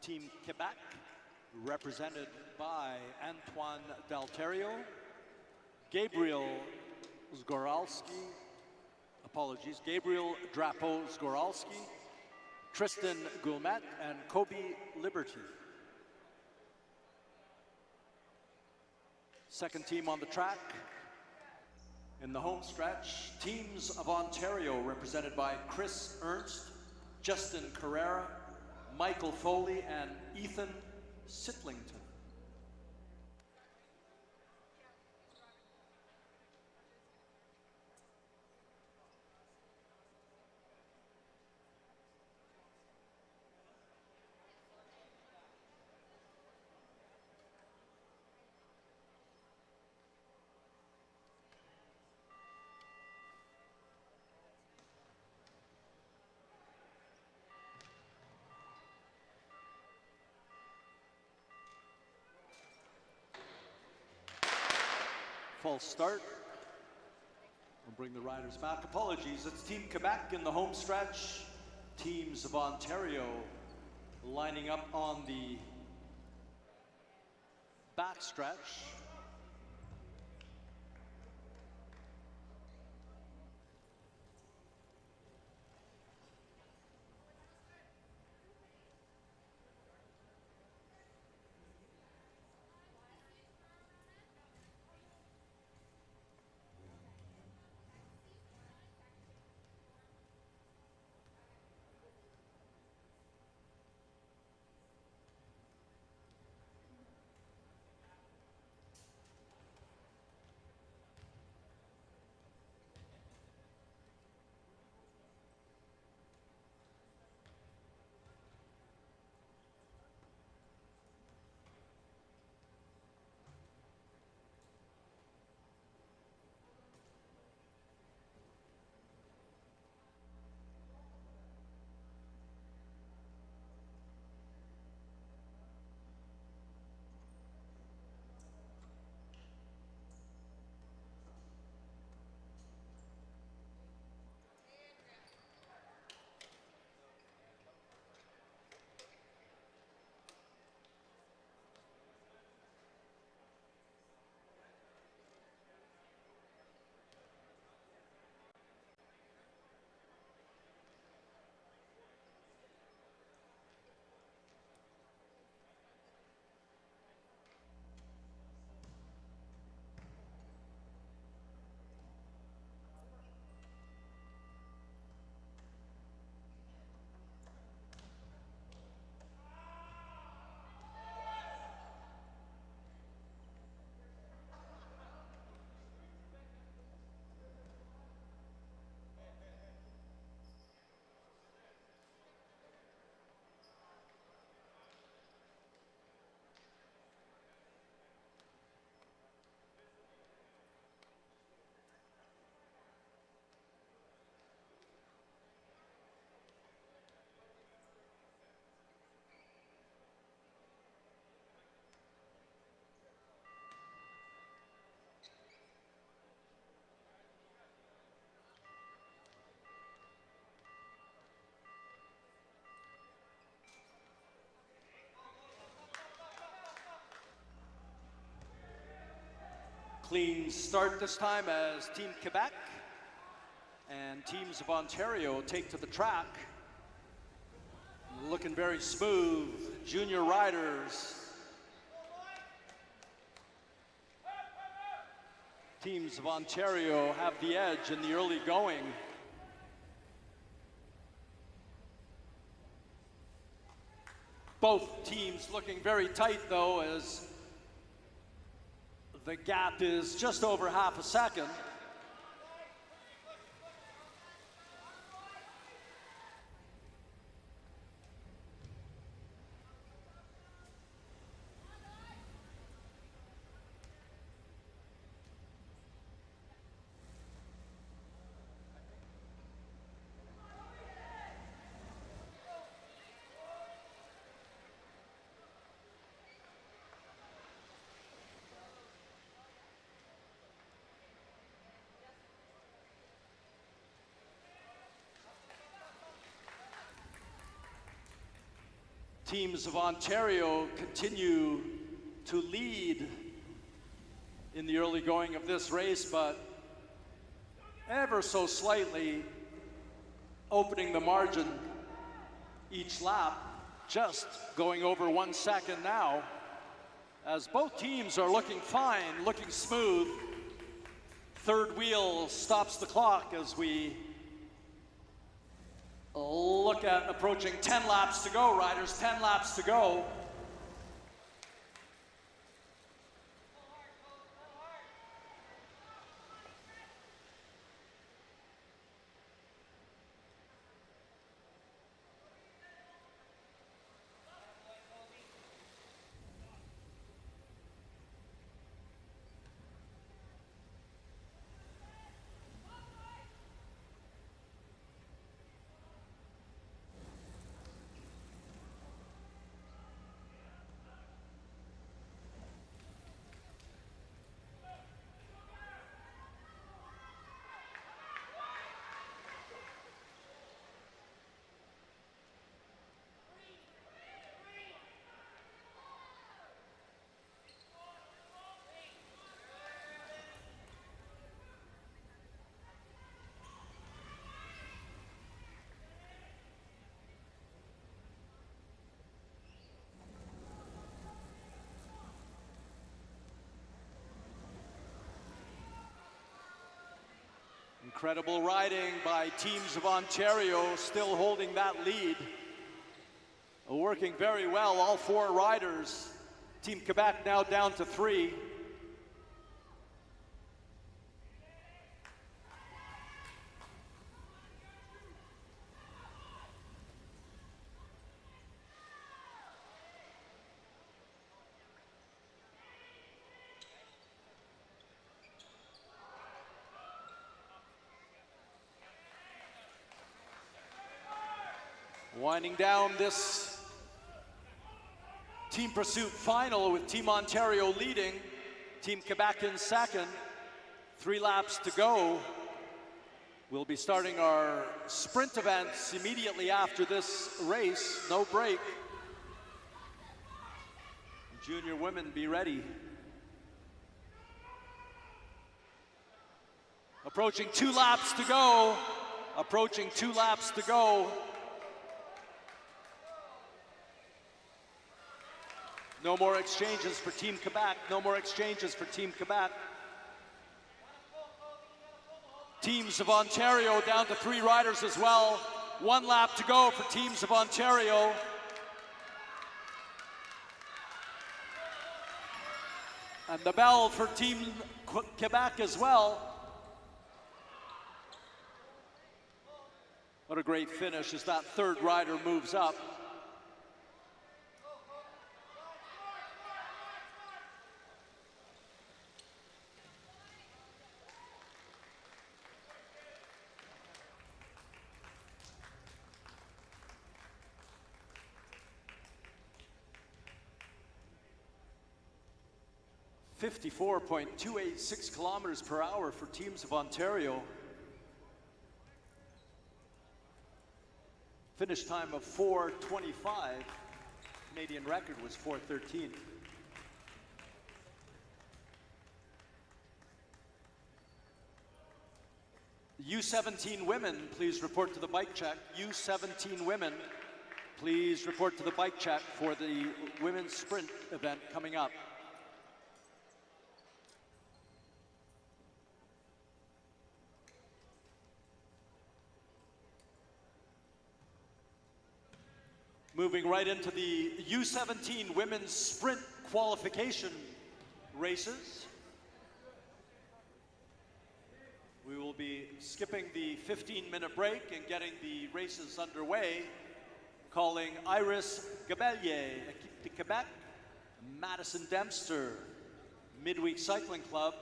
Team Quebec, represented by Antoine Dalterio, Gabriel Drapeau-Zgoralski, Tristan Goulmet, and Kobe Liberty. Second team on the track. In the home stretch, teams of Ontario represented by Chris Ernst, Justin Carrera, Michael Foley, and Ethan Sitlington. False start. We'll bring the riders back. Apologies, it's Team Quebec in the home stretch. Teams of Ontario lining up on the back stretch. Clean start this time as Team Quebec and teams of Ontario take to the track. Looking very smooth, junior riders. Teams of Ontario have the edge in the early going. Both teams looking very tight though, as the gap is just over half a second. Teams of Ontario continue to lead in the early going of this race, but ever so slightly opening the margin each lap, just going over 1 second now, as both teams are looking fine, looking smooth. Third wheel stops the clock as we look at approaching 10 laps to go, riders, 10 laps to go. Incredible riding by teams of Ontario, still holding that lead. Working very well, all four riders. Team Quebec now down to 3. Winding down this Team Pursuit Final with Team Ontario leading, Team Quebec in second. 3 laps to go. We'll be starting our sprint events immediately after this race, no break. Junior women, be ready. Approaching 2 laps to go. Approaching 2 laps to go. No more exchanges for Team Quebec. No more exchanges for Team Quebec. Teams of Ontario down to 3 riders as well. 1 lap to go for teams of Ontario. And the bell for Team Quebec as well. What a great finish as that 3rd rider moves up. .286 kilometers per hour for teams of Ontario. Finish time of 4:25. Canadian record was 4:13. U17 women, please report to the bike check. U17 women, please report to the bike check for the women's sprint event coming up. Moving right into the U17 Women's Sprint Qualification races. We will be skipping the 15-minute break and getting the races underway. Calling Iris Gabellier, Equipe de Quebec, Madison Dempster, Midweek Cycling Club,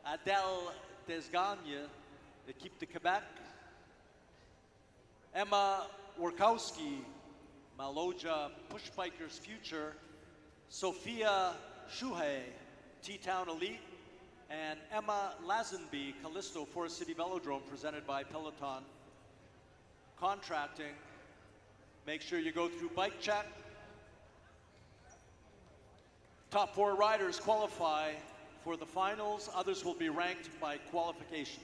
Adele Desgagne, Equipe de Quebec, Emma Workowski, Maloja Push Bikers Future, Sophia Shuhei, T-Town Elite, and Emma Lazenby, Callisto Forest City Velodrome, presented by Peloton. Contracting, make sure you go through bike check. Top 4 riders qualify for the finals. Others will be ranked by qualification.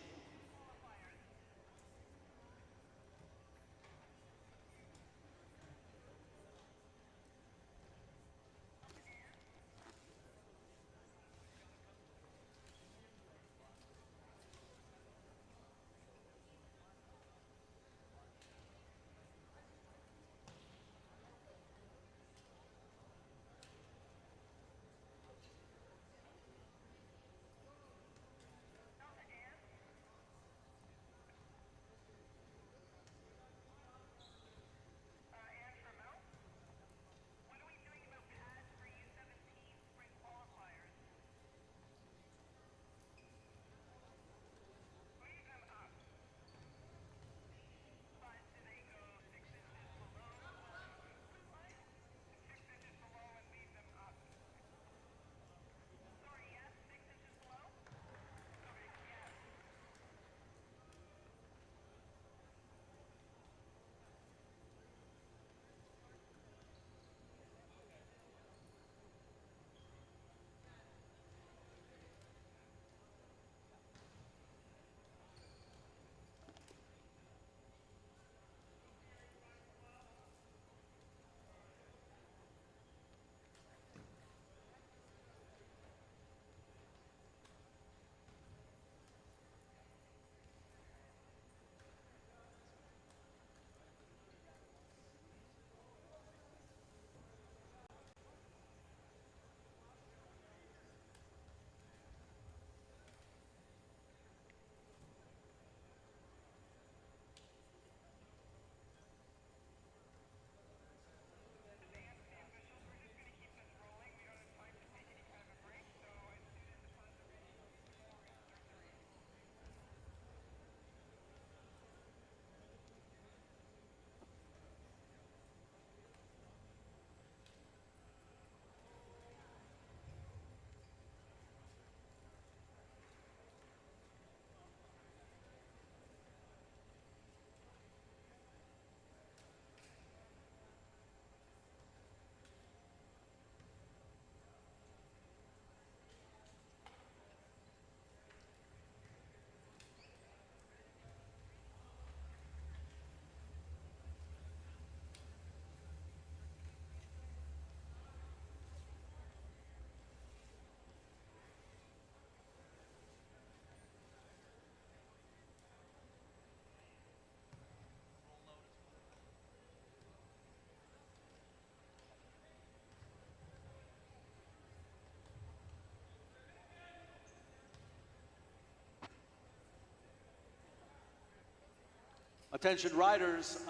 Attention riders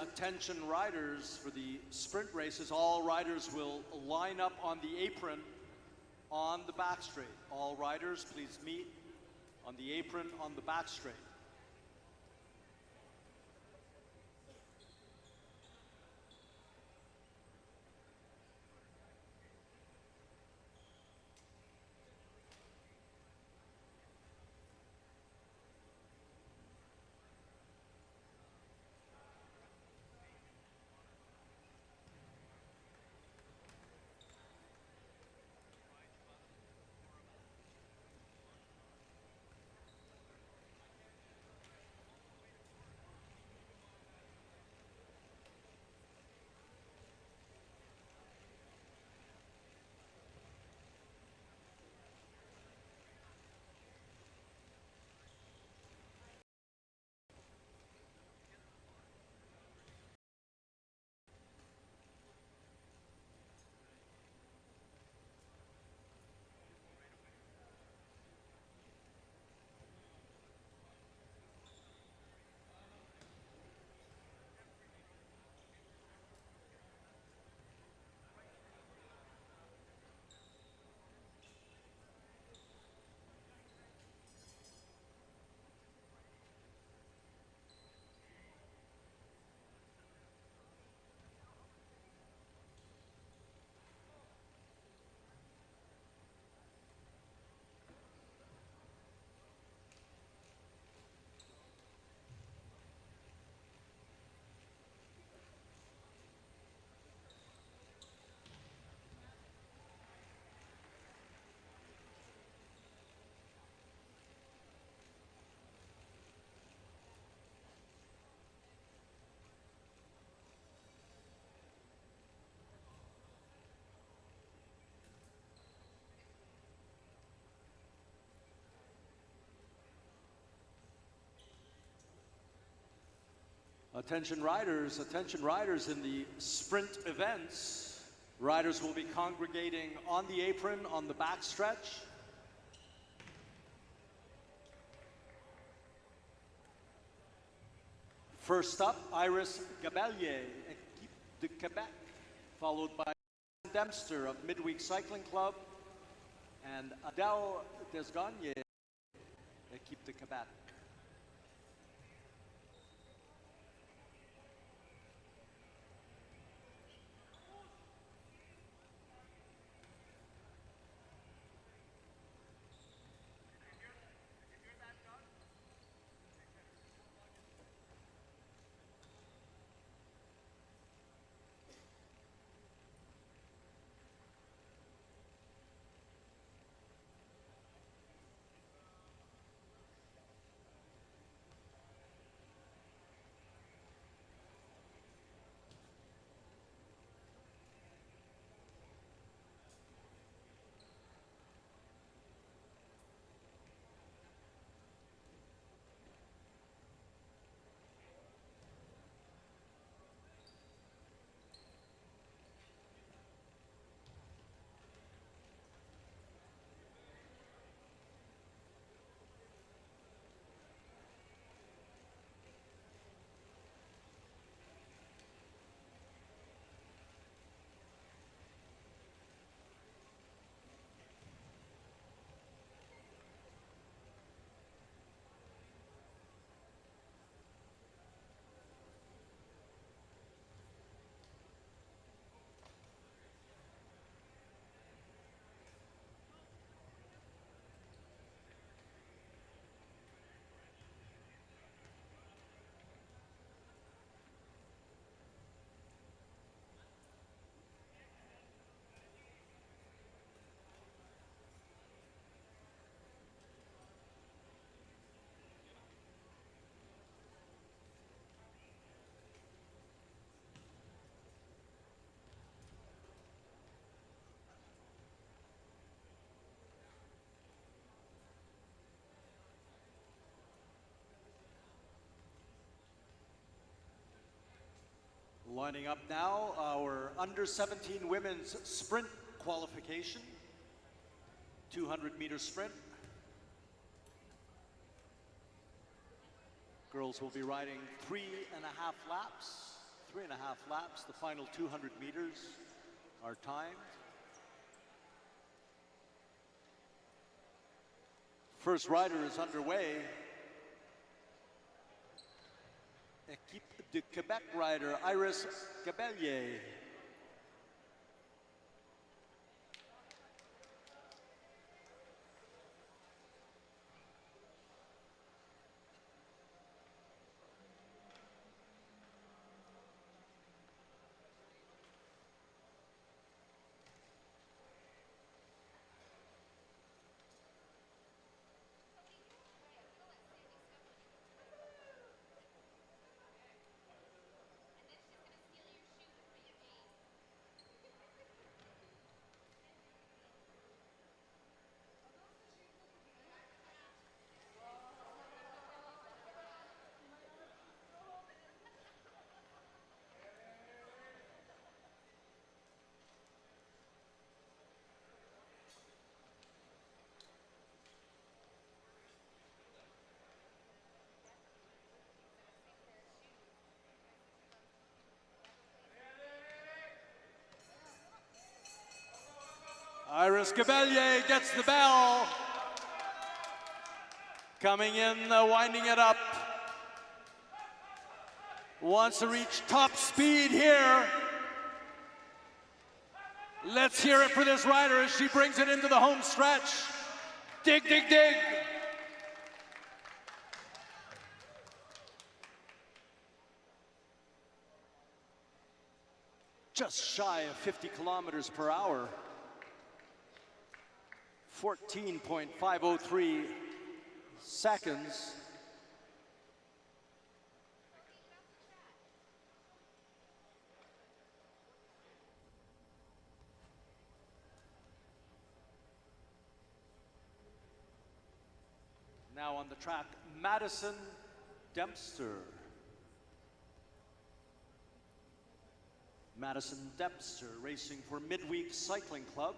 for the sprint races. All riders will line up on the apron on the back straight. All riders, please meet on the apron on the back straight. Attention riders in the sprint events. Riders will be congregating on the apron on the back stretch. First up, Iris Gabellier, Équipe de Quebec, followed by Dempster of Midweek Cycling Club, and Adele Desgagne, Équipe de Quebec. Lining up now, our under-17 women's sprint qualification, 200-meter sprint. Girls will be riding 3.5 laps. 3.5 laps, the final 200 meters are timed. First rider is underway. Équipe de Quebec rider Iris Gabellier. Iris Gabellier gets the bell. Coming in, winding it up. Wants to reach top speed here. Let's hear it for this rider as she brings it into the home stretch. Dig, dig, dig. Just shy of 50 kilometers per hour. 14.503 seconds. Now on the track, Madison Dempster. Madison Dempster, racing for Midweek Cycling Club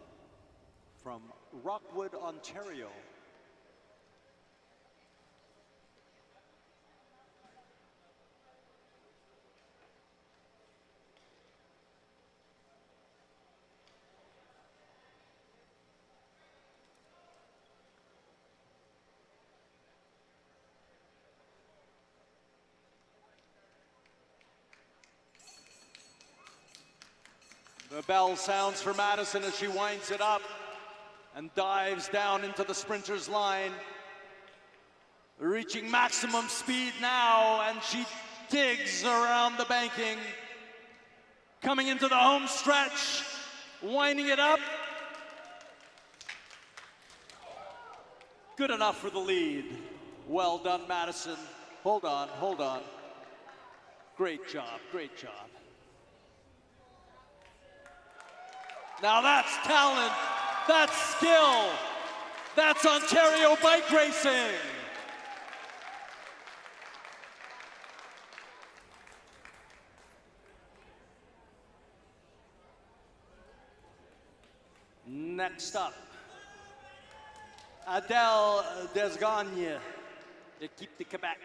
from Rockwood, Ontario. The bell sounds for Madison as she winds it up and dives down into the sprinter's line. Reaching maximum speed now, and she digs around the banking. Coming into the home stretch, winding it up. Good enough for the lead. Well done, Madison. Hold on, hold on. Great job, great job. Now that's talent, that's skill, that's Ontario bike racing. Next up, Adele Desgagne, Équipe de Québec.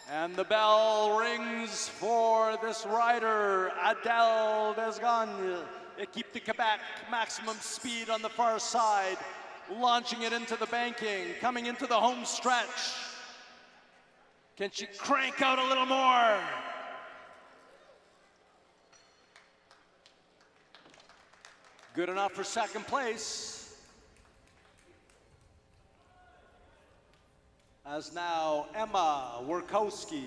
And the bell rings for this rider, Adele Desgagne, Équipe de Québec, maximum speed on the far side, launching it into the banking, coming into the home stretch. Can she crank out a little more? Good enough for second place. As now Emma Workowski,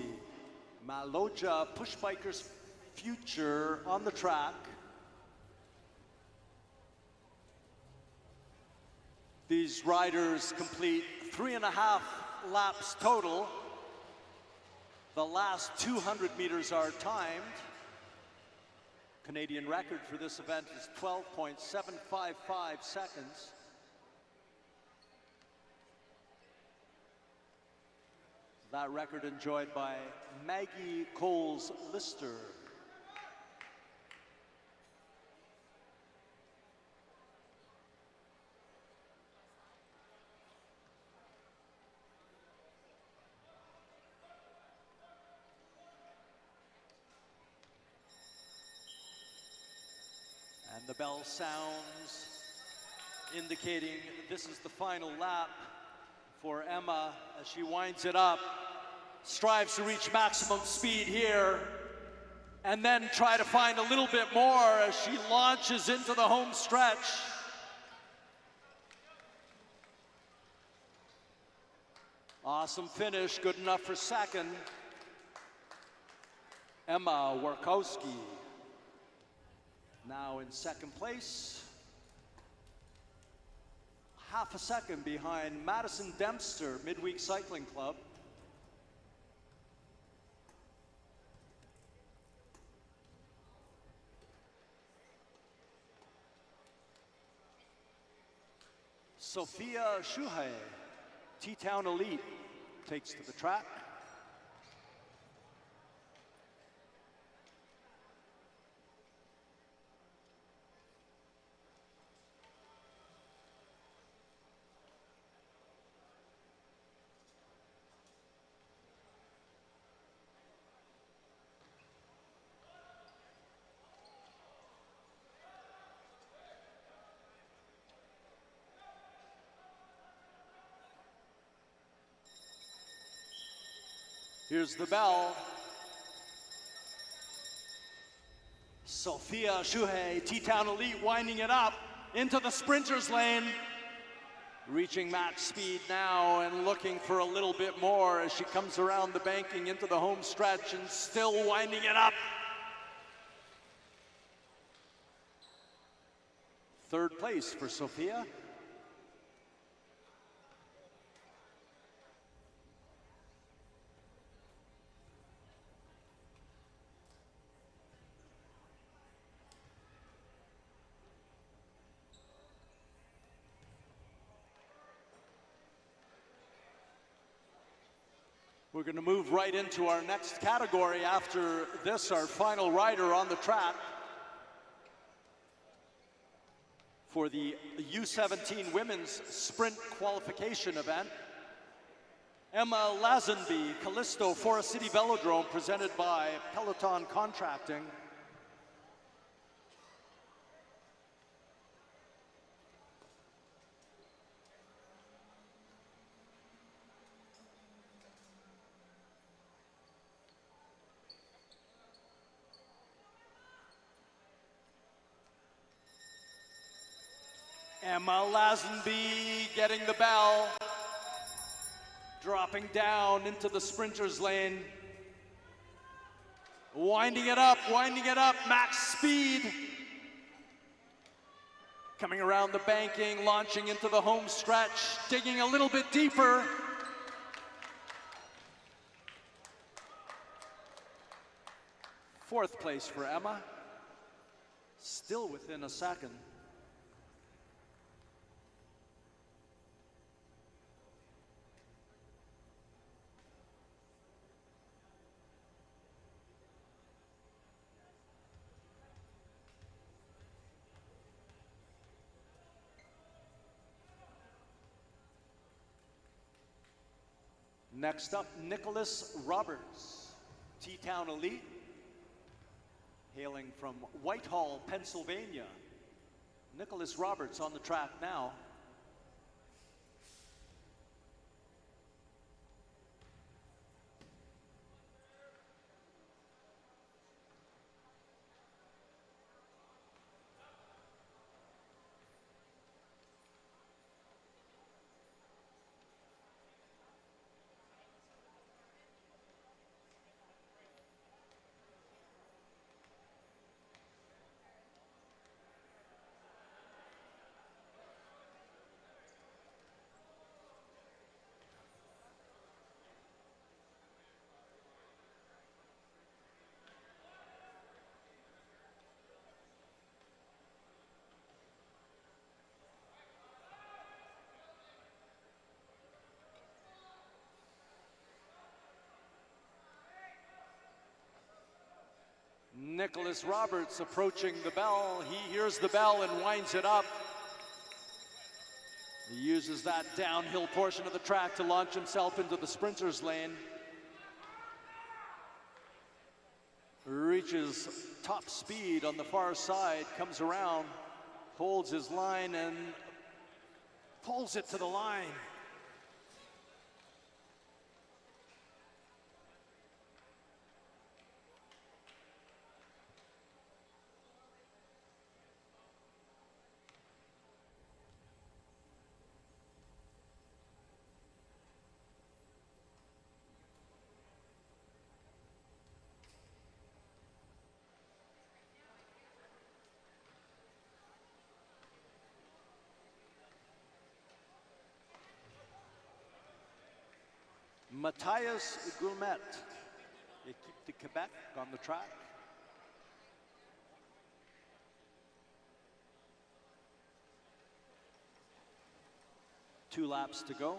Maloja Push Bikers future on the track. These riders complete 3.5 laps total. The last 200 meters are timed. Canadian record for this event is 12.755 seconds. That record enjoyed by Maggie Coles-Lister. And the bell sounds, indicating this is the final lap for Emma as she winds it up, strives to reach maximum speed here, and then try to find a little bit more as she launches into the home stretch. Awesome finish, good enough for second. Emma Workowski now in second place. Half a second behind Madison Dempster, Midweek Cycling Club. Sophia Shuhei, T-Town Elite, takes to the track. Here's the bell. Sophia Shuhei, T-Town Elite, winding it up into the sprinter's lane. Reaching max speed now and looking for a little bit more as she comes around the banking into the home stretch and still winding it up. Third place for Sophia. We're going to move right into our next category after this, our final rider on the track for the U17 Women's Sprint Qualification event. Emma Lazenby, Callisto Forest City Velodrome, presented by Peloton Contracting. Emma Lazenby getting the bell, dropping down into the sprinter's lane, winding it up, max speed. Coming around the banking, launching into the home stretch, digging a little bit deeper. Fourth place for Emma, still within a second. Next up, Nicholas Roberts, T-Town Elite, hailing from Whitehall, Pennsylvania. Nicholas Roberts on the track now. Nicholas Roberts approaching the bell. He hears the bell and winds it up. He uses that downhill portion of the track to launch himself into the sprinter's lane. Reaches top speed on the far side, comes around, holds his line and pulls it to the line. Matthias Goulmet, Équipe de Quebec on the track. Two laps to go.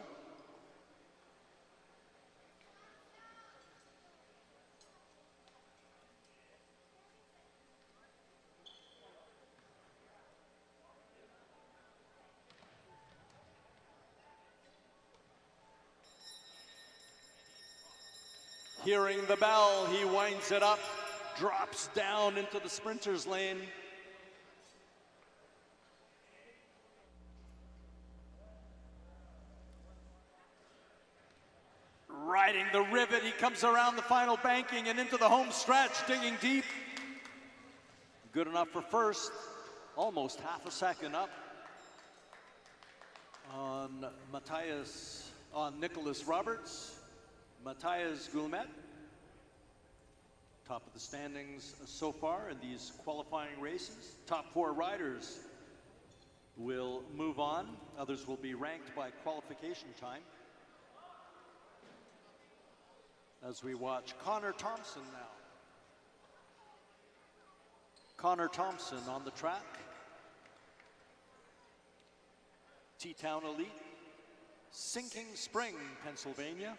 Hearing the bell, he winds it up, drops down into the sprinter's lane. Riding the rivet, he comes around the final banking and into the home stretch, digging deep. Good enough for first, almost half a second up on Nicholas Roberts. Matthias Goulmet, top of the standings so far in these qualifying races. Top four riders will move on. Others will be ranked by qualification time. As we watch Connor Thompson now. Connor Thompson on the track. T-Town Elite, Sinking Spring, Pennsylvania.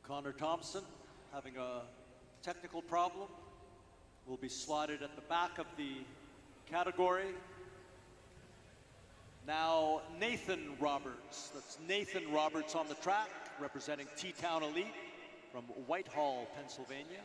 Connor Thompson having a technical problem, will be slotted at the back of the category. Now Nathan Roberts, that's Nathan Roberts on the track, representing T-Town Elite from Whitehall, Pennsylvania.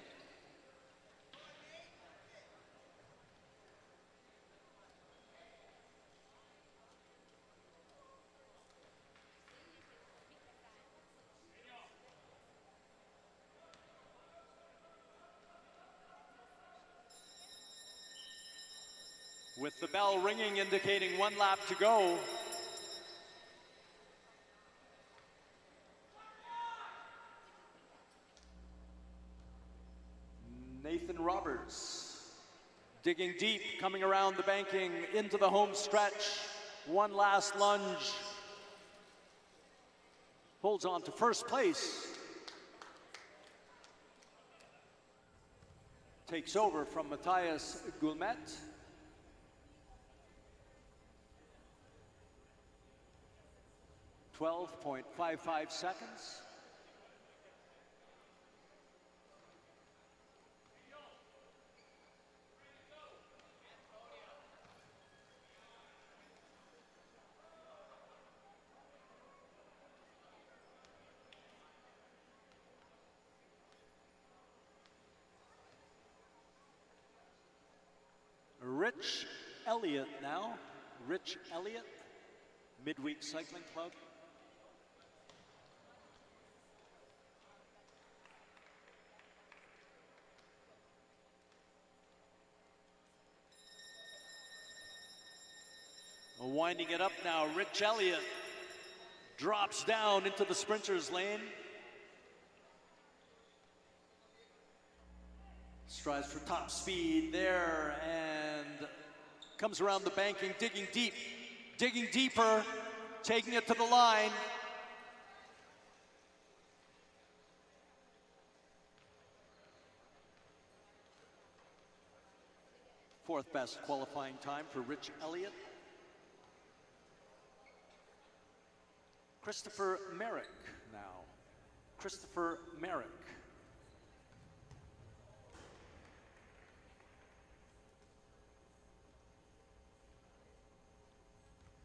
With the bell ringing, indicating 1 lap to go. Nathan Roberts, digging deep, coming around the banking into the home stretch. One last lunge. Holds on to first place. Takes over from Matthias Gulmet. 12.55 seconds. Rich Elliott now. Rich Elliott, Midweek Cycling Club. Winding it up now, Rich Elliott drops down into the sprinter's lane. Strives for top speed there and comes around the banking, digging deep, digging deeper, taking it to the line. Fourth best qualifying time for Rich Elliott. Christopher Merrick now. Christopher Merrick.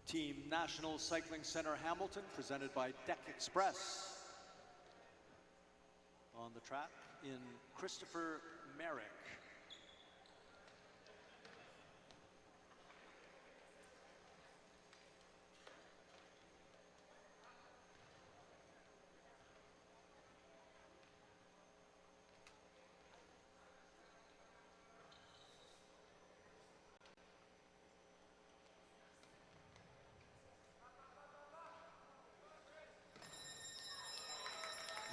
Team National Cycling Center Hamilton, presented by Deck Express. On the track in Christopher Merrick.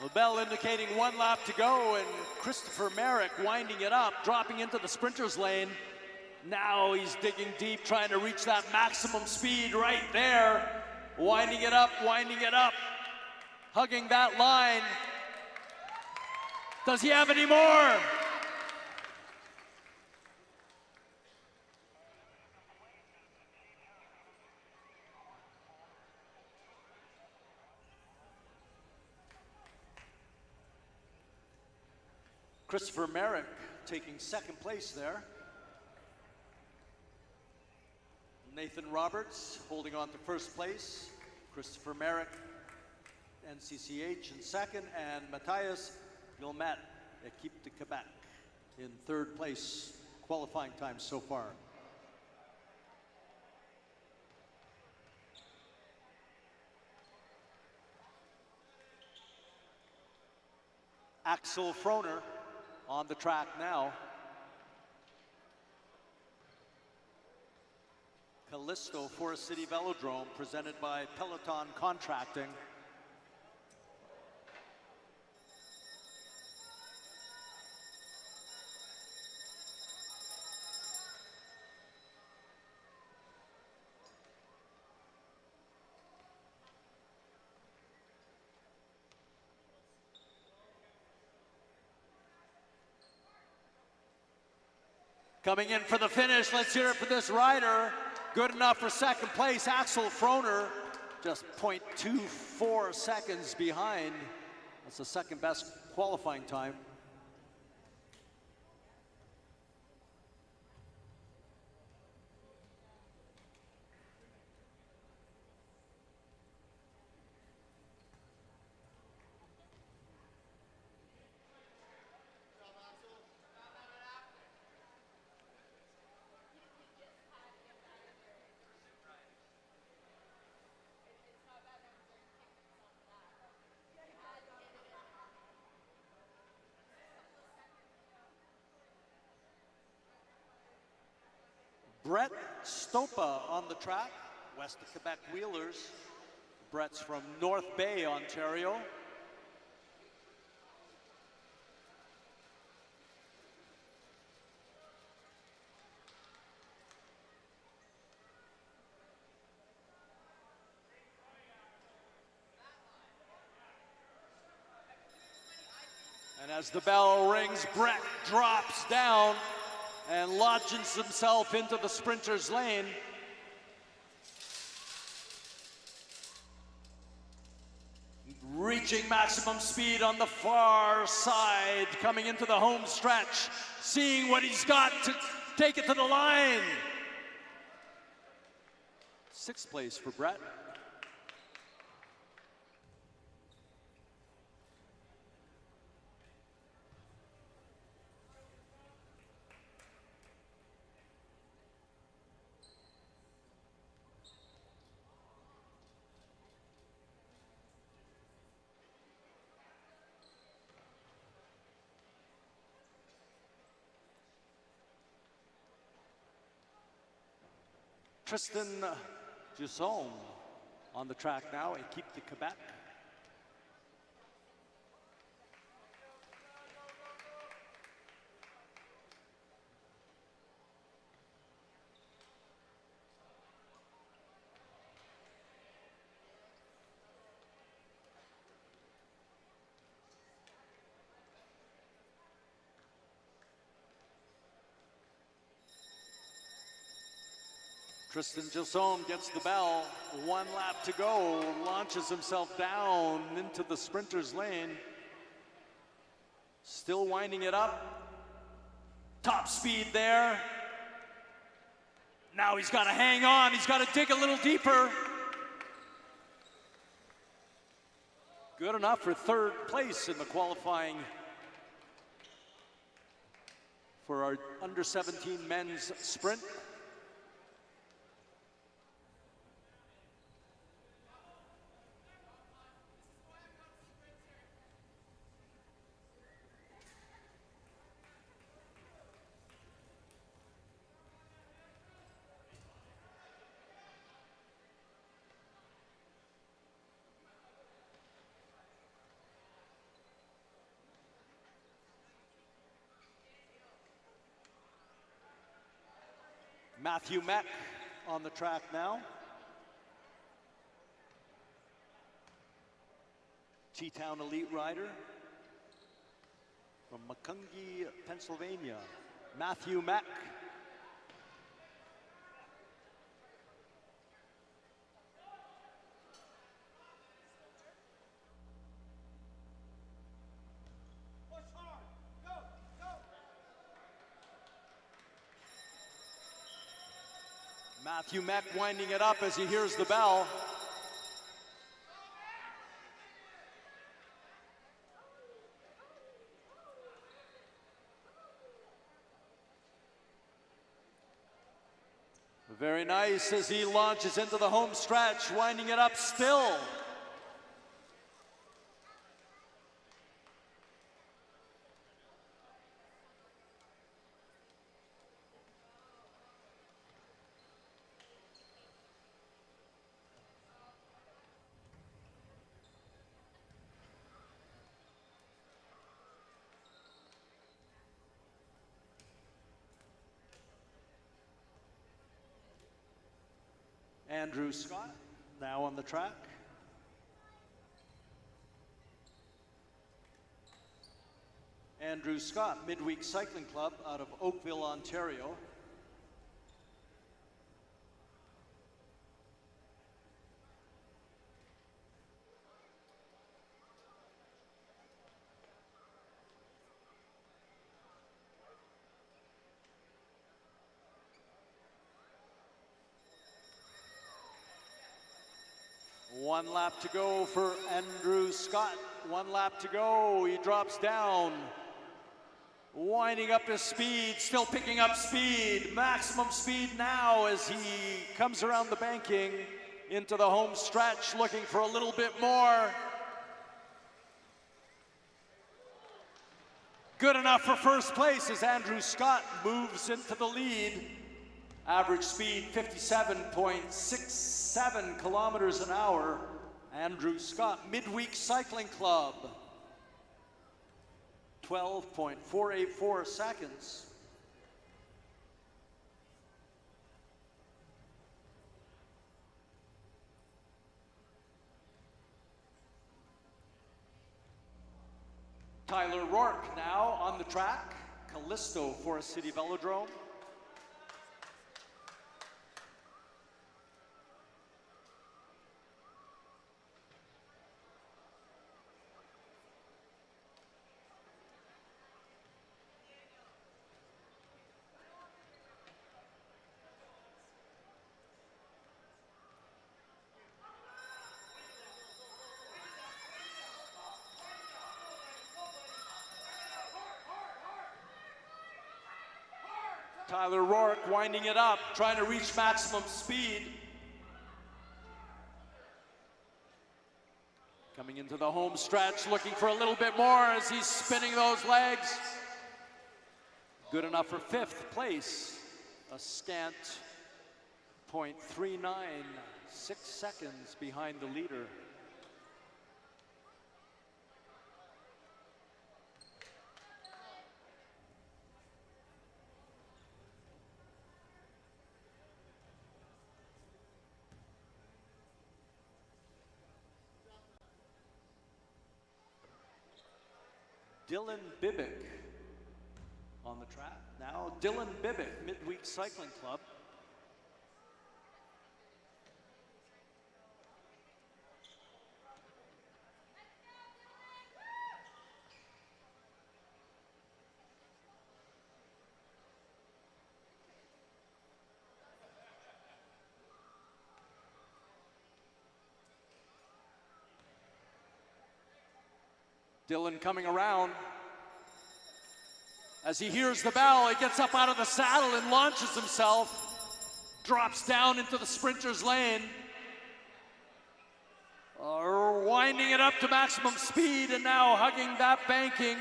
The bell indicating 1 lap to go, and Christopher Merrick winding it up, dropping into the sprinter's lane. Now he's digging deep, trying to reach that maximum speed right there. Winding it up, hugging that line. Does he have any more? Christopher Merrick taking second place there. Nathan Roberts holding on to first place. Christopher Merrick, NCCH in second, and Matthias Guillemette, Équipe de Quebec, in third place, qualifying time so far. Axel Froner on the track now. Callisto Forest City Velodrome, presented by Peloton Contracting. Coming in for the finish, let's hear it for this rider. Good enough for second place, Axel Froner, just 0.24 seconds behind. That's the second best qualifying time. Brett Stopa on the track, west of Quebec Wheelers. Brett's from North Bay, Ontario. And as the bell rings, Brett drops down and launches himself into the sprinter's lane. Reaching maximum speed on the far side, coming into the home stretch, seeing what he's got to take it to the line. Sixth place for Brett. Tristan Jusson on the track now, Équipe de Quebec. Tristan Jusson gets the bell, 1 lap to go, launches himself down into the sprinter's lane. Still winding it up. Top speed there. Now he's got to hang on, he's got to dig a little deeper. Good enough for third place in the qualifying for our under-17 men's sprint. Matthew Meck on the track now. T-Town elite rider from Macungie, Pennsylvania, Matthew Meck. Matthew Meck winding it up as he hears the bell. Very nice as he launches into the home stretch, winding it up still. Andrew Scott now on the track. Andrew Scott, Midweek Cycling Club out of Oakville, Ontario. One lap to go for Andrew Scott. One lap to go. He drops down. Winding up his speed, still picking up speed. Maximum speed now as he comes around the banking into the home stretch, looking for a little bit more. Good enough for first place as Andrew Scott moves into the lead. Average speed 57.67 kilometers an hour. Andrew Scott, Midweek Cycling Club. 12.484 seconds. Tyler Rourke now on the track. Callisto Forest City Velodrome. Tyler Rourke winding it up, trying to reach maximum speed. Coming into the home stretch, looking for a little bit more as he's spinning those legs. Good enough for fifth place. A scant 0.396 seconds behind the leader. Dylan Bibick on the track. Now Dylan Bibick, Midweek Cycling Club. Dylan coming around. As he hears the bell, he gets up out of the saddle and launches himself. Drops down into the sprinter's lane. Winding it up to maximum speed and now hugging that banking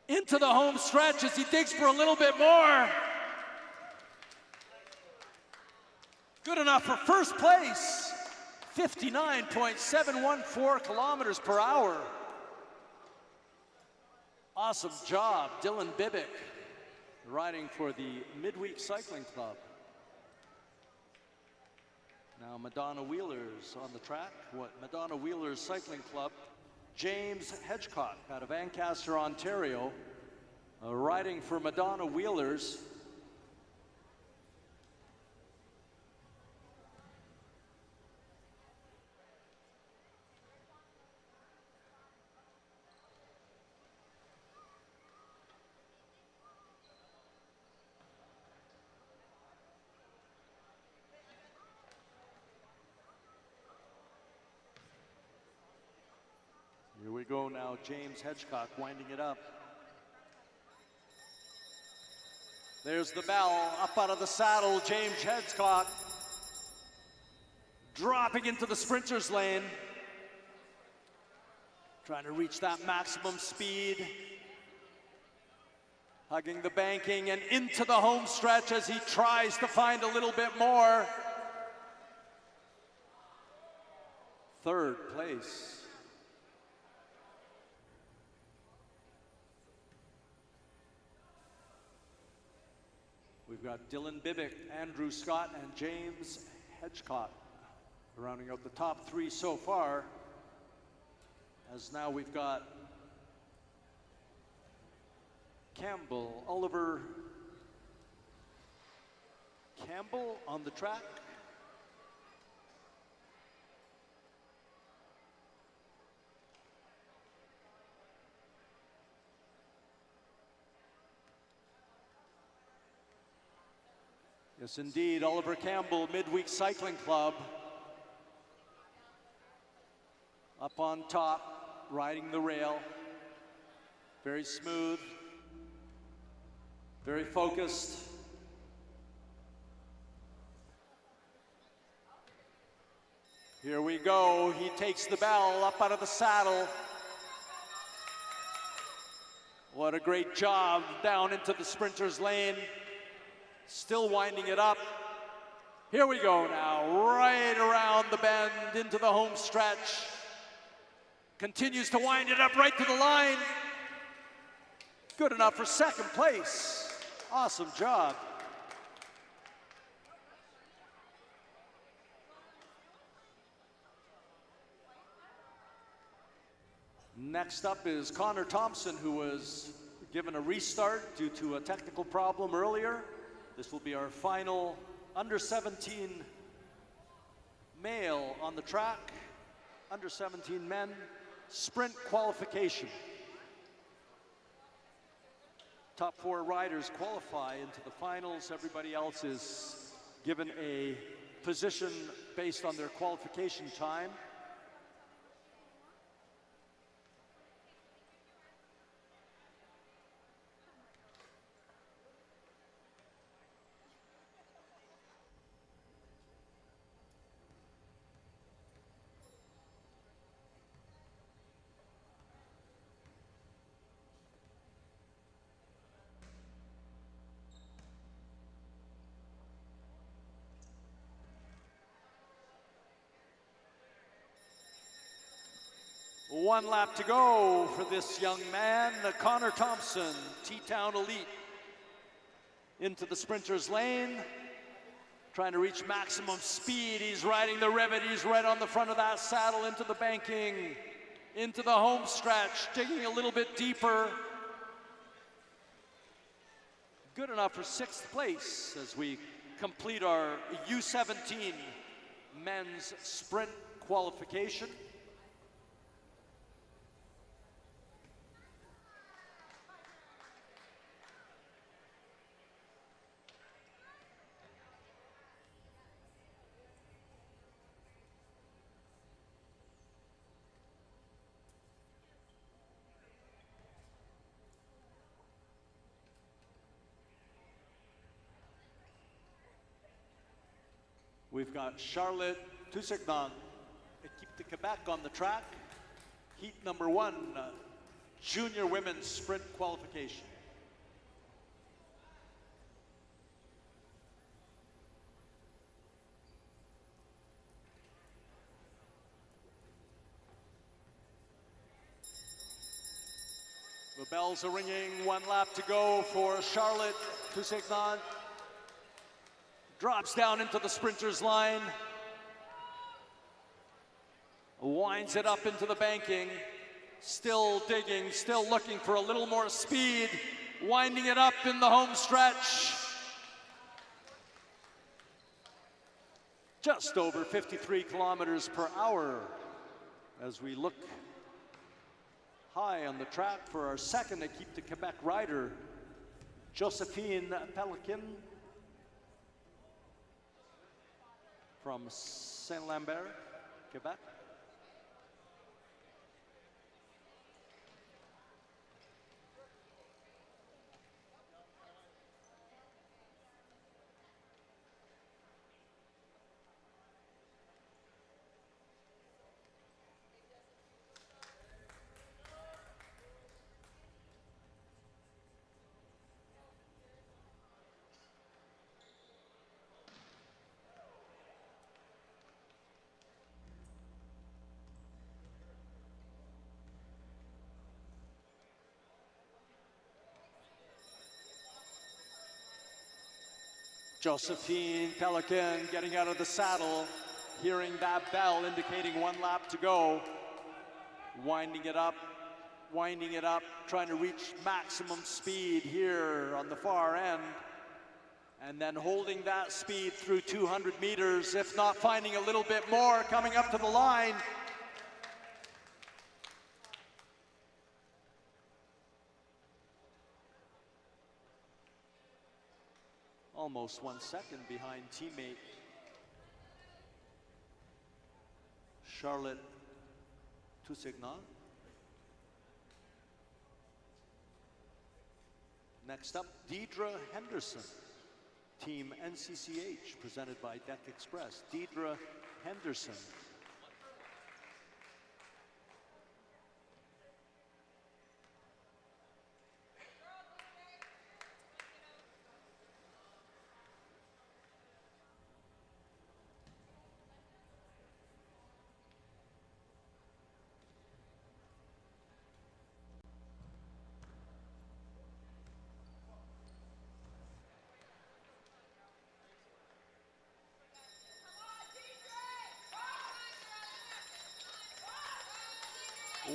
into the home stretch as he digs for a little bit more. Good enough for first place. 59.714 kilometers per hour. Awesome job, Dylan Bibick. riding for the Midweek Cycling Club. Now Madonna Wheelers on the track. What Madonna Wheelers Cycling Club. James Hedgecock out of Ancaster, Ontario, riding for Madonna Wheelers. Here we go now, James Hedgecock winding it up. There's the bell, up out of the saddle, James Hedgecock. Dropping into the sprinter's lane. Trying to reach that maximum speed. Hugging the banking and into the home stretch as he tries to find a little bit more. Third place. We've got Dylan Bibick, Andrew Scott, and James Hedgecock rounding out the top three so far. As now we've got Campbell, Oliver Campbell on the track. Yes, indeed, Oliver Campbell, Midweek Cycling Club. Up on top, riding the rail. Very smooth, very focused. Here we go, he takes the bell up out of the saddle. What a great job down into the sprinter's lane. Still winding it up. Here we go now, right around the bend into the home stretch. Continues to wind it up right to the line. Good enough for second place. Awesome job. Next up is Connor Thompson, who was given a restart due to a technical problem earlier. This will be our final under 17 male on the track, under 17 men sprint qualification. Top four riders qualify into the finals. Everybody else is given a position based on their qualification time. One lap to go for this young man, Connor Thompson, T-Town Elite. Into the sprinter's lane, trying to reach maximum speed. He's riding the rivet, he's right on the front of that saddle, into the banking, into the home stretch, digging a little bit deeper. Good enough for sixth place as we complete our U17 Men's Sprint Qualification. We've got Charlotte Toussaint, Équipe de Quebec on the track. Heat number one, Junior Women's Sprint Qualification. bells are ringing, 1 lap to go for Charlotte Toussaint. Drops down into the sprinter's line. Winds it up into the banking. Still digging, still looking for a little more speed. Winding it up in the home stretch. Just over 53 kilometers per hour as we look high on the track for our second Equipe de Quebec rider, Josephine Pelican from Saint-Lambert, Quebec. Josephine Pelican getting out of the saddle, hearing that bell indicating 1 lap to go. Winding it up, trying to reach maximum speed here on the far end. And then holding that speed through 200 meters, if not finding a little bit more coming up to the line. Almost 1 second behind teammate Charlotte Toussaint. Next up, Deidre Henderson, Team NCCH, presented by Deck Express. Deidre Henderson.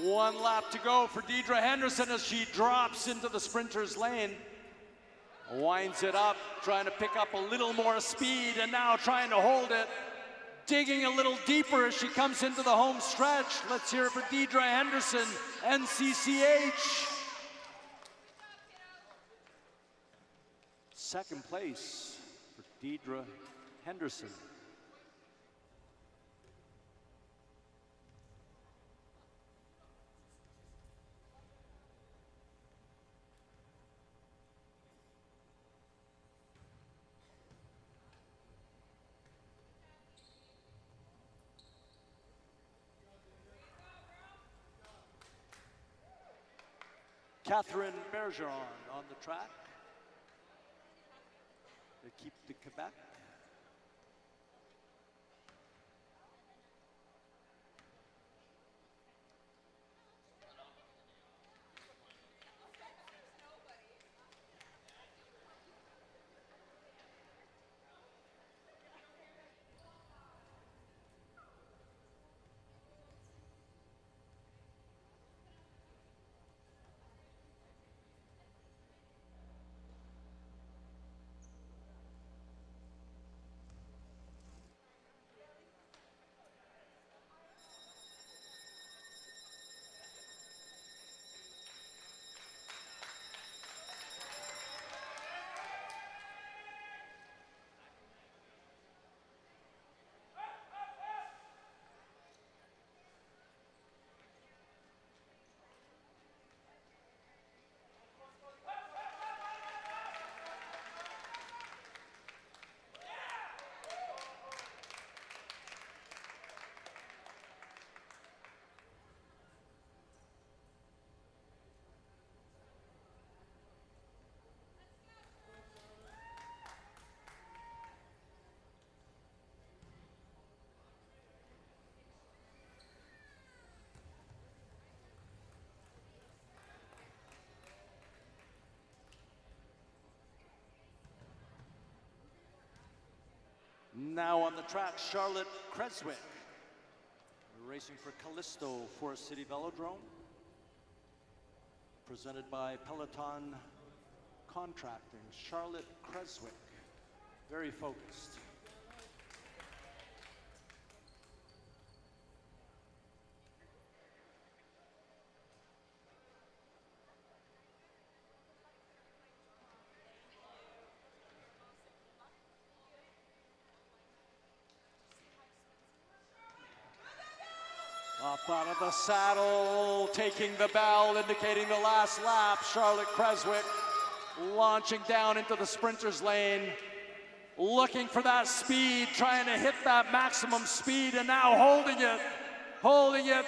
One lap to go for Deidre Henderson as she drops into the sprinter's lane. Winds it up, trying to pick up a little more speed, and now trying to hold it. Digging a little deeper as she comes into the home stretch. Let's hear it for Deidre Henderson, NCCH. Second place for Deidre Henderson. Catherine Bergeron on the track. Equipe de Quebec. Now on the track, Charlotte Creswick, racing for Callisto Forest City Velodrome, presented by Peloton Contracting. Charlotte Creswick, very focused. Up out of the saddle, taking the bell, indicating the last lap. Charlotte Creswick launching down into the sprinter's lane, looking for that speed, trying to hit that maximum speed, and now holding it,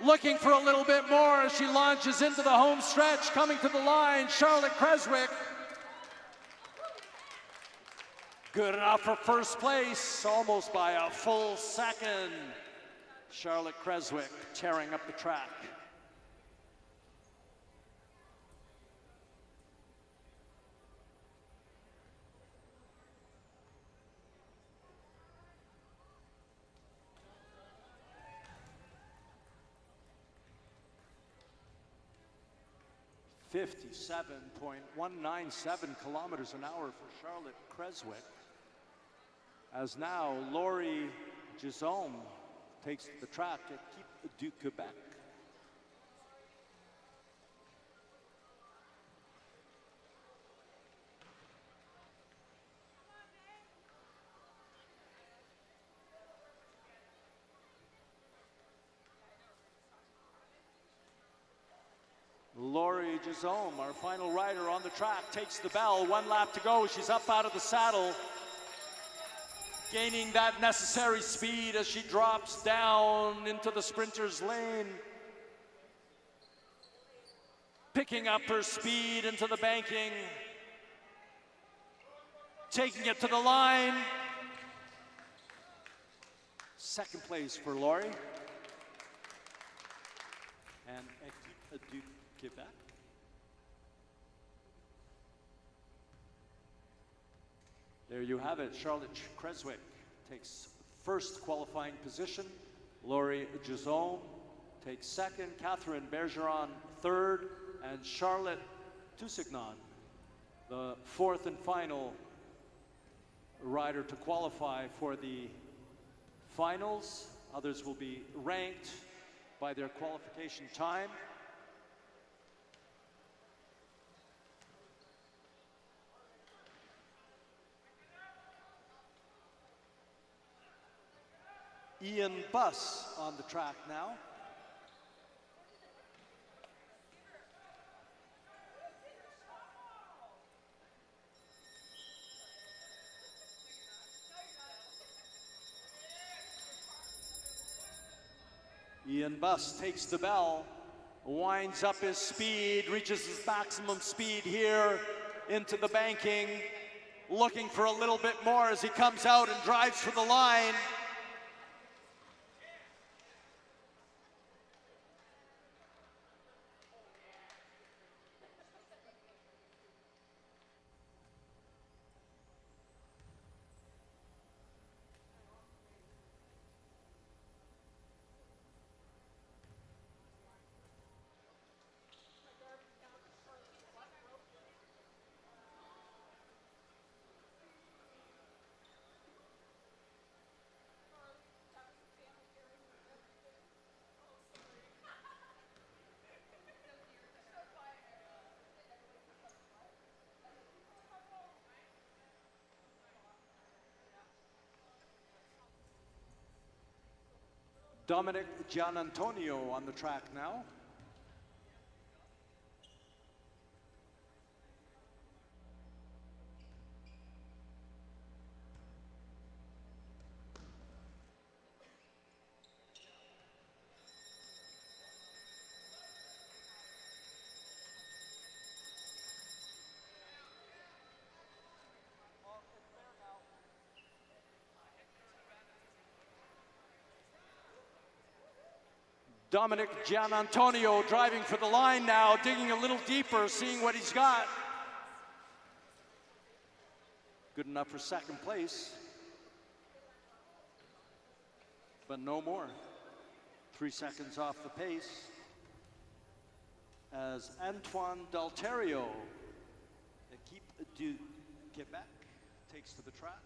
looking for a little bit more as she launches into the home stretch, coming to the line. Charlotte Creswick, good enough for first place, almost by a full second. Charlotte Creswick tearing up the track. .197 kilometers an hour for Charlotte Creswick. As now Laurie Gisome takes the track at Keep du Quebec. Laurie Gisome, our final rider on the track, takes the bell. 1 lap to go. She's up out of the saddle, gaining that necessary speed as she drops down into the sprinter's lane, picking up her speed into the banking, taking it to the line. Second place for Laurie. And Équipe du Québec. There you have it. Charlotte Creswick takes first qualifying position. Laurie Gisome takes second. Catherine Bergeron third. And Charlotte Toussignon, the fourth and final rider to qualify for the finals. Others will be ranked by their qualification time. Ian Buss on the track now. Ian Buss takes the bell, winds up his speed, reaches his maximum speed here into the banking, looking for a little bit more as he comes out and drives for the line. Dominic Gianantonio on the track now. Dominic Gianantonio driving for the line now, digging a little deeper, seeing what he's got. Good enough for second place. but no more. 3 seconds off the pace as Antoine Dalterio, Équipe du Québec, takes to the track.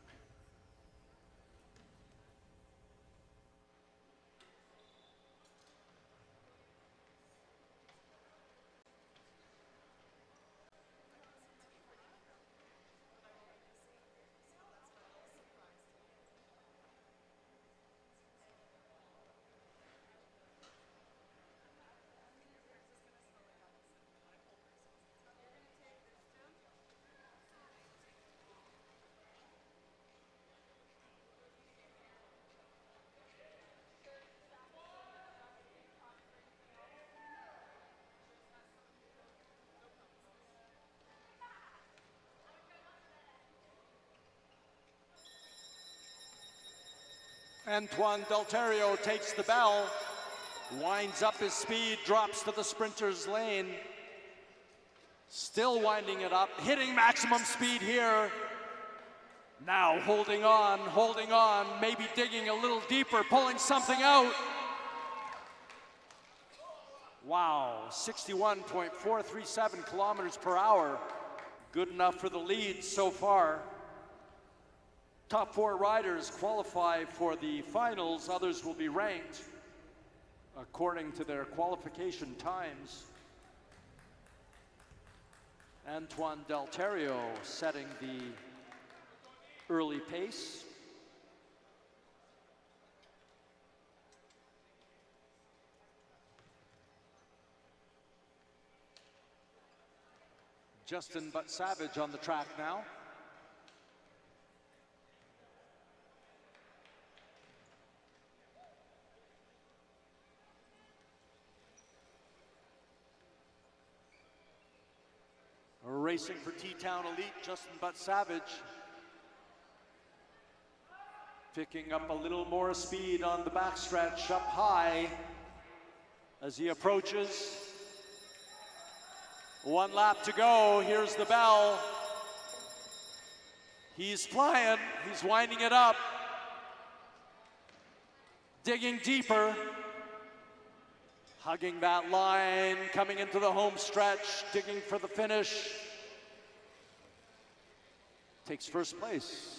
Antoine Dalterio takes the bell, winds up his speed, drops to the sprinter's lane. Still winding it up, hitting maximum speed here. Now holding on, maybe digging a little deeper, pulling something out. Wow, 61.437 kilometers per hour. Good enough for the lead so far. Top 4 riders qualify for the finals. Others will be ranked according to their qualification times. Antoine Dalterio setting the early pace. Justin But Savage on the track now. Racing for T-Town Elite, Justin But Savage. Picking up a little more speed on the backstretch up high as he approaches. 1 lap to go, here's the bell. He's flying, he's winding it up. Digging deeper. Hugging that line, coming into the home stretch, digging for the finish. Takes first place.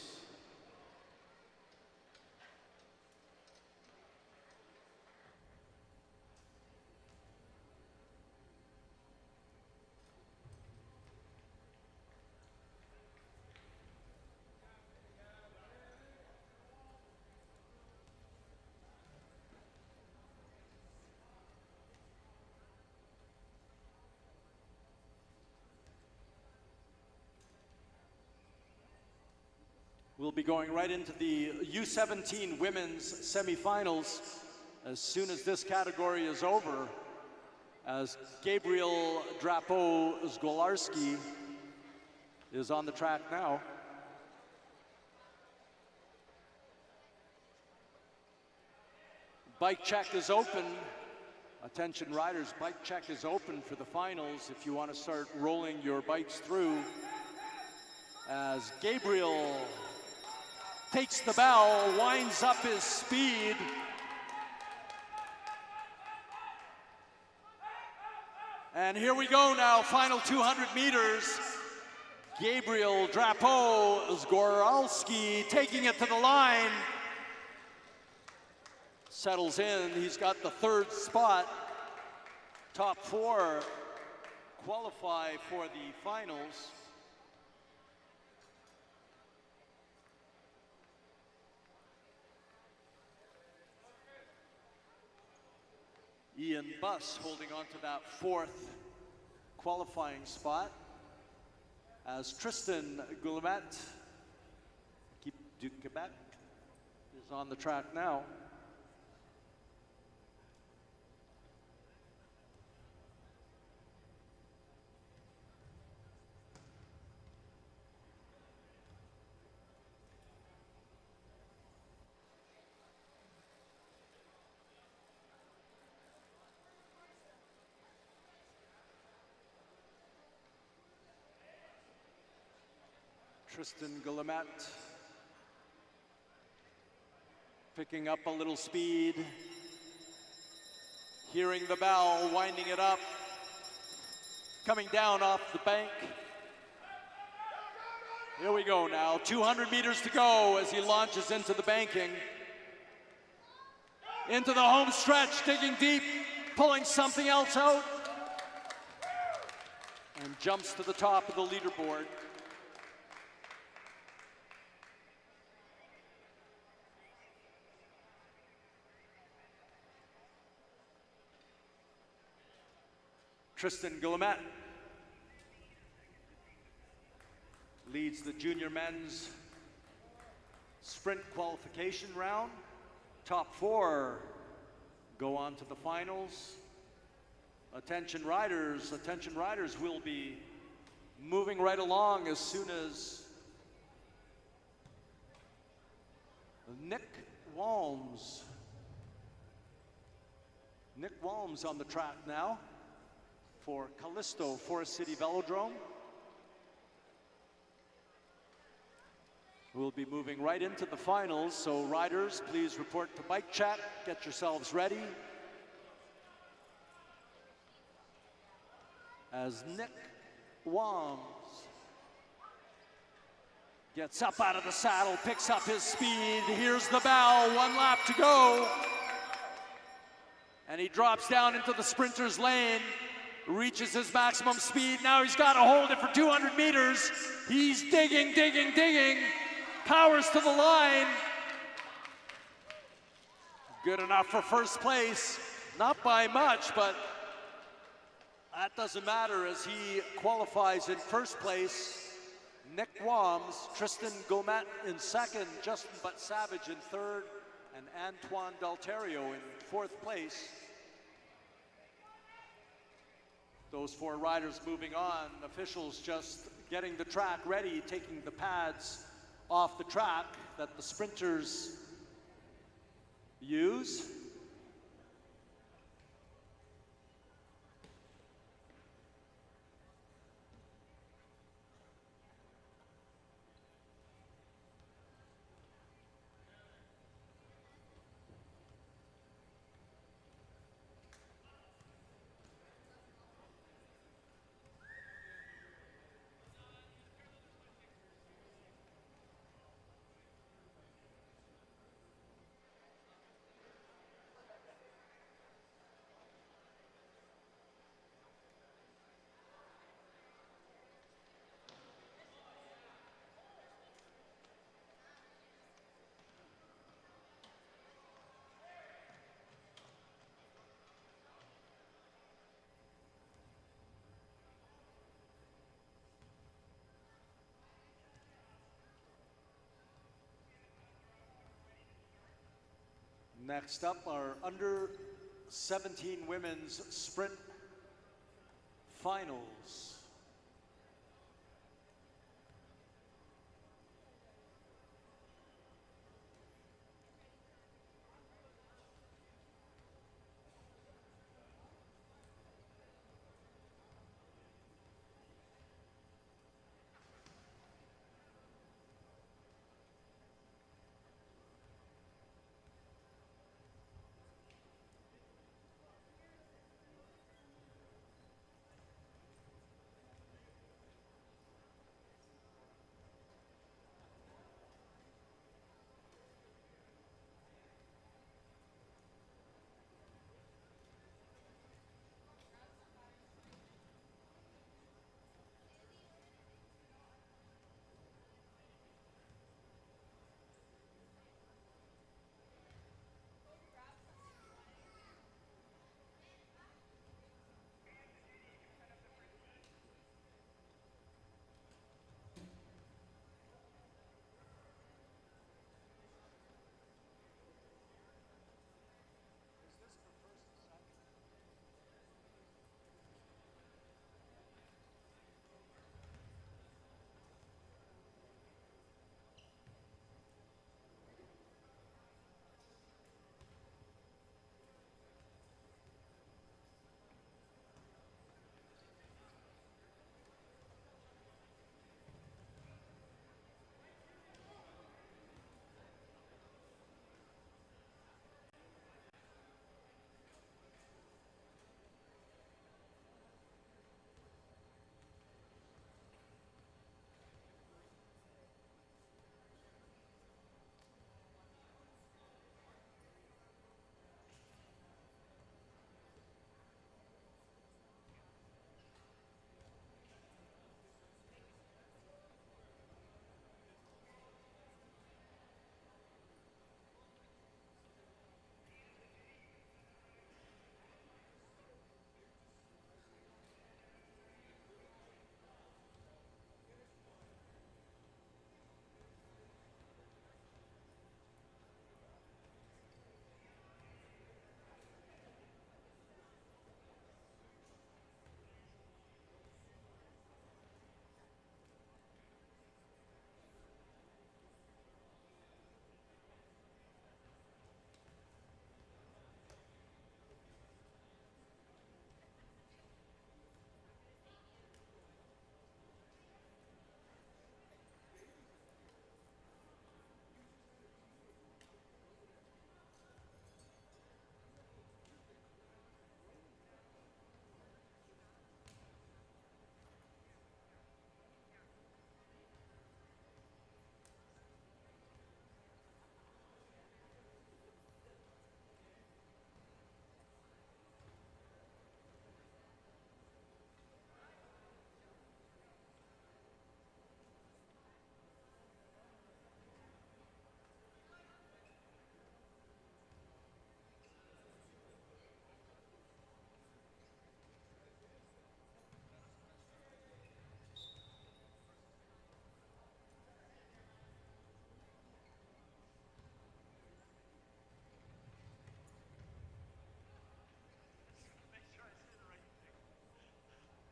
We'll be going right into the U17 women's semifinals as soon as this category is over, as Gabriel Drapeau-Zgolarski is on the track now. Bike check is open. Attention riders, bike check is open for the finals if you want to start rolling your bikes through. As Gabriel takes the bell, winds up his speed. And here we go now, final 200 meters. Gabriel Drapeau-Zgolarski taking it to the line. Settles in, he's got the 3rd spot. Top 4 qualify for the finals. Ian Buss holding on to that 4th qualifying spot as Tristan Guillemette, Équipe du Québec, is on the track now. Tristan Guillemette Picking up a little speed. Hearing the bell, winding it up. Coming down off the bank. Here we go now, 200 meters to go as he launches into the banking. Into the home stretch, digging deep, pulling something else out. And jumps to the top of the leaderboard. Tristan Guillemette leads the junior men's sprint qualification round. Top 4 go on to the finals. Attention riders will be moving right along as soon as Nick Walms on the track now for Callisto Forest City Velodrome. We'll be moving right into the finals, so riders, please report to bike chat, get yourselves ready. As Nick Walms gets up out of the saddle, picks up his speed, here's the bell, 1 lap to go. And he drops down into the sprinter's lane, reaches his maximum speed. Now he's got to hold it for 200 meters. He's digging, powers to the line. Good enough for first place, not by much, but that doesn't matter as he qualifies in first place. Nick Walms, Tristan Guillemette in second, Justin Butt Savage in third, and Antoine Dalterio in fourth place. Those 4 riders moving on, officials just getting the track ready, taking the pads off the track that the sprinters use. Next up, our under-17 women's sprint finals.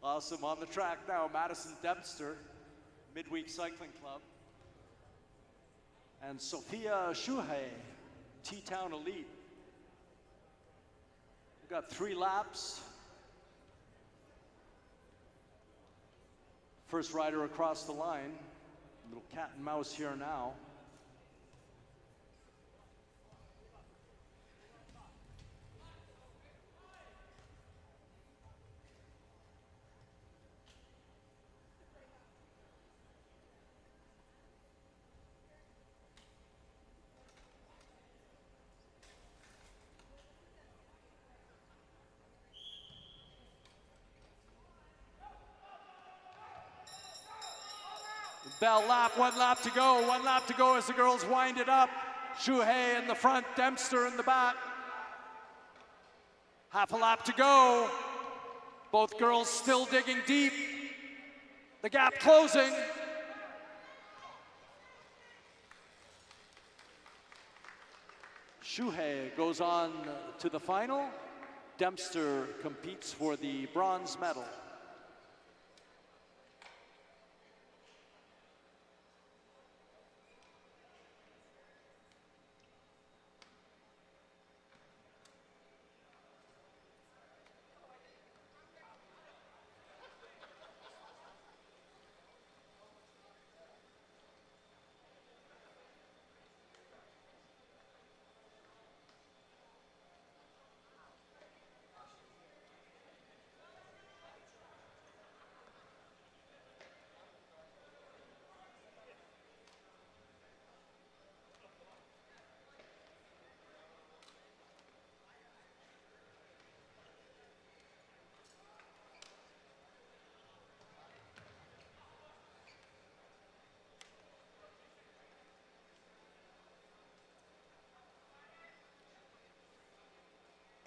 Awesome. On the track now, Madison Dempster, Midweek Cycling Club. And Sophia Shuhei, T-Town Elite. We've got 3 laps. First rider across the line. A little cat and mouse here now. Bell lap, 1 lap to go. 1 lap to go as the girls wind it up. Shuhei in the front, Dempster in the back. Half a lap to go. Both girls still digging deep. The gap closing. Shuhei goes on to the final. Dempster competes for the bronze medal.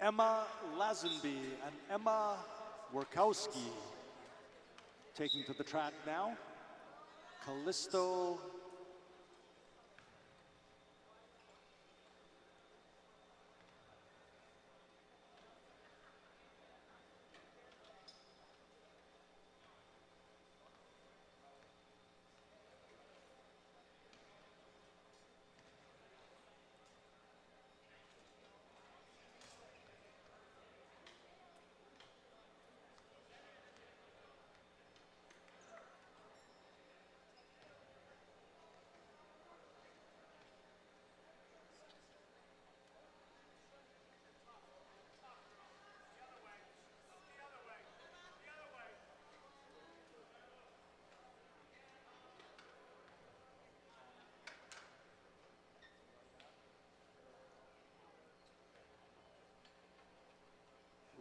Emma Lazenby and Emma Workowski taking to the track now. Callisto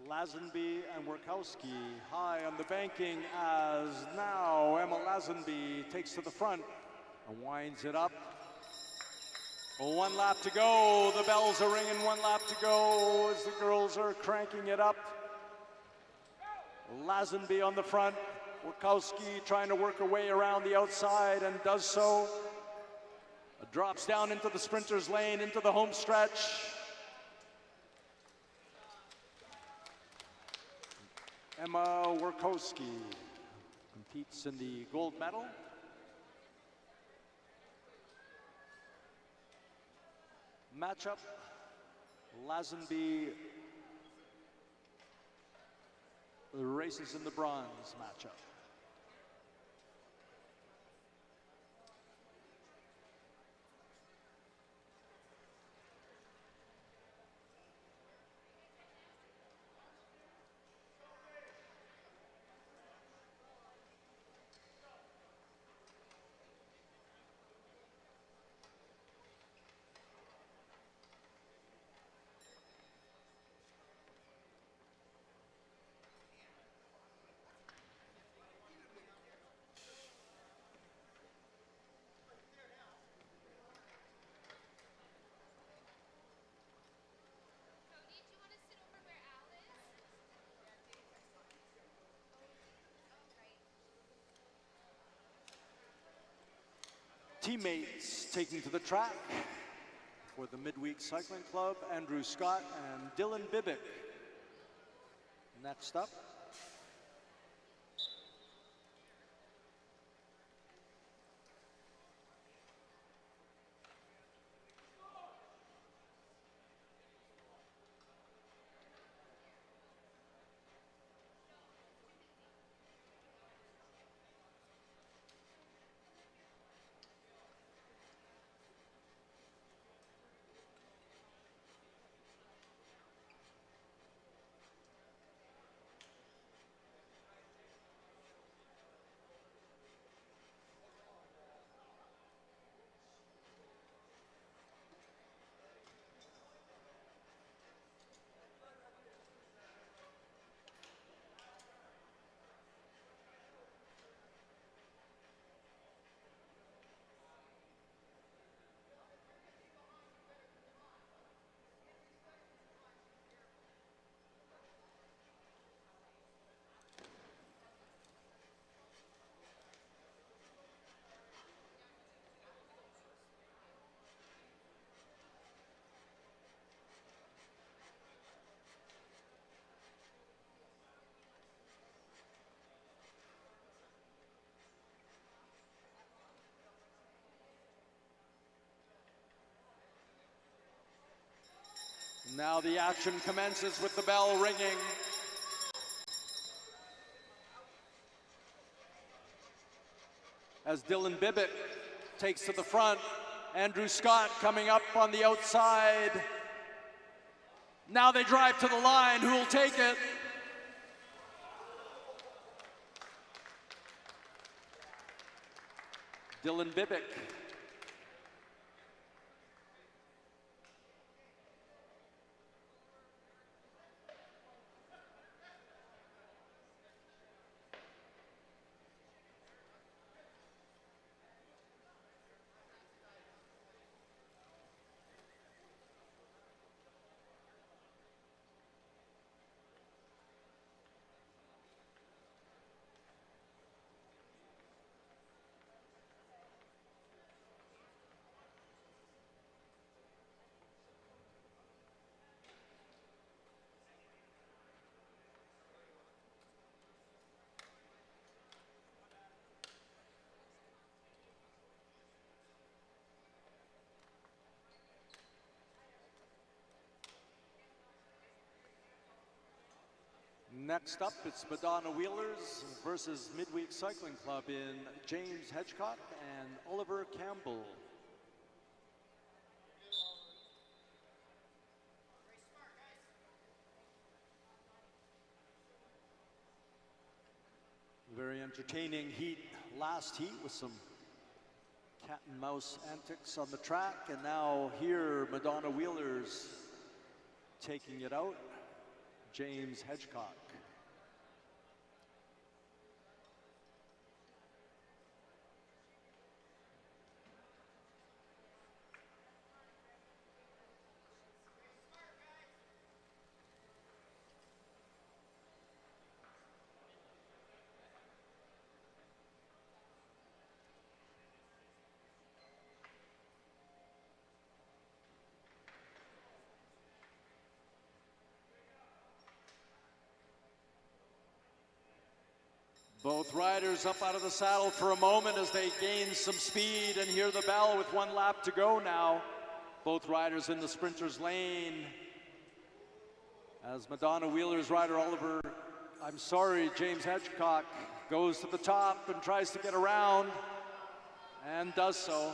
Lazenby and Workowski high on the banking as now Emma Lazenby takes to the front and winds it up. 1 lap to go. The bells are ringing. 1 lap to go as the girls are cranking it up. Lazenby on the front. Workowski trying to work her way around the outside and does so. Drops down into the sprinter's lane, into the home stretch. Emma Workowski competes in the gold medal. Matchup, Lazenby races in the bronze matchup. Teammates taking to the track for the Midweek Cycling Club, Andrew Scott and Dylan Bibick. Next up. Now the action commences with the bell ringing. As Dylan Bibick takes to the front, Andrew Scott coming up on the outside. Now they drive to the line. Who will take it? Dylan Bibick. Next up, it's Madonna Wheelers versus Midweek Cycling Club in James Hedgecock and Oliver Campbell. Very entertaining heat, last heat with some cat and mouse antics on the track, and now here Madonna Wheelers taking it out, James Hedgecock. Both riders up out of the saddle for a moment as they gain some speed and hear the bell with 1 lap to go now. Both riders in the sprinter's lane. As Madonna Wheeler's rider James Hedgecock goes to the top and tries to get around and does so.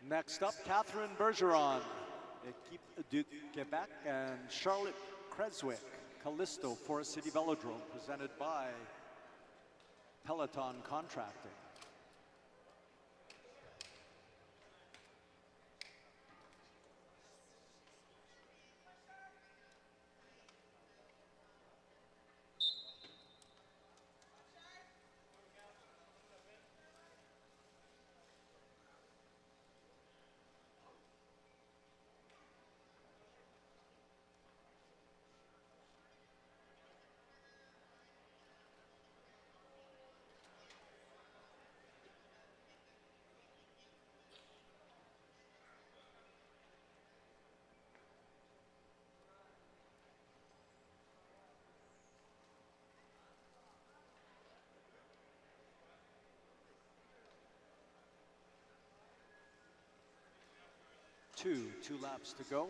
Next up, Catherine Bergeron, Equipe du Québec, and Charlotte Creswick, Callisto Forest City Velodrome, presented by Peloton Contracting. Two laps to go.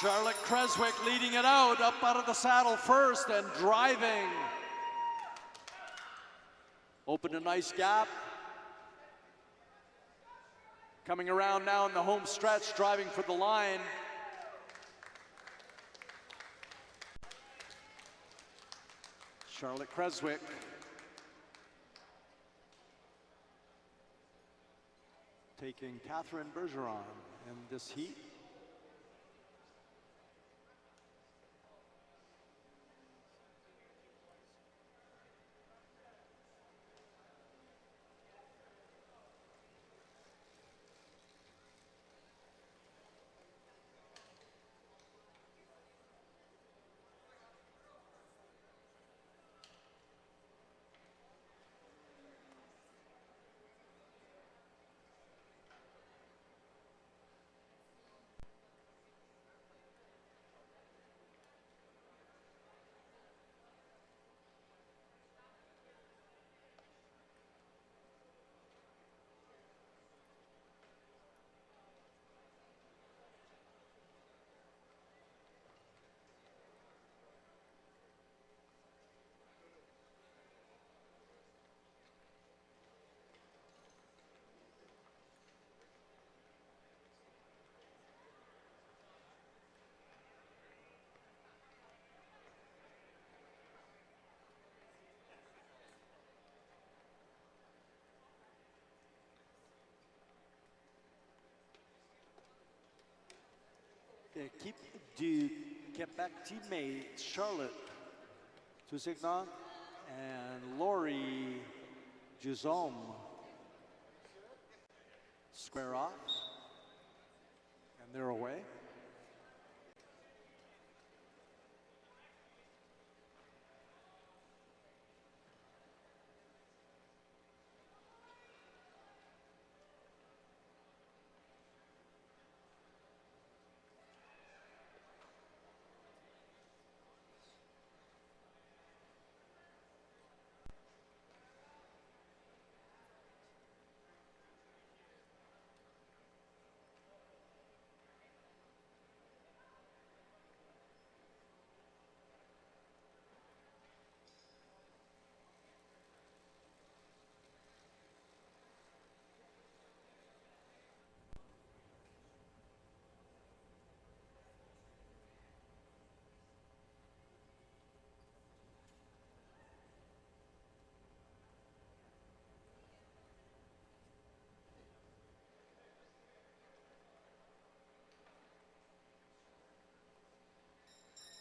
Charlotte Creswick leading it out of the saddle first and driving. Opened a nice gap. Coming around now in the home stretch, driving for the line. Charlotte Creswick. Taking Catherine Bergeron in this heat. Équipe du Quebec teammates Charlotte Toussaint and Laurie Juzome square off, and they're away.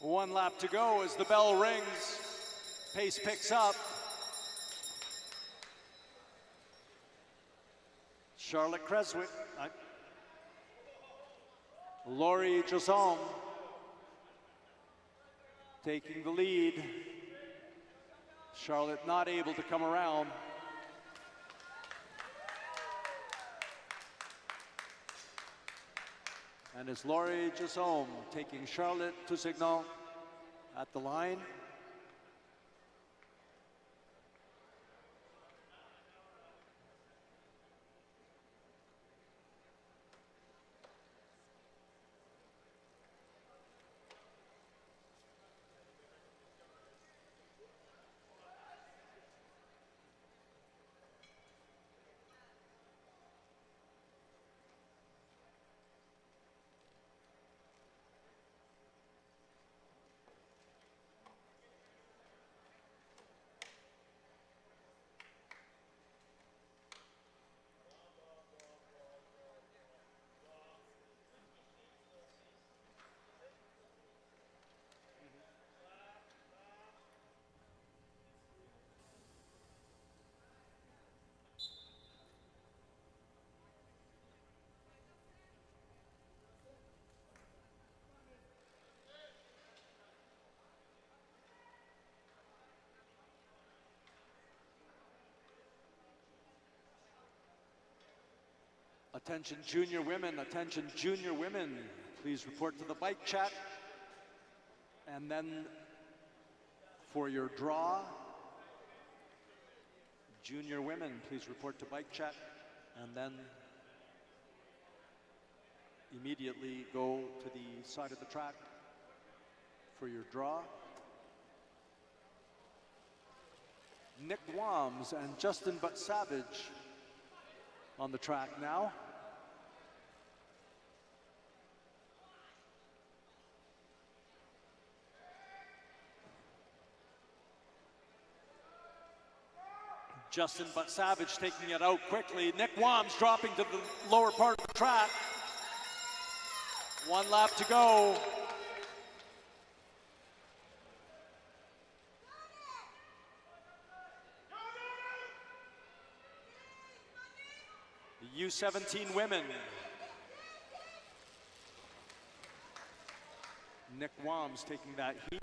One lap to go as the bell rings. Pace picks up. Charlotte Creswick. Laurie Juzome taking the lead. Charlotte not able to come around. And it's Laurie Juzome taking Charlotte Toussaint at the line. Attention junior women, please report to the bike chat. And then for your draw, junior women, please report to bike chat. And then immediately go to the side of the track for your draw. Nick Wams and Justin Savage on the track now. Justin Savage taking it out quickly. Nick Wams dropping to the lower part of the track. 1 lap to go. The U17 women. Nick Wams taking that heat.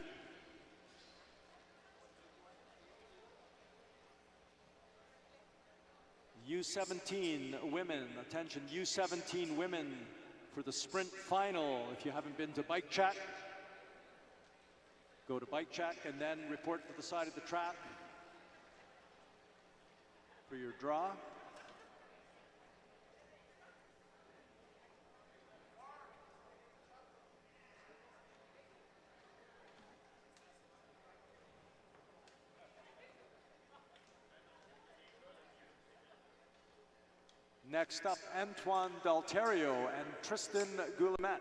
U17 women, attention, U17 women for the sprint final. If you haven't been to Bike Check, go to Bike Check and then report to the side of the track for your draw. Next up, Antoine Dalterio and Tristan Goulemet.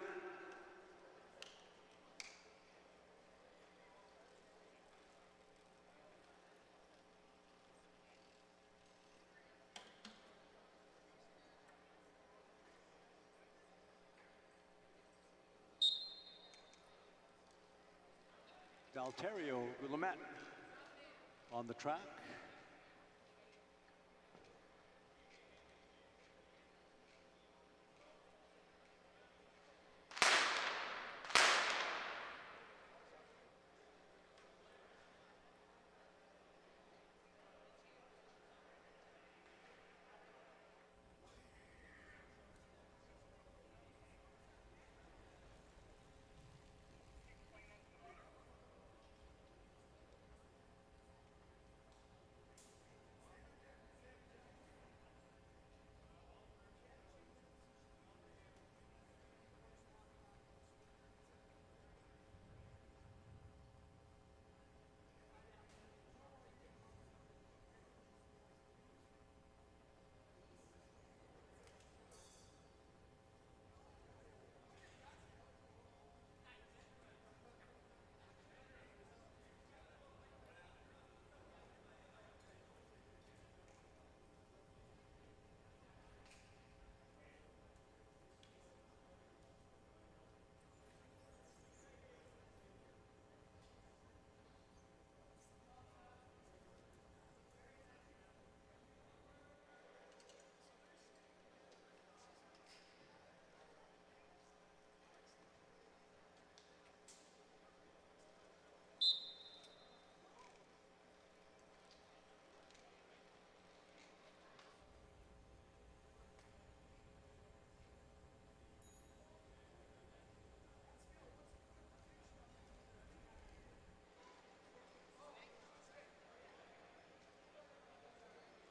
Dalterio, Goulemet on the track.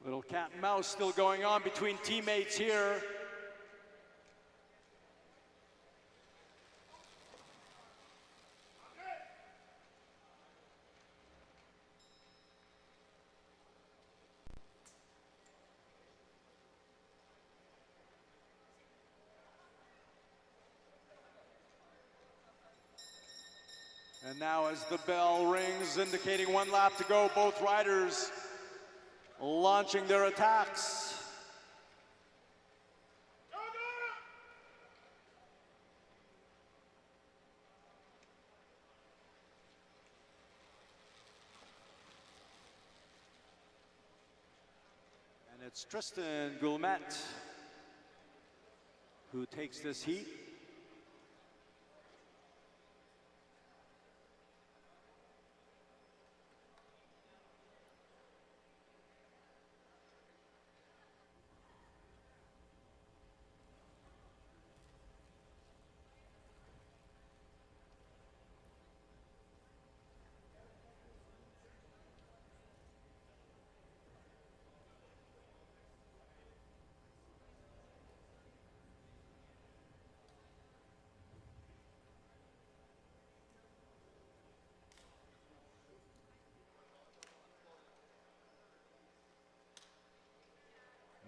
Little cat and mouse still going on between teammates here. And now as the bell rings, indicating 1 lap to go, both riders launching their attacks. And it's Tristan Goulemet who takes this heat.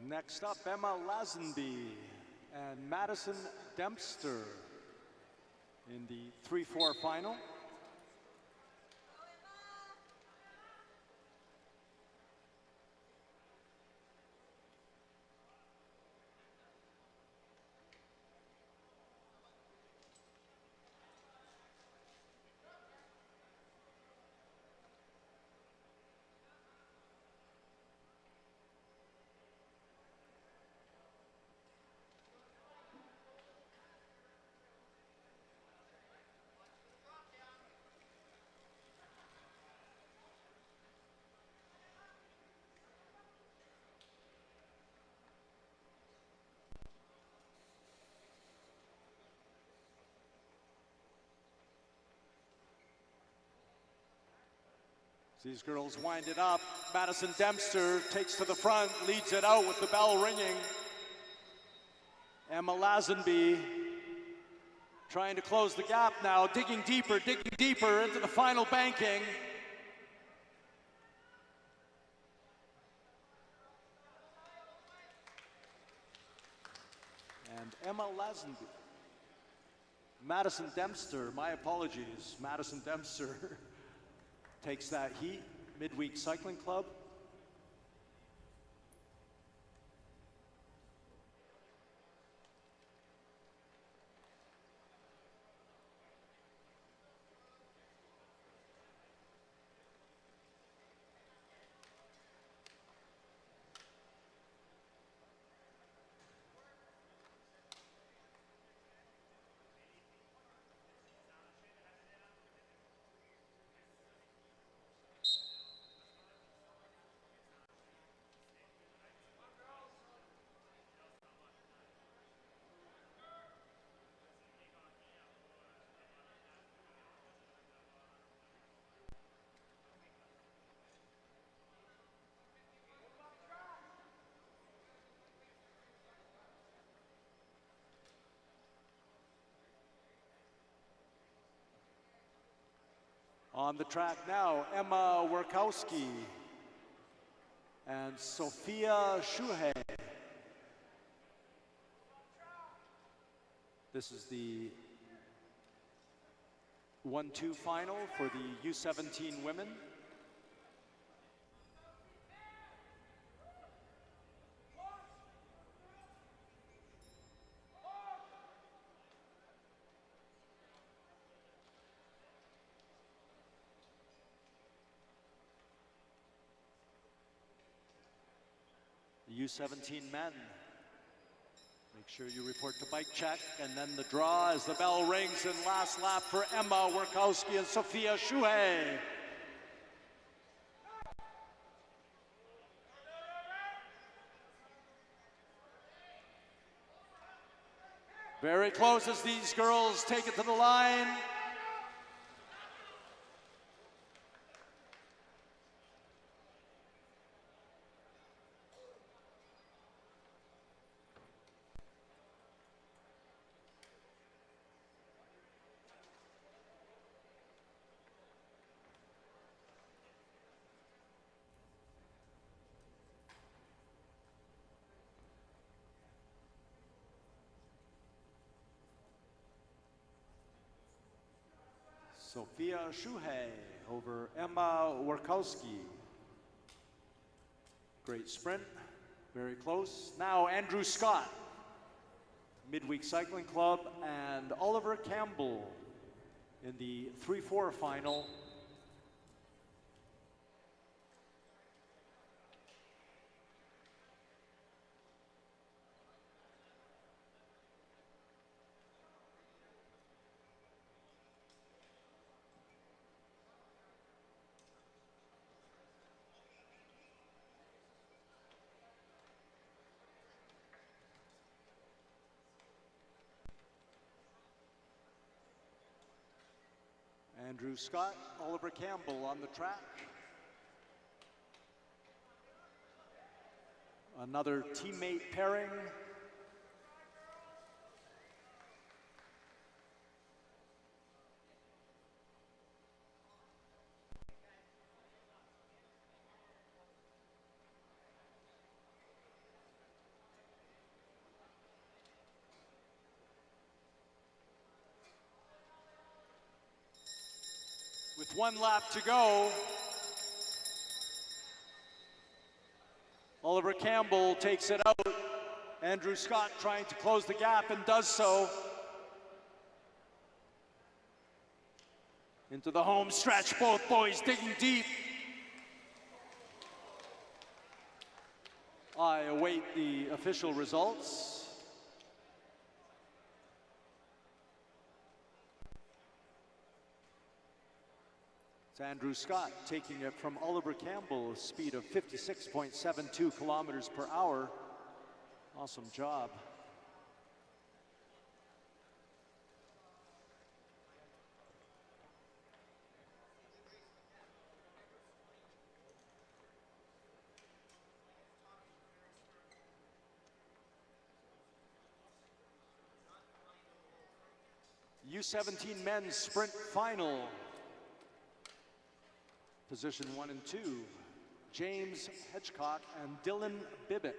Next up, Emma Lazenby and Madison Dempster in the 3-4 final. These girls wind it up. Madison Dempster takes to the front, leads it out with the bell ringing. Emma Lazenby trying to close the gap now, digging deeper into the final banking. And Emma Lazenby. Madison Dempster, my apologies, Madison Dempster takes that heat, Midweek Cycling Club. On the track now, Emma Werkowski and Sophia Shuhei. This is the 1-2 final for the U17 women. U17 men. Make sure you report to bike check, and then the draw as the bell rings in last lap for Emma Werkowski and Sophia Shuhei. Very close as these girls take it to the line. Sophia Shuhei over Emma Werkowski. Great sprint, very close. Now Andrew Scott, Midweek Cycling Club, and Oliver Campbell in the 3-4 final. Andrew Scott, Oliver Campbell on the track. Another teammate pairing. 1 lap to go. Oliver Campbell takes it out. Andrew Scott trying to close the gap and does so. Into the home stretch, both boys digging deep. I await the official results. It's Andrew Scott taking it from Oliver Campbell, a speed of 56.72 kilometers per hour. Awesome job. U17 Men Sprint Final. Position 1 and 2, James Hedgecock and Dylan Bibick.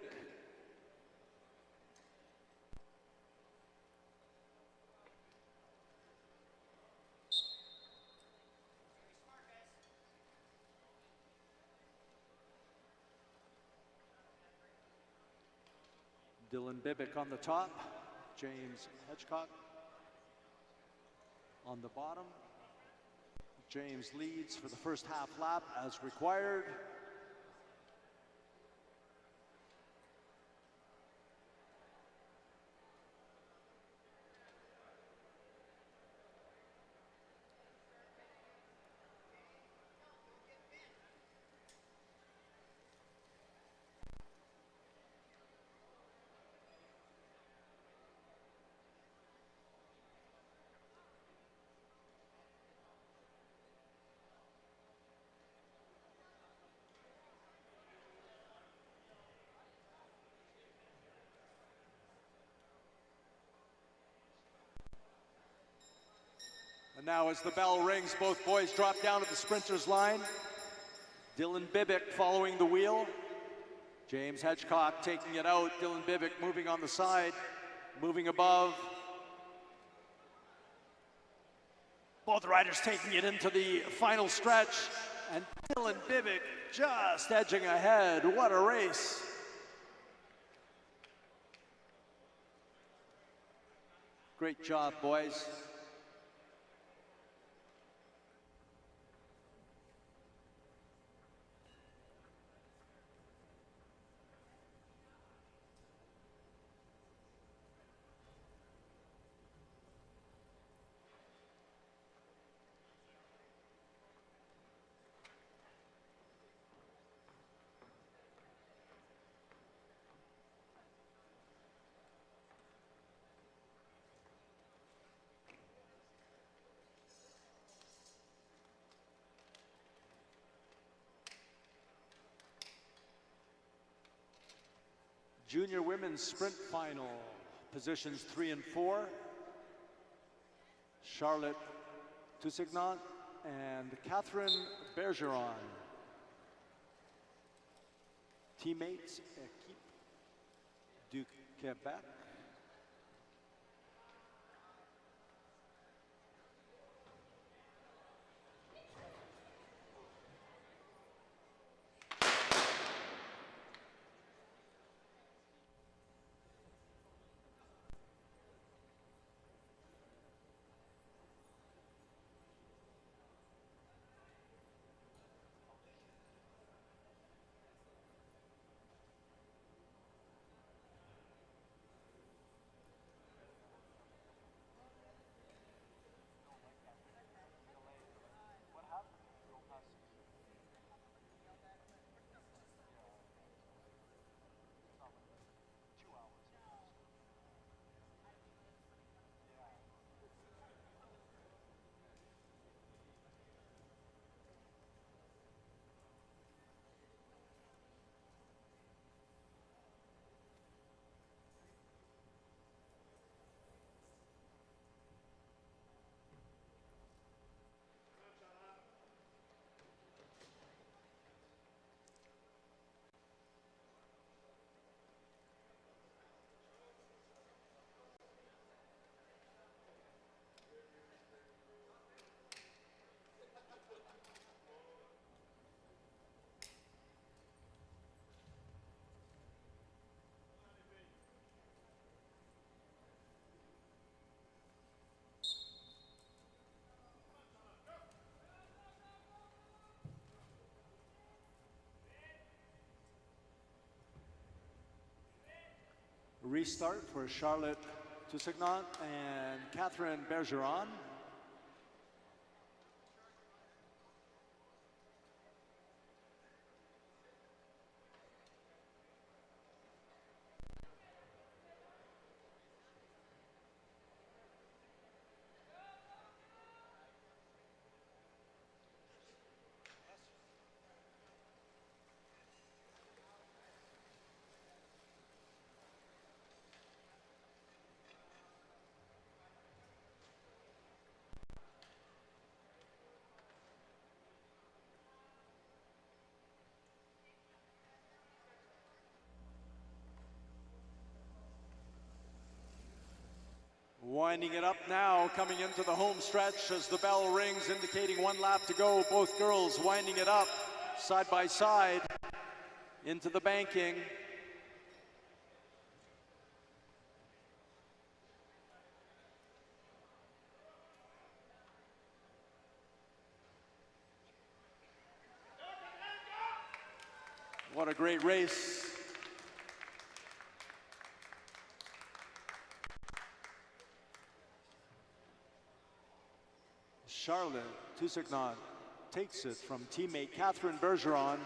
Dylan Bibick on the top, James Hedgecock on the bottom. James leads for the first half lap as required. And now as the bell rings, both boys drop down at the sprinter's line. Dylan Bibick following the wheel. James Hedgecock taking it out. Dylan Bibick moving on the side, moving above. Both riders taking it into the final stretch. And Dylan Bibick just edging ahead. What a race. Great job, boys. Junior Women's Sprint Final, positions 3 and 4. Charlotte Toussaint and Catherine Bergeron. Teammates, Équipe du Québec. Restart for Charlotte Toussaint and Catherine Bergeron. Winding it up now, coming into the home stretch as the bell rings, indicating 1 lap to go. Both girls winding it up side by side into the banking. What a great race. Charlotte Toussaint takes it from teammate Catherine Bergeron.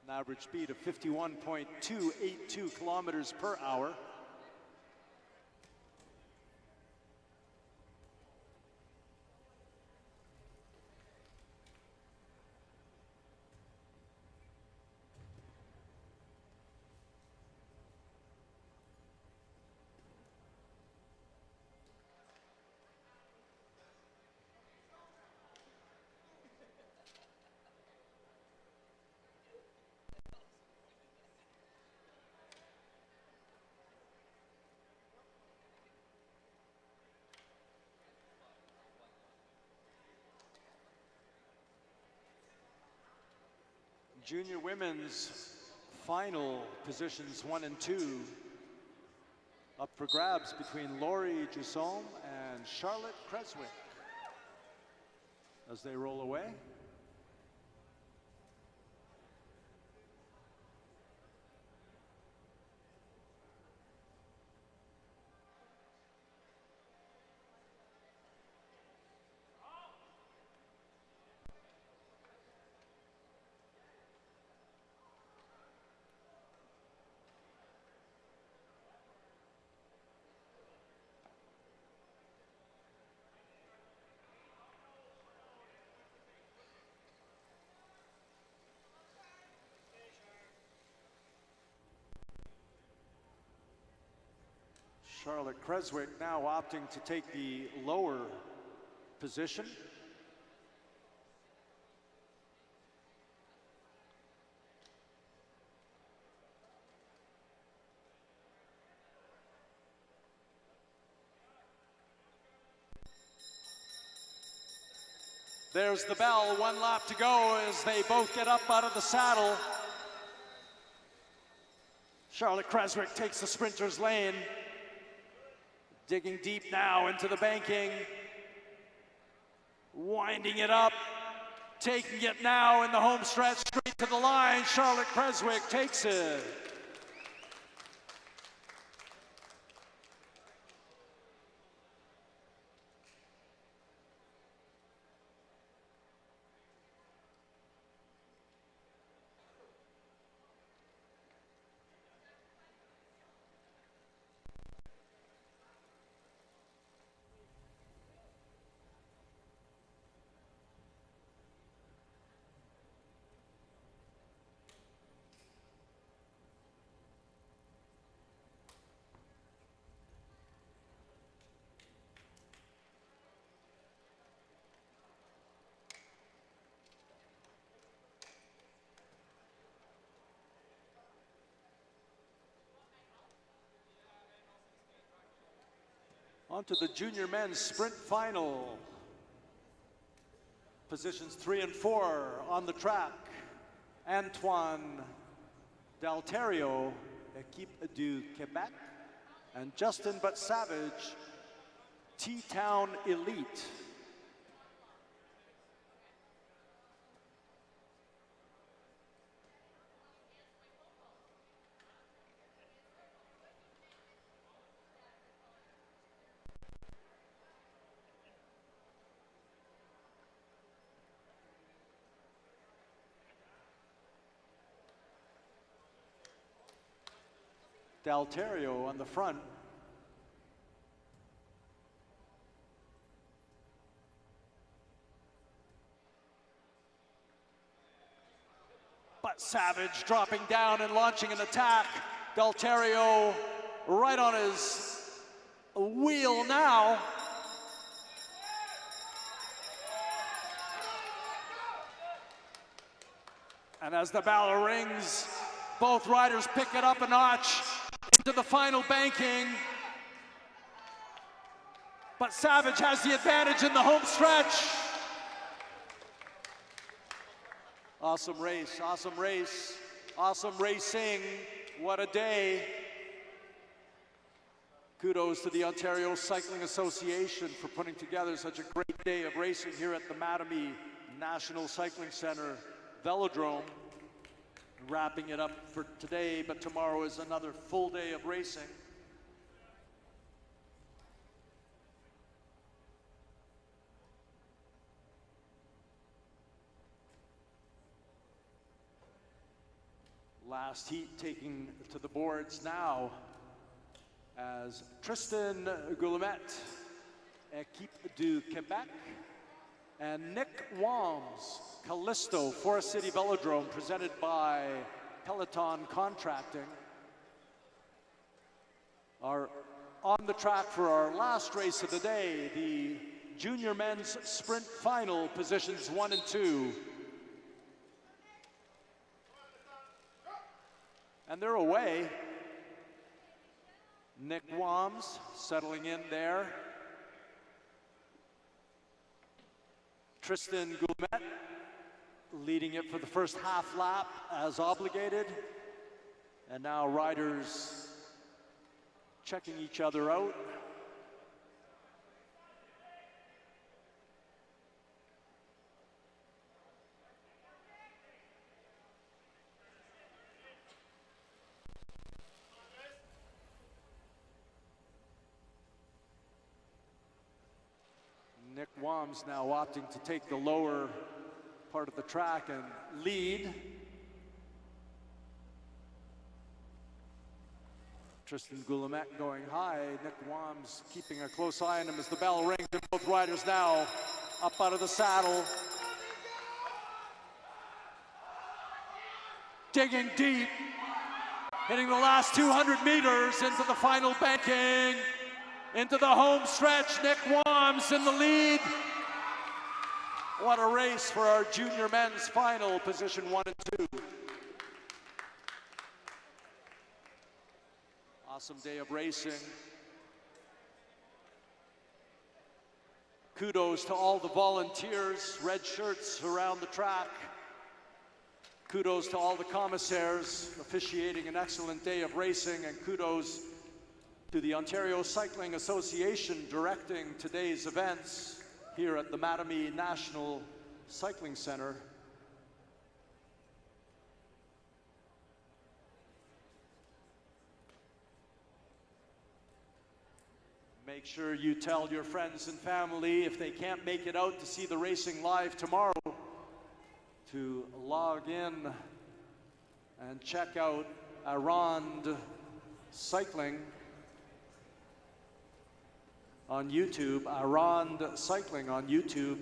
An average speed of 51.282 kilometers per hour. Junior women's final positions 1 and 2 up for grabs between Laurie Jusson and Charlotte Creswick as they roll away. Charlotte Creswick now opting to take the lower position. There's the bell, 1 lap to go as they both get up out of the saddle. Charlotte Creswick takes the sprinter's lane. Digging deep now into the banking. Winding it up. Taking it now in the home stretch straight to the line. Charlotte Creswick takes it. On to the Junior Men's Sprint Final. Positions 3 and 4 on the track. Antoine Dalterio, Équipe du Québec, and Justin But Savage, T-Town Elite. Dalterio on the front. But Savage dropping down and launching an attack. Dalterio right on his wheel now. And as the bell rings, both riders pick it up a notch into the final banking. But Savage has the advantage in the home stretch. Awesome race, awesome race, awesome racing. What a day. Kudos to the Ontario Cycling Association for putting together such a great day of racing here at the Mattamy National Cycling Center Velodrome. Wrapping it up for today, but tomorrow is another full day of racing. Last heat taking to the boards now as Tristan Guillemette, Équipe du Québec, and Nick Wams, Callisto, Forest City Velodrome, presented by Peloton Contracting, are on the track for our last race of the day, the Junior Men's Sprint Final, positions 1 and 2. And they're away. Nick Wams settling in there. Tristan Guillemette leading it for the first half lap as obligated. And now riders checking each other out. Nick Wams now opting to take the lower part of the track and lead. Tristan Guillemette going high. Nick Wams keeping a close eye on him as the bell rings, and both riders now up out of the saddle. Digging deep, hitting the last 200 meters into the final banking. Into the home stretch, Nick Wams in the lead. What a race for our junior men's final, position 1 and 2. Awesome day of racing. Kudos to all the volunteers, red shirts around the track. Kudos to all the commissaires officiating an excellent day of racing, and kudos to the Ontario Cycling Association directing today's events here at the Mattamy National Cycling Center. Make sure you tell your friends and family, if they can't make it out to see the racing live tomorrow, to log in and check out Arrond Cycling on YouTube, Arrond Cycling on YouTube.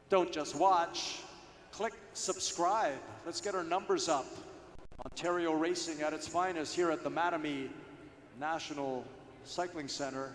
Don't just watch, click subscribe. Let's get our numbers up. Ontario racing at its finest here at the Mattamy National Cycling Center.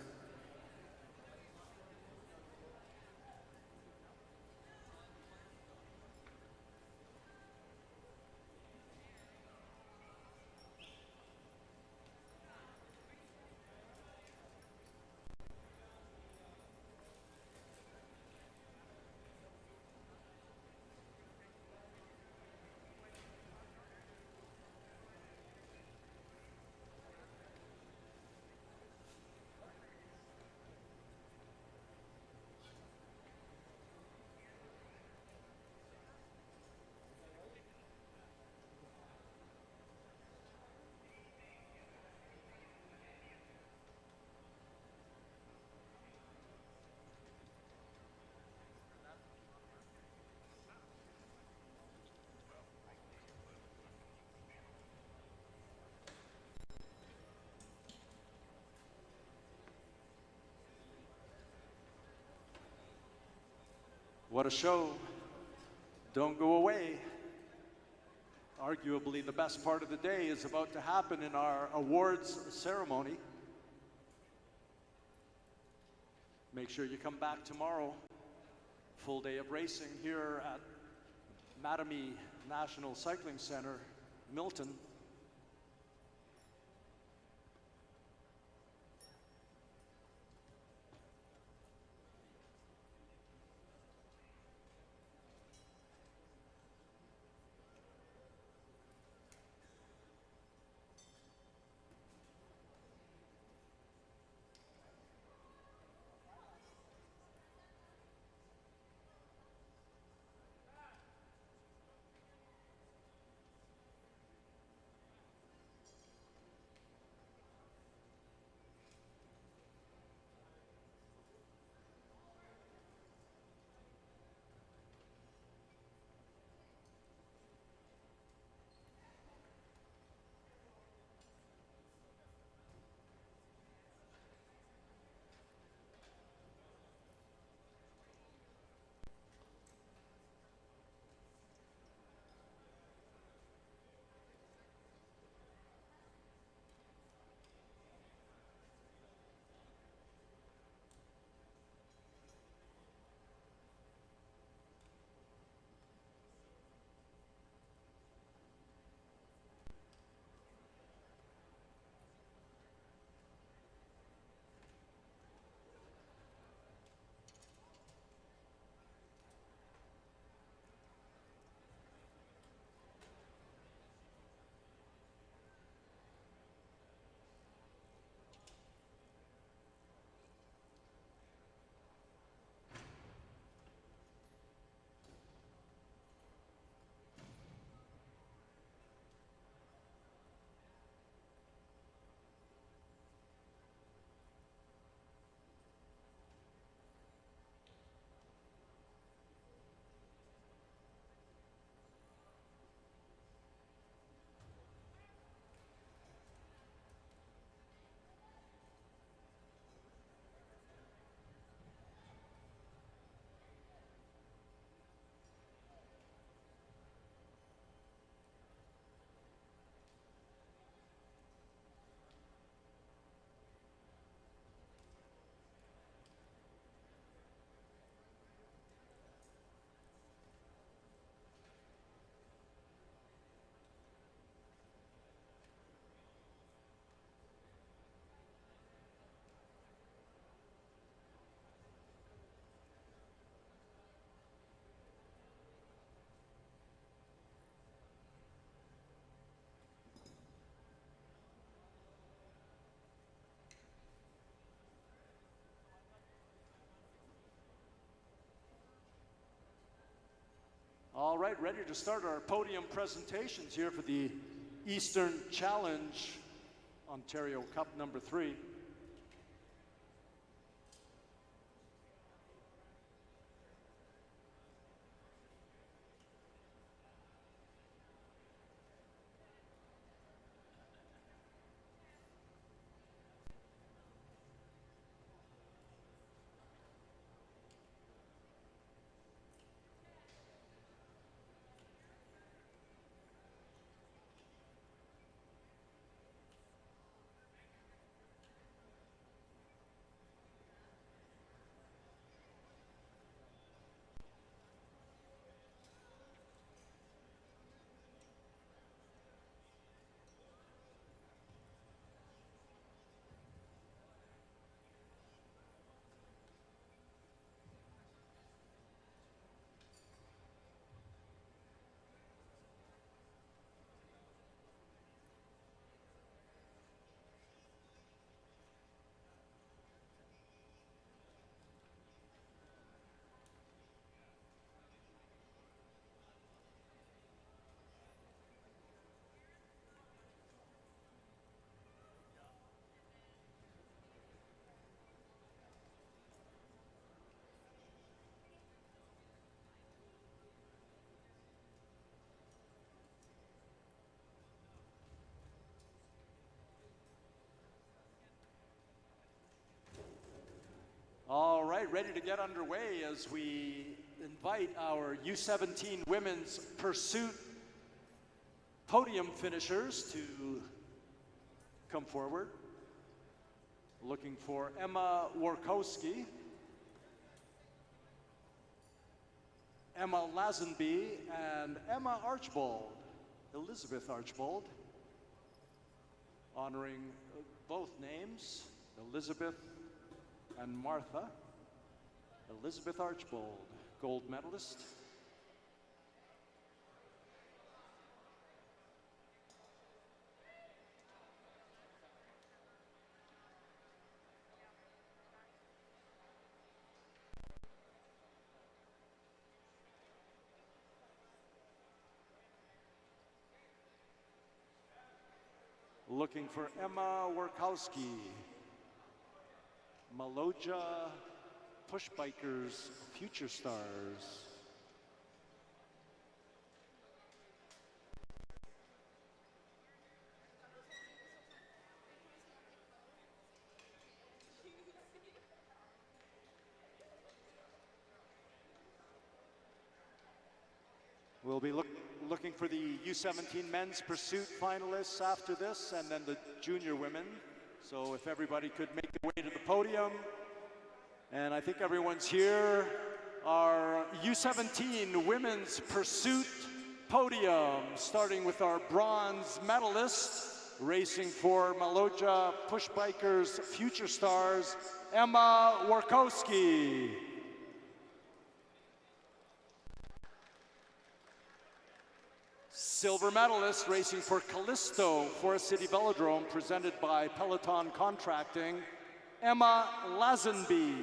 What a show. Don't go away. Arguably the best part of the day is about to happen in our awards ceremony. Make sure you come back tomorrow. Full day of racing here at Mattamy National Cycling Center, Milton. All right, ready to start our podium presentations here for the Eastern Challenge Ontario Cup number 3. All right, ready to get underway as we invite our U17 Women's Pursuit podium finishers to come forward. Looking for Emma Warkowski, Emma Lazenby, and Emma Archbold, Elizabeth Archbold, honoring both names, Elizabeth and Martha. Elizabeth Archbold, gold medalist. Looking for Emma Warkowski, Maloja Push Bikers Future Stars. We'll be looking for the U17 Men's Pursuit finalists after this, and then the junior women. So if everybody could make their way to the podium. And I think everyone's here. Our U17 Women's Pursuit podium, starting with our bronze medalist, racing for Maloja Push Bikers Future Stars, Emma Warkowski. Silver medalist, racing for Callisto Forest City Velodrome, presented by Peloton Contracting, Emma Lazenby.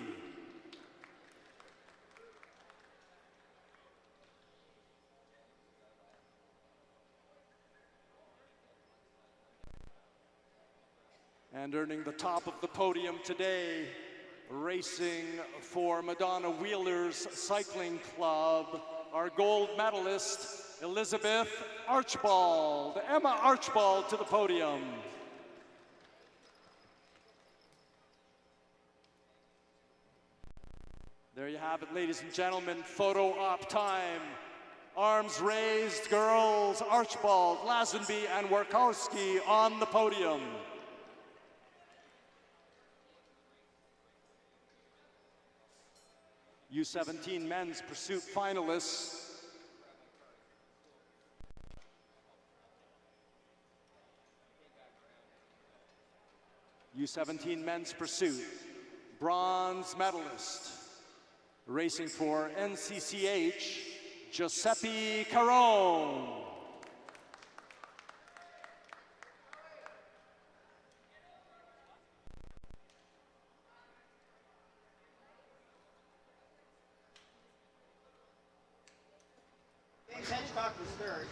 And earning the top of the podium today, racing for Madonna Wheelers Cycling Club, our gold medalist, Elizabeth Archbold. Emma Archbold to the podium. There you have it, ladies and gentlemen, photo op time. Arms raised, girls, Archbold, Lazenby, and Warkowski on the podium. U17 Men's Pursuit finalists. U17 Men's Pursuit, bronze medalist, racing for NCCH, Giuseppe Caron. Hitchcock was third.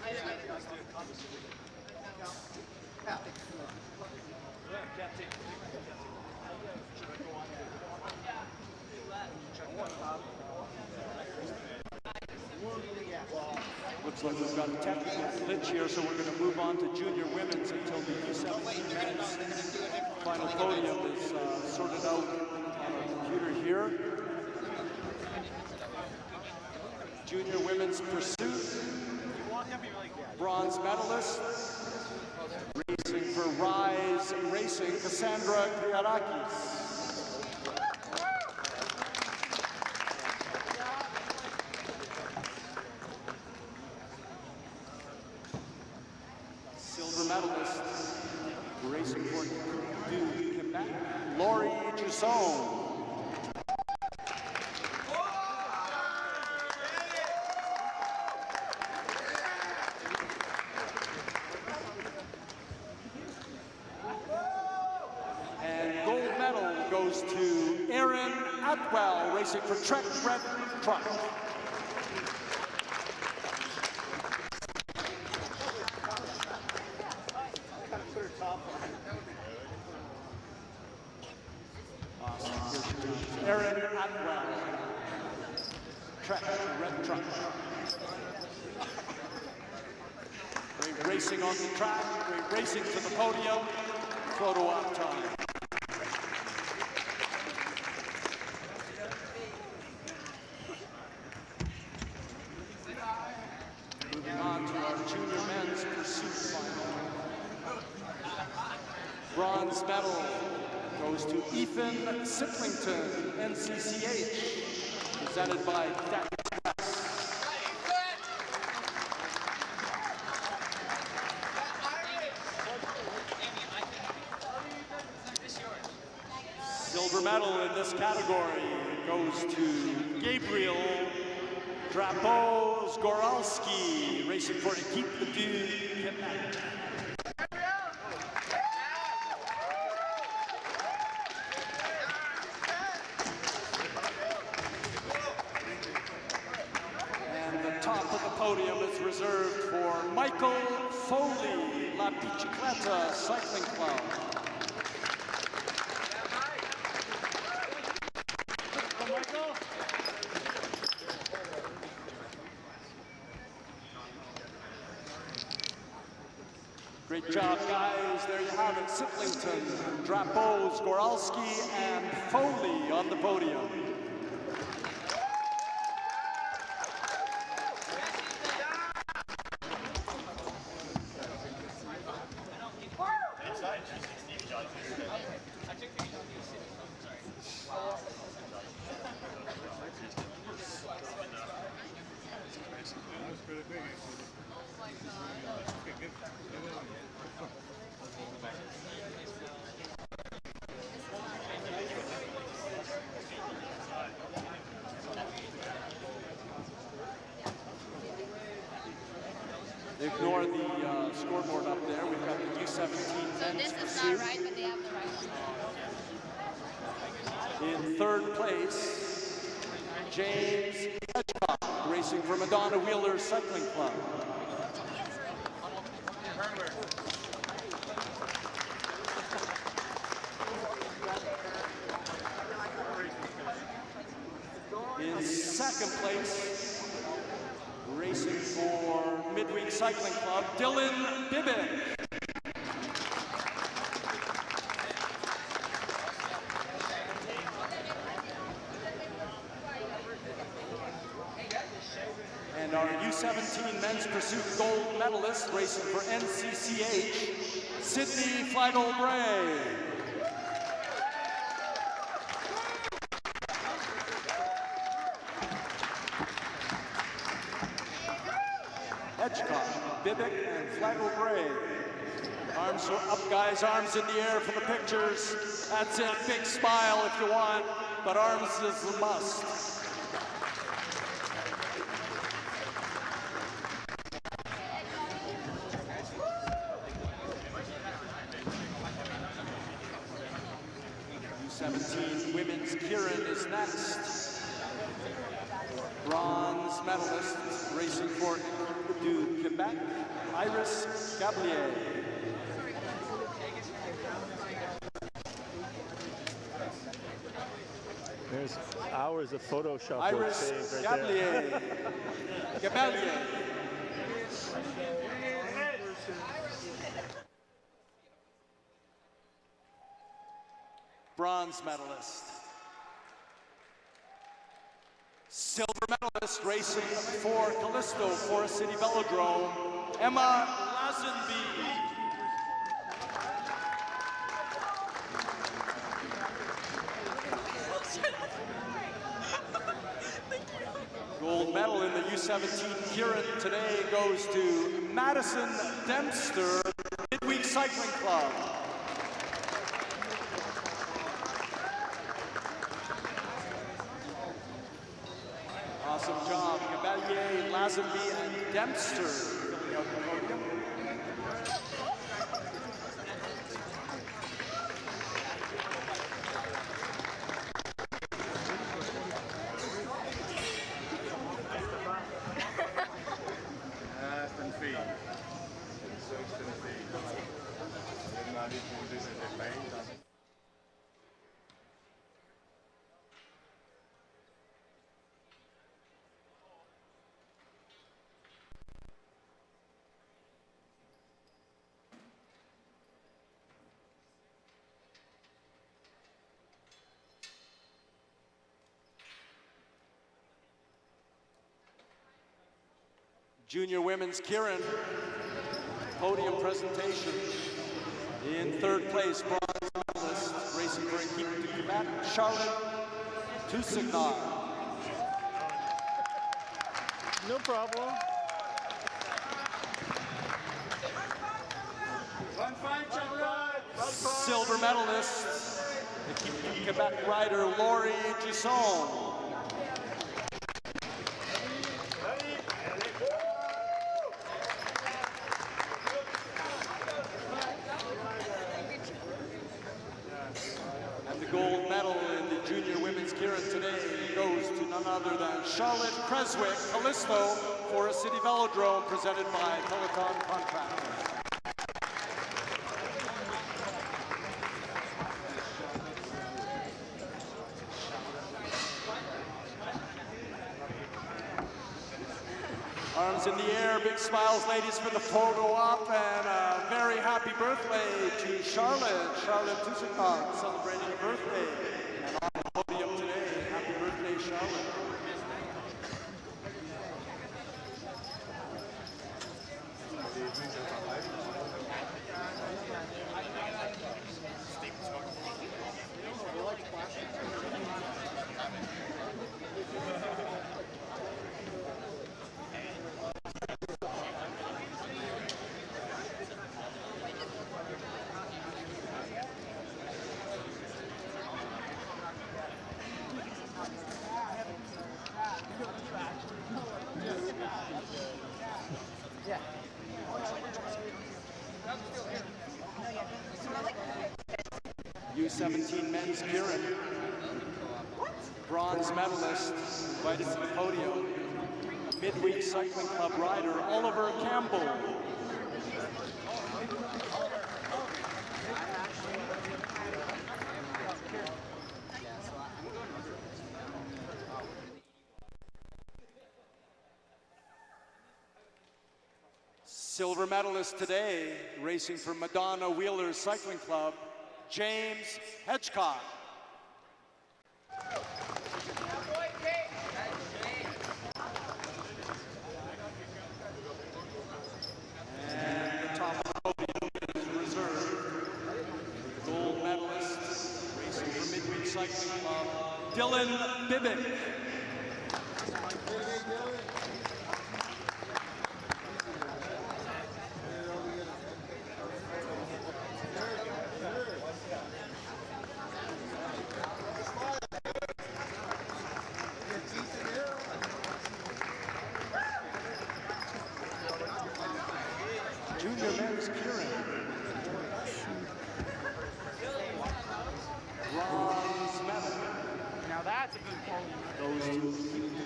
Looks like we've got a technical glitch here, so we're going to move on to junior women's until the U17 men's final podium is sorted out on our computer here. Junior women's pursuit, bronze medalist, racing for Rise Racing, Cassandra Kriarakis. Silver medalist, racing for Du Quebec, Laurie Jusson. Goes to Arrond Atwell, racing for Trek Red Truck. Arrond Atwell, Trek Red Truck. Great racing on the track, great racing to the podium. Photo op time. bronze medal goes to Ethan Sicklington, NCCH, presented by Deck. Silver medal in this category goes to Gabriel Drapeau-Zgoralski, racing for Equipe du Québec. And the top of the podium is reserved for Michael Foley, La Bicicleta Cycling Club. Great job, guys. There you have it. Sicklington, Drapeau, Zgoralski, and Foley on the podium. Ignore the scoreboard up there. We've got the U17 Men This is Pursuit. not right, but they have the right one. In third place, James Hedgecock, racing for Madonna Wheeler Cycling Club. In second place, racing for Midweek Cycling Club, Dylan Bibbin. And our U17 Men's Pursuit gold medalist, racing for NCCH, Sydney Flagel-Bray. Hedgecock, Bibick, and Flagel-Bray. Arms are up, guys. Arms in the air for the pictures. That's it. Big smile if you want, but arms is a must. U17 Women's Keirin is next. Bronze medalist, racing for Equipe du Québec, Iris Gablier. There's hours of Photoshop work Iris saved right there. Gablier. Gablier. Bronze medalist. Silver medalist, racing for Callisto Forest City Velodrome, Emma Lazenby. Gold medal in the U17 Keirin today goes to Madison Dempster, Midweek Cycling Club. Awesome job, Gabalier, Lazenby, and Dempster filling out the podium. Junior Women's Keirin podium presentation. In third place, bronze racing for Équipe du Québec, Charlotte Toussaint. No problem. Silver medalist, Équipe du Québec rider Laurie Gisson. And the gold medal in the junior women's Keirin today goes to none other than Charlotte Creswick Callisto for a City Velodrome presented by Peloton Contractors. Arms in the air, big smiles, ladies, for the photo op, and a very happy birthday to Charlotte Toussaint, celebrating a birthday. And on the podium today, happy birthday, Charlotte. U17 Men's Keirin, bronze medalist, invited to the podium, midweek cycling club rider Oliver Campbell. Silver medalist today, racing for Madonna Wheelers Cycling Club, James Hedgecock. And the top of the podium is reserved. Gold medalist, racing for Midweek Cycling Club, Dylan Bibick. Junior Men's Keirin. Bronze medal. Now that's a good pole. Goes to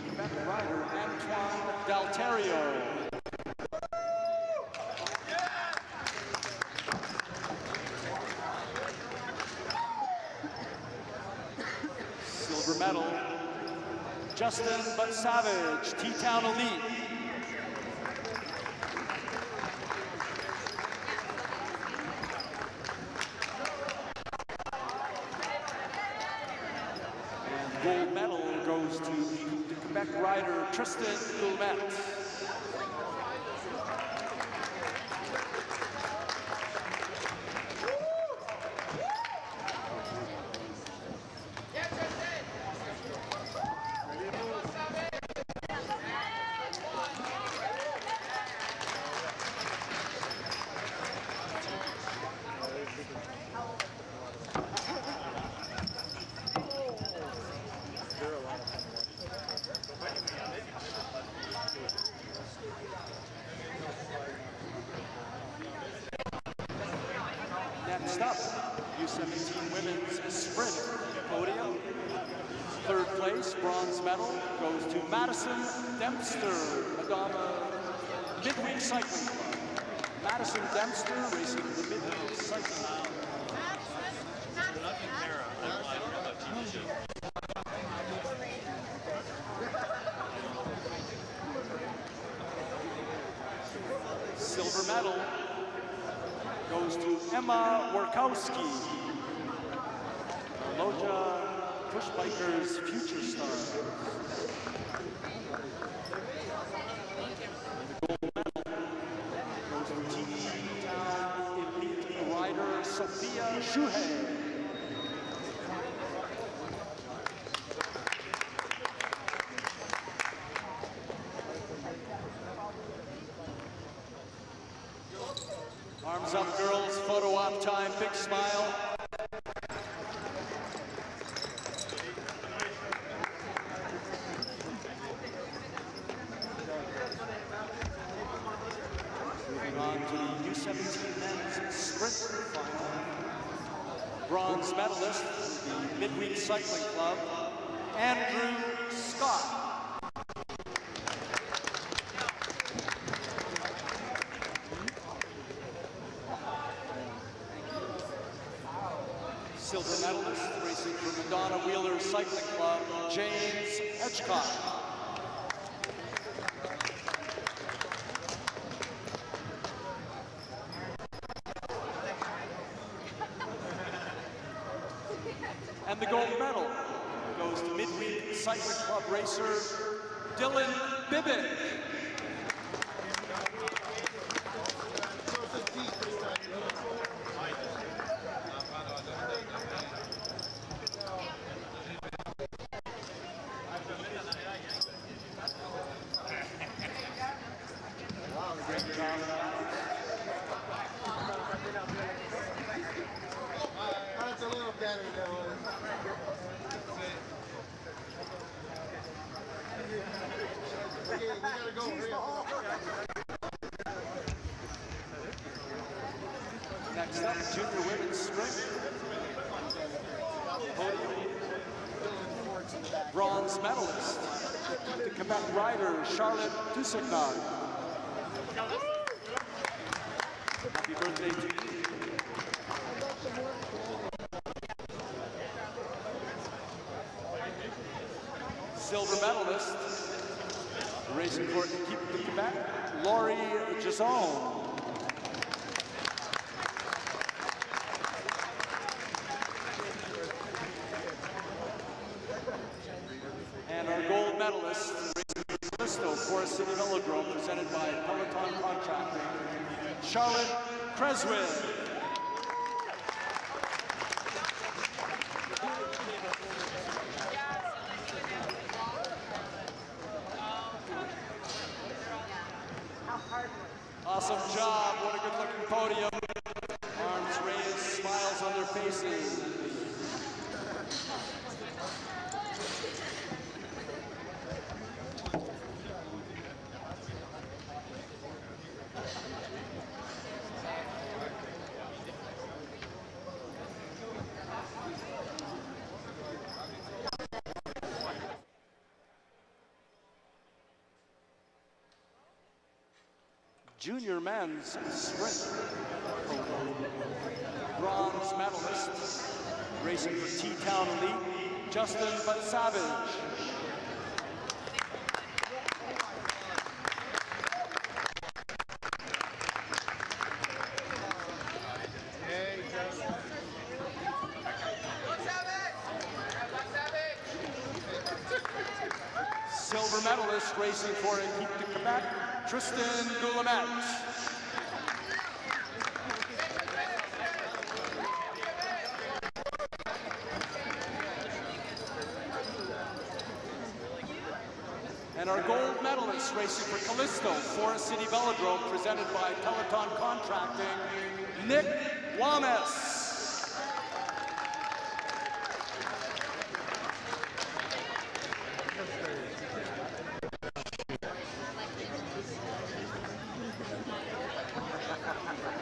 Quebec rider Antoine Dalterio. Silver medal, Justin But Savage, T-Town Elite. Gold medal goes to the Quebec rider Tristan Guillemette. Next up, U17 Women's Sprint podium. Third place, bronze medal, goes to Madison Dempster, Madonna Midweek Cycling Club. Madison Dempster racing for the Midweek Cycling Club. Silver medal goes to Emma Warkowski, Loja Push Bikers Future Star. And the gold medal goes to T-Town Elite rider Sophia Shuhei. long time, big smile. Moving on to the U17 Men's Sprint Final. Bronze medalist for the Midweek Cycling Club, Andrew Scott. Silver medalist racing for Madonna Wheeler Cycling Club, James Edgecott. And the gold medal goes to Midweek Cycling Club racer Dylan Bibick. That's a little better than one. Okay, we gotta go. Next up, junior women's sprint. Bronze medalist, the Quebec rider Charlotte Dusignan. Happy birthday to you. Silver medalist, racing for Equipe de Quebec, Laurie Jason. And our gold medalist, racing for Callisto Forest City Velodrome, presented by Peloton Contracting, Charlotte Creswell. Awesome job, what a good looking podium. Arms raised, smiles on their faces. Junior men's sprint. Bronze medalist, racing for T-Town Elite, Justin But Savage. Hey, Justin. Silver medalist, racing for Equipe de Quebec, Tristan Goulamette. And our gold medalist, racing for Callisto Forest City Velodrome, presented by Peloton Contracting, Nick Wames.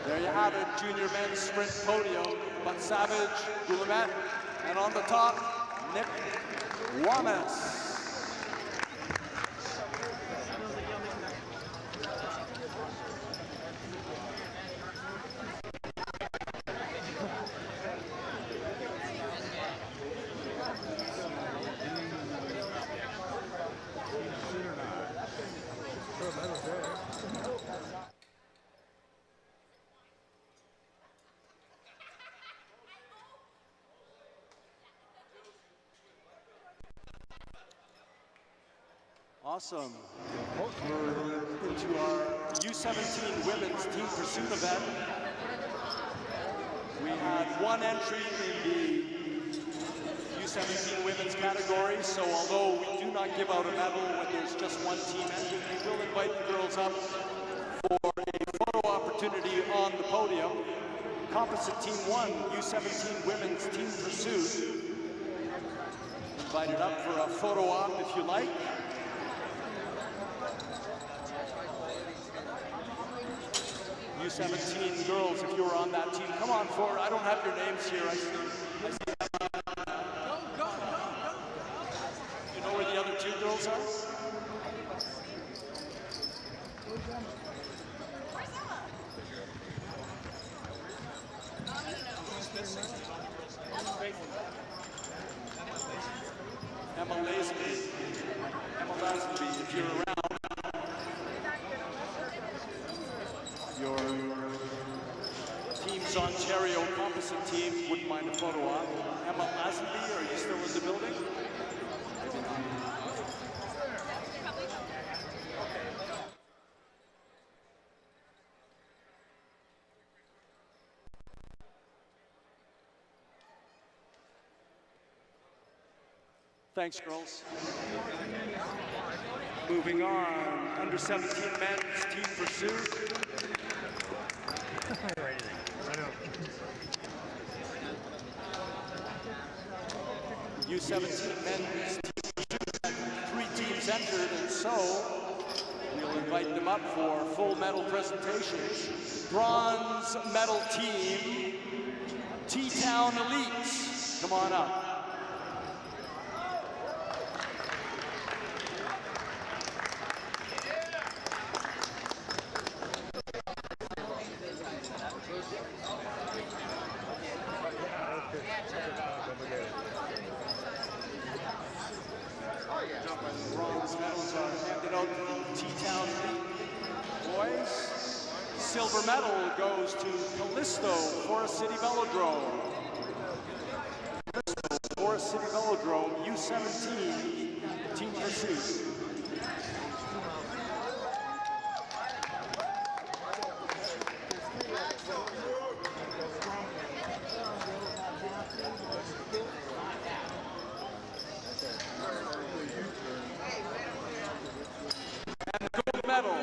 There you have it, junior men's sprint podium, But Savage, Goulamette, and on the top, Nick Wames. Awesome. We're into our U17 Women's Team Pursuit event. We had one entry in the U17 Women's category, so although we do not give out a medal when there's just one team entry, we will invite the girls up for a photo opportunity on the podium. Composite Team 1, U17 Women's Team Pursuit. Invited up for a photo op if you like. U17 girls, if you were on that team, come on forward. I don't have your names here. I see you know where the other two girls are? Emma Lazenby, if you're around. Your team's Ontario composite team wouldn't mind a photo op. Emma Lazenby, are you still in the building? Thanks, girls. Moving on, under 17 men's team pursuit. U17 men's team pursuit had 3 teams entered, and so we'll invite them up for full medal presentations. Bronze medal team, T-Town Elites. Come on up. Bronze medals are handed out to the T-Town boys. Silver medal goes to Callisto, Forest City Velodrome. Callisto, Forest City Velodrome, U17 Team Pursuit. Medal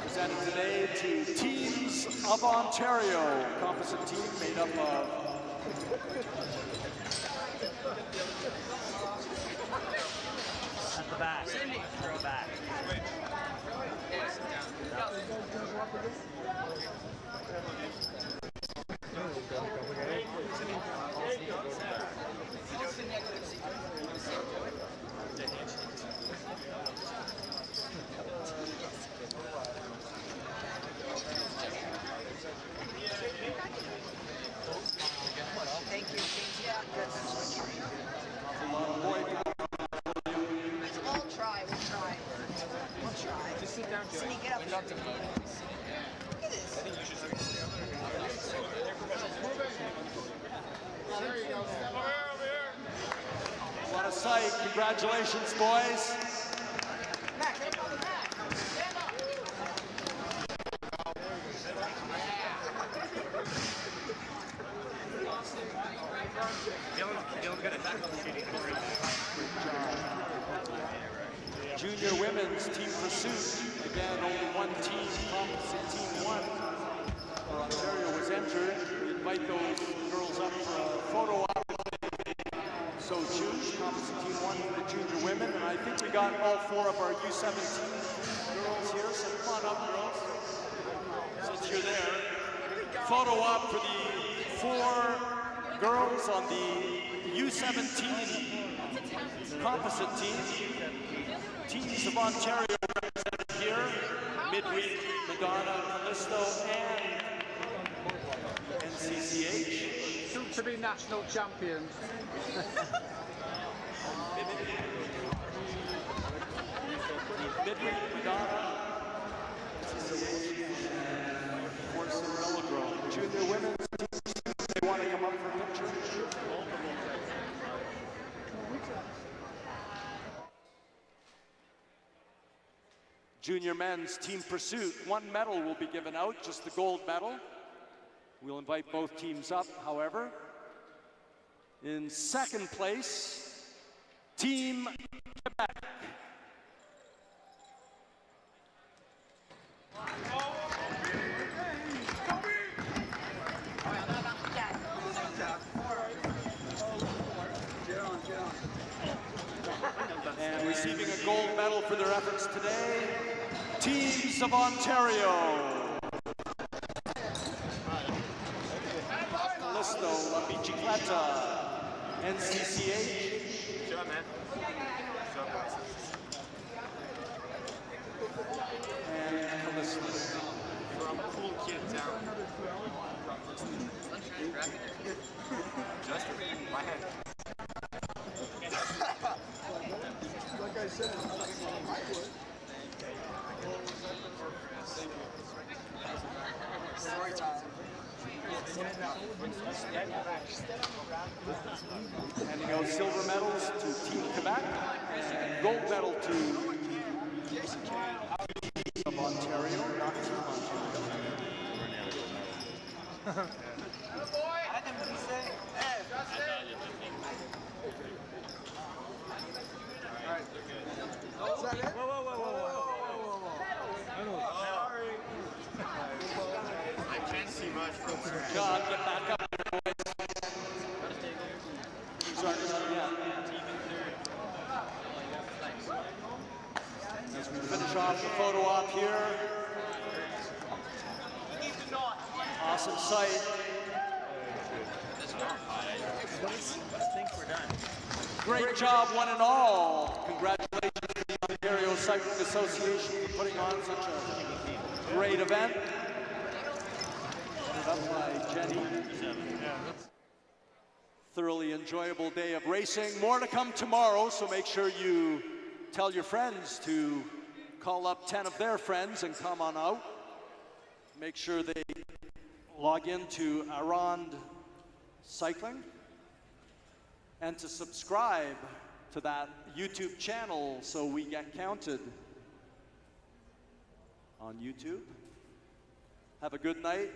presented today to Teams of Ontario, composite team made up of at the back. Throw back. Thank you. We'll try. Just sit down, Joe. Sneak it up. Look at this. There you go. Step over here. what a sight. Congratulations, boys. Matt, get up on the mat. Stand up. Dylan's gonna tackle the shooting. Junior women's team pursuit. Again, only one team, composite team 1 for Ontario was entered. We invite those girls up for a photo op. So choose composite team 1 for the junior women, and I think we got all 4 of our U17 girls here. So come on up, girls, since you're there. Photo op for the 4 girls on the U17 composite team. Teams of Ontario represented here, midweek, Madonna, Callisto, and NCCH. Soon to be national champions. Midweek, Madonna, NCCH, and Forest City Velodrome. Junior women's teams, they want to come up for a picture. Junior men's team pursuit, 1 medal will be given out, just the gold medal. We'll invite both teams up, however. In second place, Team Quebec. receiving a gold medal for their efforts today, Teams of Ontario. Listo, La Bicicleta, NCCH. Good job, man. Good job, guys. And Callisto. From Cool Kid Town. Just my head. Like I said, Story time. Handing out silver medals to Team Quebec and gold medal to Teams of Ontario, not Team Ontario. I can't see much from here. Good job, get back up there, boys. These aren't done yet. As we finish off the photo op here. Awesome sight. I think we're done. Great job, one and all. Congratulations to the Ontario Cycling Association for putting on such a great event. Put up by Jenny. Thoroughly enjoyable day of racing. More to come tomorrow, so make sure you tell your friends to call up 10 of their friends and come on out. Make sure they log into Arrond Cycling and to subscribe to that YouTube channel so we get counted on YouTube. Have a good night.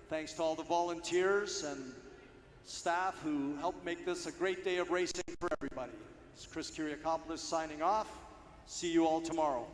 Thanks to all the volunteers and staff who helped make this a great day of racing for everybody. It's Chris Kyriakopoulos signing off. See you all tomorrow.